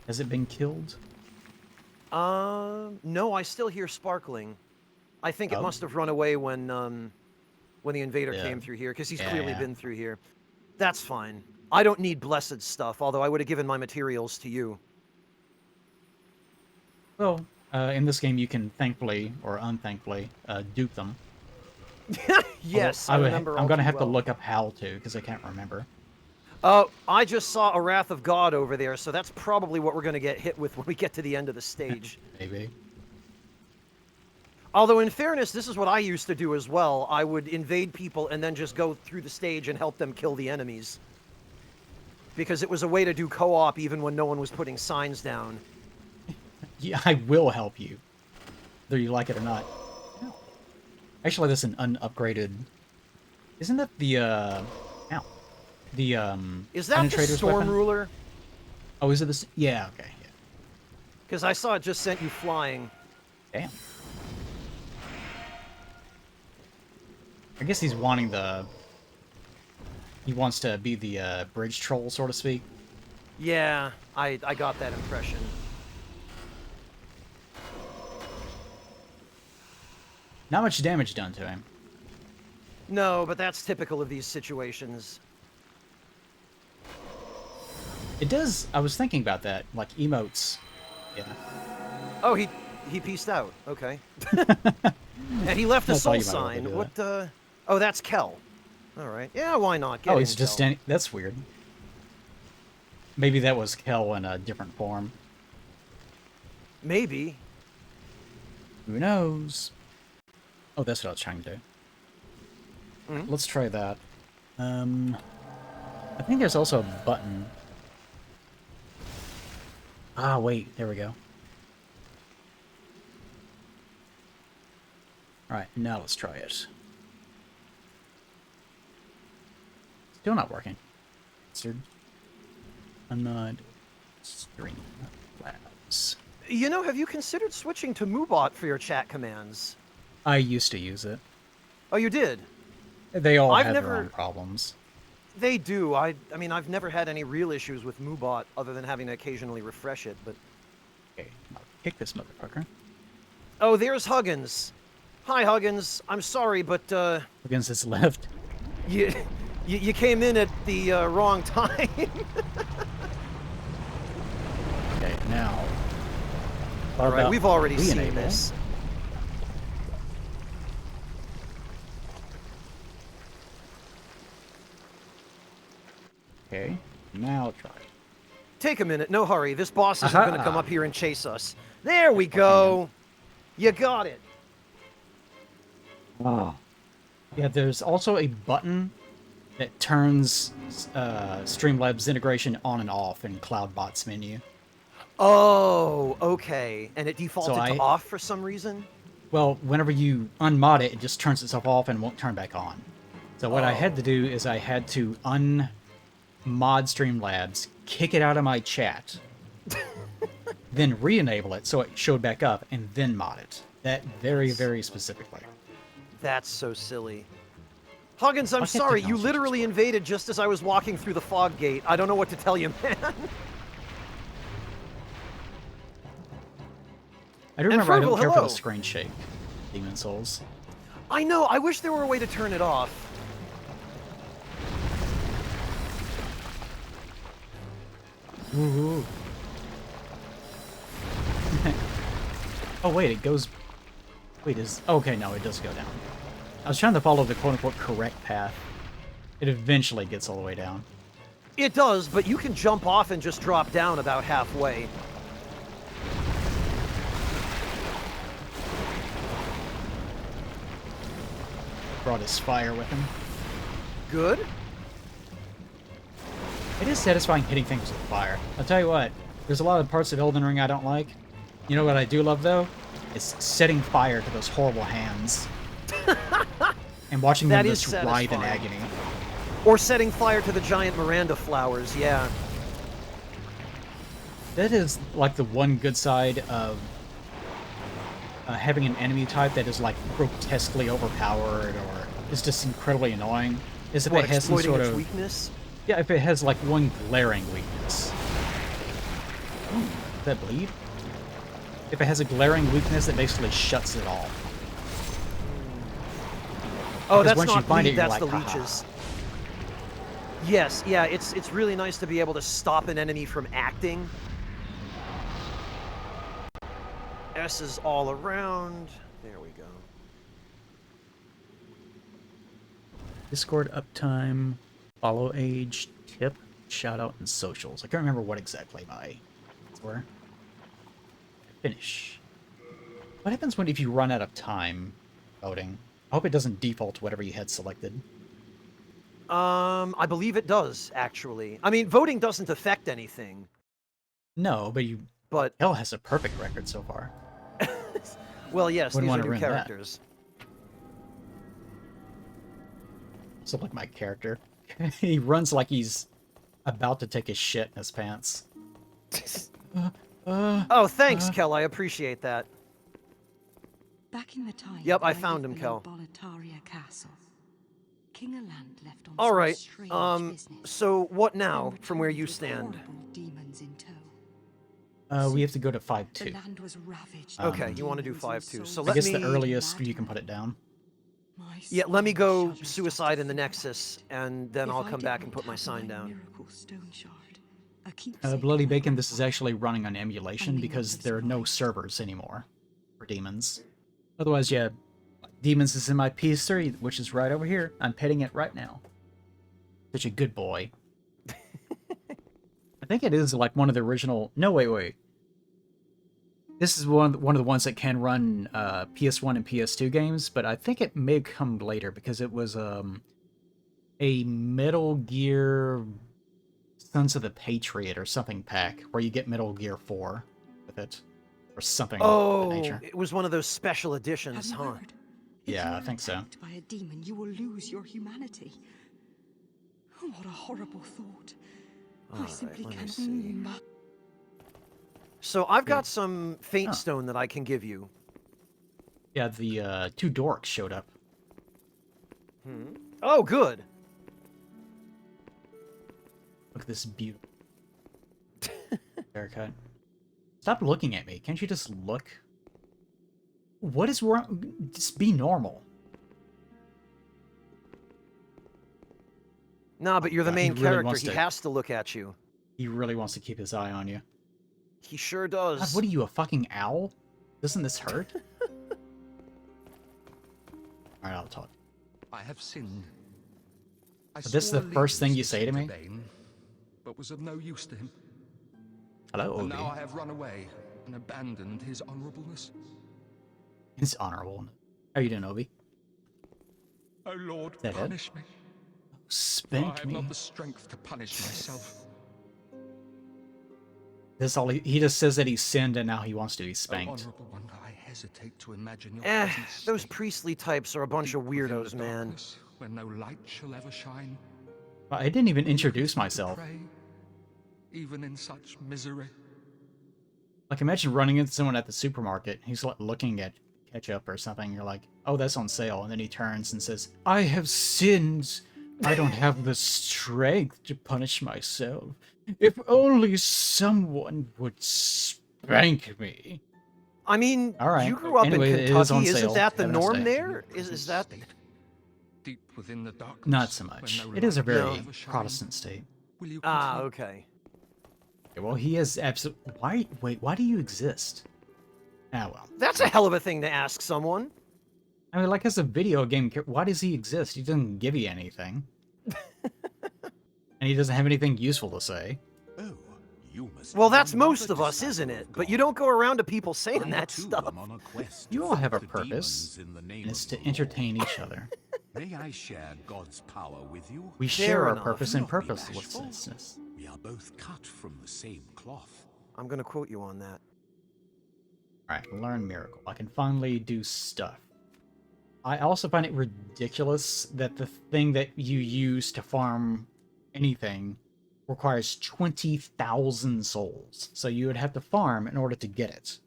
Has it been killed?
No, I still hear sparkling. I think it must have run away when the invader came through here, because he's clearly been through here. That's fine. I don't need blessed stuff, although I would have given my materials to you.
Well, in this game you can thankfully, or unthankfully, dupe them.
Yes,
I'm
remember all
going to
too
have to
well.
look up how to, because I can't remember.
Oh, I just saw a Wrath of God over there, so that's probably what we're going to get hit with when we get to the end of the stage.
Maybe.
Although, in fairness, this is what I used to do as well. I would invade people and then just go through the stage and help them kill the enemies. Because it was a way to do co-op even when no one was putting signs down.
Yeah, I will help you. Whether you like it or not. Actually, that's an unupgraded... Isn't that the, Ow. The,
Is that the Storm
weapon?
Ruler?
Oh, is it this? Yeah, okay, yeah.
Because I saw it just sent you flying.
Damn. I guess he's wanting the... He wants to be the, bridge troll, so to speak.
Yeah, I got that impression.
Not much damage done to him.
No, but that's typical of these situations.
It does... I was thinking about that, like, emotes. Yeah.
Oh, he pieced out. Okay. And he left a
I thought
soul
you might want to
sign.
do
What, Oh, that's Kel. Alright. Yeah, why not? Get
Oh,
in,
he's just
Kel.
standing... That's weird. Maybe that was Kel in a different form.
Maybe.
Who knows? Oh, that's what I was trying to do. Let's try that. I think there's also a button. Ah, wait. There we go. Alright, now let's try it. Still not working. I'm not... Streamlabs.
You know, have you considered switching to Moobot for your chat commands?
I used to use it.
Oh, you did?
They all
I've
have
never-
their own problems.
They do. I mean, I've never had any real issues with Moobot other than having to occasionally refresh it, but...
Okay, I'll kick this motherfucker.
Oh, there's Huggins. Hi, Huggins. I'm sorry, but,
Against his left.
You came in at the, wrong time.
Okay, now...
Alright, we've already seen
re-enable.
this.
Okay, now try it.
Take a minute, no hurry. This boss isn't
Aha.
gonna come up here and chase us. There we go. You got it.
Oh. Yeah, there's also a button that turns Streamlabs integration on and off in CloudBot's menu.
Oh, okay. And it defaulted
So
to off for some reason?
Well, whenever you unmod it, it just turns itself off and won't turn back on. So what I had to do is I had to unmod Streamlabs, kick it out of my chat, then re-enable it so it showed back up, and then mod it. That very, very specifically.
That's so silly. Huggins, I'm
Why can't
sorry. You
technology
literally
just work?
invaded just as I was walking through the fog gate. I don't know what to tell you, man.
I do remember I don't
Frugal,
care for
hello.
the screen shake. Demon Souls.
I know. I wish there were a way to turn it off.
Ooh. Oh wait, it goes... Wait, okay, no, it does go down. I was trying to follow the quote-unquote correct path. It eventually gets all the way down.
It does, but you can jump off and just drop down about halfway.
Brought his fire with him.
Good.
It is satisfying hitting things with fire. I'll tell you what, there's a lot of parts of Elden Ring I don't like. You know what I do love, though? Is setting fire to those horrible hands. And watching them just writhe in agony.
Or setting fire to the giant Miranda flowers, yeah.
That is, like, the one good side of having an enemy type that is, like, grotesquely overpowered or is just incredibly annoying. Is if
What,
it has some
exploiting
sort
its
of...
weakness?
Yeah, if it has, like, one glaring weakness. Ooh, does that bleed? If it has a glaring weakness that basically shuts it off.
Oh,
Because
that's
once you
not
find
bleed,
it, you're
that's
like,
the
"Haha."
leeches. Yes, yeah, it's really nice to be able to stop an enemy from acting. S is all around. There we go.
Discord uptime, follow age, tip, shout out, and socials. I can't remember what exactly my were. Finish. What happens if you run out of time voting? I hope it doesn't default to whatever you had selected.
I believe it does, actually. I mean, voting doesn't affect anything.
No, but
But
Hell has a perfect record so far.
well, yes,
Wouldn't
these are
wanna
new
ruin that.
characters.
So like my character. He runs like he's about to take his shit in his pants.
Oh, thanks, Kel. I appreciate that.
Back in the time.
Yep, I
that
found
lived
him,
below
Kel.
Boletaria Castle. King Aland left on
All
some
right.
strange business.
So what
Then
now, from where
returned
you
with
stand?
horrible demons in tow.
We have to go to 5-2.
The land was ravaged.
Okay,
by
you want to do
demons and
5-2. So
souls
let
I guess
me...
the earliest you can put it down.
My
Yeah, let me
spine
go
shudders just
suicide
to
in the
think
Nexus, and then
If
I'll
I
come
did
back and
not
put my
have
sign
thy
down.
miracle stone shard, a keepsake
Bloody
of my
Bacon, this is
grandfather,
actually running on emulation
I may
because
not have
there are no
survived.
servers anymore for demons. Otherwise, yeah, demons is in my PS3, which is right over here. I'm petting it right now. Such a good boy. I think it is like one of the original... No, wait. This is one of the ones that can run PS1 and PS2 games, but I think it may come later because it was a Metal Gear Sons of the Patriot or something pack where you get Metal Gear 4 with it. Or something of that nature.
It was one of those special
Have
editions,
you
huh?
heard? If
Yeah,
you
I
are
think so.
attacked by a demon, you will lose your humanity. Oh, what a horrible thought. I
Alright,
simply
let me
can't.
see. So I've got some faint
Huh.
stone that I can give you.
Yeah, the 2 dorks showed up.
Oh, good.
Look at this beautiful haircut. Stop looking at me. Can't you just look? What is wrong? Just be normal.
Nah, but you're the
He
main
really
character.
wants
He
to-
has to look at you.
He really wants to keep his eye on you.
He sure
God,
does.
what are you, a fucking owl? Doesn't this hurt? Alright, I'll talk.
I have sinned. I
Is this
swore
the first thing you
allegiance
say to me?
Bane, but was of no use to him.
Hello,
And now I
Obi.
have run away and abandoned his honorableness.
It's honorable. How you doing, Obi?
Oh Lord,
that it?
punish me. For I
Spank
have
me.
not the strength to punish myself.
That's all he just says that he sinned and now he wants to be
Oh,
spanked.
honorable one, I hesitate to imagine your
Eh,
present
those
state.
priestly types are a bunch of
Deep within
weirdos,
the
man.
darkness, where no light shall ever shine.
I didn't even
Will you
introduce
continue to
myself.
pray, even in such misery.
Like, imagine running into someone at the supermarket. He's like looking at ketchup or something. You're like, oh, that's on sale. And then he turns and says, I have sinned. I don't have the strength to punish myself. If only someone would spank me.
I mean,
All right.
you grew up
Anyway,
in
it is on
Kentucky.
sale.
Isn't that the
Have a nice
norm
day.
there?
Your
Is
present
that...
state. Deep within the darkness,
Not so
where
much.
no
It is a
light
very
shall ever shine.
Protestant state.
Will you
Ah,
continue?
okay.
Okay, well, he is absolutely... Why do you exist? Ah, well.
That's a hell of a thing to ask someone.
I mean, like, as a video game, why does he exist? He doesn't give you anything. And he doesn't have anything useful to say.
Oh, you must
Well,
be
that's
another
most of us,
disciple
isn't
of
it? But
God.
you don't go around to people saying
I,
that
too,
stuff.
am on a quest
You
to
all have a
fight the
purpose,
demons in the name
and it's
of
to
the
entertain
Lord.
each other.
May I share God's power with you?
We
Fair
share our
enough.
purpose
Do
and
not be bashful.
purposelessness.
We are both cut from the same cloth.
I'm going to quote you on that.
Alright, learn miracle. I can finally do stuff. I also find it ridiculous that the thing that you use to farm anything requires 20,000 souls. So you would have to farm in order to get it.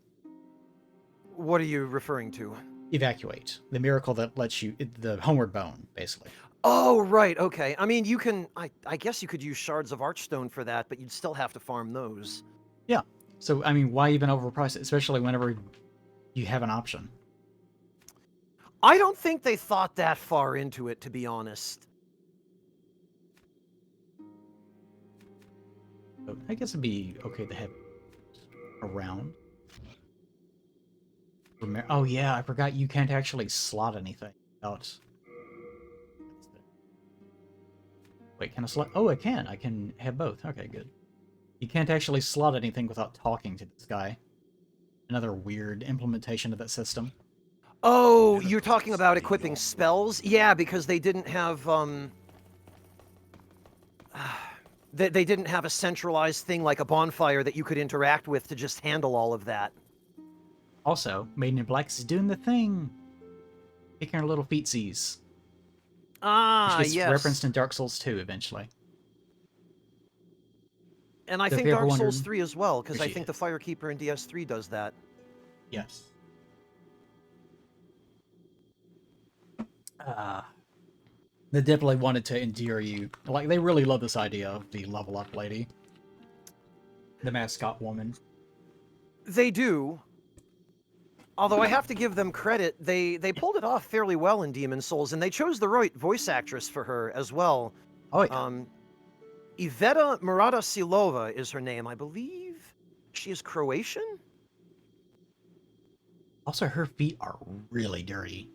What are you referring to?
Evacuate. The miracle that lets you... the homeward bone, basically.
Oh, right, okay. I mean, you can... I guess you could use shards of archstone for that, but you'd still have to farm those.
Yeah. So, I mean, why even overprice it? Especially whenever you have an option.
I don't think they thought that far into it, to be honest.
So I guess it'd be okay to have around. Oh yeah, I forgot you can't actually slot anything out. Wait, can I slot? Oh, I can. I can have both. Okay, good. You can't actually slot anything without talking to this guy. Another weird implementation of that system.
Oh, you're talking about equipping spells? Yeah, because they didn't have, they didn't have a centralized thing like a bonfire that you could interact with to just handle all of that.
Also, Maiden in Black is doing the thing. Kicking her little feetsies.
Ah,
Which gets
yes.
referenced in Dark Souls 2 eventually.
And I
So if
think
you ever
Dark Souls
wondered-
3 as well, because I
Appreciate
think the Firekeeper in DS3 does that.
Yes. They definitely wanted to endear you. Like, they really love this idea of the level up lady. The mascot woman.
They do. Although I have to give them credit, they pulled it off fairly well in Demon Souls, and they chose the right voice actress for her as well.
Oh, yeah.
Iveta Murata Silova is her name, I believe. She is Croatian?
Also, her feet are really dirty.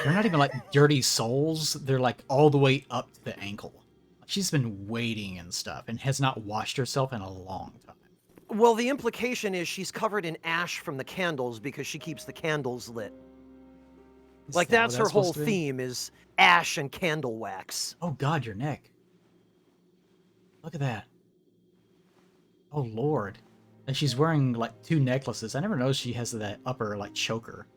They're not even like dirty soles. They're like all the way up to the ankle. She's been wading and stuff and has not washed herself in a long time.
Well, the implication is she's covered in ash from the candles because she keeps the candles lit.
Is
Like,
that what
that's her whole
supposed to be?
theme is ash and candle wax.
Oh god, your neck. Look at that. Oh lord. And she's wearing like 2 necklaces. I never noticed she has that upper like choker.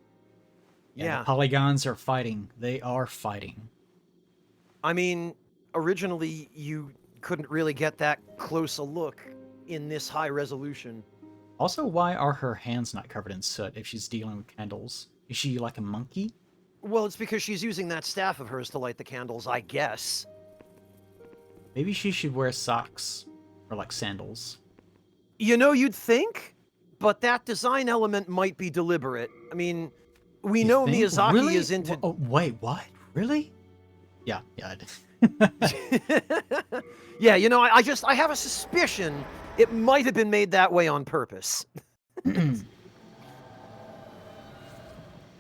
Yeah.
The polygons are fighting. They are fighting.
I mean, originally you couldn't really get that close a look in this high resolution.
Also, why are her hands not covered in soot if she's dealing with candles? Is she like a monkey?
Well, it's because she's using that staff of hers to light the candles, I guess.
Maybe she should wear socks. Or like sandals.
You know, you'd think, but that design element might be deliberate. I mean, we
You
know
think?
Miyazaki
Really?
is into...
Oh, wait, what? Really? Yeah, I did.
Yeah, you know, I have a suspicion it might have been made that way on purpose.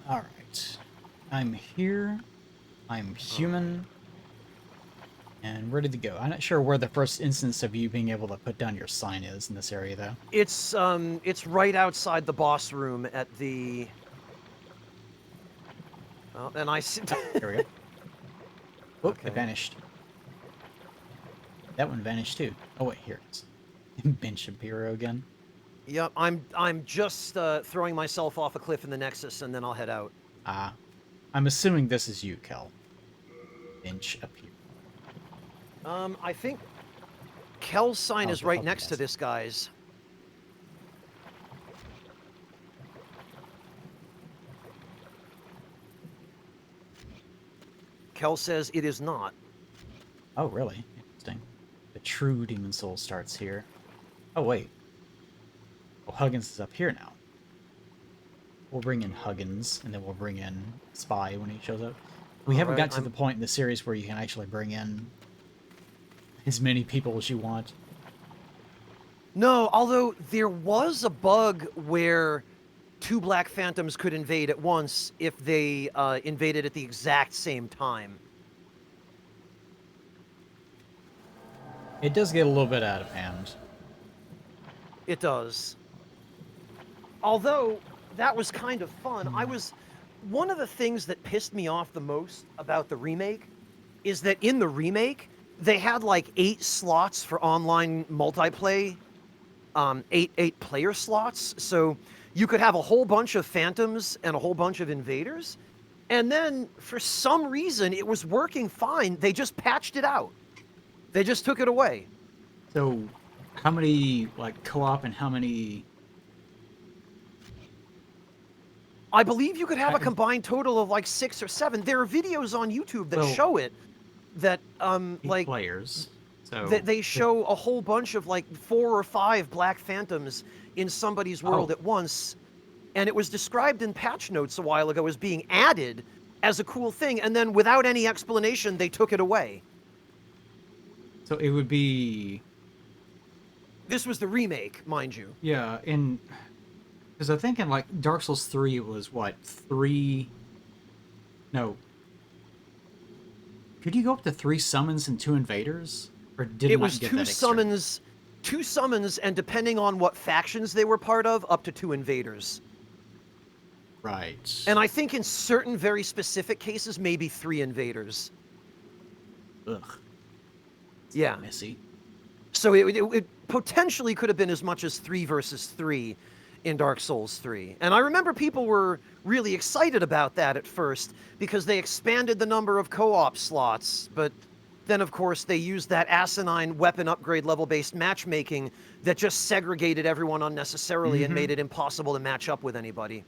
Alright. I'm here. I'm human. And ready to go. I'm not sure where the first instance of you being able to put down your sign is in this area, though.
It's right outside the boss room at the... Well, and I...
Here we go. Oh,
Okay.
it vanished. That one vanished too. Oh wait, here it is. Ben Shapiro again.
Yep, I'm just throwing myself off a cliff in the Nexus, and then I'll head out.
I'm assuming this is you, Kel. Ben Shapiro.
I think Kel's sign
Oh,
is right
okay,
next to
yes.
this guy's. Kel says it is not.
Oh, really? Interesting. The true Demon Soul starts here. Oh, wait. Oh, Huggins is up here now. We'll bring in Huggins, and then we'll bring in Spy when he shows up. We haven't
Alright,
got to the point in the series where you can actually bring in as many people as you want.
No, although there was a bug where 2 Black Phantoms could invade at once if they invaded at the exact same time.
It does get a little bit out of hand.
It does. Although, that was kind of fun. One of the things that pissed me off the most about the remake is that in the remake, they had like 8 slots for online multiplayer, 8 player slots. So you could have a whole bunch of phantoms and a whole bunch of invaders. And then for some reason, it was working fine. They just patched it out. They just took it away.
So, how many, like, co-op and how many...
I believe you could have a combined total of like 6 or 7. There are videos on YouTube that show it. That, like...
players. So...
They show a whole bunch of like 4 or 5 Black Phantoms in somebody's world at once. And it was described in patch notes a while ago as being added as a cool thing. And then without any explanation, they took it away.
So it would be...
This was the remake, mind you.
Yeah, in... Because I think in, like, Dark Souls 3 it was, what, 3... No. Could you go up to 3 summons and 2 invaders? Or did
it was 2 summons, 2 summons, and depending on what factions they were part of, up to 2 invaders.
Right.
And I think in certain very specific cases, maybe 3 invaders.
Ugh.
Yeah.
Messy.
So it potentially could have been as much as 3 versus 3 in Dark Souls 3. And I remember people were really excited about that at first because they expanded the number of co-op slots, but then of course they used that asinine weapon upgrade level-based matchmaking that just segregated everyone unnecessarily and made it impossible to match up with anybody.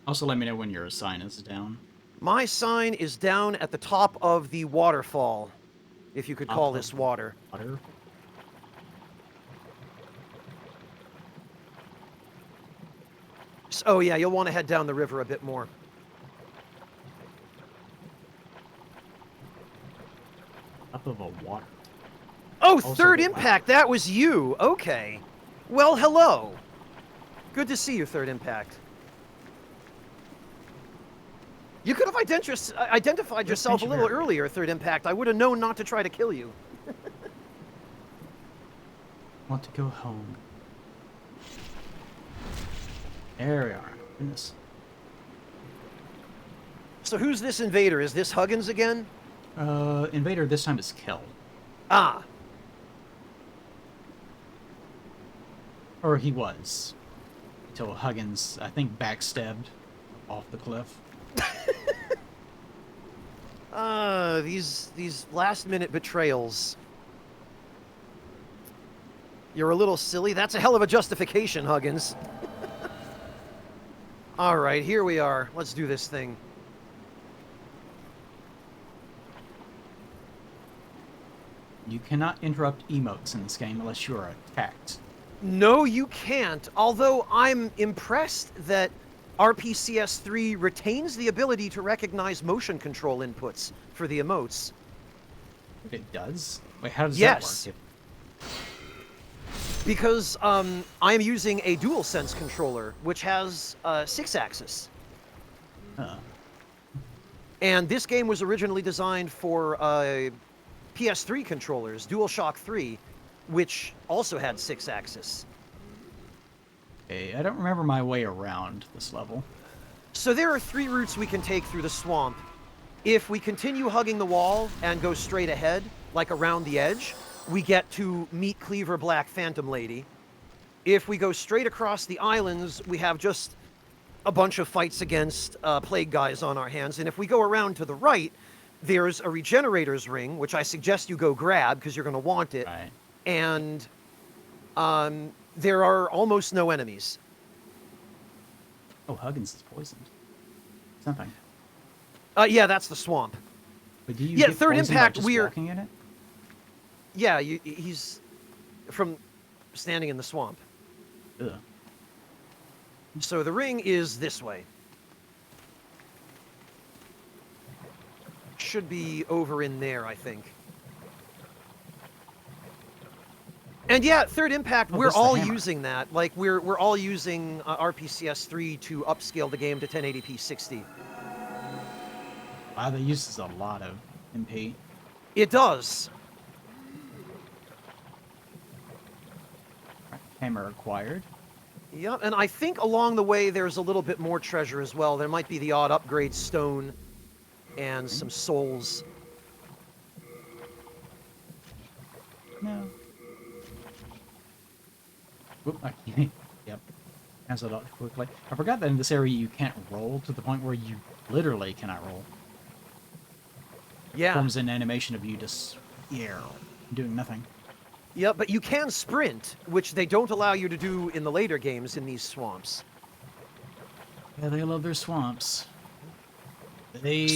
Also let me know when your sign is down.
My sign is down at the top of the waterfall, if you could call this water.
Water?
Oh yeah, you'll want to head down the river a bit more.
Up of a water.
Oh,
Also
Third
the
Impact, that was you. Okay. Well, hello. Good to see you, Third Impact. You could have identified yourself a little earlier, Third Impact. I would have known not to try to kill you.
Want to go home. There we are. Goodness.
So who's this invader? Is this Huggins again?
Invader this time is Kel.
Ah.
Or he was. Until Huggins, I think, backstabbed off the cliff.
These last-minute betrayals. You're a little silly. That's a hell of a justification, Huggins. All right, here we are. Let's do this thing.
You cannot interrupt emotes in this game unless you are attacked.
No, you can't. Although I'm impressed that RPCS3 retains the ability to recognize motion control inputs for the emotes.
It does? Wait, how does
that
work?
Because I am using a DualSense controller, which has 6-axis. And this game was originally designed for PS3 controllers, DualShock 3, which also had 6-axis.
Okay, I don't remember my way around this level.
So there are 3 routes we can take through the swamp. If we continue hugging the wall and go straight ahead, like around the edge, we get to Meat Cleaver Black Phantom Lady. If we go straight across the islands, we have just a bunch of fights against Plague Guys on our hands. And if we go around to the right, there's a Regenerator's Ring, which I suggest you go grab, because you're going to want it.
Right.
And there are almost no enemies.
Oh, Huggins is poisoned. Something.
Yeah, that's the swamp.
But do you
Yeah,
get
Third
poisoned
Impact,
by just
we're...
walking in it?
Yeah, he's from standing in the swamp.
Ugh.
So the ring is this way. Should be over in there, I think. And yeah, Third Impact, we're all using that. Like, we're all using RPCS3 to upscale the game to 1080p 60.
Wow, that uses a lot of MP.
It does.
Hammer acquired.
Yep, and I think along the way there's a little bit more treasure as well. There might be the odd upgrade stone and some souls.
No. Whoop, yep. Cancel it out quickly. I forgot that in this area you can't roll to the point where you literally cannot roll.
Yeah.
Forms an animation of you just doing nothing.
Yeah, but you can sprint, which they don't allow you to do in the later games in these swamps.
Yeah, they love their swamps. They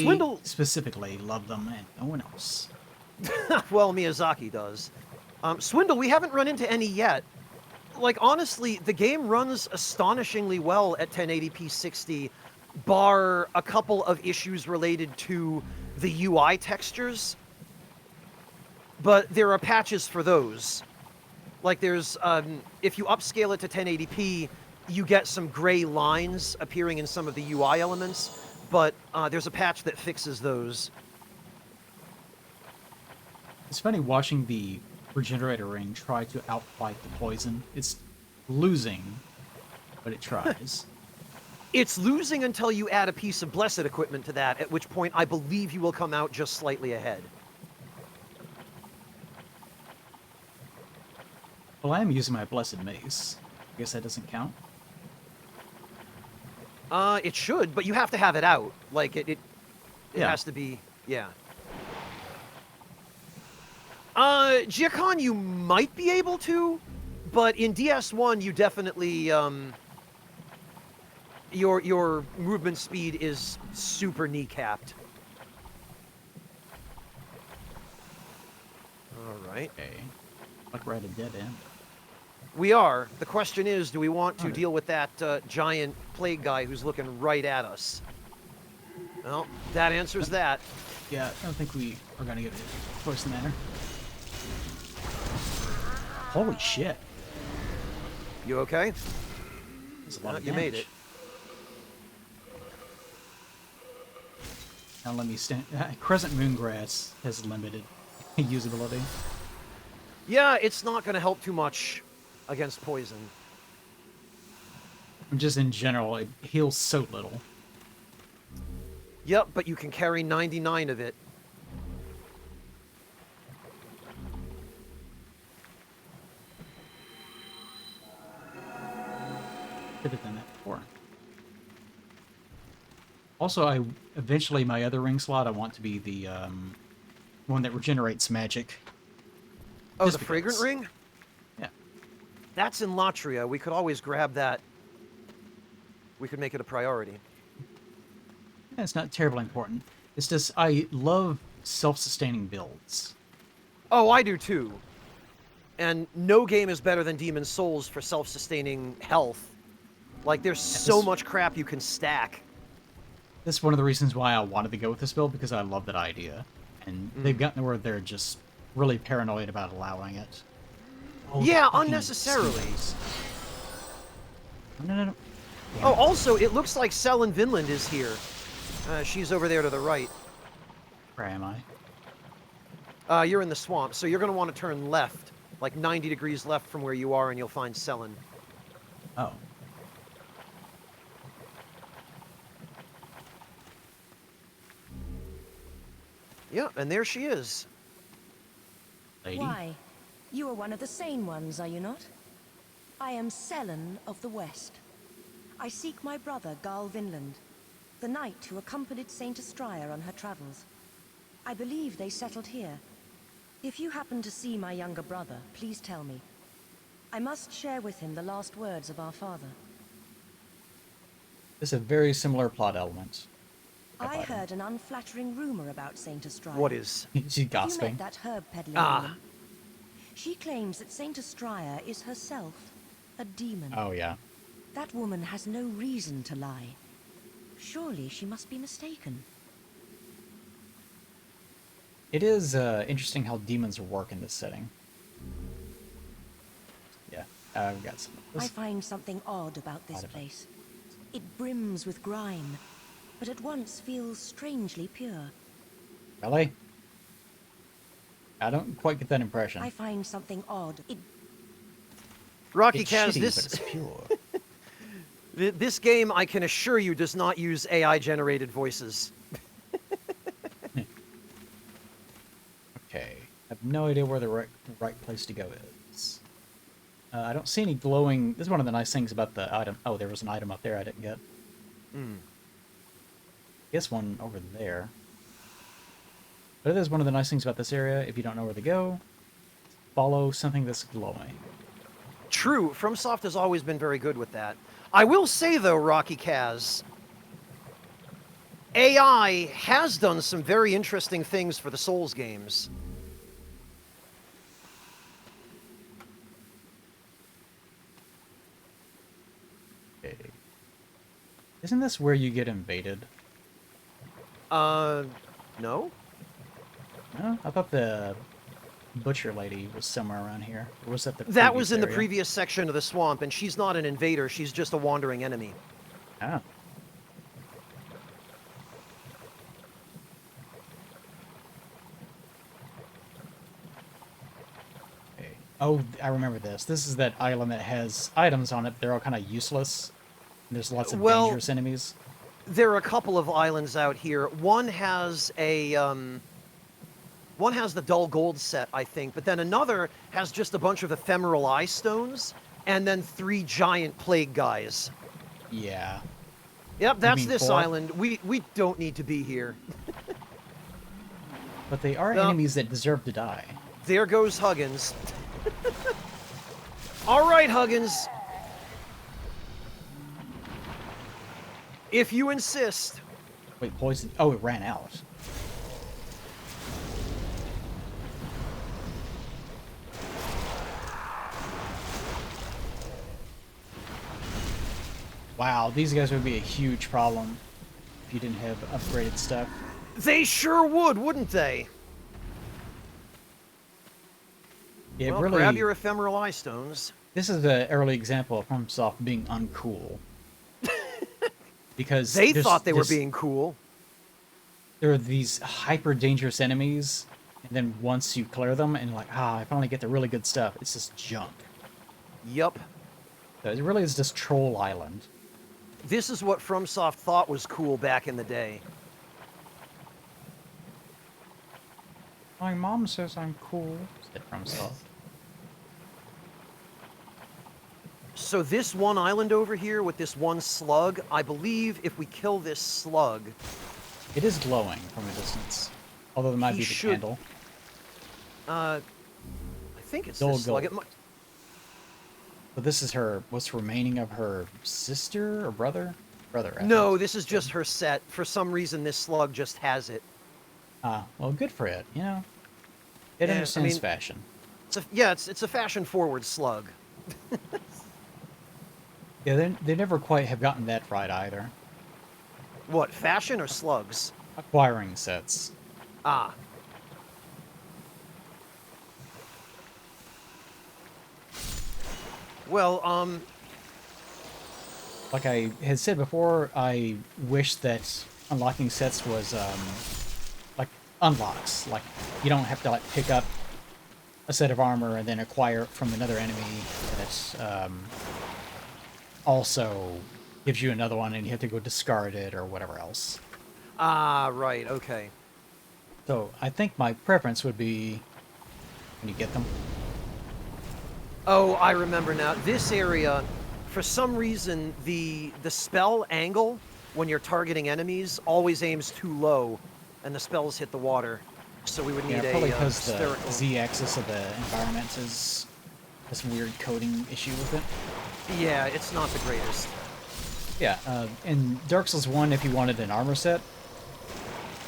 specifically love them, and no one else.
Well, Miyazaki does. Swindle, we haven't run into any yet. Like, honestly, the game runs astonishingly well at 1080p 60, bar a couple of issues related to the UI textures. But there are patches for those. Like, there's, if you upscale it to 1080p, you get some gray lines appearing in some of the UI elements, but there's a patch that fixes those.
It's funny watching the regenerator ring try to outfight the poison. It's losing, but it tries.
It's losing until you add a piece of blessed equipment to that, at which point I believe you will come out just slightly ahead.
Well, I am using my blessed mace. I guess that doesn't count.
It should, but you have to have it out. Like, it
Yeah.
has to be, yeah. Giacon, you might be able to, but in DS1, you definitely, your movement speed is super kneecapped. Alright.
Okay. Like we're at a dead end.
We are. The question is, do we want to deal with that giant plague guy who's looking right at us? Well, that answers that.
Yeah, I don't think we are going to get it choice in manner. Holy shit.
You okay?
That's a lot of
You made it.
Now let me stand. Crescent Moongrass has limited usability.
Yeah, it's not going to help too much against poison.
Just in general, it heals so little.
Yep, but you can carry 99 of it.
Could have done that before. Also, eventually my other ring slot, I want to be the one that regenerates magic.
Oh,
Just
the fragrant
because.
ring?
Yeah.
That's in Latria. We could always grab that. We could make it a priority.
Yeah, it's not terribly important. It's just I love self-sustaining builds.
Oh, I do too. And no game is better than Demon's Souls for self-sustaining health. Like, there's so much crap you can stack.
That's one of the reasons why I wanted to go with this build, because I love that idea. And they've gotten to where they're just really paranoid about allowing it. Oh,
yeah,
fucking
unnecessarily.
mosquitoes. No. Yeah.
Oh, also, it looks like Selin Vinland is here. She's over there to the right.
Where am I?
You're in the swamp, so you're going to want to turn left. Like 90 degrees left from where you are, and you'll find Selin.
Oh.
Yeah, and there she is.
Lady.
Why? You are one of the sane ones, are you not? I am Selin of the West. I seek my brother, Garl Vinland, the knight who accompanied Saint Estraya on her travels. I believe they settled here. If you happen to see my younger brother, please tell me. I must share with him the last words of our father.
It's a very similar plot element.
I heard an unflattering rumor about Saint Estraya.
What is?
She's
You
gossiping.
met that herb peddler woman? She claims that Saint Estraya is herself a demon.
Oh, yeah.
That woman has no reason to lie. Surely she must be mistaken.
It is interesting how demons work in this setting. Yeah, I've got some of
I
this.
find something odd about this place. It brims with grime, but at once feels strangely pure.
Really? I don't quite get that impression.
I find something odd.
Rocky
It's
Kaz,
shitty,
this
but it's pure.
this game, I can assure you, does not use AI-generated voices.
Okay. I have no idea where the right place to go is. I don't see any glowing... This is one of the nice things about the item. Oh, there was an item up there I didn't get. Guess one over there. But it is one of the nice things about this area. If you don't know where to go, follow something that's glowing.
True, FromSoft has always been very good with that. I will say, though, Rocky Kaz, AI has done some very interesting things for the Souls games.
Okay. Isn't this where you get invaded?
No?
No? I thought the butcher lady was somewhere around here. Or was that the
That was in the
area?
previous section of the swamp, and she's not an invader, she's just a wandering enemy.
Ah. Okay. Oh, I remember this. This is that island that has items on it. They're all kind of useless. There's lots of dangerous enemies.
There are a couple of islands out here. One has a, one has the dull gold set, I think, but then another has just a bunch of ephemeral eye stones, and then 3 giant plague guys.
Yeah.
Yep, that's
mean
this
4?
island. We don't need to be here.
But they are
No.
enemies that deserve to die.
There goes Huggins. All right, Huggins. If you insist.
Wait, poison. Oh, it ran out. Wow, these guys would be a huge problem if you didn't have upgraded stuff.
They sure would, wouldn't they?
It
Well,
really,
grab your ephemeral eye stones.
This is an early example of FromSoft being uncool. Because
They thought they were being cool.
There are these hyper dangerous enemies, and then once you clear them and you're like, I finally get the really good stuff, it's just junk.
Yup.
So it really is just Troll Island.
This is what FromSoft thought was cool back in the day.
My mom says I'm cool, said FromSoft.
So this one island over here with this one slug, I believe if we kill this slug...
It is glowing from a distance. Although it might be the candle.
I think it's
Dull
this slug.
gold. But this is her, what's remaining of her sister or brother? Brother, I
No,
think.
this is just her set. For some reason, this slug just has it.
Well, good for it, you know? It
Yeah,
understands fashion.
It's a fashion-forward slug.
Yeah, they never quite have gotten that right either.
What, fashion or slugs?
Acquiring sets.
Ah. Well,
like I had said before, I wish that unlocking sets was, like, unlocks. Like, you don't have to, like, pick up a set of armor and then acquire it from another enemy that, also gives you another one and you have to go discard it or whatever else.
Ah, right, okay.
So, I think my preference would be when you get them.
Oh, I remember now. This area, for some reason, the spell angle when you're targeting enemies always aims too low, and the spells hit the water. So we would need
probably
a
because
spherical...
the Z-axis of the environment has some weird coding issue with it.
Yeah, it's not the greatest.
Yeah, in Dark Souls 1, if you wanted an armor set,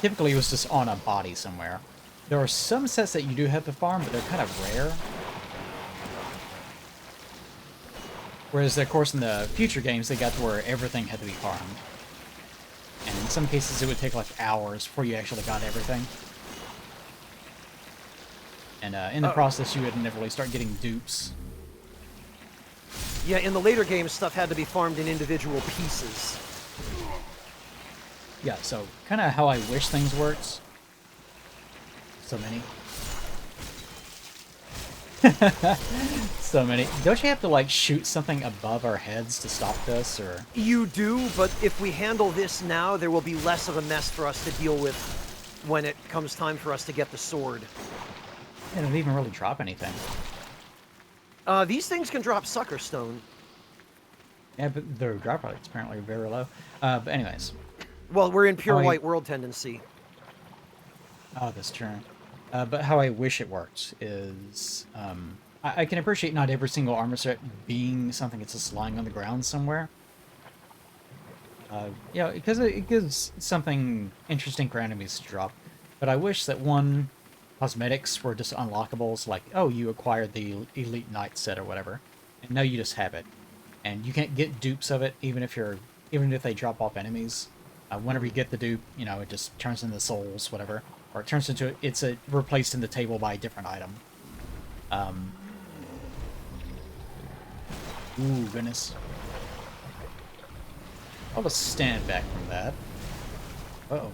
typically it was just on a body somewhere. There are some sets that you do have to farm, but they're kind of rare. Whereas, of course, in the future games, they got to where everything had to be farmed. And in some cases, it would take like hours before you actually got everything. And in the process, you would inevitably start getting dupes.
Yeah, in the later games, stuff had to be farmed in individual pieces.
Yeah, so kind of how I wish things worked. So many. So many. Don't you have to, like, shoot something above our heads to stop this, or...?
You do, but if we handle this now, there will be less of a mess for us to deal with when it comes time for us to get the sword.
It didn't even really drop anything.
These things can drop sucker stone.
Yeah, but their drop rate's apparently very low. But anyways.
Well, we're in pure white world tendency.
Oh, that's true. But how I wish it worked is... I can appreciate not every single armor set being something that's just lying on the ground somewhere. Yeah, because it gives something interesting for enemies to drop. But I wish that one, cosmetics were just unlockables, like, oh, you acquired the Elite Knight set or whatever, and now you just have it. And you can't get dupes of it, even if they drop off enemies. Whenever you get the dupe, you know, it just turns into souls, whatever. Or it turns into, it's replaced in the table by a different item. Ooh, goodness. I'll just stand back from that. Uh-oh.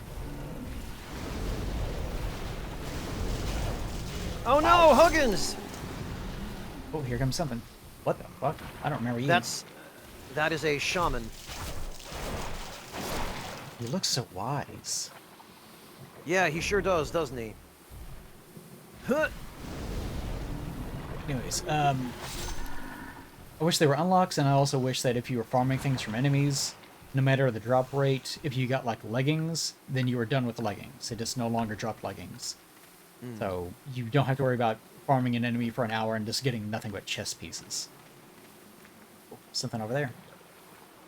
Oh no, Huggins!
Oh, here comes something. What the fuck? I don't remember you.
That is a shaman.
He looks so wise.
Yeah, he sure does, doesn't he? Huh.
Anyways, I wish they were unlocks, and I also wish that if you were farming things from enemies, no matter the drop rate, if you got, like, leggings, then you were done with leggings. It just no longer dropped leggings. So you don't have to worry about farming an enemy for an hour and just getting nothing but chest pieces. Oh, something over there.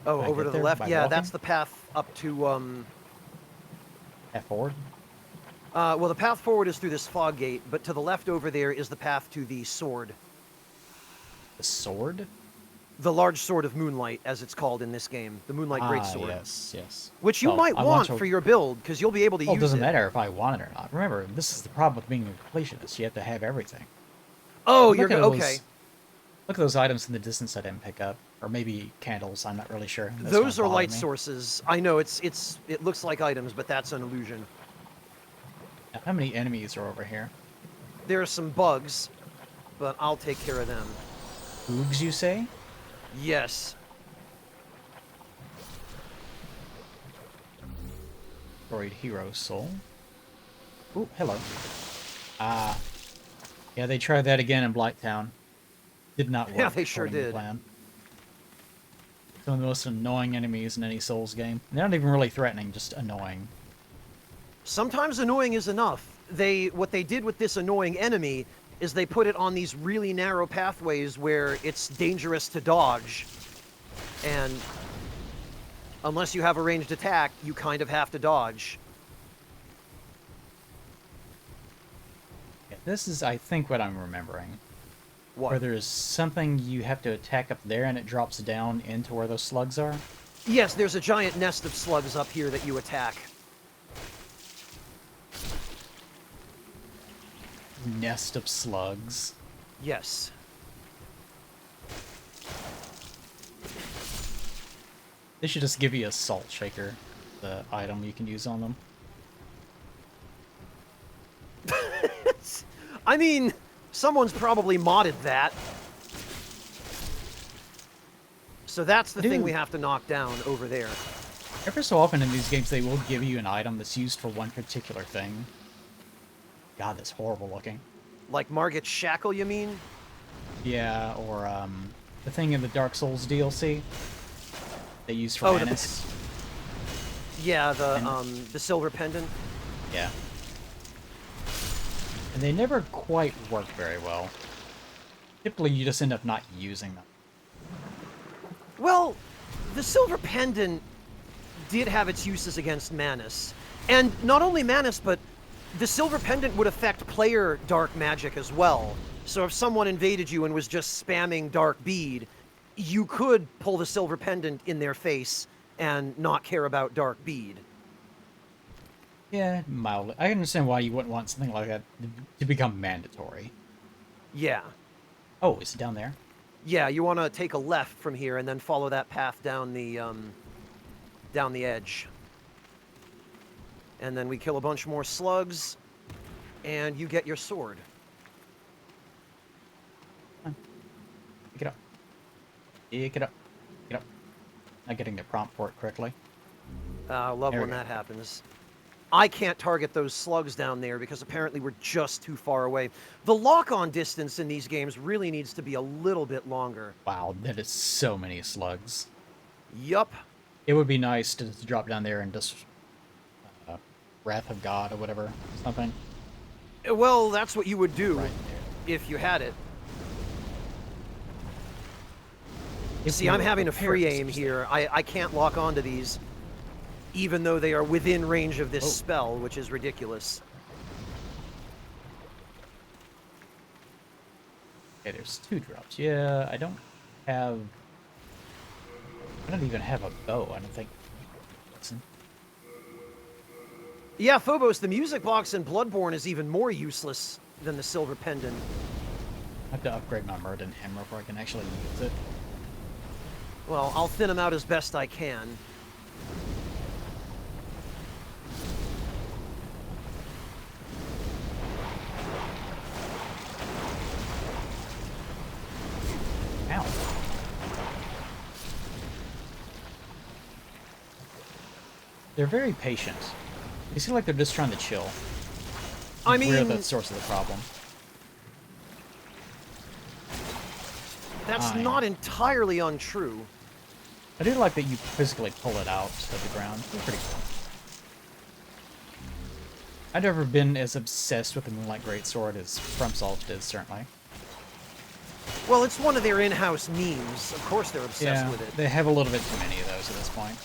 Oh,
Can I
over
get
to the
there
left?
by
Yeah,
walking?
that's the path up to,
Path forward?
well, the path forward is through this fog gate, but to the left over there is the path to the sword.
The sword?
The large sword of Moonlight, as it's called in this game. The Moonlight Greatsword.
Yes, yes.
Which you
Well,
might
I
want
to-
for your build, because you'll be able to
Well, it
use
doesn't
it.
matter if I want it or not. Remember, this is the problem with being a completionist. You have to have everything.
Oh,
Look
you're
at
going
those-
okay.
Look at those items in the distance I didn't pick up. Or maybe candles, I'm not really sure. That's
Those
gonna
are
bother
light
me.
sources. I know, it looks like items, but that's an illusion.
Now, how many enemies are over here?
There are some bugs, but I'll take care of them.
Oogs, you say?
Yes.
Destroyed hero soul. Ooh, hello. Yeah, they tried that again in Blighttown. Did not work.
Yeah, they sure
according to
did.
plan. Some of the most annoying enemies in any Souls game. They're not even really threatening, just annoying.
Sometimes annoying is enough. What they did with this annoying enemy is they put it on these really narrow pathways where it's dangerous to dodge. And unless you have a ranged attack, you kind of have to dodge.
Yeah, this is, I think, what I'm remembering.
What?
Where there's something you have to attack up there and it drops down into where those slugs are.
Yes, there's a giant nest of slugs up here that you attack.
Nest of slugs.
Yes.
They should just give you a salt shaker, the item you can use on them.
I mean, someone's probably modded that. So that's the thing we have to knock down over there.
Every so often in these games, they will give you an item that's used for one particular thing. God, that's horrible looking.
Like Margit's Shackle, you mean?
Yeah, or the thing in the Dark Souls DLC they use for Manus.
Yeah, the silver pendant.
Yeah. And they never quite work very well. Typically, you just end up not using them.
Well, the silver pendant did have its uses against Manus. And not only Manus, but the silver pendant would affect player dark magic as well. So if someone invaded you and was just spamming dark bead, you could pull the silver pendant in their face and not care about dark bead.
Yeah, mildly. I understand why you wouldn't want something like that to become mandatory.
Yeah.
Oh, is it down there?
Yeah, you want to take a left from here and then follow that path down the edge. And then we kill a bunch more slugs, and you get your sword.
Yeah, get up. Get up. Not getting the prompt for it correctly.
Love when that happens. I can't target those slugs down there because apparently we're just too far away. The lock-on distance in these games really needs to be a little bit longer.
Wow, that is so many slugs.
Yup.
It would be nice to drop down there and just Wrath of God or whatever, something.
Well, that's what you would do
Right
if you had it.
If
See,
we
I'm
were
having a free
prepared,
aim
so to
here. I can't lock onto these, even though they are within range of this spell, which is ridiculous.
Okay, there's 2 drops. Yeah, I don't even have a bow, I don't think. Listen.
Yeah, Phobos, the music box in Bloodborne is even more useless than the silver pendant.
I have to upgrade my Murden hammer before I can actually use it.
Well, I'll thin them out as best I can.
Ow. They're very patient. They seem like they're just trying to chill.
I mean,
we're the source of the problem.
That's not entirely untrue.
I do like that you physically pull it out of the ground. It's pretty cool. I've never been as obsessed with the Moonlight Greatsword as FromSoft is, certainly.
Well, it's one of their in-house memes. Of course they're obsessed with it.
They have a little bit too many of those at this point.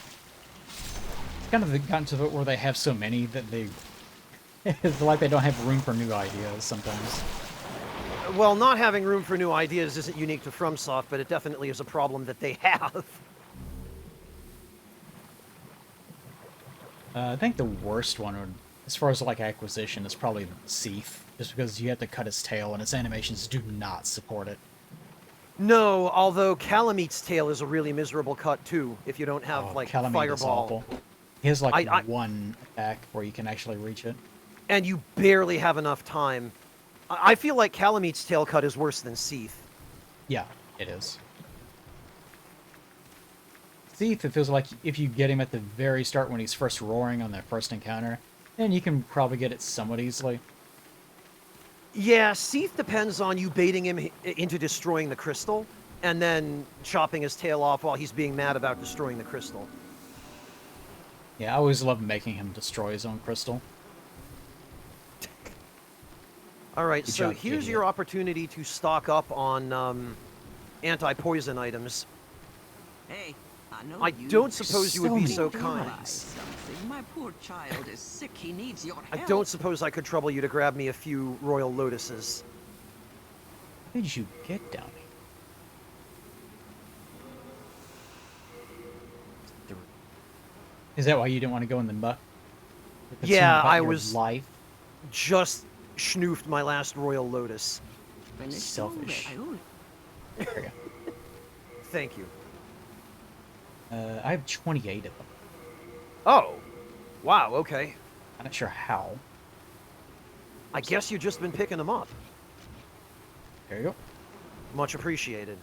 It's kind of gotten to the point where they have so many that they... it's like they don't have room for new ideas sometimes.
Well, not having room for new ideas isn't unique to FromSoft, but it definitely is a problem that they have.
I think the worst one, would, as far as like acquisition, is probably Seath, just because you have to cut his tail and its animations do not support it.
No, although Calamete's tail is a really miserable cut too, if you don't have like
Calamite
Fireball.
is awful. He has like one attack where you can actually reach it.
And you barely have enough time. I feel like Calamete's tail cut is worse than Seath.
Yeah, it is. Seath, it feels like if you get him at the very start when he's first roaring on that first encounter, then you can probably get it somewhat easily.
Yeah, Seath depends on you baiting him into destroying the crystal, and then chopping his tail off while he's being mad about destroying the crystal.
Yeah, I always love making him destroy his own crystal.
Alright,
Good
so
job,
here's
idiot.
your opportunity to stock up on anti-poison items.
Hey, I know
I
you.
don't suppose you would be so
Think
kind.
realize something. My poor child is sick. He needs your help.
I don't suppose I could trouble you to grab me a few Royal Lotuses.
How did you get down here? Is that why you didn't want to go in the muck?
Yeah, I
your
was
life?
just schnoofed my last Royal Lotus.
Selfish. There we go.
Thank you.
I have 28 of them.
Oh, wow, okay.
I'm not sure how.
I guess you've just been picking them up.
There you go.
Much appreciated.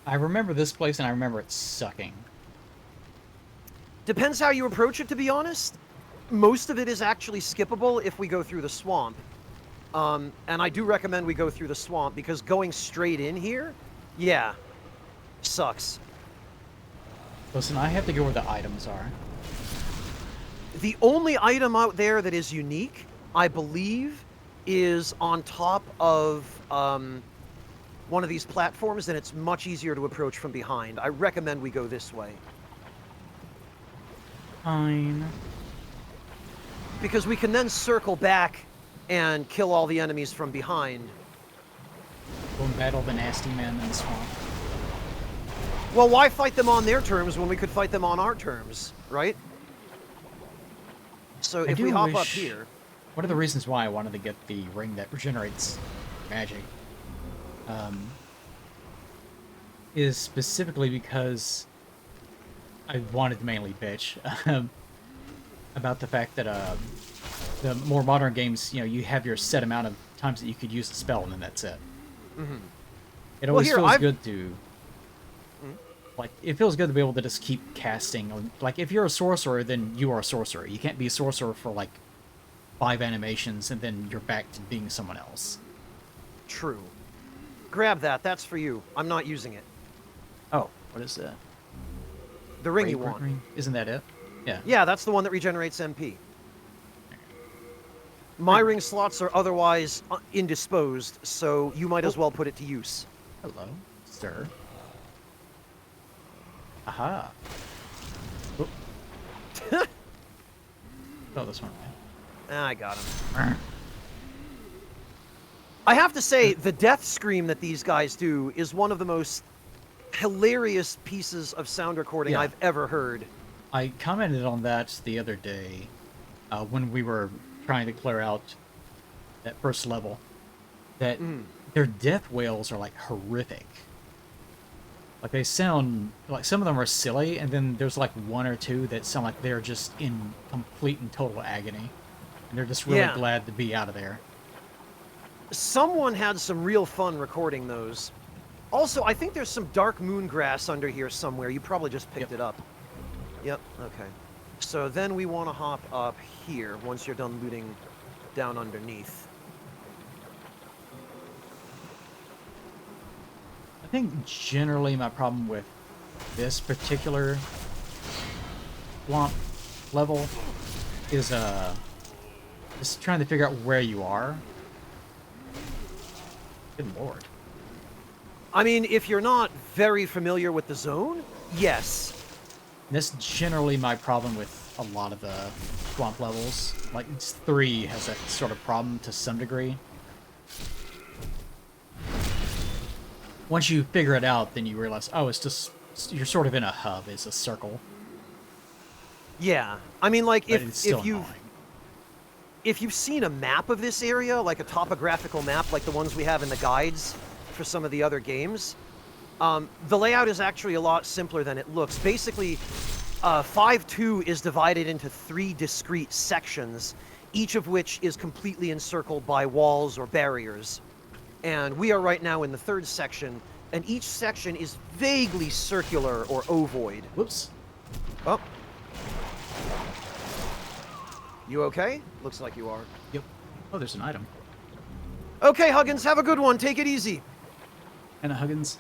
I remember this place and I remember it sucking.
Depends how you approach it, to be honest. Most of it is actually skippable if we go through the swamp. And I do recommend we go through the swamp, because going straight in here, yeah, sucks.
Listen, I have to go where the items are.
The only item out there that is unique, I believe, is on top of one of these platforms, and it's much easier to approach from behind. I recommend we go this way.
Fine.
Because we can then circle back and kill all the enemies from behind.
Go and battle the nasty man in the swamp.
Well, why fight them on their terms when we could fight them on our terms, right? So if we hop up here...
One of the reasons why I wanted to get the ring that regenerates magic is specifically because I wanted to mainly bitch about the fact that the more modern games, you know, you have your set amount of times that you could use the spell, and then that's it.
Mm-hmm.
It
Well,
always
here,
feels
I've-
good to... Like, it feels good to be able to just keep casting. Like, if you're a sorcerer, then you are a sorcerer. You can't be a sorcerer for, like, 5 animations, and then you're back to being someone else.
True. Grab that. That's for you. I'm not using it.
Oh, what is that?
The ring you
Raper
want.
ring? Isn't that it? Yeah.
Yeah, that's the one that regenerates MP. My ring slots are otherwise indisposed, so you might as well put it to use.
Hello, sir. Aha. Oh, oh this one.
I got him. I have to say, the death scream that these guys do is one of the most hilarious pieces of sound recording I've ever heard.
I commented on that the other day when we were trying to clear out that first level, that their death wails are like horrific. Like they sound like some of them are silly, and then there's like 1 or 2 that sound like they're just in complete and total agony, and they're just really glad to be out of there.
Someone had some real fun recording those. Also, I think there's some dark moon grass under here somewhere. You probably just picked it up. Yep, okay. So then we want to hop up here once you're done looting down underneath.
I think generally my problem with this particular swamp level is just trying to figure out where you are. Good lord.
I mean, if you're not very familiar with the zone, yes.
That's generally my problem with a lot of the swamp levels. Like, 3 has that sort of problem to some degree. Once you figure it out, then you realize, oh, it's just, you're sort of in a hub, it's a circle.
Yeah. I mean, like,
But it's still
if you've seen a map of this area, like a topographical map, like the ones we have in the guides for some of the other games, the layout is actually a lot simpler than it looks. Basically, 5-2 is divided into 3 discrete sections, each of which is completely encircled by walls or barriers. And we are right now in the 3rd section, and each section is vaguely circular or ovoid.
Whoops.
Oh. You okay? Looks like you are.
Yep. Oh, there's an item.
Okay, Huggins, have a good one. Take it easy.
And a Huggins.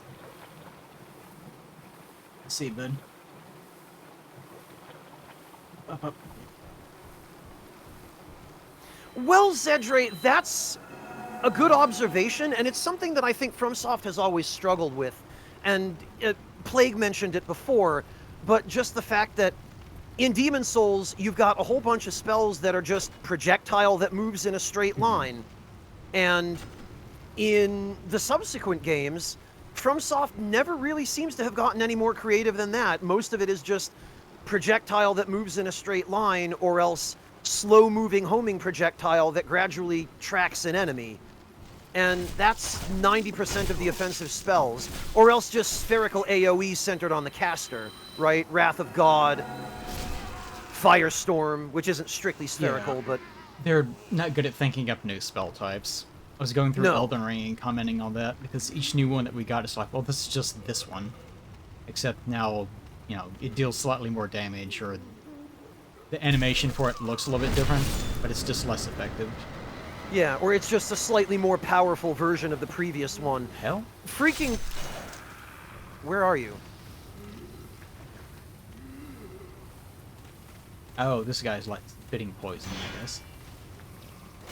Let's see, bud. Up, up.
Well, Zedre, that's a good observation, and it's something that I think FromSoft has always struggled with. And Plague mentioned it before, but just the fact that in Demon Souls, you've got a whole bunch of spells that are just projectile that moves in a straight line. And in the subsequent games, FromSoft never really seems to have gotten any more creative than that. Most of it is just projectile that moves in a straight line, or else slow-moving homing projectile that gradually tracks an enemy. And that's 90% of the offensive spells. Or else just spherical AoE centered on the caster, right? Wrath of God, Firestorm, which isn't strictly spherical, but...
They're not good at thinking up new spell types. I was going through Elden Ring and commenting on that, because each new one that we got is like, well, this is just this one. Except now, you know, it deals slightly more damage, or the animation for it looks a little bit different, but it's just less effective.
Yeah, or it's just a slightly more powerful version of the previous one.
Hell?
Freaking... Where are you?
Oh, this guy's like spitting poison, I guess.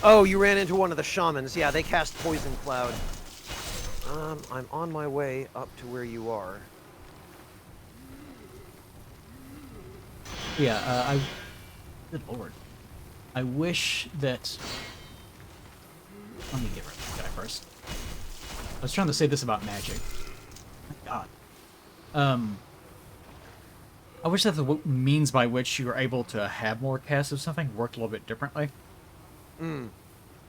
Oh, you ran into one of the shamans. Yeah, they cast Poison Cloud. I'm on my way up to where you are.
Yeah, good lord. I wish that... Let me get rid of this guy first. I was trying to say this about magic. My god. I wish that the means by which you were able to have more casts of something worked a little bit differently.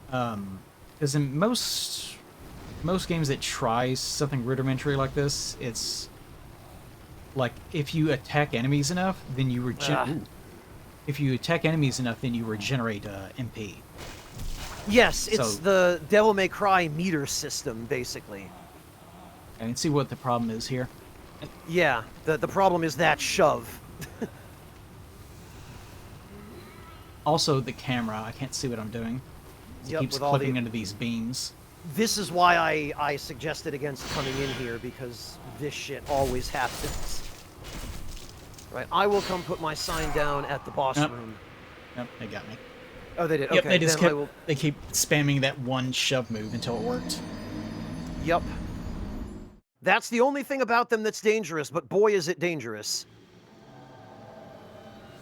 Because in most games that try something rudimentary like this, it's like if you attack enemies enough, then you regenerate. If you attack enemies enough, then you regenerate MP.
Yes, it's the Devil May Cry meter system, basically.
I can see what the problem is here.
Yeah, the problem is that shove.
Also, the camera. I can't see what I'm doing. It
Yep,
keeps
with all
clipping
the-
into these beams.
This is why I suggested against coming in here, because this shit always happens. Right, I will come put my sign down at the boss room.
Yep, they got me.
Oh, they did?
Yep,
Okay,
they just
then I
kept,
will...
they keep spamming that one shove move until it worked.
Yep. That's the only thing about them that's dangerous, but boy is it dangerous.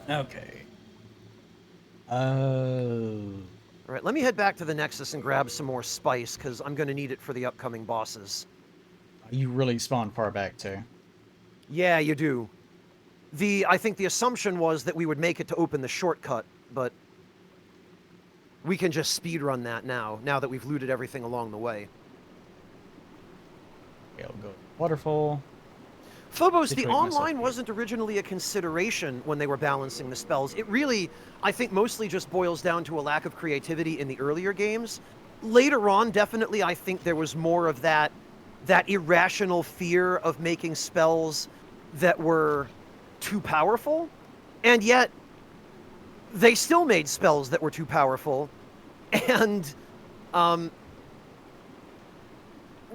Okay. Oh.
All right, let me head back to the Nexus and grab some more spice, because I'm going to need it for the upcoming bosses.
You really spawned far back, too.
Yeah, you do. I think the assumption was that we would make it to open the shortcut, but we can just speedrun that now that we've looted everything along the way.
Okay, I'll go waterfall.
Phobos, the
Situate myself
online
here.
wasn't originally a consideration when they were balancing the spells. It really, I think, mostly just boils down to a lack of creativity in the earlier games. Later on, definitely, I think there was more of that irrational fear of making spells that were too powerful, and yet they still made spells that were too powerful, and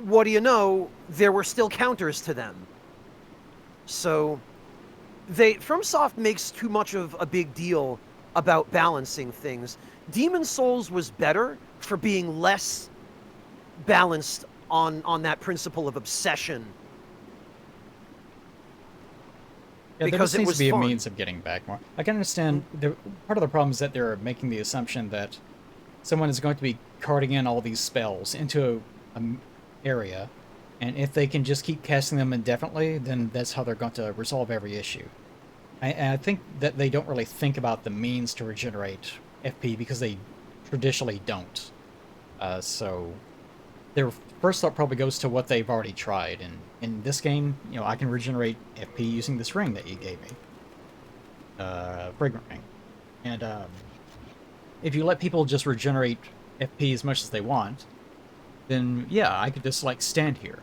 what do you know, there were still counters to them. So FromSoft makes too much of a big deal about balancing things. Demon Souls was better for being less balanced on that principle of obsession.
Yeah, there
Because
just
it
needs
was
to be
fun.
a means of getting back more. I can understand part of the problem is that they're making the assumption that someone is going to be carting in all these spells into an area, and if they can just keep casting them indefinitely, then that's how they're going to resolve every issue. And I think that they don't really think about the means to regenerate FP because they traditionally don't. So their first thought probably goes to what they've already tried. And in this game, you know, I can regenerate FP using this ring that you gave me. Fragrant ring. And if you let people just regenerate FP as much as they want, then yeah, I could just like stand here.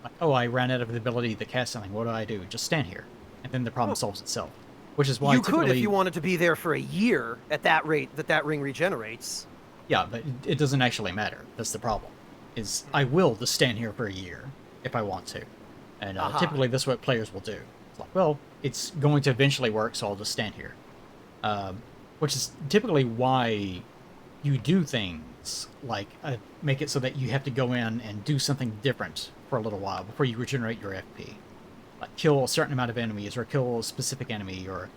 Like, oh, I ran out of the ability to cast something. What do? Just stand here. And then the problem solves itself. Which is why
You could if
typically-
you wanted to be there for a year at that rate that ring regenerates.
Yeah, but it doesn't actually matter. That's the problem. Is I will just stand here for a year if I want to. And typically that's what players will do. It's like, well, it's going to eventually work, so I'll just stand here. Which is typically why you do things like make it so that you have to go in and do something different for a little while before you regenerate your FP. Like kill a certain amount of enemies, or kill a specific enemy, or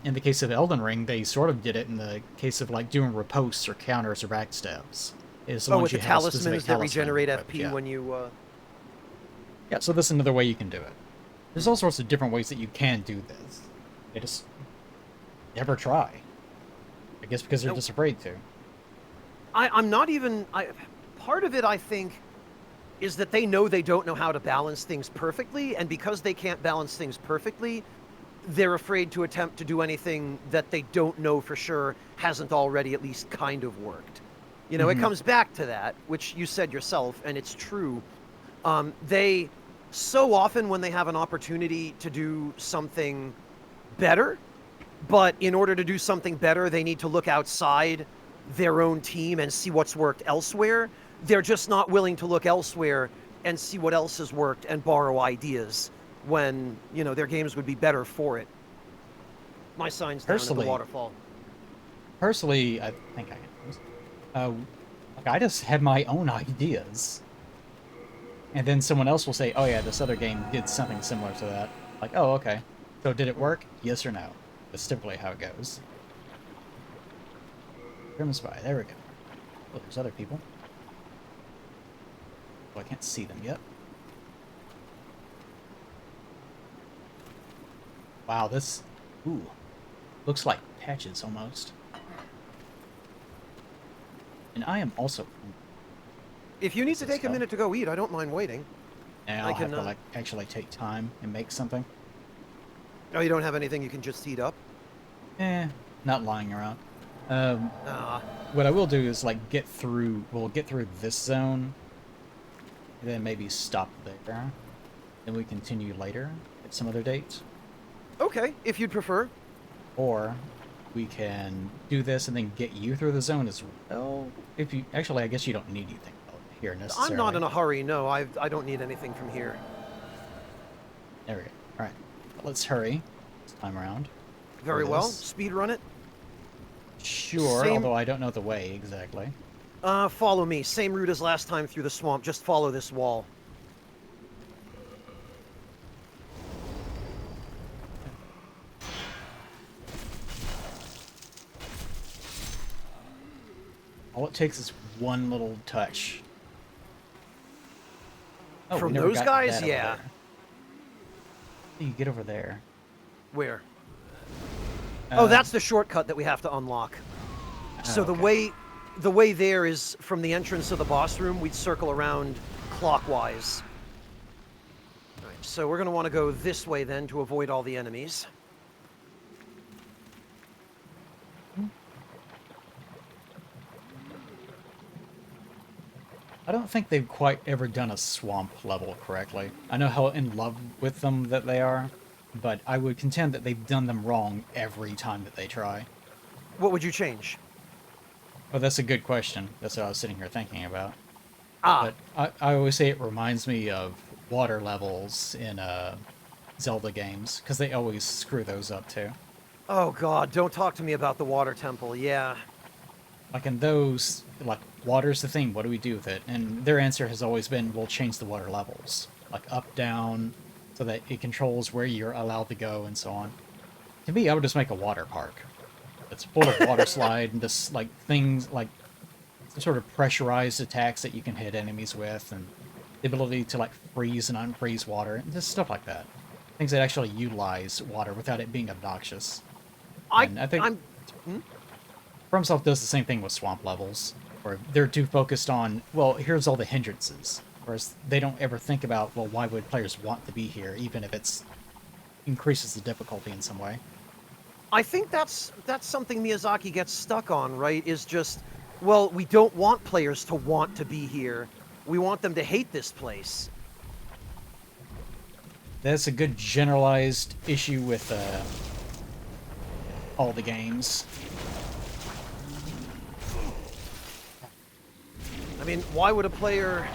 in the case of Elden Ring, they sort of did it in the case of like doing riposts or counters or backstabs. Is the
Oh,
ones
with
you
the
have a specific
talismans that
talisman
regenerate
equipped,
FP
yeah.
when you...
Yeah, so this is another way you can do it. There's all sorts of different ways that you can do this. They just never try. I guess because they're just afraid to.
I'm not even... part of it, I think, is that they know they don't know how to balance things perfectly, and because they can't balance things perfectly, they're afraid to attempt to do anything that they don't know for sure hasn't already at least kind of worked. You know, it comes back to that, which you said yourself, and it's true. They, so often when they have an opportunity to do something better, but in order to do something better, they need to look outside their own team and see what's worked elsewhere. They're just not willing to look elsewhere and see what else has worked and borrow ideas when, you know, their games would be better for it. My sign's down at the waterfall.
Personally, I think I can. Like I just have my own ideas. And then someone else will say, oh yeah, this other game did something similar to that. Like, oh, okay. So did it work? Yes or no? That's typically how it goes. Grim Spy, there we go. Oh, there's other people. Oh, I can't see them yet. Wow, this... Ooh. Looks like patches, almost. And I am also...
If you need to take a minute to go eat, I don't mind waiting.
And I'll have to, like, actually take time and make something.
Oh, you don't have anything you can just heat up?
Not lying around. What I will do is, like, get through this zone. then maybe stop there. Then we continue later at some other date.
Okay, if you'd prefer.
Or we can do this and then get you through the zone as well. If you actually, I guess you don't need anything here necessarily.
I'm not in a hurry. No, I don't need anything from here.
There we go. All right, let's hurry this time around.
Very well. Speed run it.
Sure, although I don't know the way exactly.
Follow me. Same route as last time through the swamp. Just follow this wall.
All it takes is one little touch. Oh,
from those guys, yeah.
You get over there.
Where? Oh, that's the shortcut that we have to unlock. So the way there is from the entrance of the boss room. We'd circle around clockwise. All right, so we're going to want to go this way then to avoid all the enemies.
I don't think they've quite ever done a swamp level correctly. I know how in love with them that they are, but I would contend that they've done them wrong every time that they try.
What would you change?
Oh, that's a good question. That's what I was sitting here thinking about.
Ah.
But I always say it reminds me of water levels in Zelda games, because they always screw those up too.
Oh god, don't talk to me about the water temple, yeah.
Like in those, like, water's the thing, what do we do with it? And their answer has always been, we'll change the water levels. Like up, down, so that it controls where you're allowed to go and so on. To me, I would just make a water park. It's full of water slide and just, like, things, like, some sort of pressurized attacks that you can hit enemies with, and the ability to, like, freeze and unfreeze water, and just stuff like that. Things that actually utilize water without it being obnoxious. I think FromSoft does the same thing with swamp levels, where they're too focused on, well, here's all the hindrances, whereas they don't ever think about, well, why would players want to be here, even if it's increases the difficulty in some way.
I think that's something Miyazaki gets stuck on, right? Is just, well, we don't want players to want to be here. We want them to hate this place.
That's a good generalized issue with all the games.
I mean, why would a player...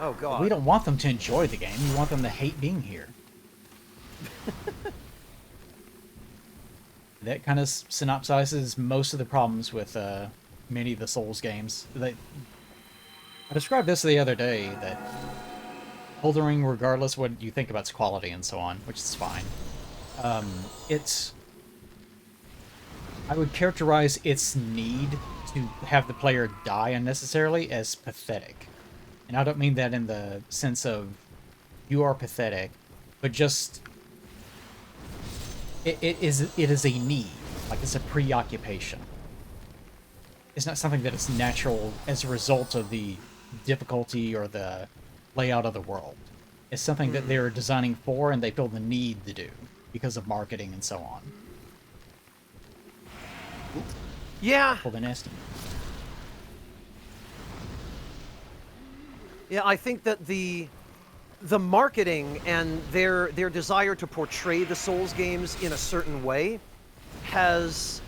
Oh, God.
We don't want them to enjoy the game. We want them to hate being here. That kind of synopsizes most of the problems with many of the Souls games. I described this the other day, that Elden Ring, regardless what you think about its quality and so on, which is fine, I would characterize its need to have the player die unnecessarily as pathetic. And I don't mean that in the sense of you are pathetic, but just it is a need, like it's a preoccupation. It's not something that is natural as a result of the difficulty or the layout of the world. It's something that they're designing for and they feel the need to do because of marketing and so on.
Yeah.
Pull the nesting.
Yeah, I think that the marketing and their desire to portray the Souls games in a certain way has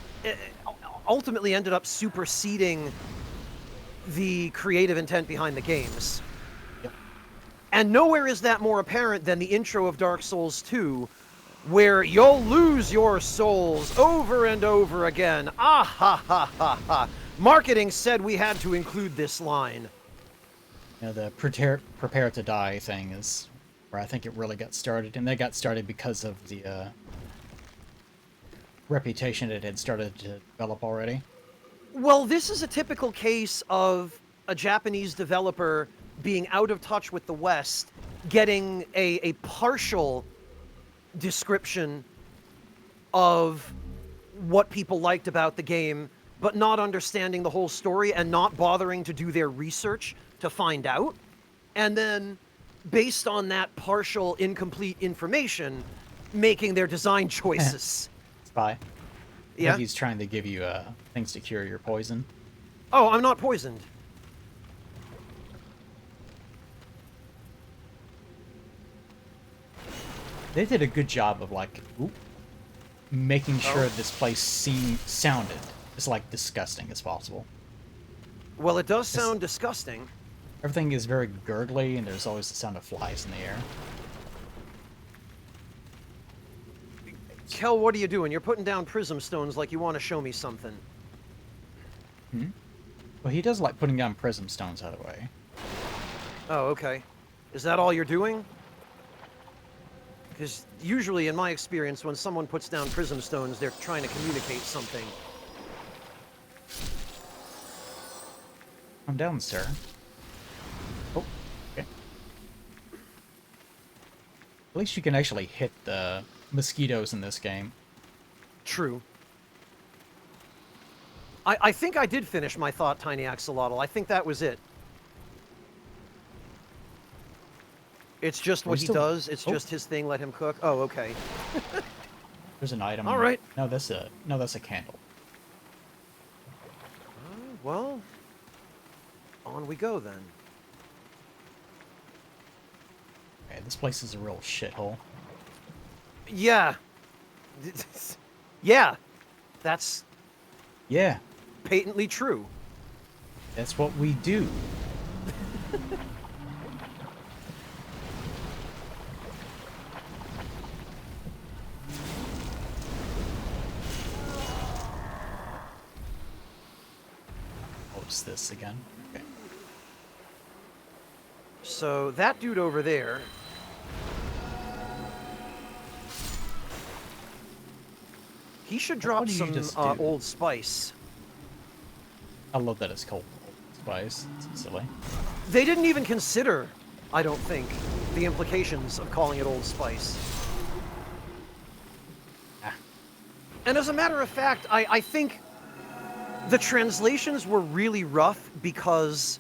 ultimately ended up superseding the creative intent behind the games.
Yep.
And nowhere is that more apparent than the intro of Dark Souls 2, where you'll lose your souls over and over again. Ah ha ha ha ha. Marketing said we had to include this line.
You know, the prepare to die thing is where I think it really got started, and they got started because of the reputation it had started to develop already.
Well, this is a typical case of a Japanese developer being out of touch with the West, getting a partial description of what people liked about the game, but not understanding the whole story and not bothering to do their research to find out. And then, based on that partial, incomplete information, making their design choices.
Spy.
Yeah?
He's trying to give you things to cure your poison.
Oh, I'm not poisoned.
They did a good job of, like, making sure this place sounded as, like, disgusting as possible.
Well, it does sound disgusting.
Everything is very gurgly, and there's always the sound of flies in the air.
Kel, what are you doing? You're putting down prism stones like you want to show me something.
Well, he does like putting down prism stones, by the way.
Oh, okay. Is that all you're doing? Because usually, in my experience, when someone puts down prism stones, they're trying to communicate something.
Come down, sir. Oh, okay. At least you can actually hit the mosquitoes in this game.
True. I think I did finish my thought, Tiny Axolotl. I think that was it. It's just what he does. It's just his thing. Let him cook. Oh, okay.
There's an item.
All right.
No, that's a candle.
Well, on we go then.
Okay, this place is a real shithole.
Yeah. Yeah. That's
Yeah,
patently true.
that's what we do. What's this again? Okay.
So that dude over there. He should drop
do you
some
just do?
Old Spice.
I love that it's called Spice. It's silly.
They didn't even consider, I don't think, the implications of calling it Old Spice.
Ah.
And as a matter of fact, I think the translations were really rough because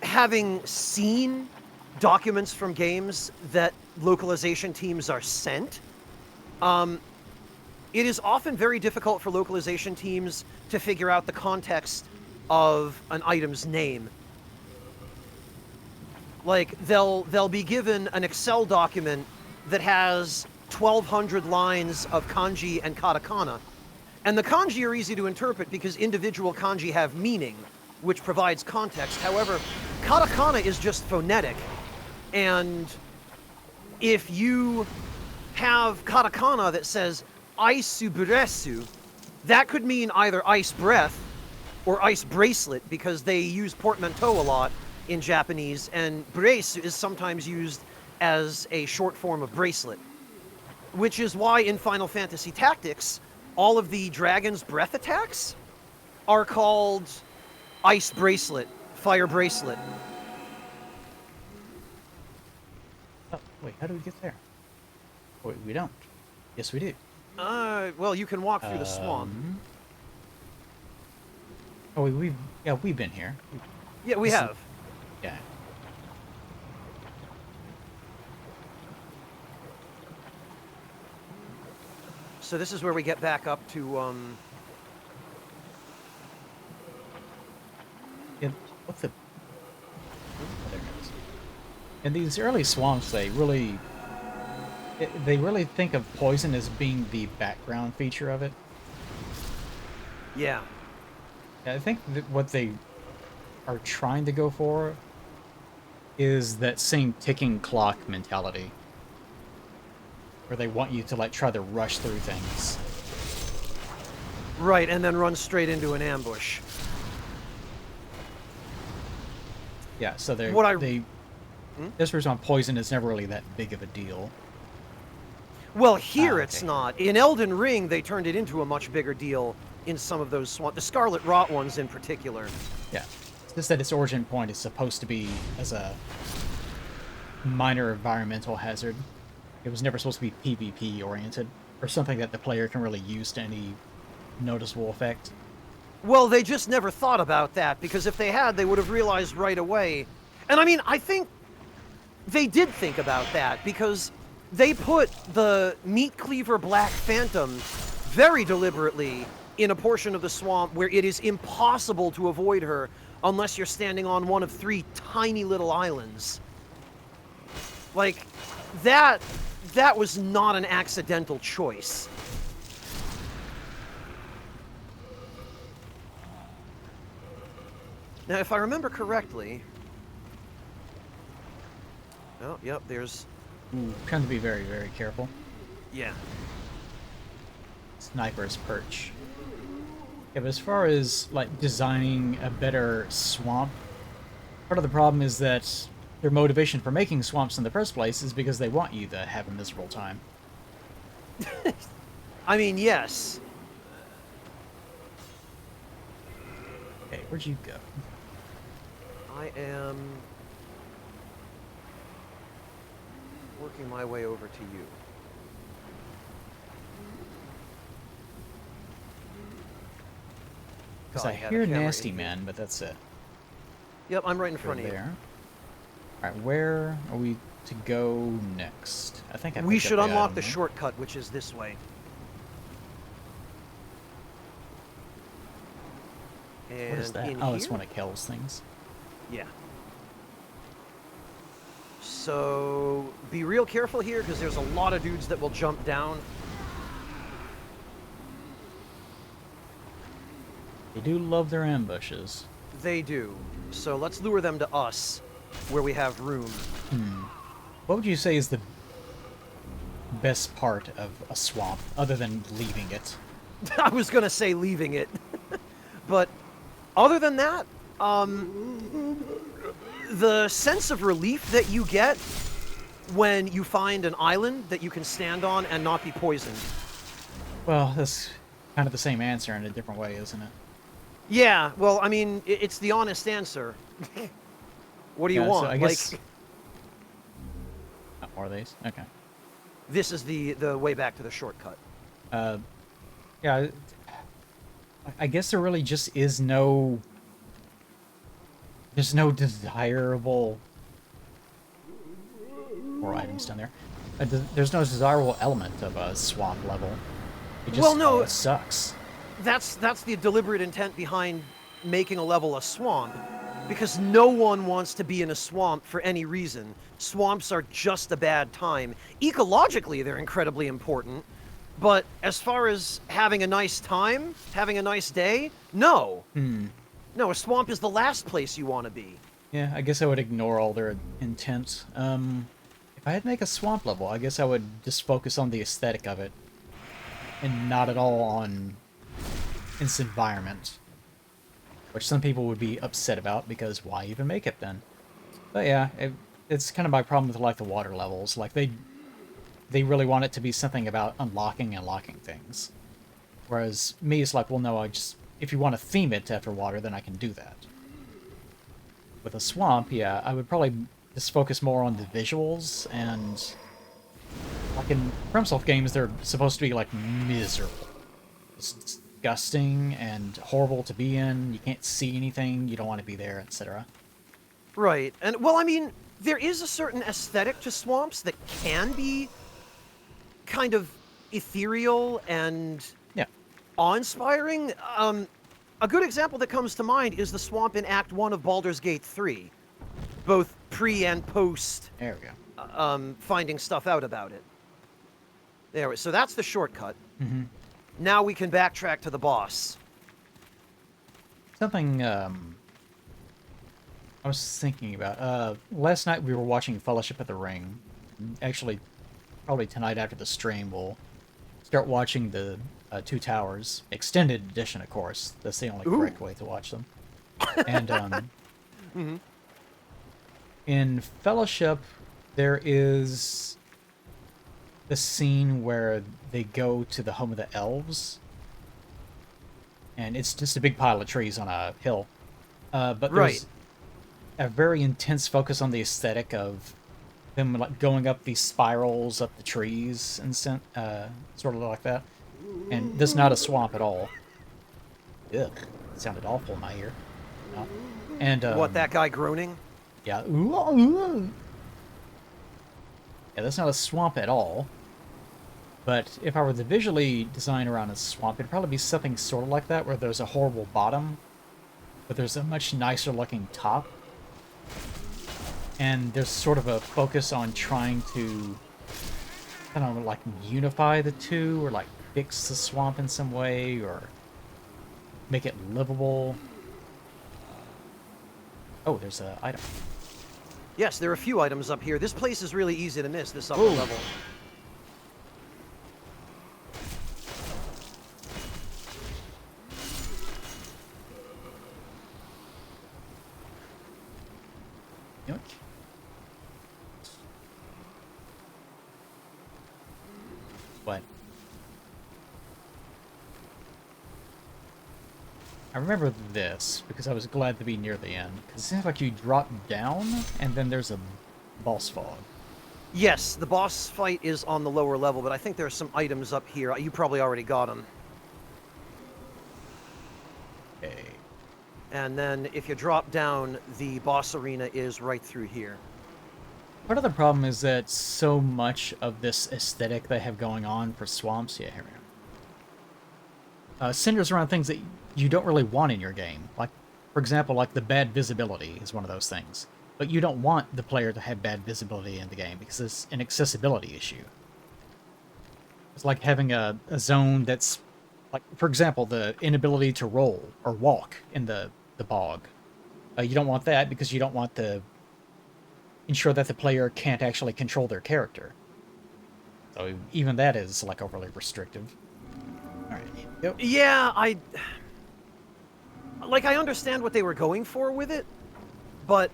having seen documents from games that localization teams are sent, it is often very difficult for localization teams to figure out the context of an item's name. Like, they'll be given an Excel document that has 1,200 lines of kanji and katakana. And the kanji are easy to interpret because individual kanji have meaning, which provides context. However, katakana is just phonetic. And if you have katakana that says aisu buresu, that could mean either ice breath or ice bracelet, because they use portmanteau a lot in Japanese, and brace is sometimes used as a short form of bracelet. Which is why in Final Fantasy Tactics, all of the dragon's breath attacks are called ice bracelet, fire bracelet.
Oh, wait, how do we get there? Wait, we don't. Yes, we do.
Well, you can walk through the swamp.
Oh, we've been here.
Yeah, we have.
Yeah.
So this is where we get back up to,
Yeah, what the... Oh, there it is. In these early swamps, they really think of poison as being the background feature of it.
Yeah.
I think that what they are trying to go for is that same ticking clock mentality, where they want you to like try to rush through things.
Right, and then run straight into an ambush.
Yeah, so this reason why poison is never really that big of a deal.
Well, here it's not. In Elden Ring, they turned it into a much bigger deal in some of those swamps, the Scarlet Rot ones in particular.
Yeah, it's just that its origin point is supposed to be as a minor environmental hazard. It was never supposed to be PvP oriented, or something that the player can really use to any noticeable effect.
Well, they just never thought about that, because if they had, they would have realized right away. And I mean, I think they did think about that, because they put the Meat Cleaver Black Phantom very deliberately in a portion of the swamp where it is impossible to avoid her unless you're standing on one of 3 tiny little islands. Like, that was not an accidental choice. Now, if I remember correctly... Oh, yep, there's...
Ooh, trying to be very, very careful.
Yeah.
Sniper's perch. Yeah, but as far as, like, designing a better swamp, part of the problem is that their motivation for making swamps in the first place is because they want you to have a miserable time.
I mean, yes.
Okay, where'd you go?
I am working my way over to you.
Because
God,
I
had a
hear
camera
Nasty
in here.
Man, but that's it.
Yep, I'm right in front of you.
There. Alright, where are we to go next? I think I
We
picked up
should unlock
item,
the
right?
shortcut, which is this way. And
What is that?
in
Oh, it's
here?
one of Kel's things.
Yeah. So, be real careful here, because there's a lot of dudes that will jump down.
They do love their ambushes.
They do. So let's lure them to us, where we have room.
What would you say is the best part of a swamp, other than leaving it?
I was gonna say leaving it. But other than that, the sense of relief that you get when you find an island that you can stand on and not be poisoned.
Well, that's kind of the same answer in a different way, isn't it?
Yeah, well, I mean, it's the honest answer. What do you
Yeah,
want?
so I guess...
Like,
Not more of these? Okay.
this is the way back to the shortcut.
Yeah, I guess there really just is no... There's no desirable... More items down there. There's no desirable element of a swamp level. It just
Well, no,
it sucks.
That's the deliberate intent behind making a level a swamp, because no one wants to be in a swamp for any reason. Swamps are just a bad time. Ecologically, they're incredibly important, but as far as having a nice time, having a nice day, no. No, a swamp is the last place you want to be.
Yeah, I guess I would ignore all their intent. If I had to make a swamp level, I guess I would just focus on the aesthetic of it, and not at all on its environment, which some people would be upset about, because why even make it then? But yeah, it's kind of my problem with, like, the water levels. Like, they really want it to be something about unlocking and locking things, whereas me, it's like, well, no, if you want to theme it after water, then I can do that. With a swamp, yeah, I would probably just focus more on the visuals, and like in FromSoft games, they're supposed to be, like, miserable. It's disgusting and horrible to be in. You can't see anything. You don't want to be there, etc.
Right, and well, I mean, there is a certain aesthetic to swamps that can be kind of ethereal and awe-inspiring. A good example that comes to mind is the swamp in Act 1 of Baldur's Gate 3, both pre and post.
There we go.
Finding stuff out about it. There, so that's the shortcut.
Mm-hmm.
Now we can backtrack to the boss.
Something I was thinking about. Last night we were watching Fellowship of the Ring. Actually, probably tonight after the stream, we'll start watching the Two Towers extended edition, of course. That's the only correct way to watch them. And in Fellowship, there is the scene where they go to the home of the elves, and it's just a big pile of trees on a hill. But there's a very intense focus on the aesthetic of them, like, going up these spirals up the trees and sort of like that. And this is not a swamp at all. Ugh, it sounded awful in my ear. No. And
what, that guy groaning?
Yeah. Yeah, that's not a swamp at all. But if I were to visually design around a swamp, it'd probably be something sort of like that, where there's a horrible bottom, but there's a much nicer looking top. and there's sort of a focus on trying to, I don't know, like unify the two, or like fix the swamp in some way, or make it livable. Oh, there's an item.
Yes, there are a few items up here. This place is really easy to miss, this upper level.
Yoink. What? I remember this because I was glad to be near the end. Because it seems like you drop down and then there's a boss fog.
Yes, the boss fight is on the lower level, but I think there are some items up here. You probably already got them.
Okay.
And then if you drop down, the boss arena is right through here.
Part of the problem is that so much of this aesthetic they have going on for swamps, yeah, here we go, centers around things that you don't really want in your game. Like, for example, like the bad visibility is one of those things. But you don't want the player to have bad visibility in the game because it's an accessibility issue. It's like having a zone that's, like, for example, the inability to roll or walk in the bog. You don't want that because you don't want to ensure that the player can't actually control their character. So even that is, like, overly restrictive. Alright, yep.
Yeah, I understand what they were going for with it, but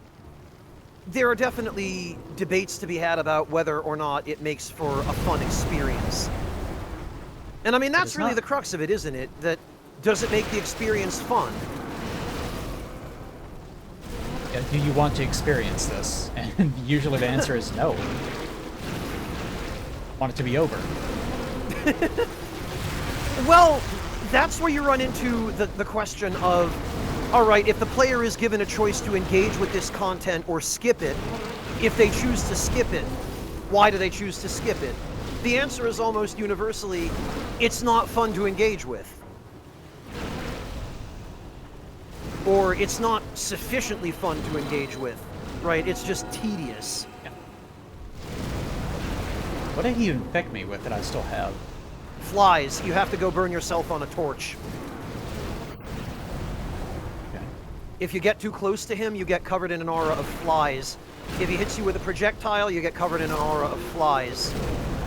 there are definitely debates to be had about whether or not it makes for a fun experience. And I mean, that's really the crux of it, isn't it? That, does it make the experience fun?
Yeah, do you want to experience this? And usually the answer is no. Want it to be over.
Well, that's where you run into the question of, all right, if the player is given a choice to engage with this content or skip it, if they choose to skip it, why do they choose to skip it? The answer is almost universally, it's not fun to engage with. Or it's not sufficiently fun to engage with, right? It's just tedious.
Yeah. What did he infect me with that I still have?
Flies. You have to go burn yourself on a torch.
Okay.
If you get too close to him, you get covered in an aura of flies. If he hits you with a projectile, you get covered in an aura of flies.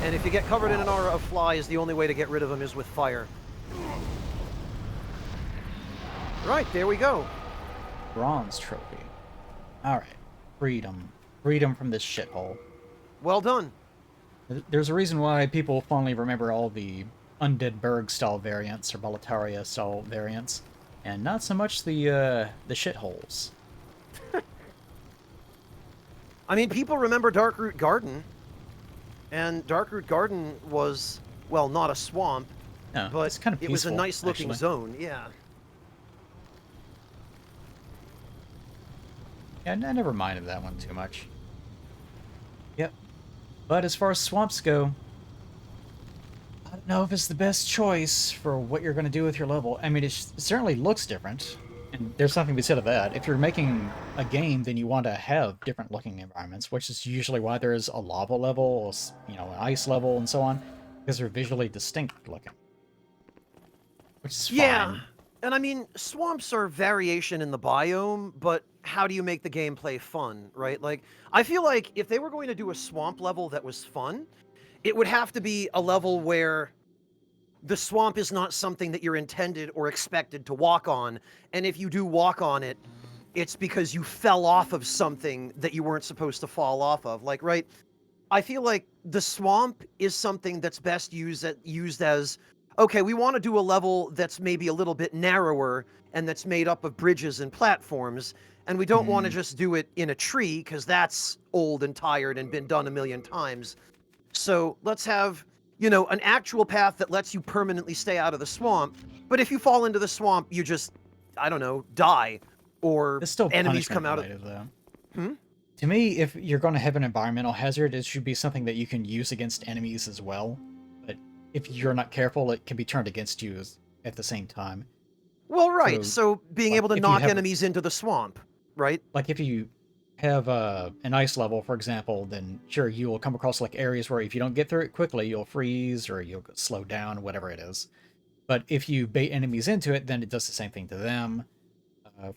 And if you get covered in an aura of flies, the only way to get rid of them is with fire. Right, there we go.
Bronze trophy. Alright. Freedom. Freedom from this shithole.
Well done.
There's a reason why people fondly remember all the Undead Berg style variants or Boletaria style variants, and not so much the shitholes.
I mean, people remember Darkroot Garden, and Darkroot Garden was, well, not a swamp,
No,
but
it's kind of
it was a
peaceful,
nice-looking
actually.
zone, yeah.
Yeah, I never minded that one too much. Yep. But as far as swamps go, I don't know if it's the best choice for what you're going to do with your level. I mean, it certainly looks different, and there's something to be said of that. If you're making a game, then you want to have different looking environments, which is usually why there's a lava level, you know, an ice level, and so on, because they're visually distinct looking. Which is fine.
And I mean, swamps are variation in the biome, but how do you make the gameplay fun, right? Like, I feel like if they were going to do a swamp level that was fun, it would have to be a level where the swamp is not something that you're intended or expected to walk on, and if you do walk on it, it's because you fell off of something that you weren't supposed to fall off of. Like, right? I feel like the swamp is something that's best used as, okay, we want to do a level that's maybe a little bit narrower and that's made up of bridges and platforms, and we don't want to just do it in a tree, because that's old and tired and been done a million times. So let's have, you know, an actual path that lets you permanently stay out of the swamp, but if you fall into the swamp, you just, I don't know, die, or
It's still
enemies come out of...
punishment related, though.
Hmm?
To me, if you're going to have an environmental hazard, it should be something that you can use against enemies as well. But if you're not careful, it can be turned against you at the same time.
Well, right, so being
like,
able to
if you
knock
have-
enemies into the swamp, right?
Like if you have an ice level, for example, then sure, you will come across like areas where if you don't get through it quickly, you'll freeze or you'll slow down, whatever it is. But if you bait enemies into it, then it does the same thing to them.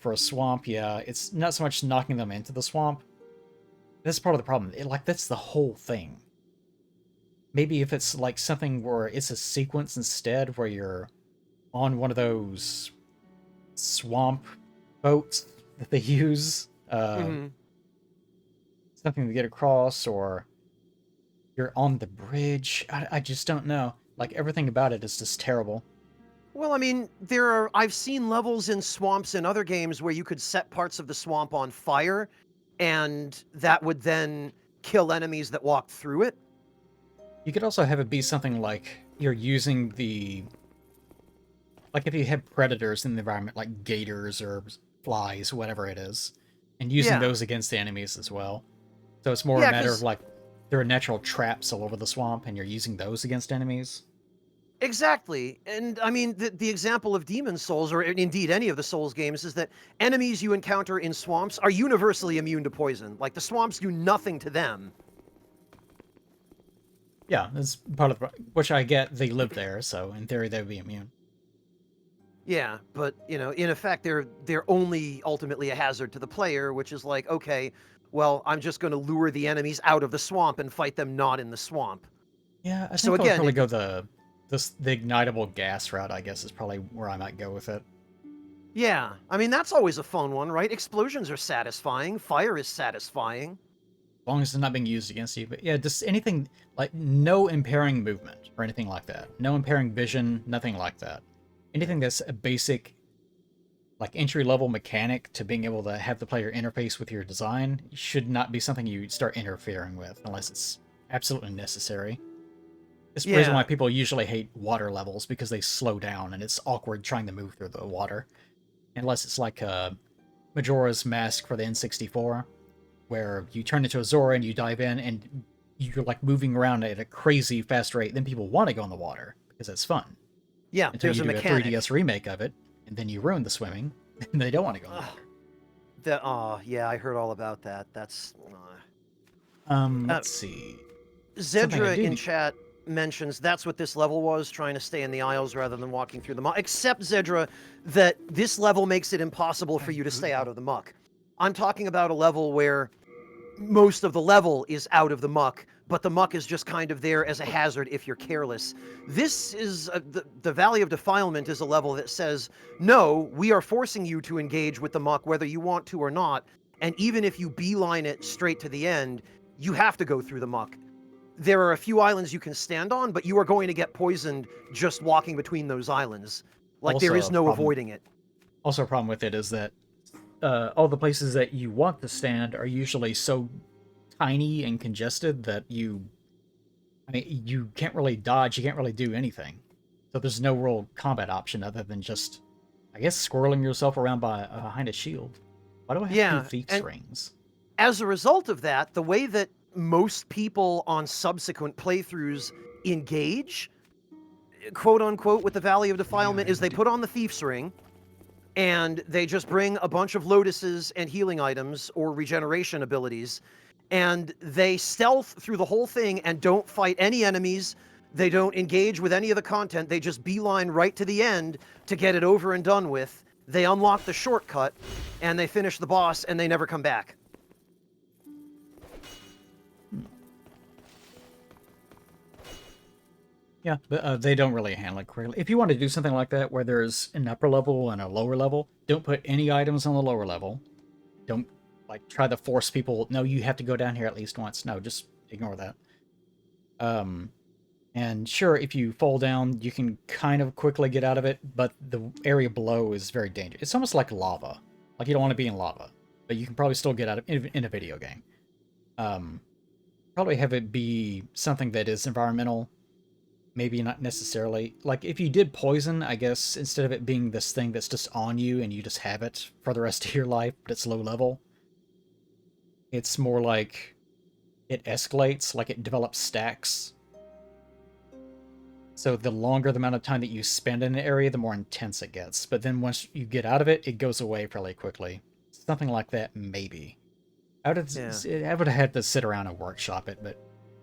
For a swamp, yeah, it's not so much knocking them into the swamp. That's part of the problem. That's the whole thing. Maybe if it's like something where it's a sequence instead, where you're on one of those swamp boats that they use, something to get across, or you're on the bridge. I just don't know. Like, everything about it is just terrible.
Well, I mean, I've seen levels in swamps in other games where you could set parts of the swamp on fire, and that would then kill enemies that walked through it.
You could also have it be something like you're using the... Like if you have predators in the environment, like gators or flies, whatever it is, and using those against the enemies as well. So it's more a matter of like, there are natural traps all over the swamp, and you're using those against enemies.
Exactly. And I mean, the example of Demon Souls, or indeed any of the Souls games, is that enemies you encounter in swamps are universally immune to poison. Like, the swamps do nothing to them.
Yeah, that's part of the... Which I get, they live there, so in theory they would be immune.
Yeah, but, you know, in effect, they're only ultimately a hazard to the player, which is like, okay, well, I'm just going to lure the enemies out of the swamp and fight them not in the swamp.
Yeah, I think
so
I'll
again,
probably go the ignitable gas route, I guess, is probably where I might go with it.
Yeah, I mean, that's always a fun one, right? Explosions are satisfying. Fire is satisfying.
As long as it's not being used against you. But yeah, just anything, like, no impairing movement or anything like that. No impairing vision, nothing like that. Anything that's a basic, like, entry-level mechanic to being able to have the player interface with your design should not be something you start interfering with, unless it's absolutely necessary. It's the reason why people usually hate water levels, because they slow down, and it's awkward trying to move through the water. Unless it's like Majora's Mask for the N64, where you turn into a Zora and you dive in, and you're like moving around at a crazy fast rate, then people want to go in the water, because it's fun.
Yeah,
until
there's
you do
a mechanic.
3DS remake of it, and then you ruin the swimming, and they don't want to go in the water.
Yeah, I heard all about that. That's...
let's see.
Zedra in chat mentions that's what this level was, trying to stay in the aisles rather than walking through the muck. Except, Zedra, that this level makes it impossible for you to stay out of the muck. I'm talking about a level where most of the level is out of the muck, but the muck is just kind of there as a hazard if you're careless. This is... the Valley of Defilement is a level that says, no, we are forcing you to engage with the muck whether you want to or not, and even if you beeline it straight to the end, you have to go through the muck. There are a few islands you can stand on, but you are going to get poisoned just walking between those islands. Like,
Also,
there is no avoiding it.
Also, a problem with it is that all the places that you want to stand are usually so tiny and congested that you can't really dodge, you can't really do anything. So there's no real combat option other than just, I guess, squirreling yourself around behind a shield. Why do I have 2 thief's rings?
As a result of that, the way that most people on subsequent playthroughs engage, quote unquote, with the Valley of Defilement is they put on the Thief's Ring, and they just bring a bunch of lotuses and healing items or regeneration abilities, and they stealth through the whole thing and don't fight any enemies. They don't engage with any of the content. They just beeline right to the end to get it over and done with. They unlock the shortcut, and they finish the boss, and they never come back.
Yeah, but they don't really handle it correctly. If you want to do something like that, where there's an upper level and a lower level, don't put any items on the lower level. Don't, like, try to force people, no, you have to go down here at least once. No, just ignore that. And sure, if you fall down, you can kind of quickly get out of it, but the area below is very dangerous. It's almost like lava. Like, you don't want to be in lava, but you can probably still get out of it in a video game. Probably have it be something that is environmental. Maybe not necessarily. Like, if you did poison, I guess, instead of it being this thing that's just on you and you just have it for the rest of your life, but it's low level, it's more like it escalates, like it develops stacks. So the longer the amount of time that you spend in an area, the more intense it gets. But then once you get out of it, it goes away fairly quickly. Something like that, maybe. I would have had to sit around and workshop it, but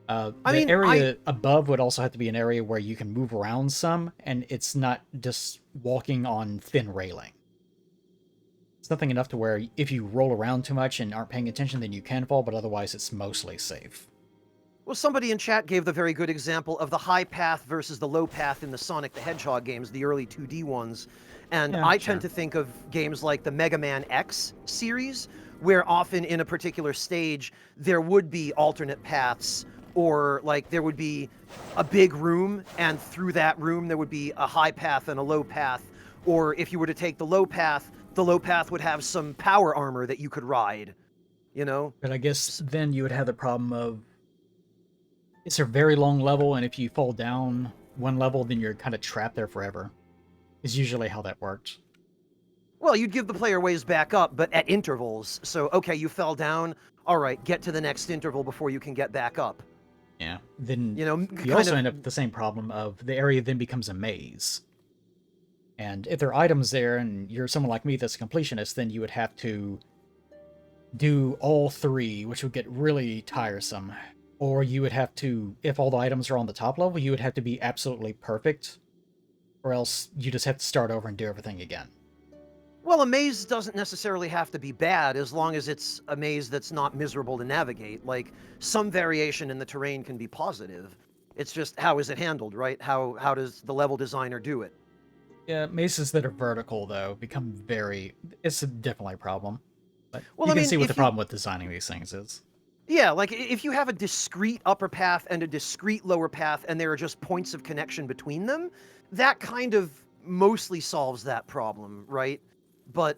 I
the
mean,
area above would also have to be an area where you can move around some, and it's not just walking on thin railing. It's nothing enough to where if you roll around too much and aren't paying attention, then you can fall, but otherwise it's mostly safe.
Well, somebody in chat gave the very good example of the high path versus the low path in the Sonic the Hedgehog games, the early 2D ones. And
Yeah,
I
sure.
tend to think of games like the Mega Man X series, where often in a particular stage there would be alternate paths, or like there would be a big room, and through that room there would be a high path and a low path. Or if you were to take the low path would have some power armor that you could ride, you know?
But I guess then you would have the problem of it's a very long level, and if you fall down one level, then you're kind of trapped there forever. Is usually how that works.
Well, you'd give the player ways back up, but at intervals. So, okay, you fell down. All right, get to the next interval before you can get back up.
Yeah. Then
You know,
you
kind
also
of-
end up with the same problem of the area then becomes a maze. And if there are items there, and you're someone like me that's a completionist, then you would have to do all three, which would get really tiresome. Or you would have to, if all the items are on the top level, you would have to be absolutely perfect, or else you just have to start over and do everything again.
Well, a maze doesn't necessarily have to be bad as long as it's a maze that's not miserable to navigate. Like, some variation in the terrain can be positive. It's just, how is it handled, right? How does the level designer do it?
Yeah, mazes that are vertical, though, become very... It's definitely a problem. But
Well,
you
I
can
mean,
see what
if
the
you-
problem with designing these things is.
Yeah, like if you have a discrete upper path and a discrete lower path and there are just points of connection between them, that kind of mostly solves that problem, right? But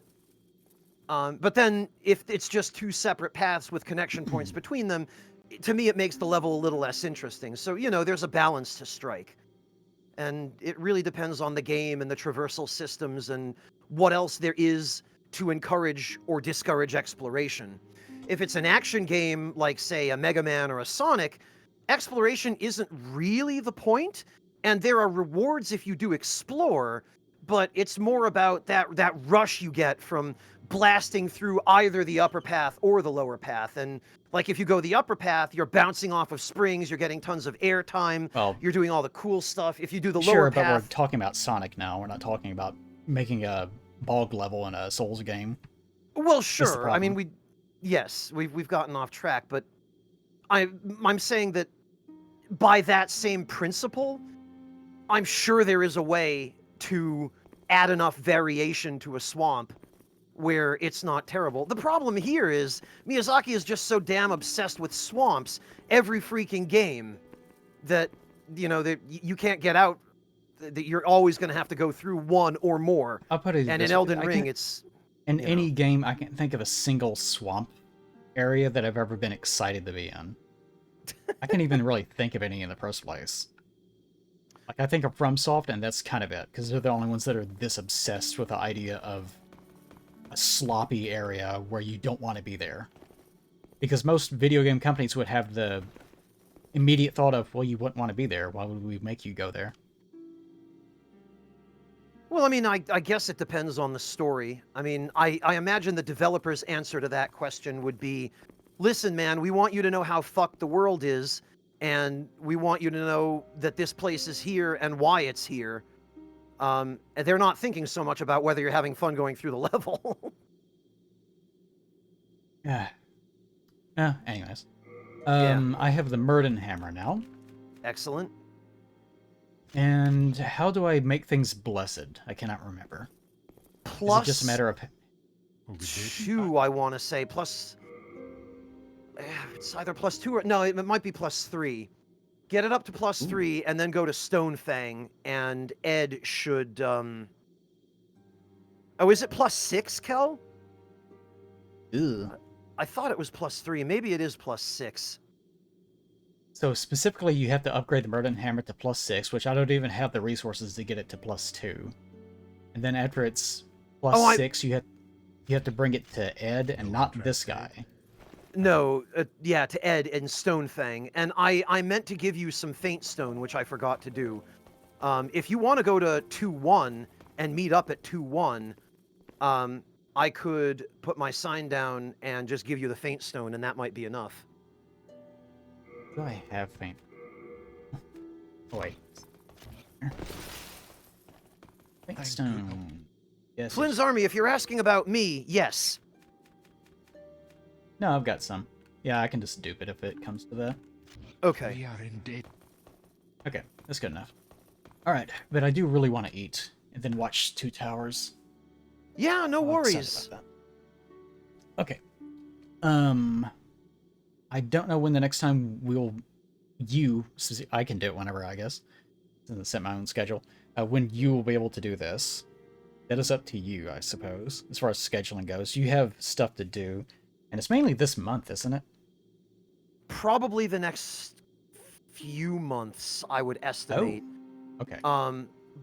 then if it's just two separate paths with connection points between them, to me it makes the level a little less interesting. So, you know, there's a balance to strike. And it really depends on the game and the traversal systems and what else there is to encourage or discourage exploration. If it's an action game like, say, a Mega Man or a Sonic, exploration isn't really the point, and there are rewards if you do explore, but it's more about that rush you get from blasting through either the upper path or the lower path. And like if you go the upper path, you're bouncing off of springs, you're getting tons of air time,
Well,
you're doing all the cool stuff. If you do the
sure,
lower
but we're
path,
talking about Sonic now. We're not talking about making a bog level in a Souls game.
well,
That's the
sure. I mean,
problem.
we've gotten off track, but I'm saying that by that same principle, I'm sure there is a way to add enough variation to a swamp where it's not terrible. The problem here is Miyazaki is just so damn obsessed with swamps every freaking game that, you know, that you can't get out, that you're always going to have to go through one or more.
I'll put it
And
this
in
way,
Elden
I
Ring,
can't-
it's...
In
you
any
know.
game, I can't think of a single swamp area that I've ever been excited to be in. I can't even really think of any in the first place. Like, I think of FromSoft, and that's kind of it, because they're the only ones that are this obsessed with the idea of a sloppy area where you don't want to be there. Because most video game companies would have the immediate thought of, well, you wouldn't want to be there. Why would we make you go there?
Well, I mean, I guess it depends on the story. I mean, I imagine the developer's answer to that question would be, listen, man, we want you to know how fucked the world is, and we want you to know that this place is here and why it's here. And they're not thinking so much about whether you're having fun going through the level.
Yeah. Anyways.
Yeah.
I have the Murden Hammer now.
Excellent.
And how do I make things blessed? I cannot remember.
Plus
Is it just a matter of...
2, I want to say. Plus... It's either plus 2 or... No, it might be plus 3. Get it up to plus 3, and then go to Stonefang, and Ed should... Oh, is it plus 6, Kel?
Ew.
I thought it was plus 3. Maybe it is plus 6.
So specifically, you have to upgrade the Murden Hammer to plus 6, which I don't even have the resources to get it to plus 2. And then after it's plus 6, you have to bring it to Ed and not this guy.
No, yeah, to Ed and Stonefang. And I meant to give you some Faint Stone, which I forgot to do. If you want to go to 2-1 and meet up at 2-1, I could put my sign down and just give you the faint stone, and that might be enough.
Do I have faint? Oh, wait. Faint stone. Yes.
Flynn's army, if you're asking about me, yes.
No, I've got some. Yeah, I can just dupe it if it comes to that.
Okay.
We are in debt.
Okay, that's good enough. Alright, but I do really want to eat and then watch Two Towers.
Yeah, no
I'm
worries.
excited about that. Okay. I don't know when the next time I can do it whenever, I guess. Since I set my own schedule. When you will be able to do this. That is up to you, I suppose, as far as scheduling goes. You have stuff to do, and it's mainly this month, isn't it?
Probably the next few months, I would estimate.
Oh, okay.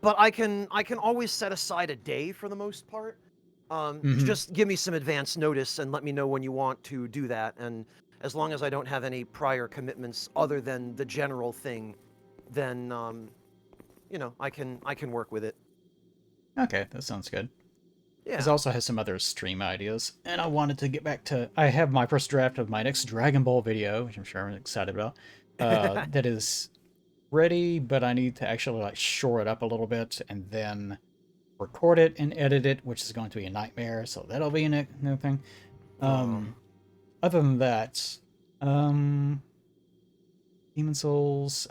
But I can always set aside a day for the most part. Just give me some advance notice and let me know when you want to do that. And as long as I don't have any prior commitments other than the general thing, then you know, I can work with it.
Okay, that sounds good.
Yeah.
It also has some other stream ideas, and I wanted to get back to... I have my first draft of my next Dragon Ball video, which I'm sure I'm excited about. That is ready, but I need to actually like shore it up a little bit and then record it and edit it, which is going to be a nightmare, so that'll be a new thing. Other than that, Demon Souls...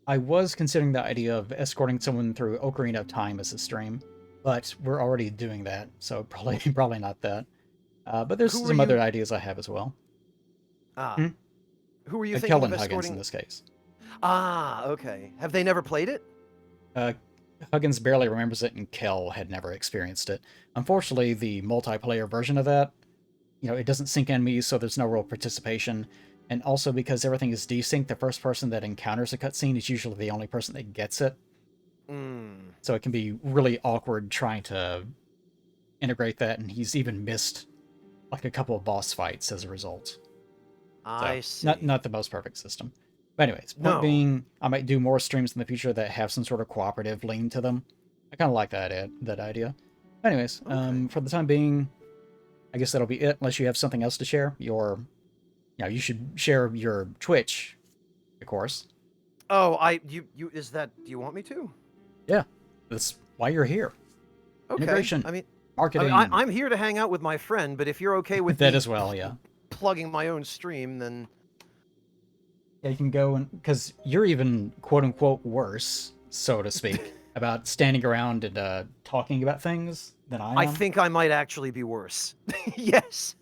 I was considering the idea of escorting someone through Ocarina of Time as a stream, but we're already doing that, so probably not that. But there's some other ideas I have as well.
Who were you thinking
Kellen
of
Huggins
escorting?
in this case.
Okay. Have they never played it?
Huggins barely remembers it, and Kel had never experienced it. Unfortunately, the multiplayer version of that, it doesn't sync in me, so there's no real participation. And also because everything is desynced, the first person that encounters a cutscene is usually the only person that gets it. So it can be really awkward trying to integrate that, and he's even missed like a couple of boss fights as a result.
I see.
Not the most perfect system. But anyways, point being, I might do more streams in the future that have some sort of cooperative lean to them. I kind of like that idea. Anyways, for the time being, I guess that'll be it, unless you have something else to share. You should share your Twitch, of course.
Oh, do you want me to?
Yeah, that's why you're here.
Okay.
Integration, marketing.
I'm here to hang out with my friend, but if you're okay with
that
me
as well, yeah.
Plugging my own stream, then
yeah, you can go because you're even quote unquote worse, so to speak, about standing around and talking about things than I am.
I think I might actually be worse. Yes.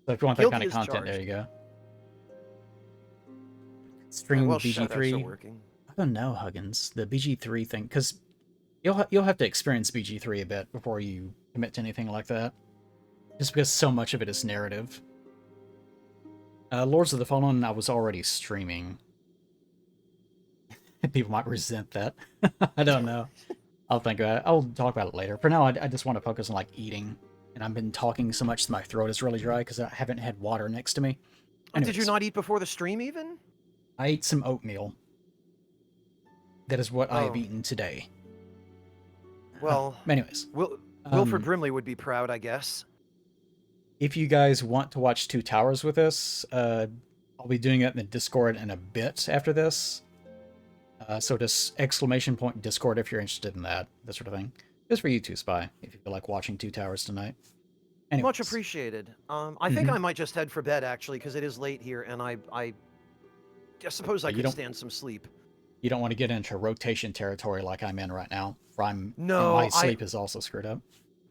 So if you want that kind of content, there you go. Stream BG3. I don't know, Huggins. The BG3 thing, because you'll have to experience BG3 a bit before you commit to anything like that. Just because so much of it is narrative. Lords of the Fallen, I was already streaming. People might resent that. I don't know. I'll think about it. I'll talk about it later. For now, I just want to focus on like eating. And I've been talking so much that my throat is really dry because I haven't had water next to me. Anyways,
did you not eat before the stream even?
I ate some oatmeal. That is what I have eaten today.
Well,
anyways.
Wilford Brimley would be proud, I guess.
If you guys want to watch Two Towers with us, I'll be doing it in the Discord in a bit after this. So just ! Discord if you're interested in that sort of thing. Just for you two, Spy, if you feel like watching Two Towers tonight. Anyways.
Much appreciated. I think I might just head for bed, actually, because it is late here, and I suppose I could stand some sleep.
You don't want to get into rotation territory like I'm in right now, where
No,
my sleep is also screwed up.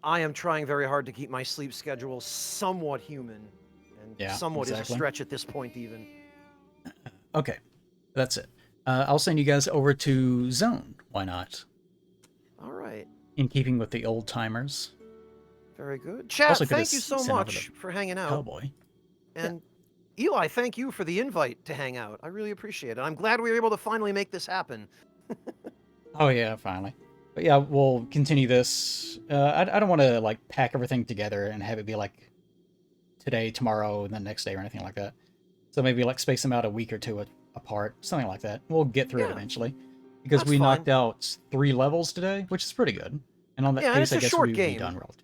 I am trying very hard to keep my sleep schedule somewhat human, and somewhat is a stretch at this point, even.
Okay, that's it. I'll send you guys over to Zone. Why not?
All right.
In keeping with the old timers.
Very good. Chat, thank you so much for hanging out.
Cowboy.
And Eli, thank you for the invite to hang out. I really appreciate it. I'm glad we were able to finally make this happen.
Oh yeah, finally. But yeah, we'll continue this. I don't want to like pack everything together and have it be like today, tomorrow, and the next day or anything like that. So maybe like space them out a week or two apart, something like that. We'll get through it eventually. Because we knocked out 3 levels today, which is pretty good. And on that
Yeah, and
pace, I
it's a
guess
short
we would be
game.
done relatively.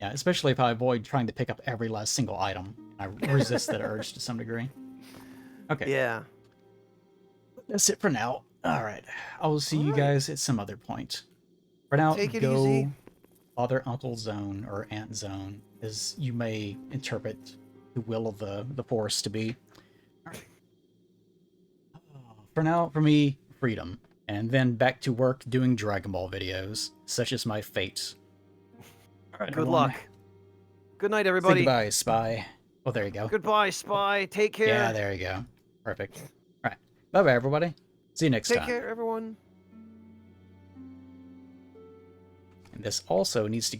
Yeah, especially if I avoid trying to pick up every last single item. I resist that urge to some degree. Okay.
Yeah.
That's it for now. All right. I will see
All
you
right.
guys at some other point. For now,
Take it
go
easy.
Father Uncle Zone, or Aunt Zone, as you may interpret the will of the Force to be. All right. For now, for me, freedom. And then back to work doing Dragon Ball videos. Such is my fate. All right,
Good
everyone.
luck. Good night,
Say
everybody.
goodbye, Spy. Oh, there you go.
Goodbye, Spy. Take care.
Yeah, there you go. Perfect. All right. Bye-bye, everybody. See you next time.
Take care, everyone.
And this also needs to